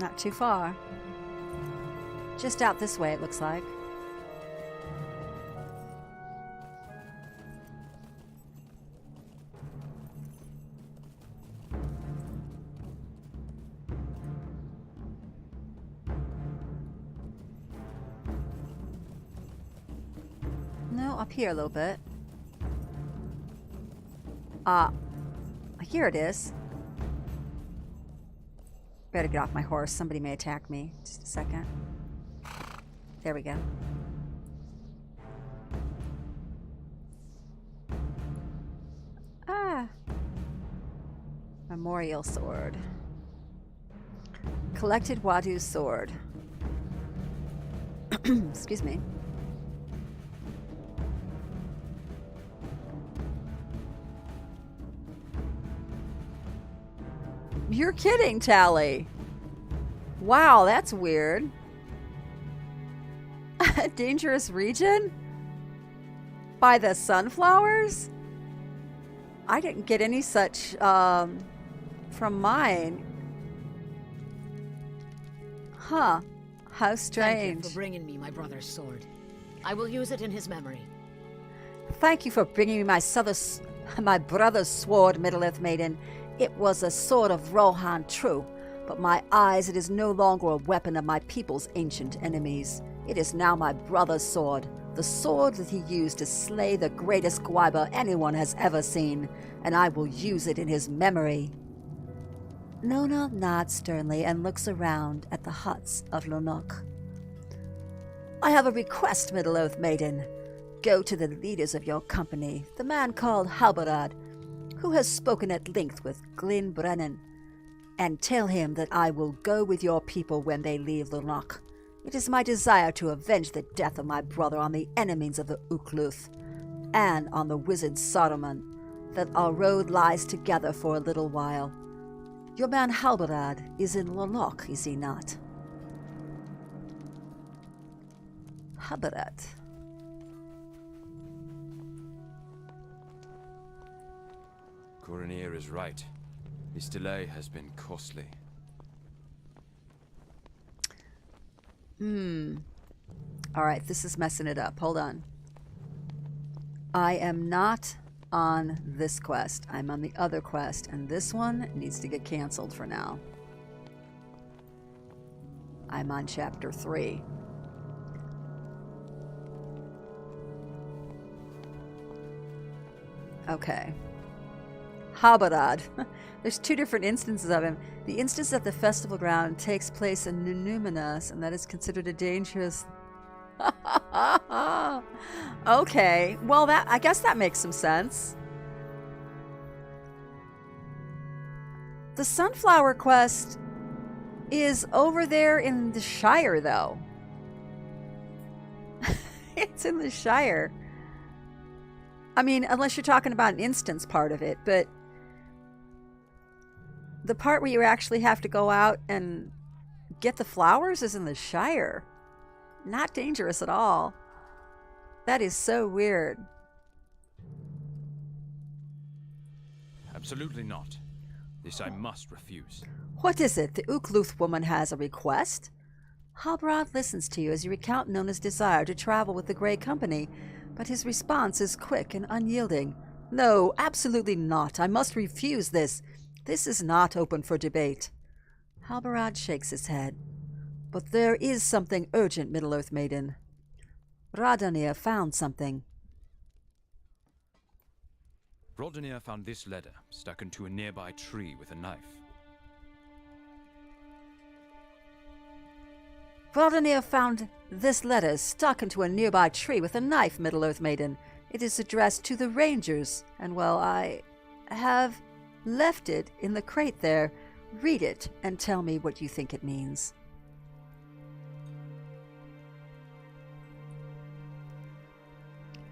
Not too far. Just out this way, it looks like. No, up here a little bit. Here it is. Better get off my horse. Somebody may attack me. Just a second. There we go. Memorial sword. Collected Wadu sword. Excuse me. You're kidding, Tally. Wow, that's weird. A dangerous region? By the sunflowers? I didn't get any such from mine. Huh. How strange. Thank you for bringing me my brother's sword. I will use it in his memory. Thank you for bringing me my brother's sword, Middle-earth Maiden. It was a sword of Rohan, true, but my eyes, it is no longer a weapon of my people's ancient enemies. It is now my brother's sword, the sword that he used to slay the greatest Gwaiba anyone has ever seen, and I will use it in his memory. Nona nods sternly and looks around at the huts of Lonok. I have a request, Middle-earth Maiden. Go to the leaders of your company, the man called Halbarad, who has spoken at length with Glyn Brennan, and tell him that I will go with your people when they leave Lonok. It is my desire to avenge the death of my brother on the enemies of the Ukluth, and on the wizard Saruman, that our road lies together for a little while. Your man Halbarad is in Lonok, is he not? Halbarad. Coronir is right. This delay has been costly. Alright, this is messing it up. Hold on. I am not on this quest. I'm on the other quest, and this one needs to get canceled for now. I'm on chapter 3. Okay. Habarad. There's two different instances of him. The instance at the festival ground takes place in Nunuminas, and that is considered a dangerous... Okay, well, I guess that makes some sense. The Sunflower Quest is over there in the Shire, though. It's in the Shire. I mean, unless you're talking about an instance part of it, but the part where you actually have to go out and get the flowers is in the Shire. Not dangerous at all. That is so weird. Absolutely not. This I must refuse. What is it? The Ukluth woman has a request? Halbrand listens to you as you recount Nona's desire to travel with the Grey Company, but his response is quick and unyielding. No, absolutely not. I must refuse this. This is not open for debate. Halbarad shakes his head. But there is something urgent, Middle-earth Maiden. Radanir found something. Rodonir found this letter stuck into a nearby tree with a knife. Radanir found this letter stuck into a nearby tree with a knife, Middle-earth Maiden. It is addressed to the Rangers, and well, I have left it in the crate there. Read it and tell me what you think it means.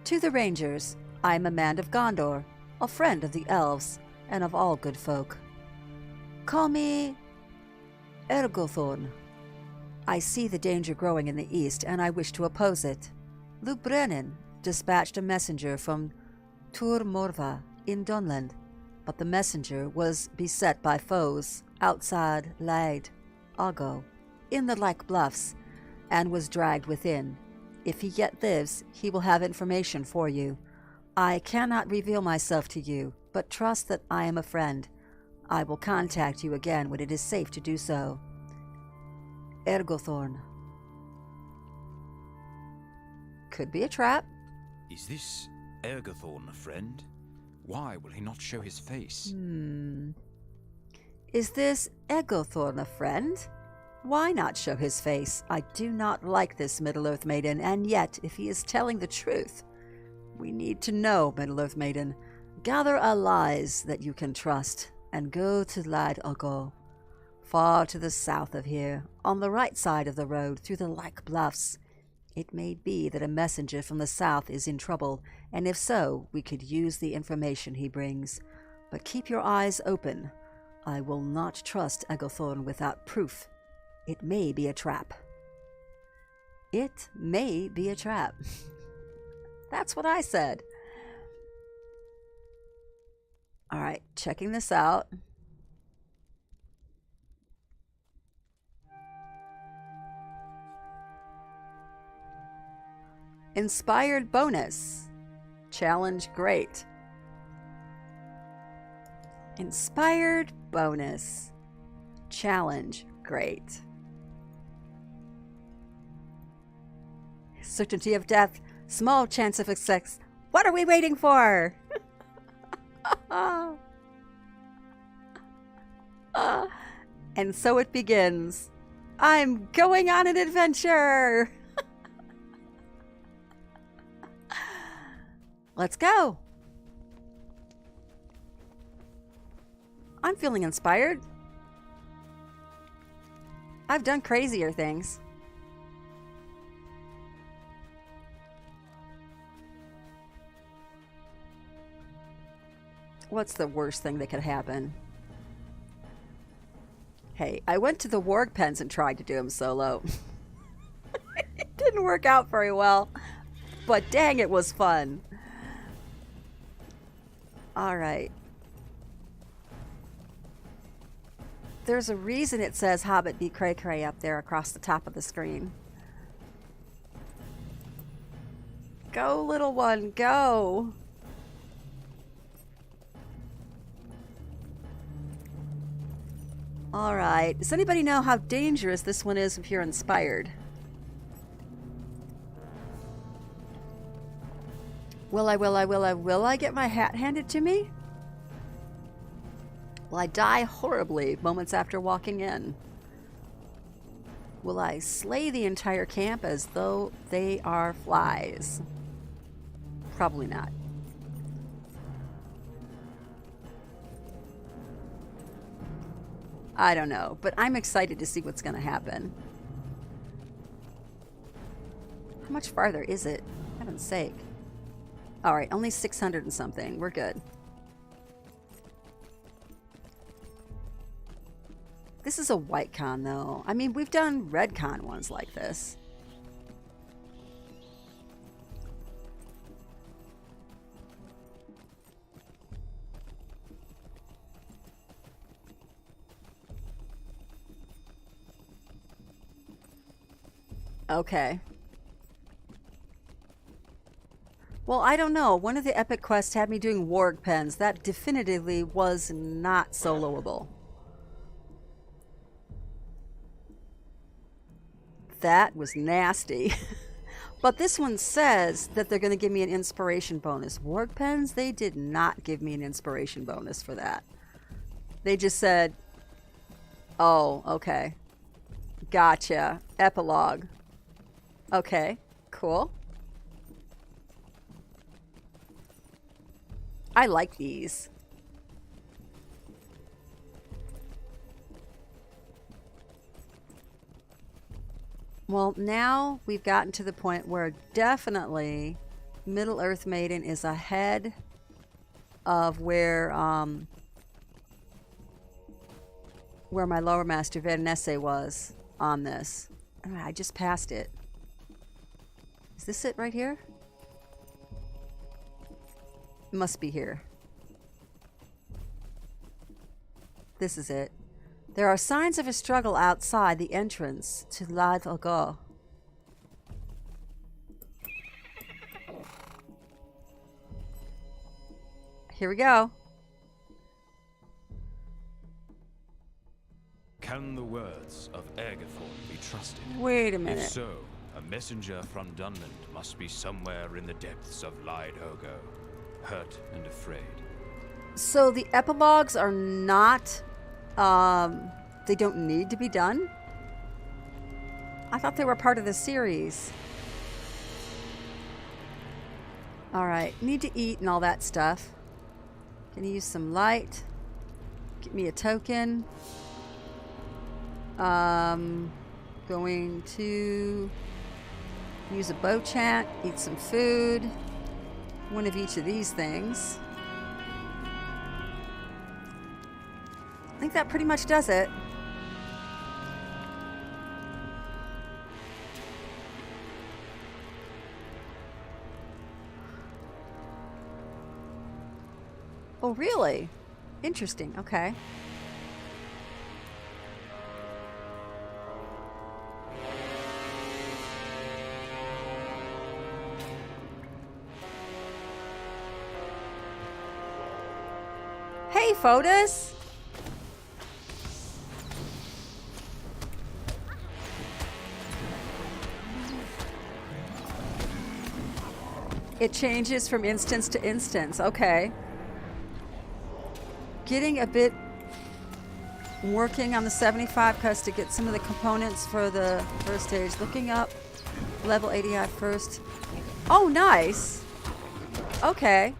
To the Rangers, I am a man of Gondor, a friend of the elves, and of all good folk. Call me Ergothorn. I see the danger growing in the east, and I wish to oppose it. Luke Brennan dispatched a messenger from Tur Morva in Dunland, but the messenger was beset by foes outside Laid, Argo, in the Like Bluffs, and was dragged within. If he yet lives, he will have information for you. I cannot reveal myself to you, but trust that I am a friend. I will contact you again when it is safe to do so. Ergothorn. Could be a trap. Is this Ergothorn a friend? Why will he not show his face? Is this Ergothorn a friend? Why not show his face? I do not like this, Middle-earth Maiden, and yet, if he is telling the truth, we need to know, Middle-earth Maiden. Gather allies that you can trust. and go to Lad Ogo, far to the south of here, on the right side of the road through the Like Bluffs. It may be that a messenger from the south is in trouble, and if so, we could use the information he brings. But keep your eyes open. I will not trust Egothorn without proof. It may be a trap. It may be a trap. That's what I said. All right, checking this out. Inspired bonus. Challenge great. Inspired bonus. Challenge great. Certainty of death. Small chance of success. What are we waiting for? And so it begins. I'm going on an adventure. Let's go. I'm feeling inspired. I've done crazier things. What's the worst thing that could happen? Hey, I went to the warg pens and tried to do them solo. It didn't work out very well, but dang, it was fun. All right. There's a reason it says Hobbit beat Cray up there across the top of the screen. Go, little one, go. All right. Does anybody know how dangerous this one is if you're inspired? Will I get my hat handed to me? Will I die horribly moments after walking in? Will I slay the entire camp as though they are flies? Probably not. I don't know, but I'm excited to see what's going to happen. How much farther is it? For heaven's sake. All right, only 600 and something. We're good. This is a white con, though. I mean, we've done red con ones like this. Okay. Well, I don't know. One of the epic quests had me doing warg pens. That definitively was not soloable. That was nasty. But this one says that they're going to give me an inspiration bonus. Warg pens, they did not give me an inspiration bonus for that. They just said, oh, okay. Gotcha. Epilogue. Okay, cool. I like these. Well, now we've gotten to the point where definitely Middle Earth Maiden is ahead of where my Lower Master Vernesse was on this. I just passed it. Is this it right here? It must be here. This is it. There are signs of a struggle outside the entrance to Lad Ogo. Here we go. Can the words of Ergathorn be trusted? Wait a minute. If so, a messenger from Dunland must be somewhere in the depths of Lad Ogo, hurt and afraid. So the epilogues are not, they don't need to be done? I thought they were part of the series. Alright, need to eat and all that stuff. Can use some light. Get me a token. Going to use a bow chat, eat some food. One of each of these things. I think that pretty much does it. Oh, really? Interesting. Okay. Hey, Fotis! It changes from instance to instance. Okay. Getting a bit working on the 75 quest to get some of the components for the first stage. Looking up level 80 at first. Oh, nice. Okay.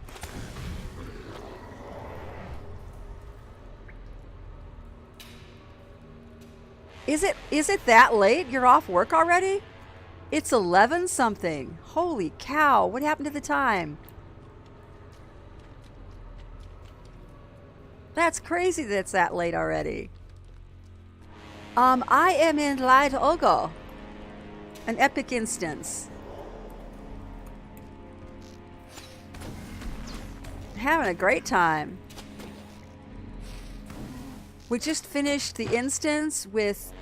Is it that late? You're off work already? It's 11 something. Holy cow. What happened to the time? That's crazy that it's that late already. I am in Light Ogo. An epic instance. Having a great time. We just finished the instance with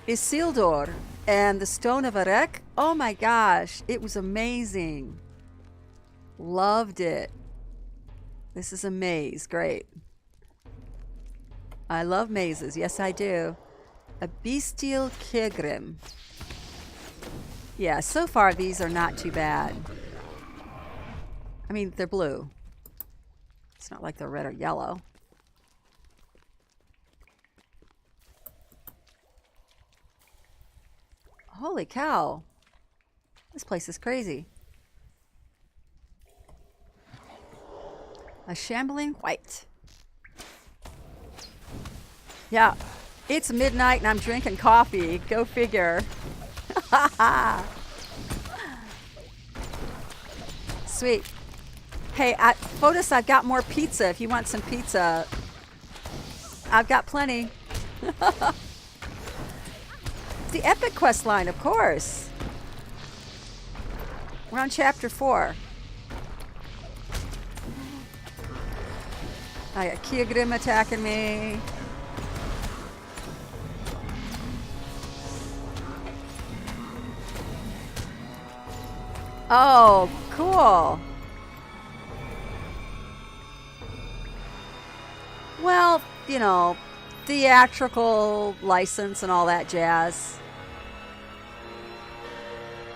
Isildur and the Stone of Arek. Oh my gosh, it was amazing. Loved it. This is a maze. Great. I love mazes. Yes, I do. A bestial Kegrim. Yeah, so far these are not too bad. I mean, they're blue. It's not like they're red or yellow. Holy cow. This place is crazy. A shambling white. Yeah, it's midnight and I'm drinking coffee. Go figure. Sweet. Hey, Fotis, I've got more pizza. If you want some pizza, I've got plenty. The epic quest line, of course. We're on chapter 4. I got Kiagrim attacking me. Oh, cool. Well, you know, theatrical license and all that jazz.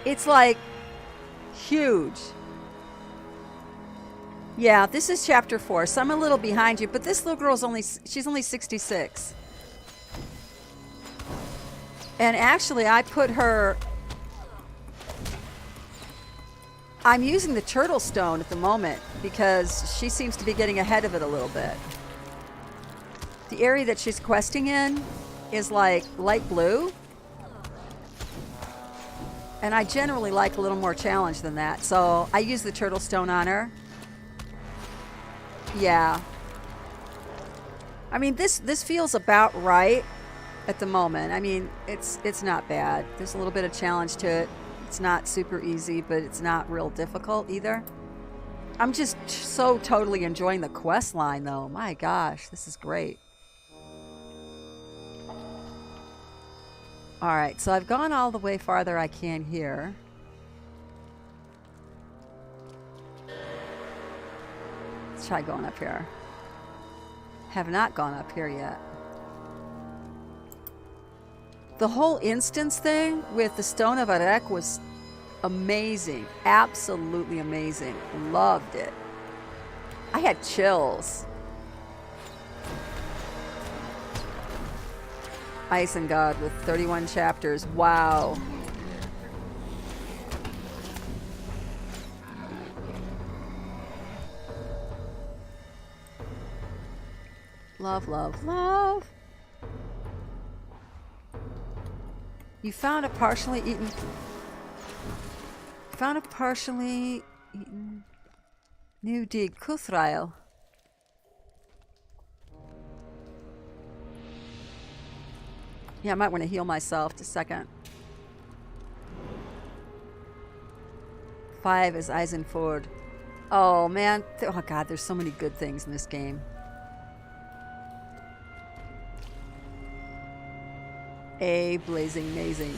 It's like huge. Yeah, this is chapter 4, so I'm a little behind you, but this little girl's she's only 66. And actually, I put her... I'm using the turtle stone at the moment because she seems to be getting ahead of it a little bit. The area that she's questing in is like light blue. And I generally like a little more challenge than that. So I use the turtle stone on her. Yeah. I mean, this feels about right at the moment. I mean, it's not bad. There's a little bit of challenge to it. It's not super easy, but it's not real difficult either. I'm just so totally enjoying the quest line, though. My gosh, this is great. All right, so I've gone all the way farther I can here. Let's try going up here. Have not gone up here yet. The whole instance thing with the Stone of Arek was amazing. Absolutely amazing. Loved it. I had chills. Isengard with 31 chapters. Wow. Love, love, love. You found a partially eaten... Found a partially eaten... New dig Kuthrail. Yeah, I might want to heal myself. Just a second. 5 is Eisenford. Oh, man. Oh, God, there's so many good things in this game. A blazing amazing.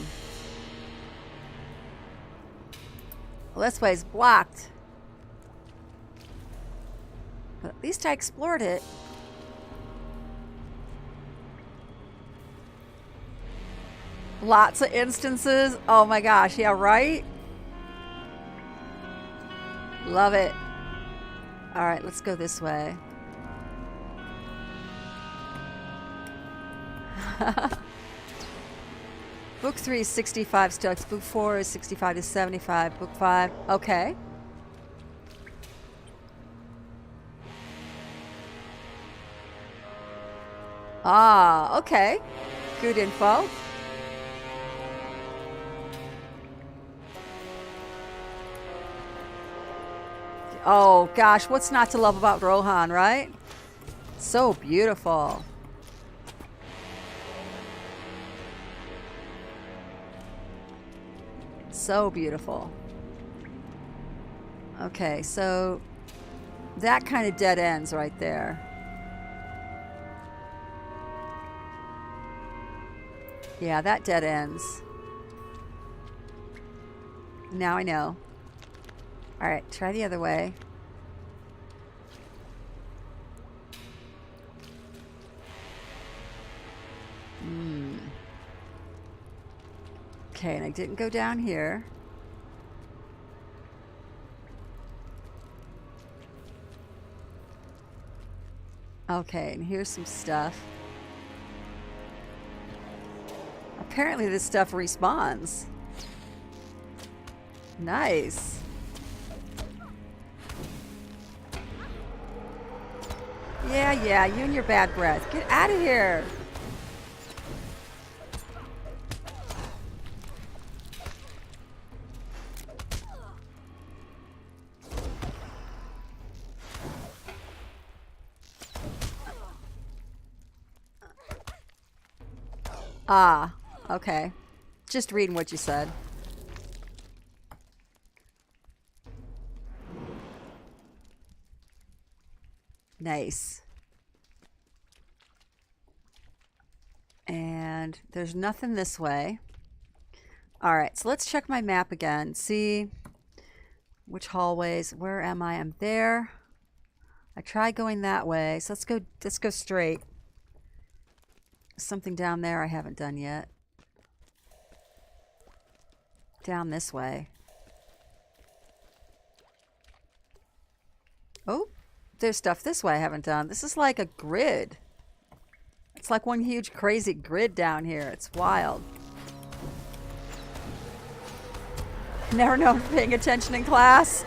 Well, this way's blocked. But at least I explored it. Lots of instances. Oh my gosh, yeah, right? Love it. Alright, let's go this way. Book 3 is 65 stocks. Book 4 is 65 to 75. Book 5. Okay. Ah, okay. Good info. Oh gosh, what's not to love about Rohan, right? So beautiful. So beautiful. Okay, so that kind of dead ends right there. Yeah, that dead ends. Now I know. Alright, try the other way. Okay, and I didn't go down here. Okay, and here's some stuff. Apparently this stuff respawns. Nice. Yeah, you and your bad breath. Get out of here. Ah, okay. Just reading what you said. Nice. And there's nothing this way. Alright, so let's check my map again. See which hallways. Where am I? I'm there. I tried going that way. So let's go straight. Something down there I haven't done yet. Down this way. Oh, there's stuff this way I haven't done. This is like a grid. It's like one huge crazy grid down here. It's wild. Never known for paying attention in class.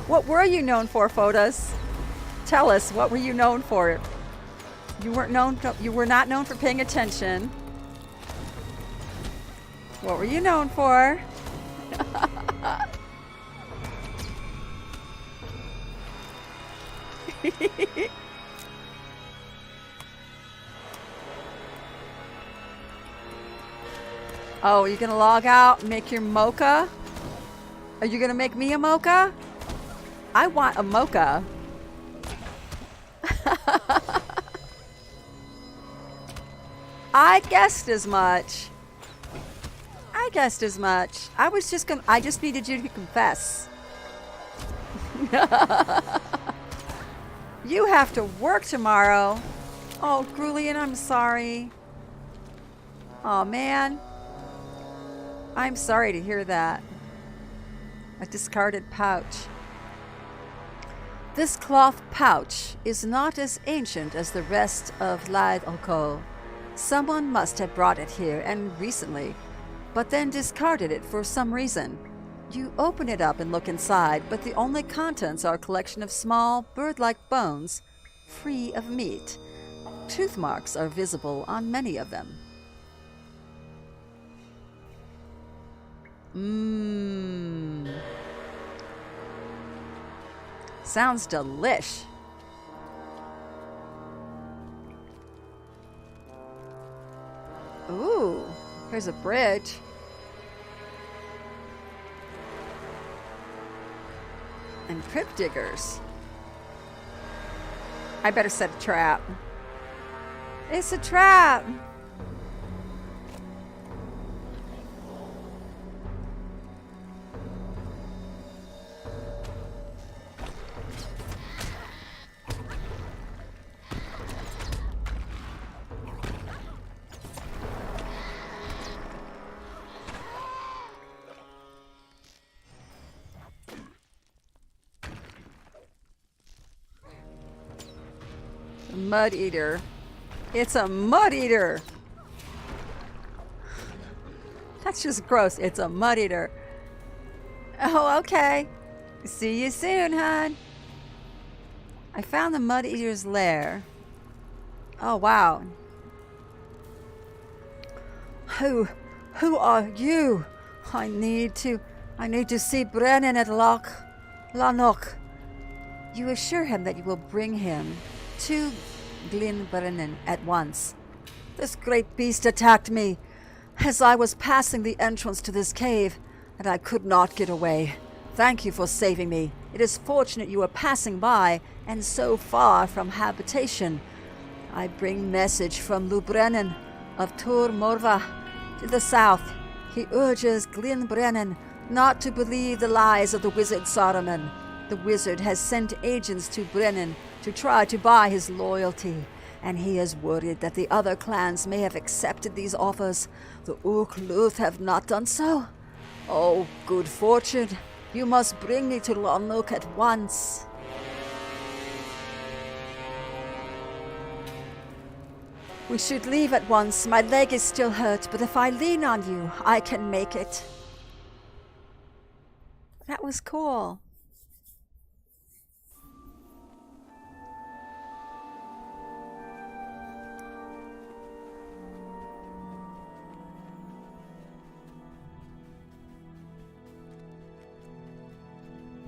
What were you known for, Fodas? Tell us, what were you known for? You were not known for paying attention. What were you known for? Oh, you're gonna log out and make your mocha? Are you gonna make me a mocha? I want a mocha. I guessed as much. I guessed as much. I just needed you to confess. You have to work tomorrow. Oh, Grulian, I'm sorry. Oh, man. I'm sorry to hear that. A discarded pouch. This cloth pouch is not as ancient as the rest of Laid Oko. Someone must have brought it here, and recently, but then discarded it for some reason. You open it up and look inside, but the only contents are a collection of small, bird-like bones free of meat. Tooth marks are visible on many of them. Sounds delish. Ooh, here's a bridge. And crypt diggers. I better set a trap. It's a trap. Mud eater. It's a mud eater. That's just gross. It's a mud eater. Oh, okay. See you soon, hon. I found the mud eater's lair. Oh, wow. Who are you? I need to see Brennan at Lanok. You assure him that you will bring him to Glyn Brennan at once. This great beast attacked me as I was passing the entrance to this cave, and I could not get away. Thank you for saving me. It is fortunate you were passing by and so far from habitation. I bring message from Lubrennan of Tur Morva to the south. He urges Glyn Brennan not to believe the lies of the wizard Saruman. The wizard has sent agents to Brennan to try to buy his loyalty, and he is worried that the other clans may have accepted these offers. The Urk-Luth have not done so. Oh, good fortune. You must bring me to Lanok at once. We should leave at once. My leg is still hurt, but if I lean on you, I can make it. That was cool.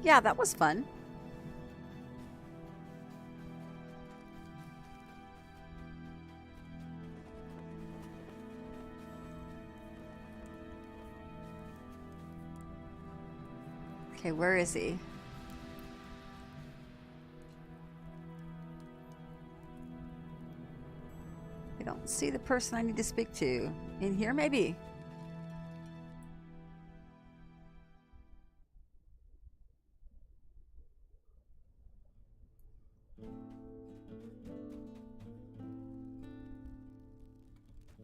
Yeah, that was fun. Okay, where is he? I don't see the person I need to speak to. In here, maybe?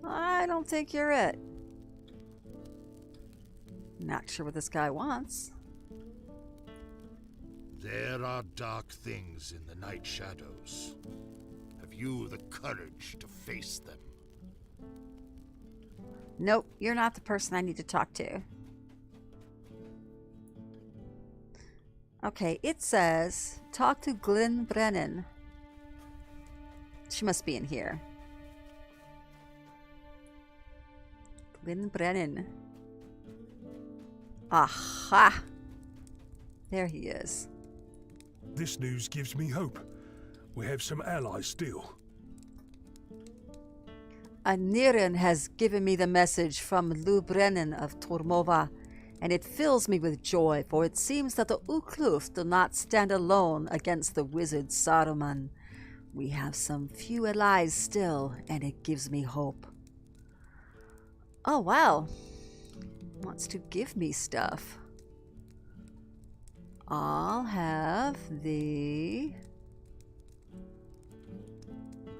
I don't think you're it. Not sure what this guy wants. There are dark things in the night shadows. Have you the courage to face them? Nope, you're not the person I need to talk to. Okay, it says, talk to Glyn Brennan. She must be in here. Glyn Brennan. Aha! There he is. This news gives me hope. We have some allies still. Anirin has given me the message from Lu Brennan of Tormova, and it fills me with joy, for it seems that the Urk-Luth do not stand alone against the wizard Saruman. We have some few allies still, and it gives me hope. Oh, wow. Wants to give me stuff. I'll have the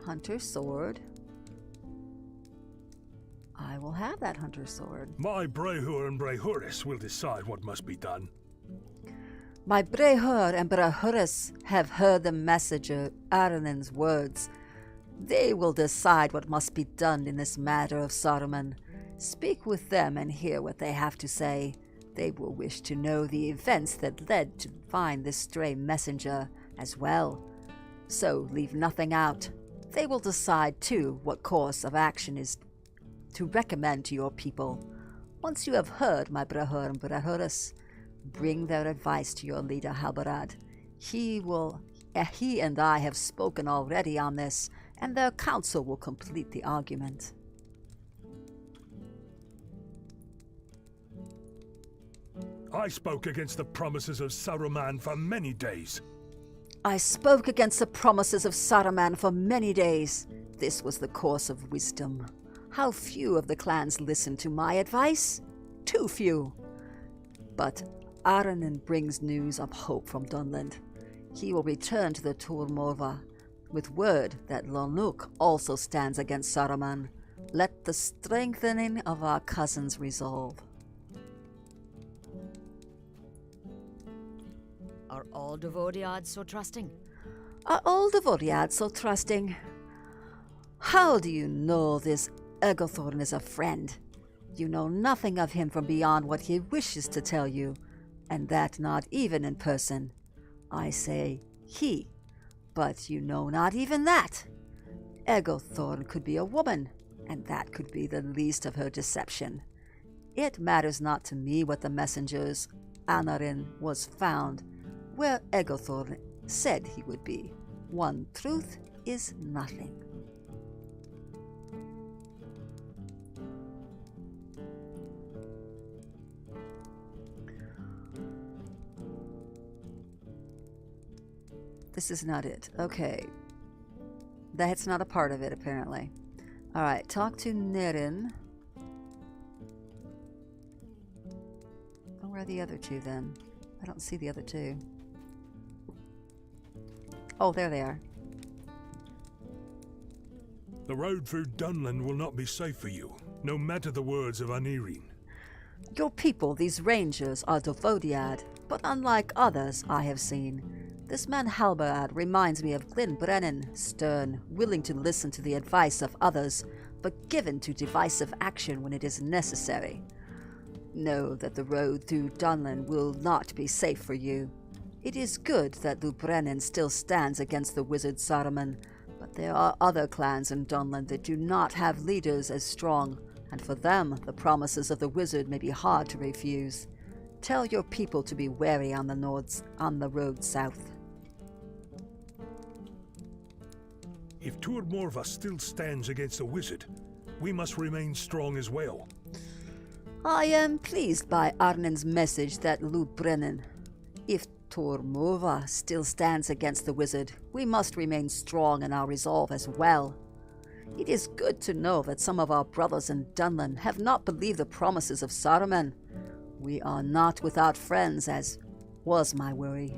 hunter sword. I will have that hunter sword. My Brehur and Brehuris will decide what must be done. My Brehur and Brehuris have heard the messenger Aranin's words. They will decide what must be done in this matter of Saruman. Speak with them and hear what they have to say. They will wish to know the events that led to find this stray messenger as well. So leave nothing out. They will decide, too, what course of action is to recommend to your people. Once you have heard my Brahur and Brahuras, bring their advice to your leader Halbarad. He and I have spoken already on this, and their counsel will complete the argument. I spoke against the promises of Saruman for many days. I spoke against the promises of Saruman for many days. This was the course of wisdom. How few of the clans listened to my advice? Too few. But Aranan brings news of hope from Dunland. He will return to the Tur Morva with word that Lonuk also stands against Saruman. Let the strengthening of our cousins resolve. Are all Devodiads so trusting? Are all Devodiads so trusting? How do you know this Egothorn is a friend? You know nothing of him from beyond what he wishes to tell you, and that not even in person. I say he, but you know not even that. Egothorn could be a woman, and that could be the least of her deception. It matters not to me what the messengers Anarin was found, where Egothorn said he would be. One truth is nothing. This is not it. Okay. That's not a part of it, apparently. Alright, talk to Nerin. Oh, where are the other two, then? I don't see the other two. Oh, there they are. The road through Dunland will not be safe for you, no matter the words of Anirin. Your people, these rangers, are Devodiad, but unlike others I have seen, this man Halbarad reminds me of Glyn Brennan, stern, willing to listen to the advice of others, but given to divisive action when it is necessary. Know that the road through Dunland will not be safe for you. It is good that Lubrennan still stands against the wizard Saruman, but there are other clans in Dunland that do not have leaders as strong, and for them the promises of the wizard may be hard to refuse. Tell your people to be wary on the road south. If Tur Morva still stands against the wizard, we must remain strong as well. I am pleased by Arnen's message that Lubrennan. If Tur Morva still stands against the wizard, we must remain strong in our resolve as well. It is good to know that some of our brothers in Dunland have not believed the promises of Saruman. We are not without friends, as was my worry.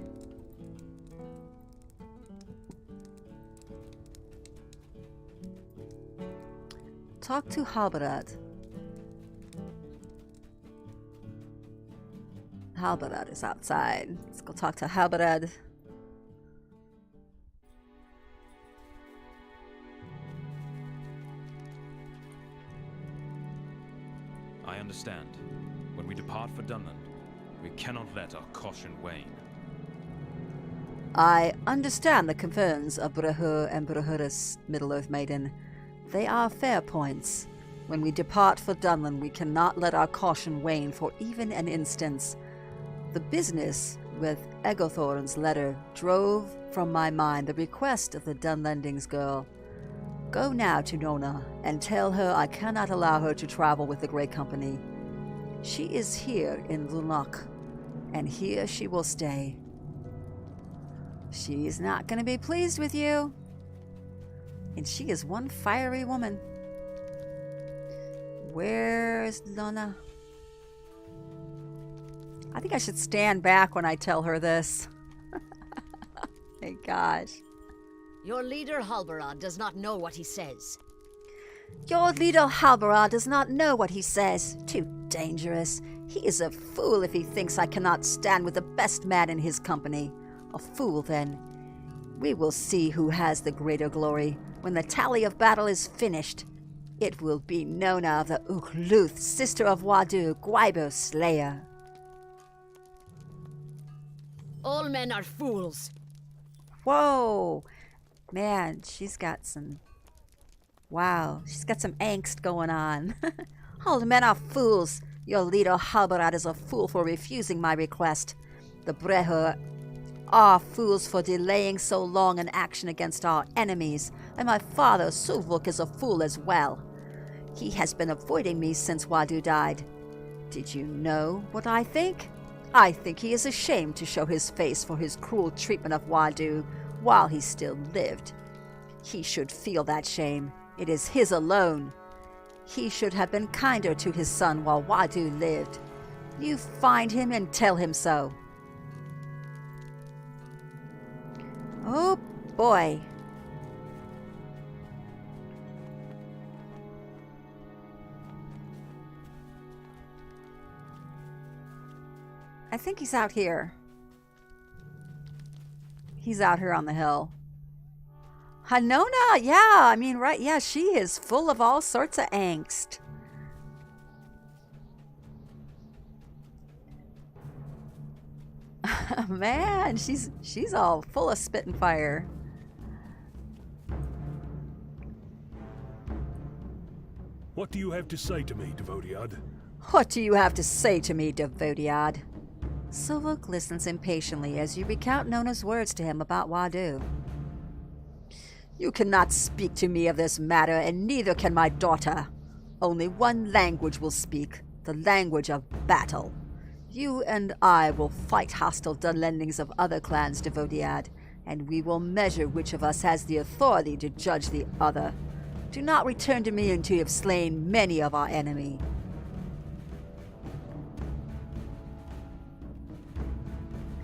Talk to Halbarad. Halbarad is outside. Let's go talk to Halbarad. I understand. When we depart for Dunland, we cannot let our caution wane. I understand the concerns of Brahur and Brahuras, Middle-earth Maiden. They are fair points. When we depart for Dunland, we cannot let our caution wane for even an instant. The business with Egothorn's letter drove from my mind the request of the Dunlending's girl. Go now to Nona and tell her I cannot allow her to travel with the Grey Company. She is here in Lunok, and here she will stay. She's not going to be pleased with you. And she is one fiery woman. Where is Nona? I think I should stand back when I tell her this. My gosh. Your leader Halbarad does not know what he says. Your leader Halbarad does not know what he says. Too dangerous. He is a fool if he thinks I cannot stand with the best man in his company. A fool, then. We will see who has the greater glory. When the tally of battle is finished, it will be Nona of the Ukluth, sister of Wadu, Gwaibo Slayer. All men are fools. Whoa! Man, she's got some... Wow, she's got some angst going on. All the men are fools. Your leader Halbarad is a fool for refusing my request. The Brehur are fools for delaying so long an action against our enemies. And my father, Suvuk, is a fool as well. He has been avoiding me since Wadu died. Did you know what I think? I think he is ashamed to show his face for his cruel treatment of Wadu while he still lived. He should feel that shame. It is his alone. He should have been kinder to his son while Wadu lived. You find him and tell him so. Oh boy. I think he's out here. He's out here on the hill. Hanona, yeah, I mean, right, yeah, she is full of all sorts of angst. Man, she's all full of spit and fire. What do you have to say to me, Devodiad? What do you have to say to me, Devodiad? Suvuk listens impatiently as you recount Nona's words to him about Wadu. You cannot speak to me of this matter, and neither can my daughter. Only one language will speak, the language of battle. You and I will fight hostile Dunlendings of other clans, Devodiad, and we will measure which of us has the authority to judge the other. Do not return to me until you have slain many of our enemy.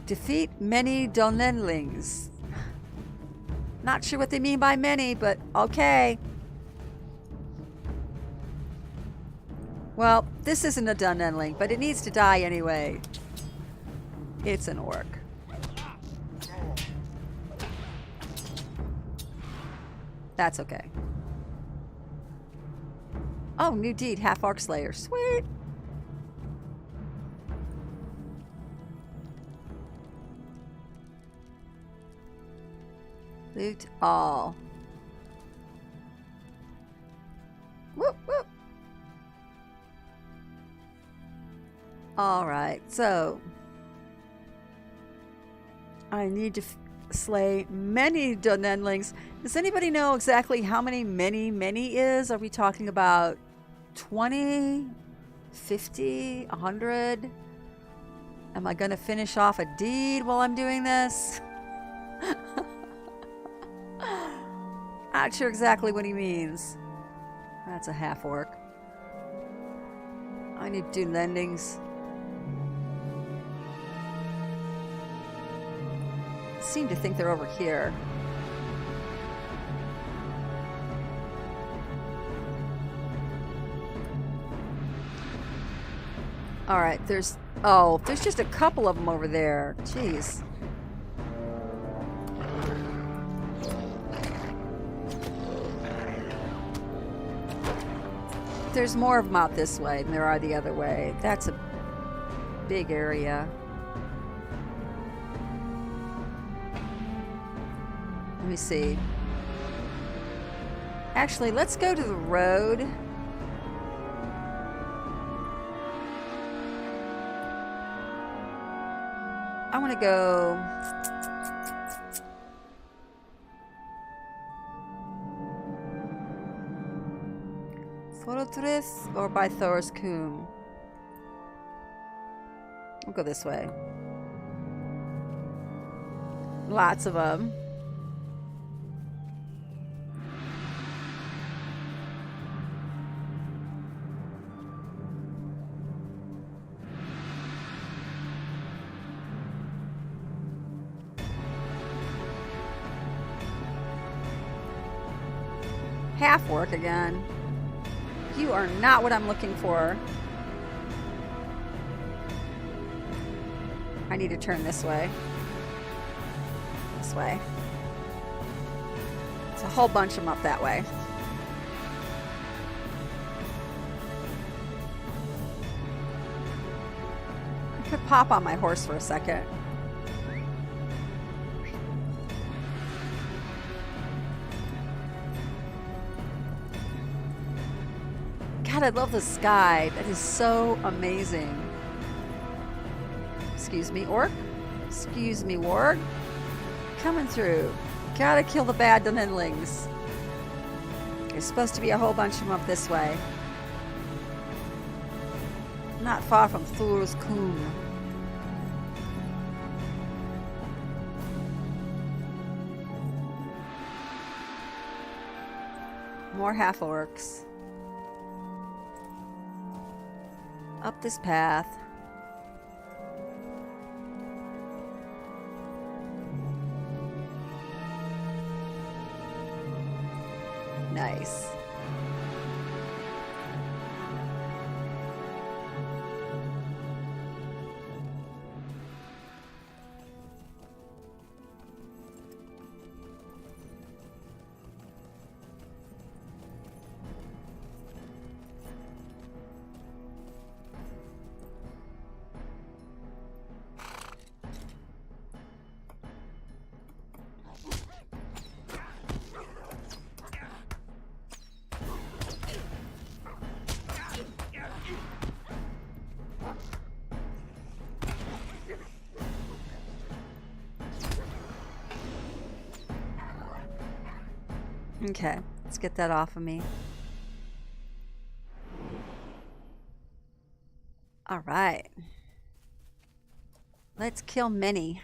Defeat many Dunlendings. Not sure what they mean by many, but okay. Well, this isn't a Dunlending, but it needs to die anyway. It's an orc. That's okay. Oh, new deed, half orc slayer. Sweet. Loot all. Whoop, whoop. Alright, so I need to slay many Dunlendings. Does anybody know exactly how many is? Are we talking about 20, 50, 100? Am I going to finish off a deed while I'm doing this? Not sure exactly what he means. That's a half orc. I need Dunlendings. Seem to think they're over here. Alright, there's just a couple of them over there. Jeez. There's more of them out this way than there are the other way. That's a big area. Let me see. Actually, let's go to the road. I want to go... Thorothrith or by Thor's Coombe? We'll go this way. Lots of them. Half orc again. You are not what I'm looking for. I need to turn this way. This way. It's a whole bunch of them up that way. I could pop on my horse for a second. God, I love the sky. That is so amazing. Excuse me, orc. Excuse me, warg. Coming through. Gotta kill the bad dunendlings. There's supposed to be a whole bunch of them up this way. Not far from Thor's Coombe. More half-orcs. Up this path. Nice. Okay, let's get that off of me. All right. Let's kill many.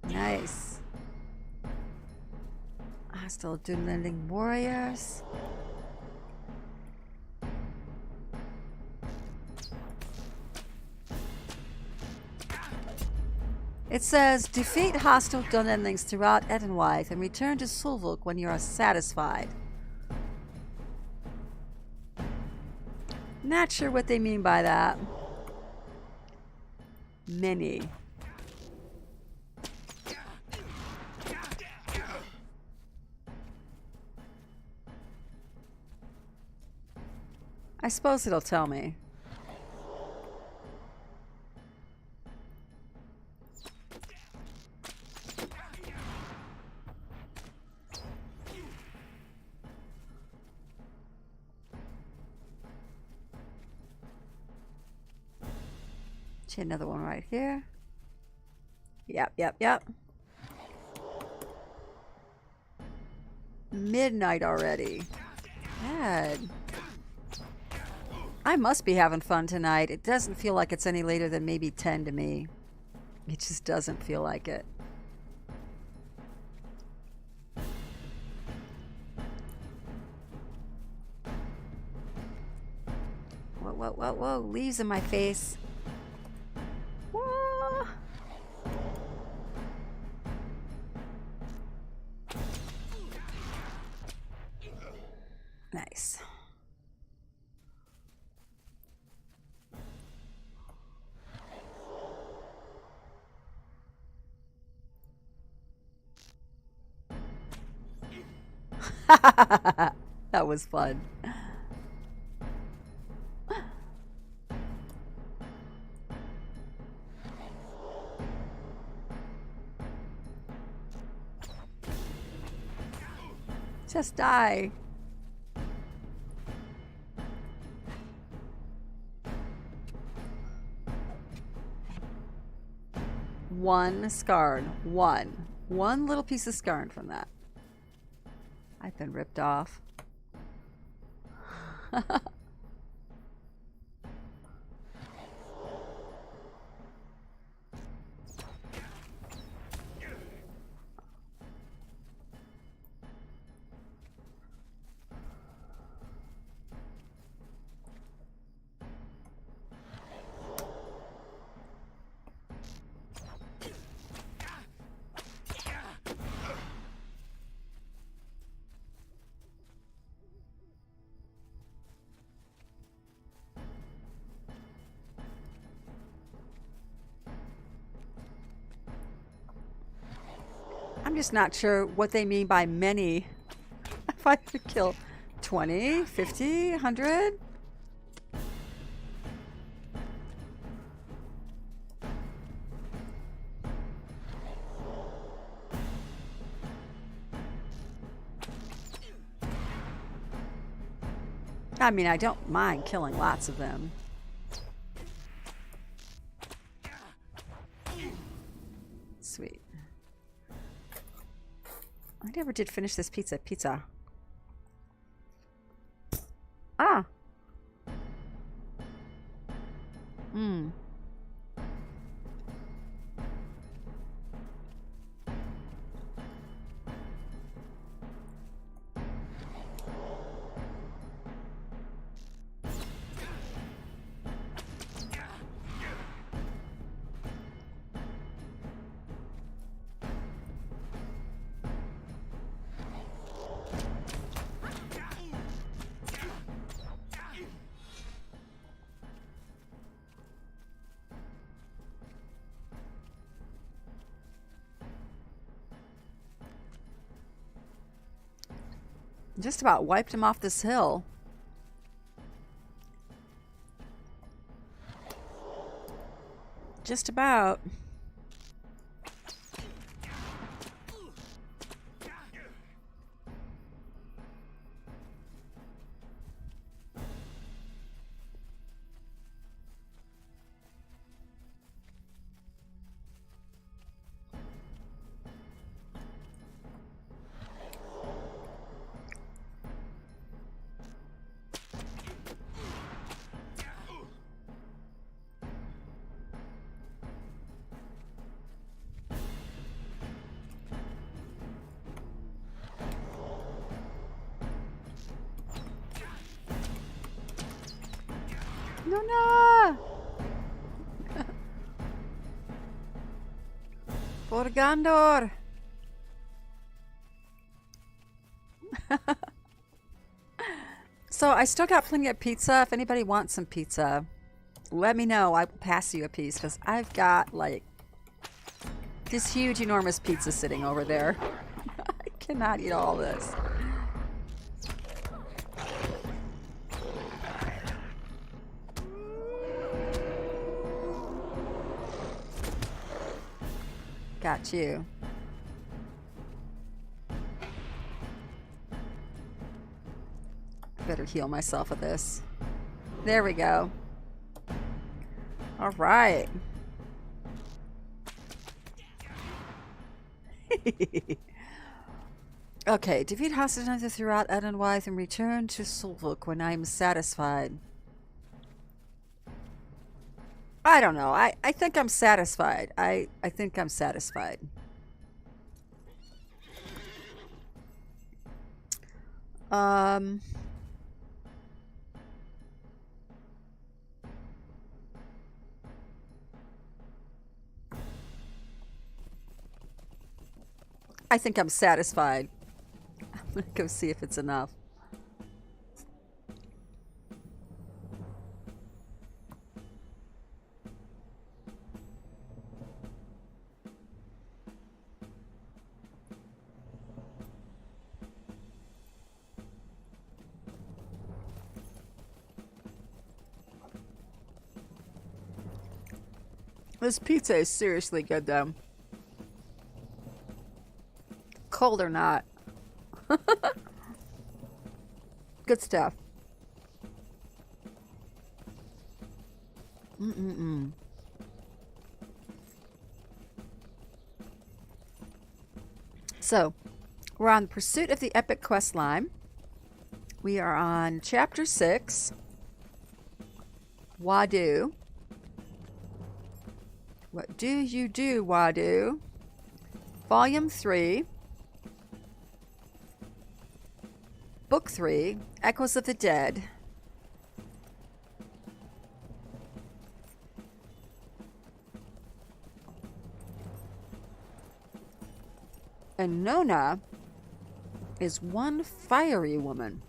Nice. Hostile Dunendling warriors. It says, defeat hostile Dunendlings throughout Edenwythe and return to Sulvuk when you are satisfied. Not sure what they mean by that. Many. I suppose it'll tell me. Another one right here. Yep. Midnight already. Bad. I must be having fun tonight. It doesn't feel like it's any later than maybe 10 to me. It just doesn't feel like it. Whoa. Leaves in my face. Nice. That was fun. Just die. One scarred. One little piece of scarred from that. I've been ripped off. I'm just not sure what they mean by many. If I could kill 20, 50, 100. I mean, I don't mind killing lots of them. Sweet. I never did finish this pizza. Ah. Hmm. Just about wiped him off this hill. Just about. No. Borgandor. So I still got plenty of pizza. If anybody wants some pizza, let me know. I will pass you a piece because I've got like this huge, enormous pizza sitting over there. I cannot eat all this. Got you. Better heal myself with this. There we go. All right. Okay, defeat hostage hunters throughout Edenwythe and return to Sulvuk when I am satisfied. I don't know. I think I'm satisfied. I think I'm satisfied. I think I'm satisfied. I'm gonna go see if it's enough. This pizza is seriously good, though. Cold or not. Good stuff. So, we're on Pursuit of the Epic Quest line. We are on Chapter 6. Wadu. What do you do, Wadu? Volume 3. Book 3. Echoes of the Dead. And Nona is one fiery woman.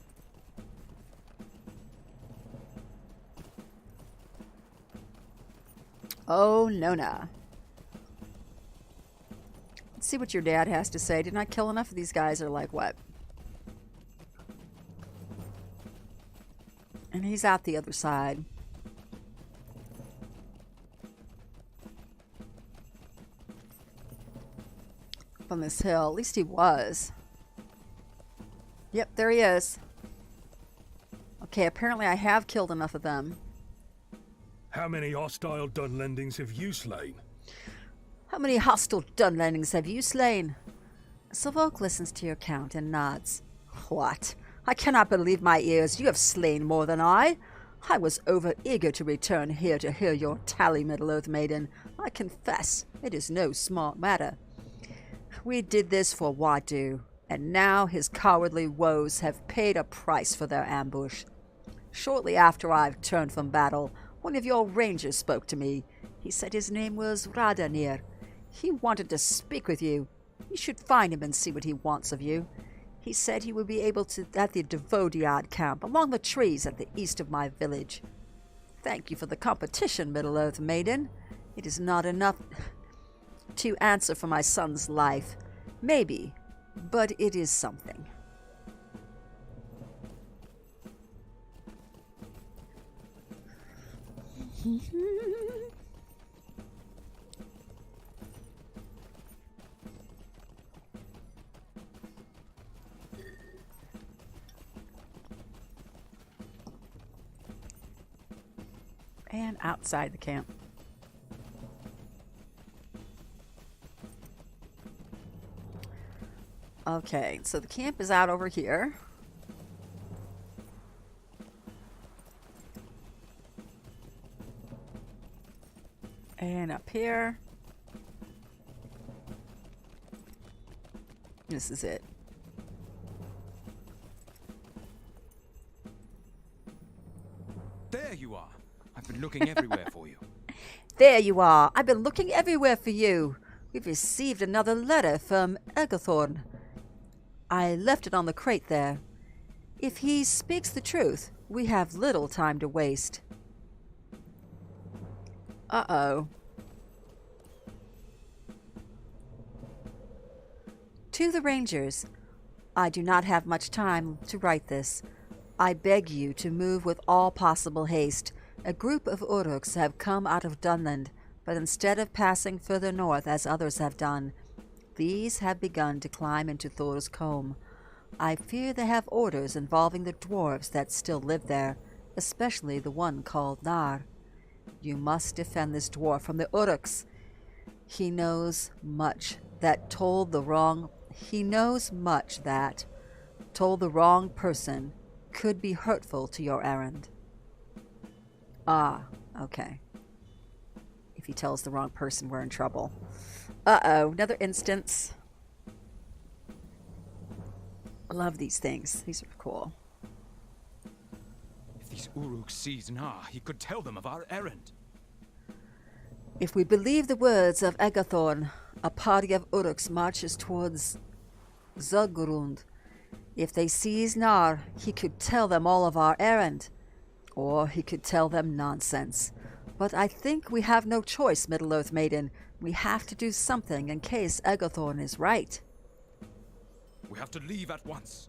Oh, Nona. Let's see what your dad has to say. Didn't I kill enough of these guys, or like what? And he's out the other side. Up on this hill. At least he was. Yep, there he is. Okay, apparently I have killed enough of them. How many hostile Dunlendings have you slain? How many hostile Dunlendings have you slain? Savok listens to your count and nods. What? I cannot believe my ears. You have slain more than I. I was over-eager to return here to hear your tally, Middle-earth Maiden. I confess, it is no small matter. We did this for Wadu, and now his cowardly woes have paid a price for their ambush. Shortly after I returned from battle, one of your rangers spoke to me. He said his name was Radanir. He wanted to speak with you. You should find him and see what he wants of you. He said he would be able to at the Devodiad camp, among the trees at the east of my village. Thank you for the competition, Middle-earth Maiden. It is not enough to answer for my son's life. Maybe, but it is something. And outside the camp. Okay, so the camp is out over here. And up here. This is it. There you are. I've been looking everywhere for you. There you are. I've been looking everywhere for you. We've received another letter from Agathorn. I left it on the crate there. If he speaks the truth, we have little time to waste. Uh-oh. To the Rangers, I do not have much time to write this. I beg you to move with all possible haste. A group of Uruks have come out of Dunland, but instead of passing further north as others have done, these have begun to climb into Thor's Combe. I fear they have orders involving the dwarves that still live there, especially the one called Nar. You must defend this dwarf from the Uruks. He knows much that told the wrong person could be hurtful to your errand. Ah, okay. If he tells the wrong person, we're in trouble. Uh-oh, another instance. I love these things. These are cool. If these Uruk sees Nar, he could tell them of our errand. If we believe the words of Agathorn, a party of Uruks marches towards Zuggrund. If they seize Nar, he could tell them all of our errand. Or he could tell them nonsense. But I think we have no choice, Middle-earth Maiden. We have to do something in case Agathorn is right. We have to leave at once.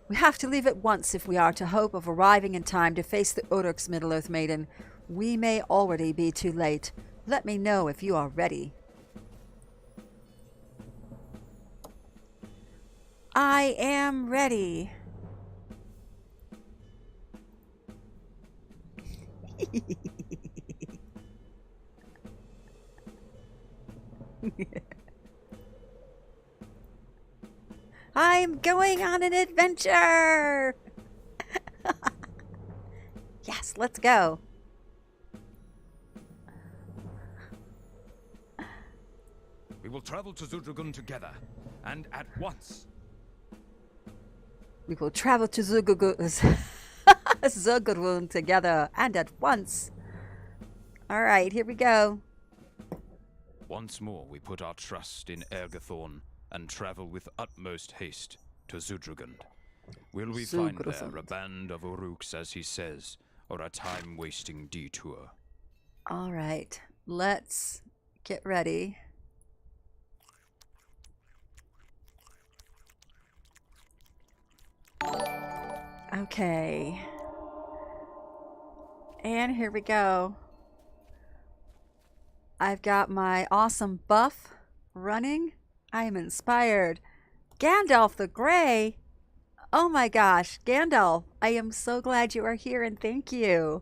We have to leave at once if we are to hope of arriving in time to face the Uruks, Middle-earth Maiden. We may already be too late. Let me know if you are ready. I am ready. I'm going on an adventure! Yes, let's go. We will travel to Zudrugun together, and at once. We will travel to Zuggrund together, and at once. Alright, here we go. Once more we put our trust in Ergathorn and travel with utmost haste to Zudrugund. Will we find there a band of Uruks, as he says, or a time-wasting detour? Alright, let's get ready. Okay. And here we go. I've got my awesome buff running. I am inspired. Gandalf the Grey? Oh my gosh, Gandalf, I am so glad you are here and thank you.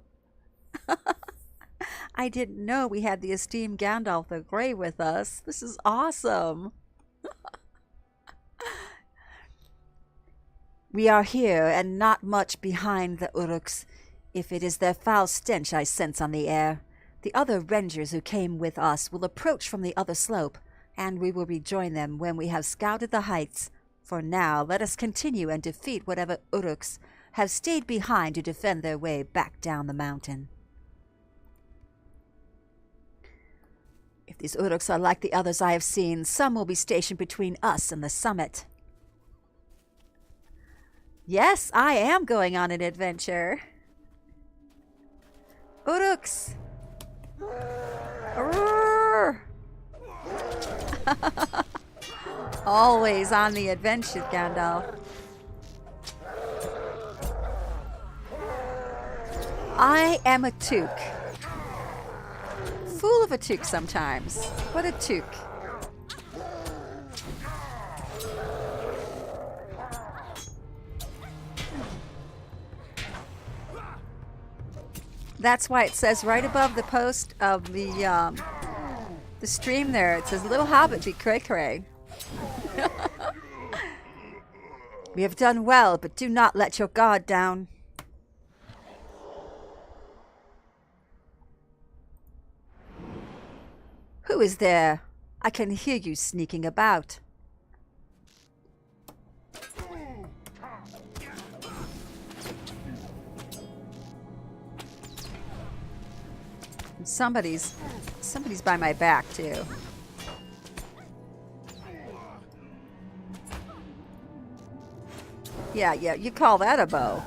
I didn't know we had the esteemed Gandalf the Grey with us. This is awesome. We are here and not much behind the Uruks, if it is their foul stench I sense on the air. The other rangers who came with us will approach from the other slope, and we will rejoin them when we have scouted the heights. For now, let us continue and defeat whatever Uruks have stayed behind to defend their way back down the mountain. If these Uruks are like the others I have seen, some will be stationed between us and the summit. Yes, I am going on an adventure. Uruks! Always on the adventure, Gandalf. I am a took. Fool of a took sometimes. What a took. That's why it says right above the post of the stream there, it says, "Little Hobbit be Cray Cray." We have done well, but do not let your guard down. Who is there? I can hear you sneaking about. Somebody's by my back too. Yeah, you call that a bow.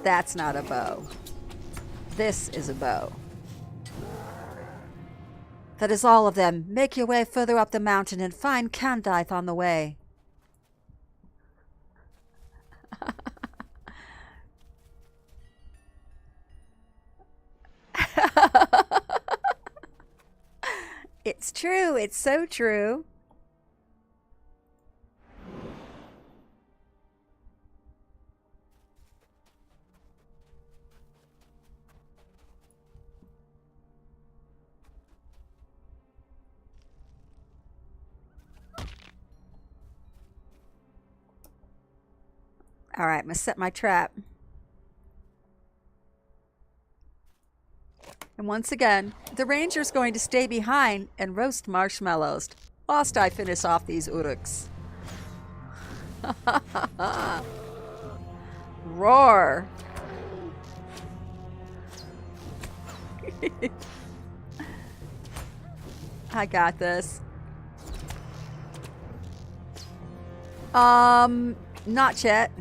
That's not a bow. This is a bow. That is all of them. Make your way further up the mountain and find Candaith on the way. It's true. It's so true. All right, I'm going to set my trap. And once again, the ranger's going to stay behind and roast marshmallows whilst I finish off these Uruks. Roar! I got this. Not yet.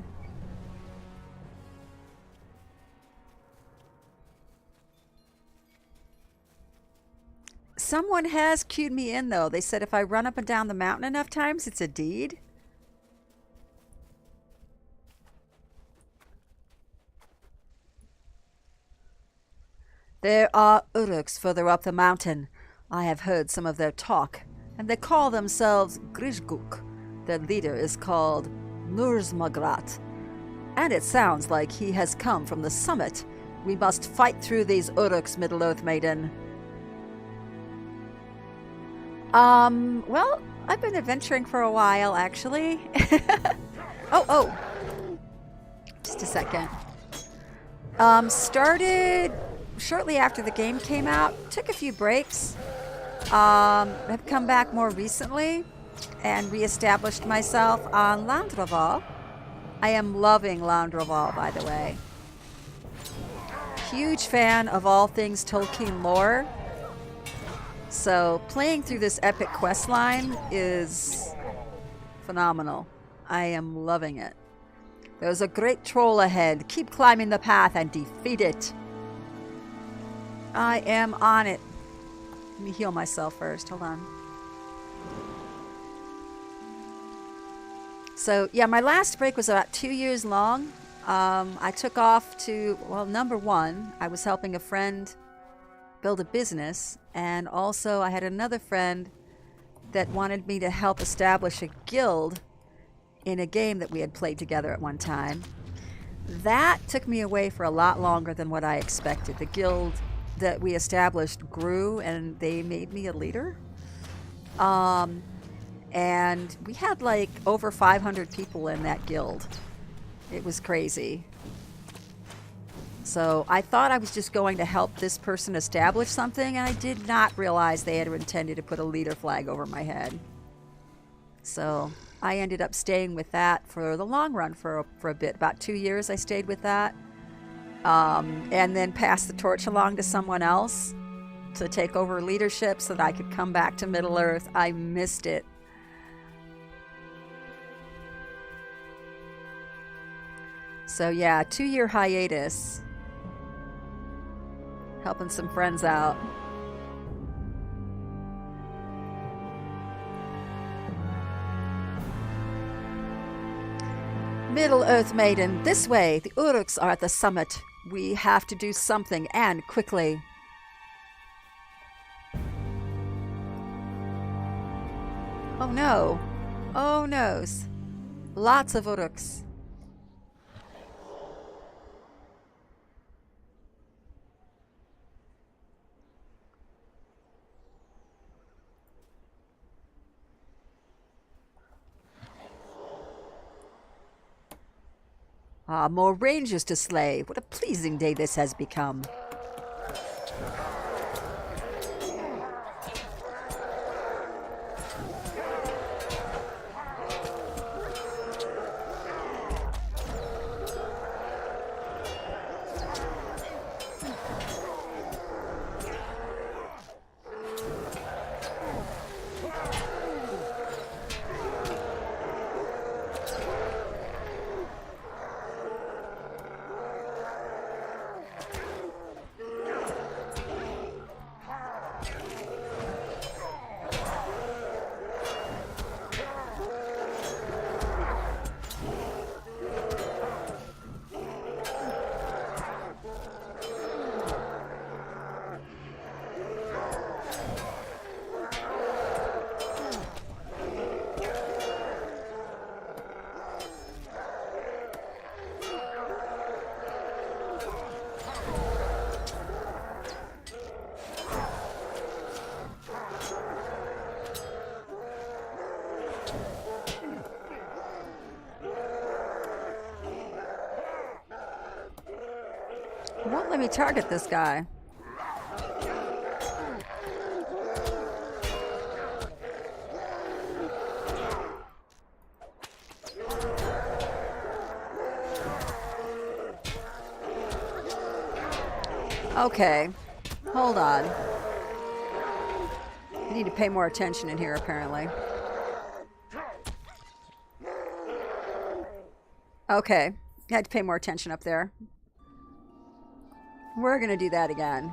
Someone has cued me in, though. They said if I run up and down the mountain enough times, it's a deed. There are Uruks further up the mountain. I have heard some of their talk, and they call themselves Grizguk. Their leader is called Nurzmagrat, and it sounds like he has come from the summit. We must fight through these Uruks, Middle-earth Maiden. Well, I've been adventuring for a while, actually. Oh. Just a second. Started shortly after the game came out. Took a few breaks. Have come back more recently and reestablished myself on Landroval. I am loving Landroval, by the way. Huge fan of all things Tolkien lore. So playing through this epic quest line is phenomenal. I am loving it. There's a great troll ahead. Keep climbing the path and defeat it. I am on it. Let me heal myself first. Hold on. So, yeah, my last break was about 2 years long. I took off to, well, number one, I was helping a friend build a business, and also I had another friend that wanted me to help establish a guild in a game that we had played together at one time. That took me away for a lot longer than what I expected. The guild that we established grew, and they made me a leader. And we had like over 500 people in that guild. It was crazy. So I thought I was just going to help this person establish something, and I did not realize they had intended to put a leader flag over my head. So I ended up staying with that for the long run for a bit. About 2 years I stayed with that. And then passed the torch along to someone else to take over leadership so that I could come back to Middle-earth. I missed it. So yeah, 2-year hiatus. Helping some friends out. Middle-earth Maiden, this way. The Uruks are at the summit. We have to do something, and quickly. Oh no. Oh noes. Lots of Uruks. Ah, more rangers to slay. What a pleasing day this has become. Won't let me target this guy. Okay, hold on. I need to pay more attention in here, apparently. Okay, I had to pay more attention up there. We're gonna do that again.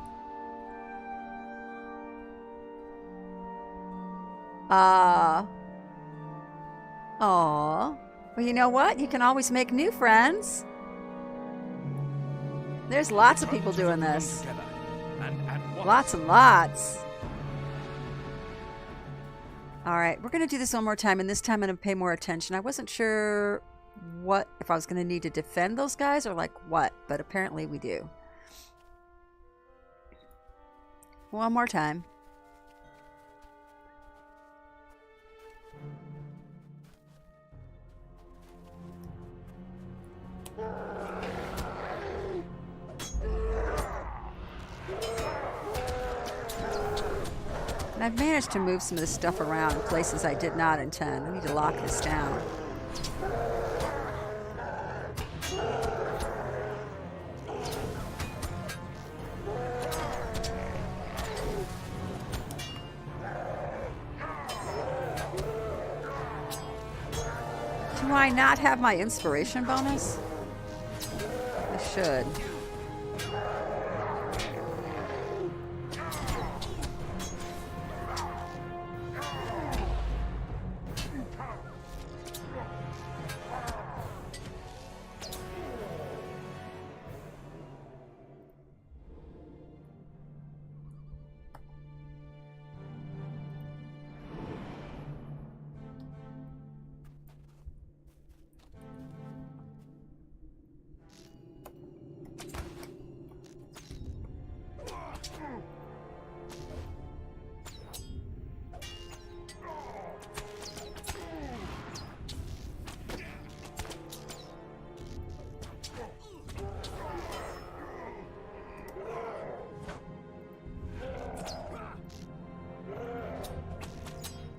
Aw. Well, you know what? You can always make new friends. There's lots of people doing this. Lots and lots. Alright, we're gonna do this one more time, and this time I'm gonna pay more attention. I wasn't sure if I was gonna need to defend those guys or like what, but apparently we do. One more time. And I've managed to move some of this stuff around in places I did not intend. I need to lock this down. Do I not have my inspiration bonus? I should.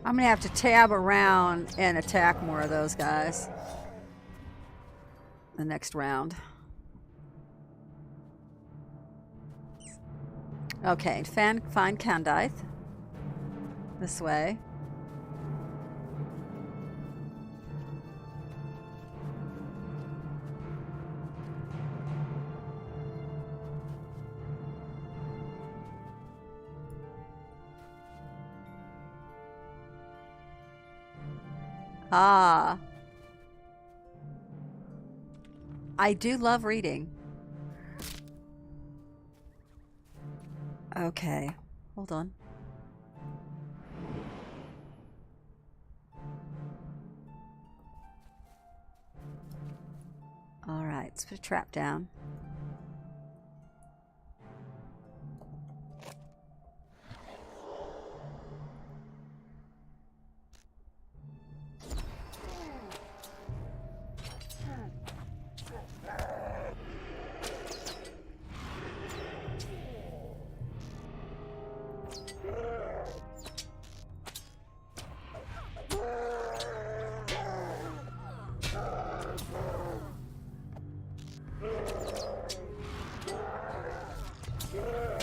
I'm gonna have to tab around and attack more of those guys. The next round. Okay, find Candaith. This way. Ah. I do love reading. Okay, hold on. All right, let's put a trap down.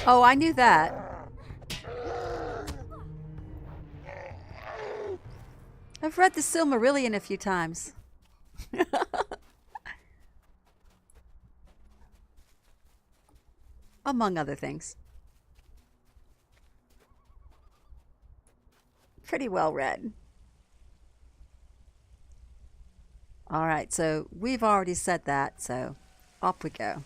Oh, I knew that. I've read the Silmarillion a few times. Among other things. Pretty well read. All right, so we've already said that, so up we go.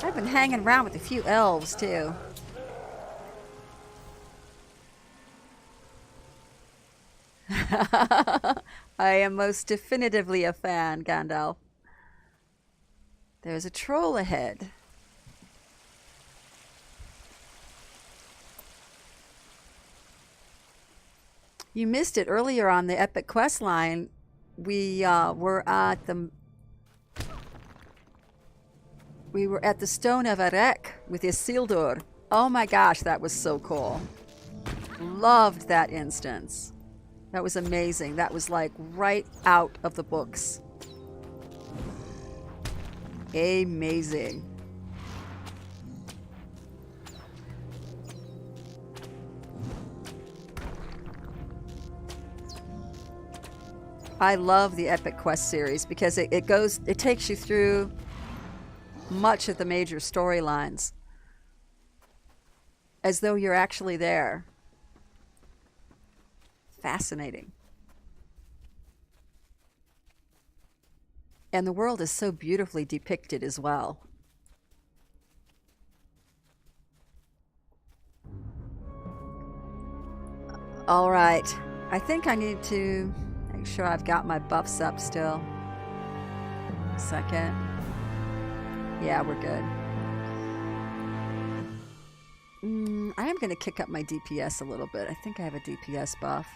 I've been hanging around with a few elves, too. I am most definitively a fan, Gandalf. There's a troll ahead. You missed it earlier on the epic quest line. We were at the Stone of Erech with Isildur. Oh my gosh, that was so cool. Loved that instance. That was amazing. That was like right out of the books. Amazing. I love the Epic Quest series because it takes you through much of the major storylines as though you're actually there. Fascinating. And the world is so beautifully depicted as well. All right. I think I need to make sure I've got my buffs up still. Second. Yeah, we're good. I am going to kick up my DPS a little bit. I think I have a DPS buff.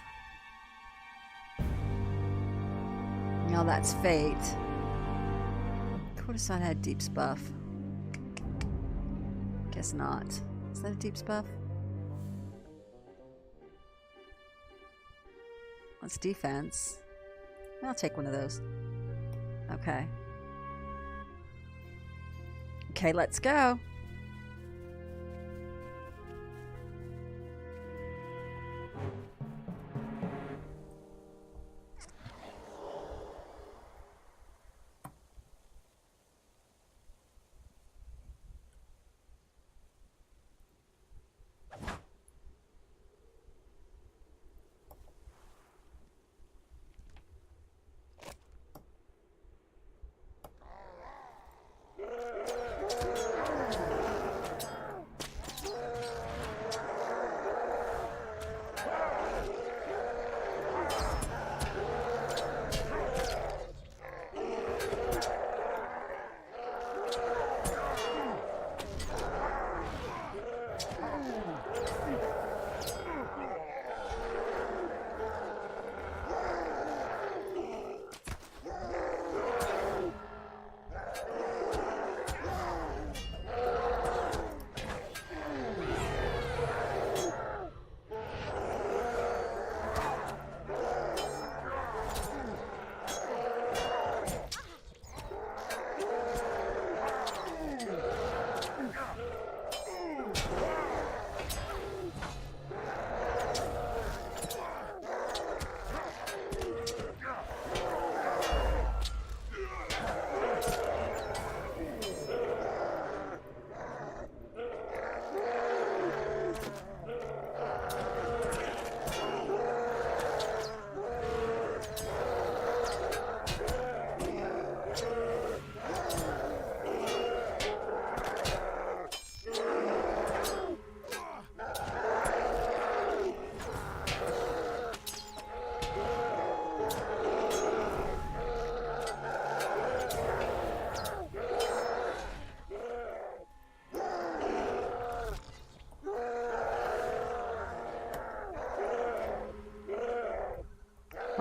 No, that's Fate. Courtesan had Deep's buff. Guess not. Is that a Deep's buff? That's defense. I'll take one of those. Okay. Okay, let's go.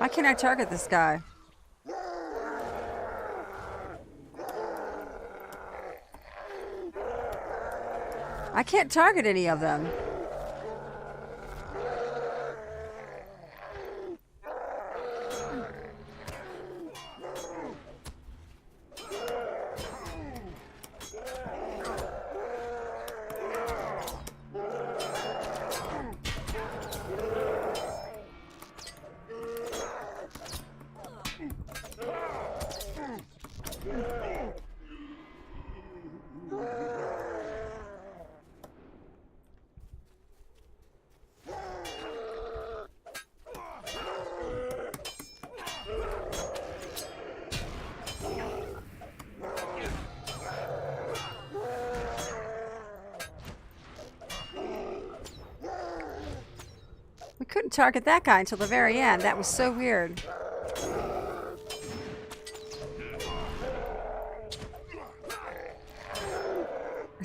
Why can't I target this guy? I can't target any of them. We couldn't target that guy until the very end. That was so weird.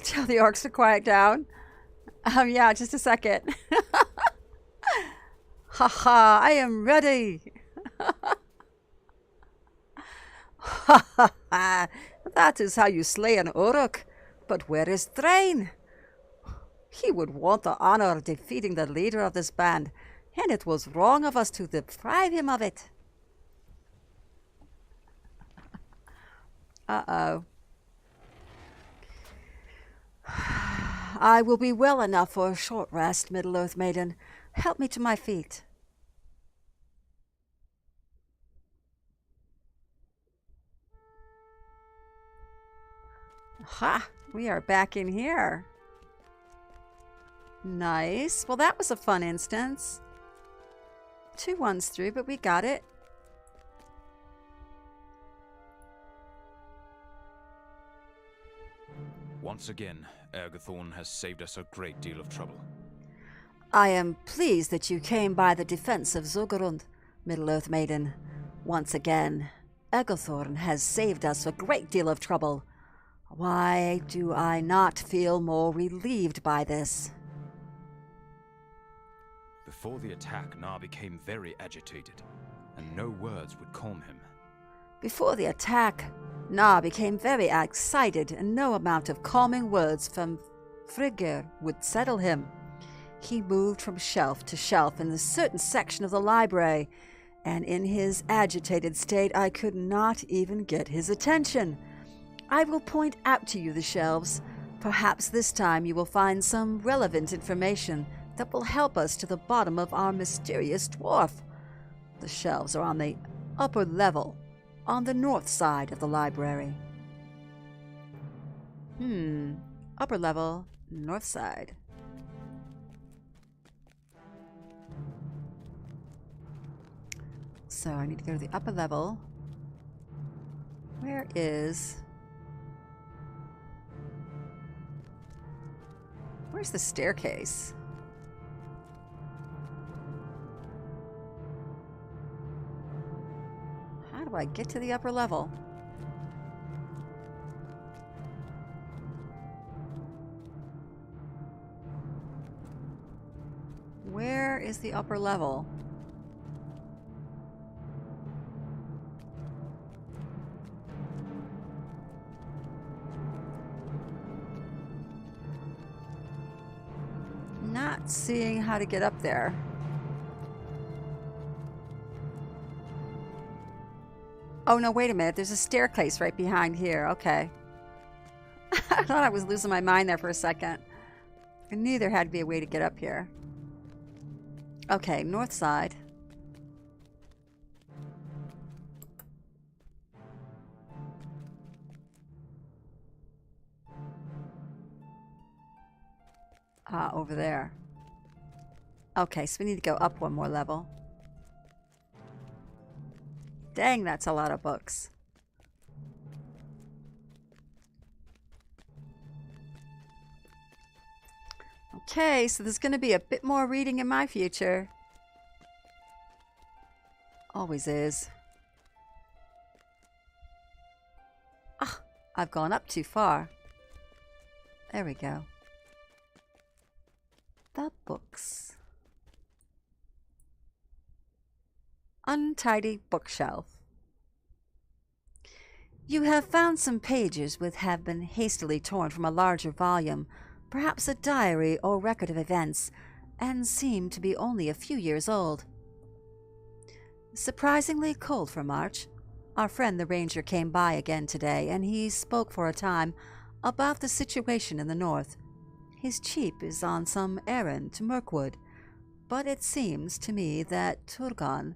Tell the orcs to quiet down. Yeah, just a second. Haha, I am ready. Ha ha ha. That is how you slay an orc. But where is Thrain? He would want the honor of defeating the leader of this band, and it was wrong of us to deprive him of it. Uh-oh. I will be well enough for a short rest, Middle-earth Maiden. Help me to my feet. Ha! We are back in here. Nice. Well, that was a fun instance. 2 ones through, but we got it. Once again, Ergothorn has saved us a great deal of trouble. I am pleased that you came by the defense of Zuggerund, Middle-earth Maiden. Once again, Ergothorn has saved us a great deal of trouble. Why do I not feel more relieved by this? Before the attack, Na became very agitated, and no words would calm him. Before the attack, Na became very excited, and no amount of calming words from Frigger would settle him. He moved from shelf to shelf in a certain section of the library, and in his agitated state I could not even get his attention. I will point out to you the shelves. Perhaps this time you will find some relevant information that will help us to the bottom of our mysterious dwarf. The shelves are on the upper level, on the north side of the library. Upper level, north side. So I need to go to the upper level. Where is... Where's the staircase? How do I get to the upper level? Where is the upper level? Not seeing how to get up there. Oh no, wait a minute. There's a staircase right behind here. Okay. I thought I was losing my mind there for a second. I knew there had to be a way to get up here. Okay, north side. Over there. Okay, so we need to go up one more level. Dang, that's a lot of books. Okay, so there's going to be a bit more reading in my future. Always is. Ah, I've gone up too far. There we go. The books. untidy bookshelf. You have found some pages which have been hastily torn from a larger volume, perhaps a diary or record of events, and seem to be only a few years old. Surprisingly cold for March. Our friend the ranger came by again today, and he spoke for a time about the situation in the north. His chief is on some errand to Mirkwood, but it seems to me that Turgon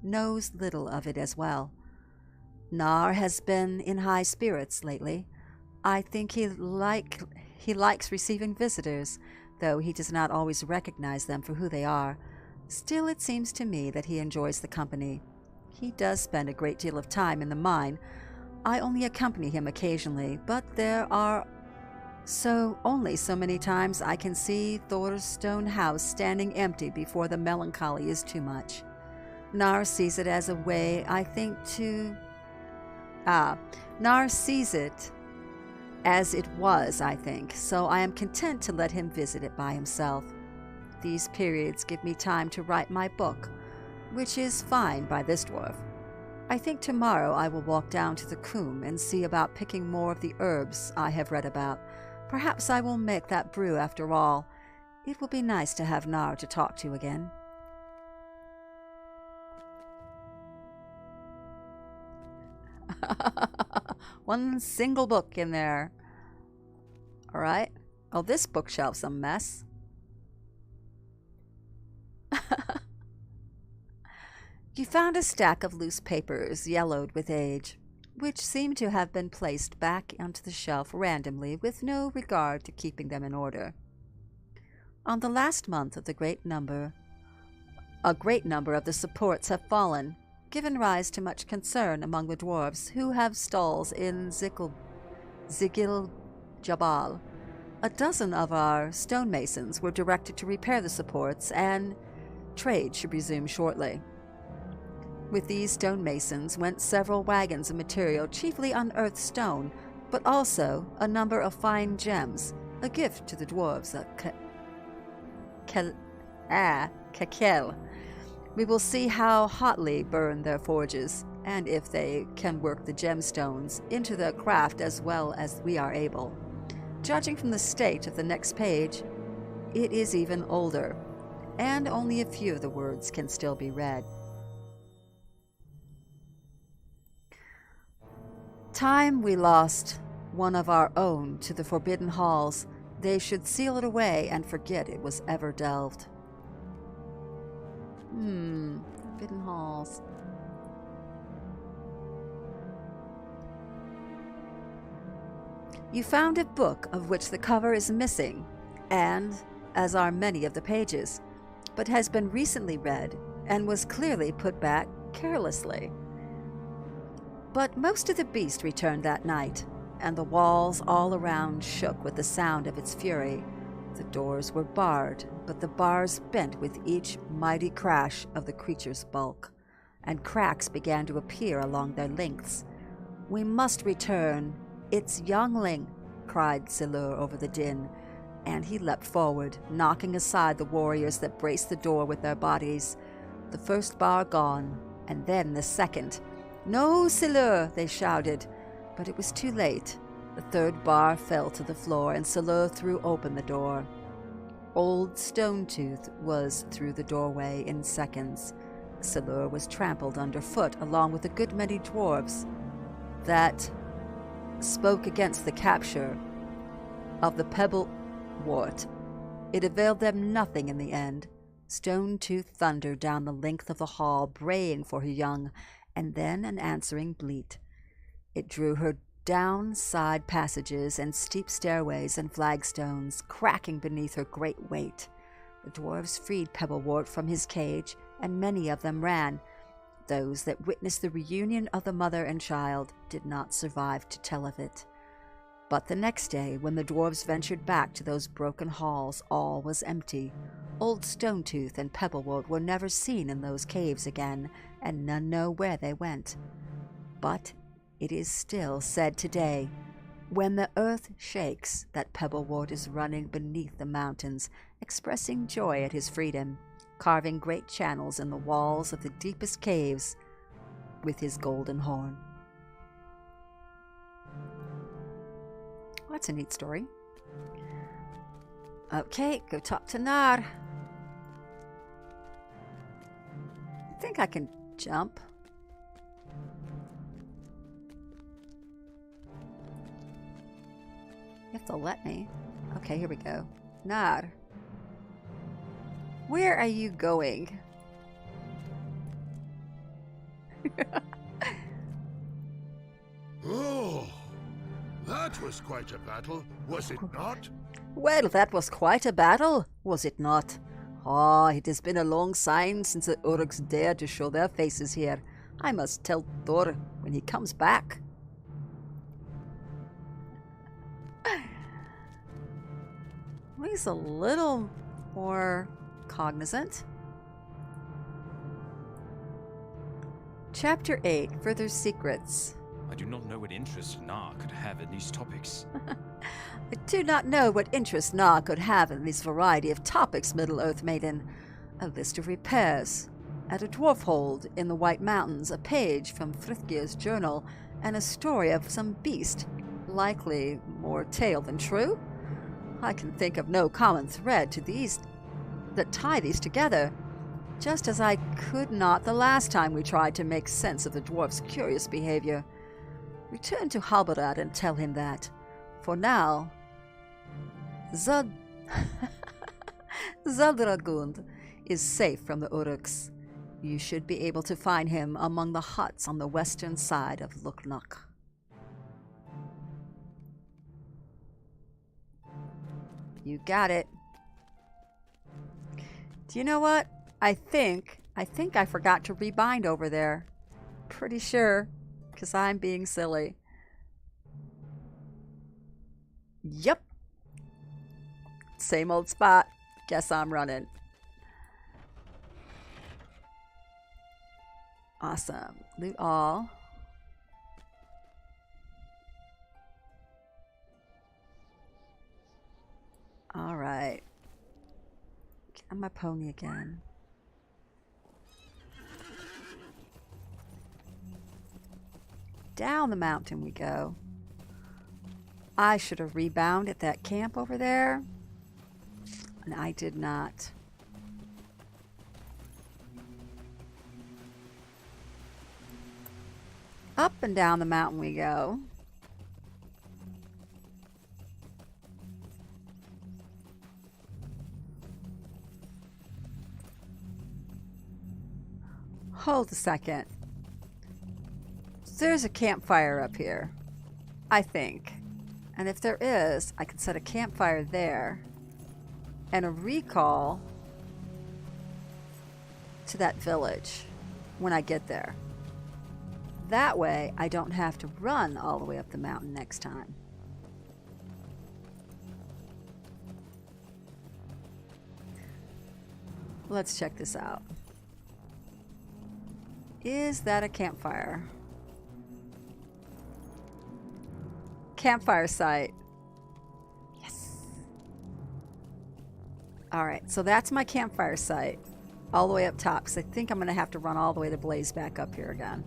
knows little of it as well. Nar has been in high spirits lately. I think he likes receiving visitors, though he does not always recognize them for who they are. Still, it seems to me that he enjoys the company. He does spend a great deal of time in the mine. I only accompany him occasionally, but there are only so many times I can see Thor's stone house standing empty before the melancholy is too much. Nar sees it as a way, I think, Nar sees it as it was, I think, so I am content to let him visit it by himself. These periods give me time to write my book, which is fine by this dwarf. I think tomorrow I will walk down to the coombe and see about picking more of the herbs I have read about. Perhaps I will make that brew after all. It will be nice to have Nar to talk to again. One single book in there. All right. Oh, this bookshelf's a mess. You found a stack of loose papers, yellowed with age, which seemed to have been placed back onto the shelf randomly with no regard to keeping them in order. On the last month of a great number of the supports have fallen, given rise to much concern among the dwarves who have stalls in Zigil Jabal. A dozen of our stonemasons were directed to repair the supports, and trade should resume shortly. With these stonemasons went several wagons of material, chiefly unearthed stone, but also a number of fine gems, a gift to the dwarves of Kakel. We will see how hotly burn their forges, and if they can work the gemstones into their craft as well as we are able. Judging from the state of the next page, it is even older, and only a few of the words can still be read. Time we lost one of our own to the forbidden halls. They should seal it away and forget it was ever delved. Forbidden halls. You found a book of which the cover is missing, and as are many of the pages, but has been recently read and was clearly put back carelessly. But most of the beast returned that night, and the walls all around shook with the sound of its fury. The doors were barred, but the bars bent with each mighty crash of the creature's bulk, and cracks began to appear along their lengths. "We must return. It's youngling," cried Silur over the din, and he leapt forward, knocking aside the warriors that braced the door with their bodies. The first bar gone, and then the second. "No, Silur!" they shouted, but it was too late. The third bar fell to the floor, and Silur threw open the door. Old Stonetooth was through the doorway in seconds. Silur was trampled underfoot, along with a good many dwarves that spoke against the capture of the Pebble Wart. It availed them nothing in the end. Stonetooth thundered down the length of the hall, braying for her young, and then an answering bleat. It drew her down side passages and steep stairways and flagstones, cracking beneath her great weight. The dwarves freed Pebblewort from his cage, and many of them ran. Those that witnessed the reunion of the mother and child did not survive to tell of it. But the next day, when the dwarves ventured back to those broken halls, all was empty. Old Stonetooth and Pebblewort were never seen in those caves again, and none know where they went. But it is still said today, when the earth shakes, that Pebblewort is running beneath the mountains, expressing joy at his freedom. carving great channels in the walls of the deepest caves with his golden horn. Well, that's a neat story. Okay, go talk to Nar. I think I can jump. You have to let me. Okay, here we go. Nar. Where are you going? Oh, that was quite a battle, was it not? Well, that was quite a battle, was it not? Ah, it has been a long time since the Uruks dared to show their faces here. I must tell Thor when he comes back. He's a little more cognizant. Chapter 8, Further Secrets. I do not know what interest Na could have in these topics. I do not know what interest Na could have in this variety of topics, Middle-earth Maiden. A list of repairs. At a dwarf hold in the White Mountains, a page from Frithgeir's journal, and a story of some beast, likely more tale than true. I can think of no common thread to these that tie these together, just as I could not the last time we tried to make sense of the dwarf's curious behavior. Return to Halbarad and tell him that, for now, Zadragund is safe from the Uruks. You should be able to find him among the huts on the western side of Luknuk. You got it. Do you know what? I think I forgot to rebind over there. Pretty sure, because I'm being silly. Yep. Same old spot. Guess I'm running. Awesome. Loot all. All right. Get on my pony again. Down the mountain we go. I should have rebound at that camp over there, and I did not. Up and down the mountain we go. Hold a second. There's a campfire up here, I think. And if there is, I can set a campfire there and a recall to that village when I get there. That way, I don't have to run all the way up the mountain next time. Let's check this out. Is that a campfire? Campfire site. Yes. Alright, so that's my campfire site. All the way up top, because I think I'm going to have to run all the way to Blaze back up here again.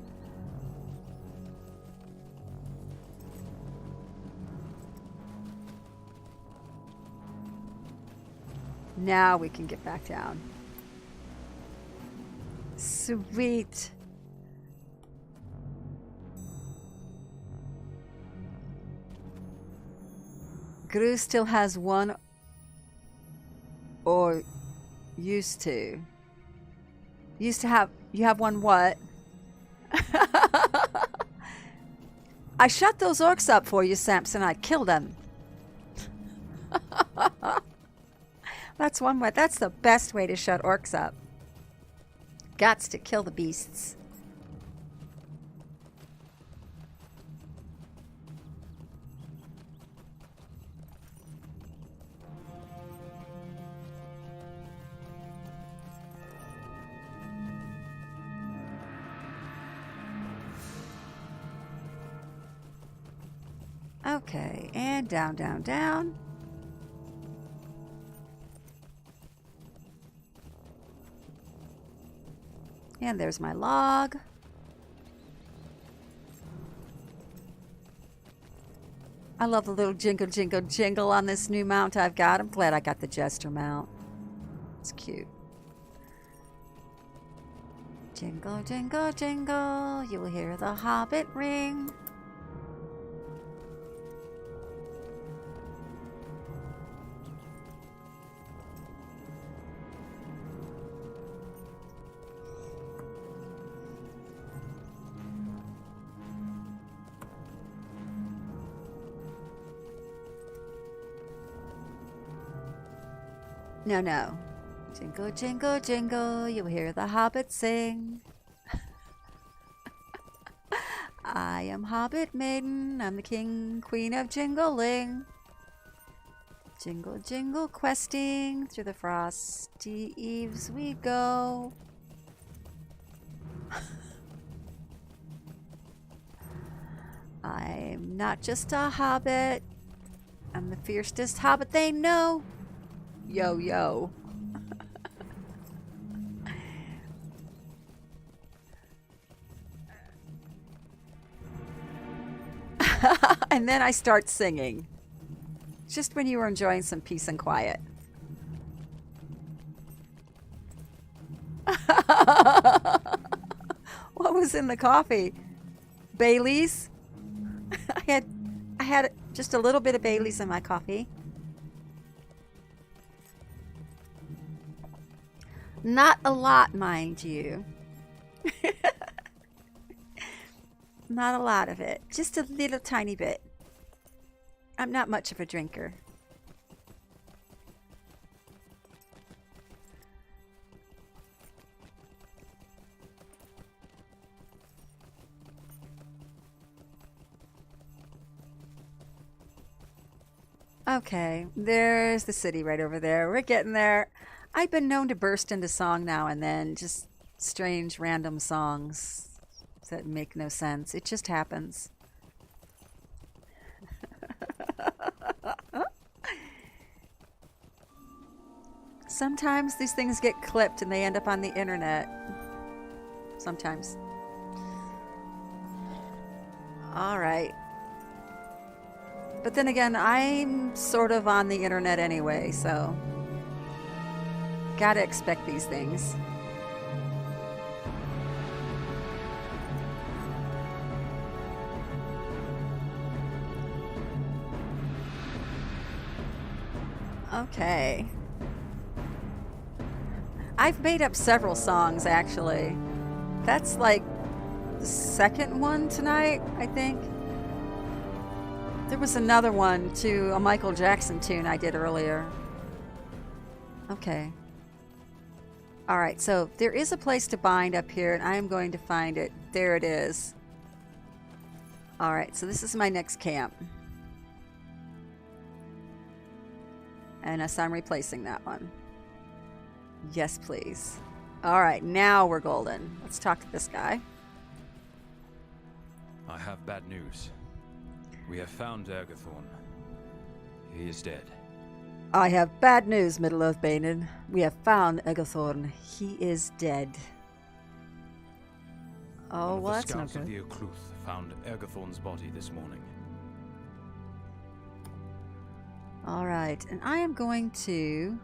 Now we can get back down. Sweet. Gru still has one, or used to. You have one what? I shut those orcs up for you, Samson. I killed them. That's one way. That's the best way to shut orcs up. Gots to kill the beasts. Okay, and down, down, down. And there's my log. I love the little jingle, jingle, jingle on this new mount I've got. I'm glad I got the Jester mount. It's cute. Jingle, jingle, jingle. You will hear the Hobbit ring. No, no. Jingle, jingle, jingle, you'll hear the Hobbit sing. I am Hobbit Maiden, I'm the king, queen of jingling. Jingle, jingle, questing, through the frosty eaves we go. I'm not just a hobbit, I'm the fiercest hobbit they know. Yo, yo. And then I start singing. Just when you were enjoying some peace and quiet. What was in the coffee? Bailey's? I had just a little bit of Bailey's in my coffee. Not a lot, mind you. Not a lot of it. Just a little tiny bit. I'm not much of a drinker. Okay, there's the city right over there. We're getting there. I've been known to burst into song now and then, just strange random songs that make no sense. It just happens. Sometimes these things get clipped and they end up on the internet. Sometimes. All right. But then again, I'm sort of on the internet anyway, so gotta expect these things. Okay. I've made up several songs, actually. That's like the second one tonight, I think. There was another one to a Michael Jackson tune I did earlier. Okay. Alright, so there is a place to bind up here, and I am going to find it. There it is. Alright, so this is my next camp. And as I'm replacing that one. Yes, please. Alright, now we're golden. Let's talk to this guy. I have bad news. We have found Ergothorn. He is dead. I have bad news, Middle-earth Bainin. We have found Ergothorn. He is dead. Oh, well, that's no good. The scouts of good. the Occluth found Ergothorn's body this morning. Alright, and I am going to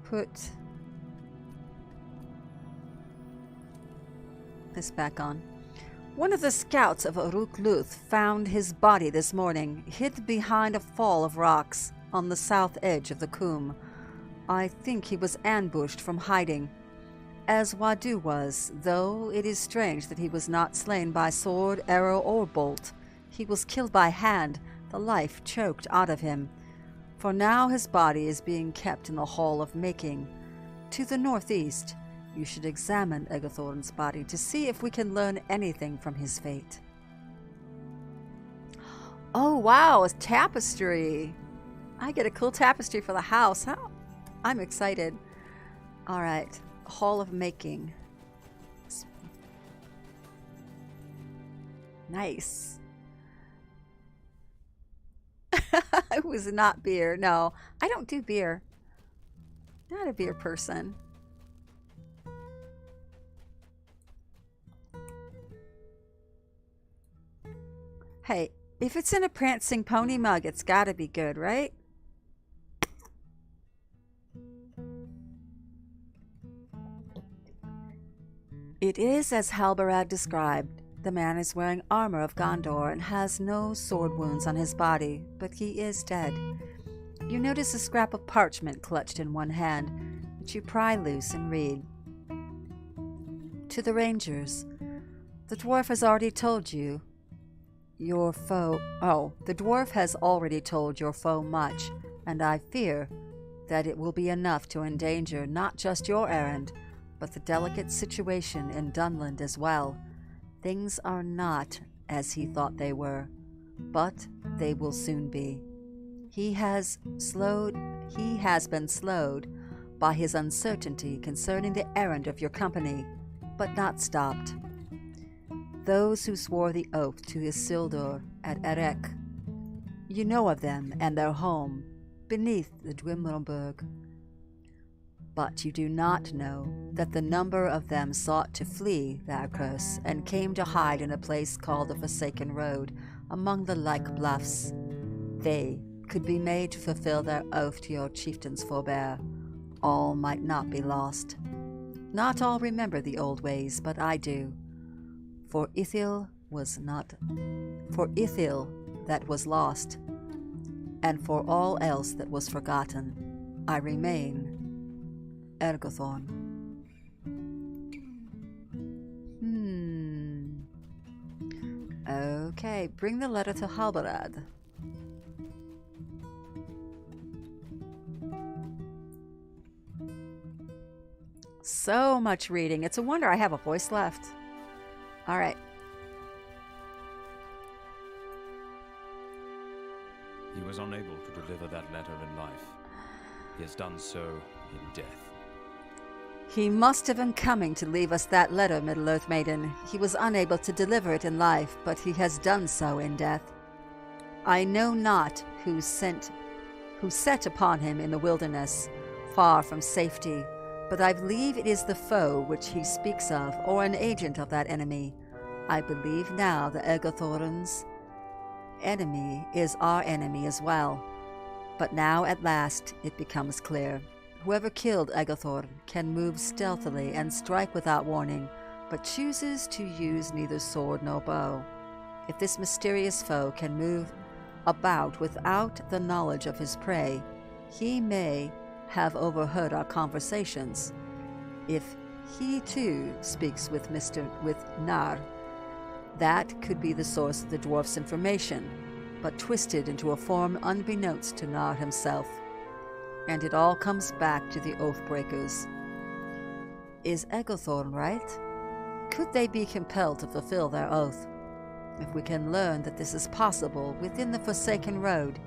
put this back on. One of the scouts of Uruk-Luth found his body this morning, hid behind a fall of rocks on the south edge of the Coombe. I think he was ambushed from hiding, as Wadu was, though it is strange that he was not slain by sword, arrow, or bolt. He was killed by hand, the life choked out of him. For now his body is being kept in the Hall of Making. To the northeast, you should examine Ergothorn's body to see if we can learn anything from his fate. Oh wow, a tapestry! I get a cool tapestry for the house. Huh? I'm excited. Alright, Hall of Making. Nice. It was not beer. No, I don't do beer. Not a beer person. Hey, if it's in a prancing pony mug, it's gotta be good, right? It is as Halbarad described. The man is wearing armor of Gondor and has no sword wounds on his body, but he is dead. You notice a scrap of parchment clutched in one hand, which you pry loose and read. To the Rangers, the dwarf has already told you your foe... Oh, the dwarf has already told your foe much, and I fear that it will be enough to endanger not just your errand, but the delicate situation in Dunland as well. Things are not as he thought they were, but they will soon be. He has been slowed by his uncertainty concerning the errand of your company, but not stopped. Those who swore the oath to Isildur at Erech, you know of them and their home beneath the Dwimmelberg. But you do not know that the number of them sought to flee that curse and came to hide in a place called the Forsaken Road among the like bluffs. They could be made to fulfill their oath to your chieftain's forbear. All might not be lost. Not all remember the old ways, but I do. For Ithil that was lost, and for all else that was forgotten, I remain Ergothorn. Okay, bring the letter to Halbarad. So much reading. It's a wonder I have a voice left. All right. He was unable to deliver that letter in life. He has done so in death. He must have been coming to leave us that letter, Middle-earth Maiden. He was unable to deliver it in life, but he has done so in death. I know not who set upon him in the wilderness, far from safety, but I believe it is the foe which he speaks of, or an agent of that enemy. I believe now the Ergothorin's enemy is our enemy as well. But now at last it becomes clear. Whoever killed Eggothor can move stealthily and strike without warning, but chooses to use neither sword nor bow. If this mysterious foe can move about without the knowledge of his prey, he may have overheard our conversations. If he too speaks with Nar, that could be the source of the dwarf's information, but twisted into a form unbeknownst to Nar himself. And it all comes back to the Oathbreakers. Is Eggothorn right? Could they be compelled to fulfill their oath? If we can learn that this is possible within the Forsaken Road,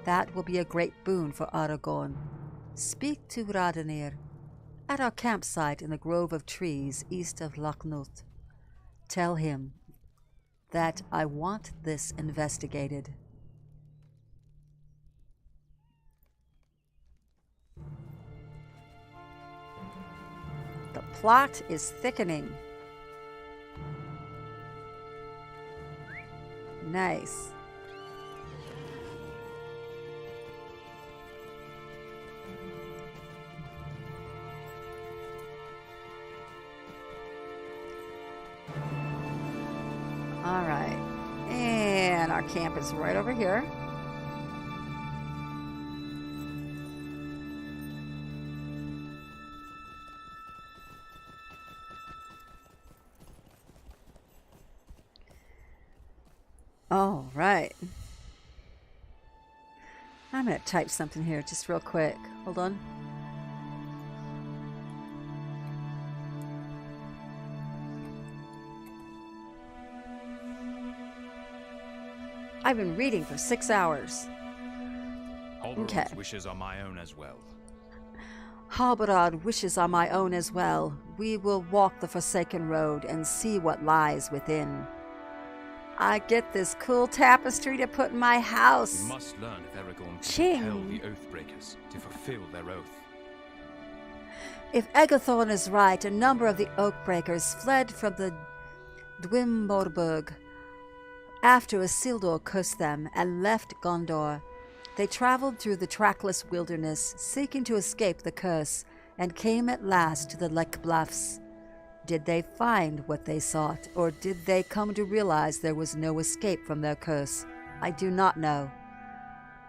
that will be a great boon for Aragorn. Speak to Radenir at our campsite in the grove of trees east of Loch Nut. Tell him that I want this investigated. The plot is thickening. Nice. All right. And our camp is right over here. All right. I'm going to type something here just real quick. Hold on. I've been reading for 6 hours. Halbarad wishes are my own as well. Halbarad wishes are my own as well. We will walk the Forsaken Road and see what lies within. I get this cool tapestry to put in my house. We must learn if Aragorn can compel the Oathbreakers to fulfill their oath. If Eggothorn is right, a number of the Oathbreakers fled from the Dwimborburg After Isildur cursed them and left Gondor, they traveled through the trackless wilderness, seeking to escape the curse, and came at last to the Lech Bluffs. Did they find what they sought, or did they come to realize there was no escape from their curse? I do not know.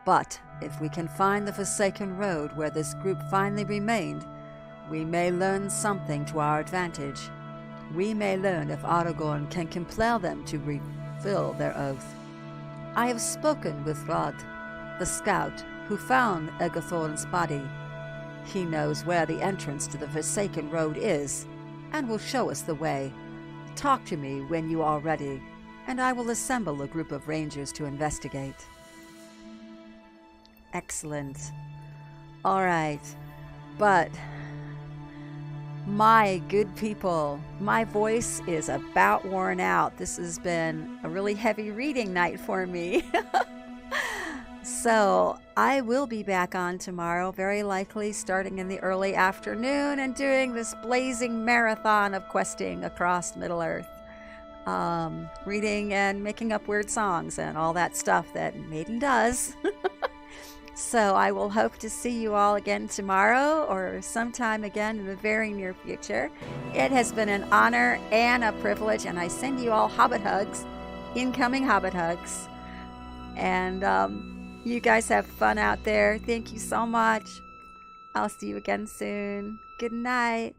But if we can find the Forsaken Road where this group finally remained, we may learn something to our advantage. We may learn if Aragorn can compel them to fulfill their oath. I have spoken with Rod, the scout, who found Egerthorn's body. He knows where the entrance to the Forsaken Road is, and will show us the way. Talk to me when you are ready, and I will assemble a group of rangers to investigate. Excellent. All right, but my good people, my voice is about worn out. This has been a really heavy reading night for me. So I will be back on tomorrow, very likely starting in the early afternoon and doing this blazing marathon of questing across Middle-earth. Reading and making up weird songs and all that stuff that Maiden does. So I will hope to see you all again tomorrow or sometime again in the very near future. It has been an honor and a privilege, and I send you all Hobbit hugs, incoming Hobbit hugs. And you guys have fun out there. Thank you so much. I'll see you again soon. Good night.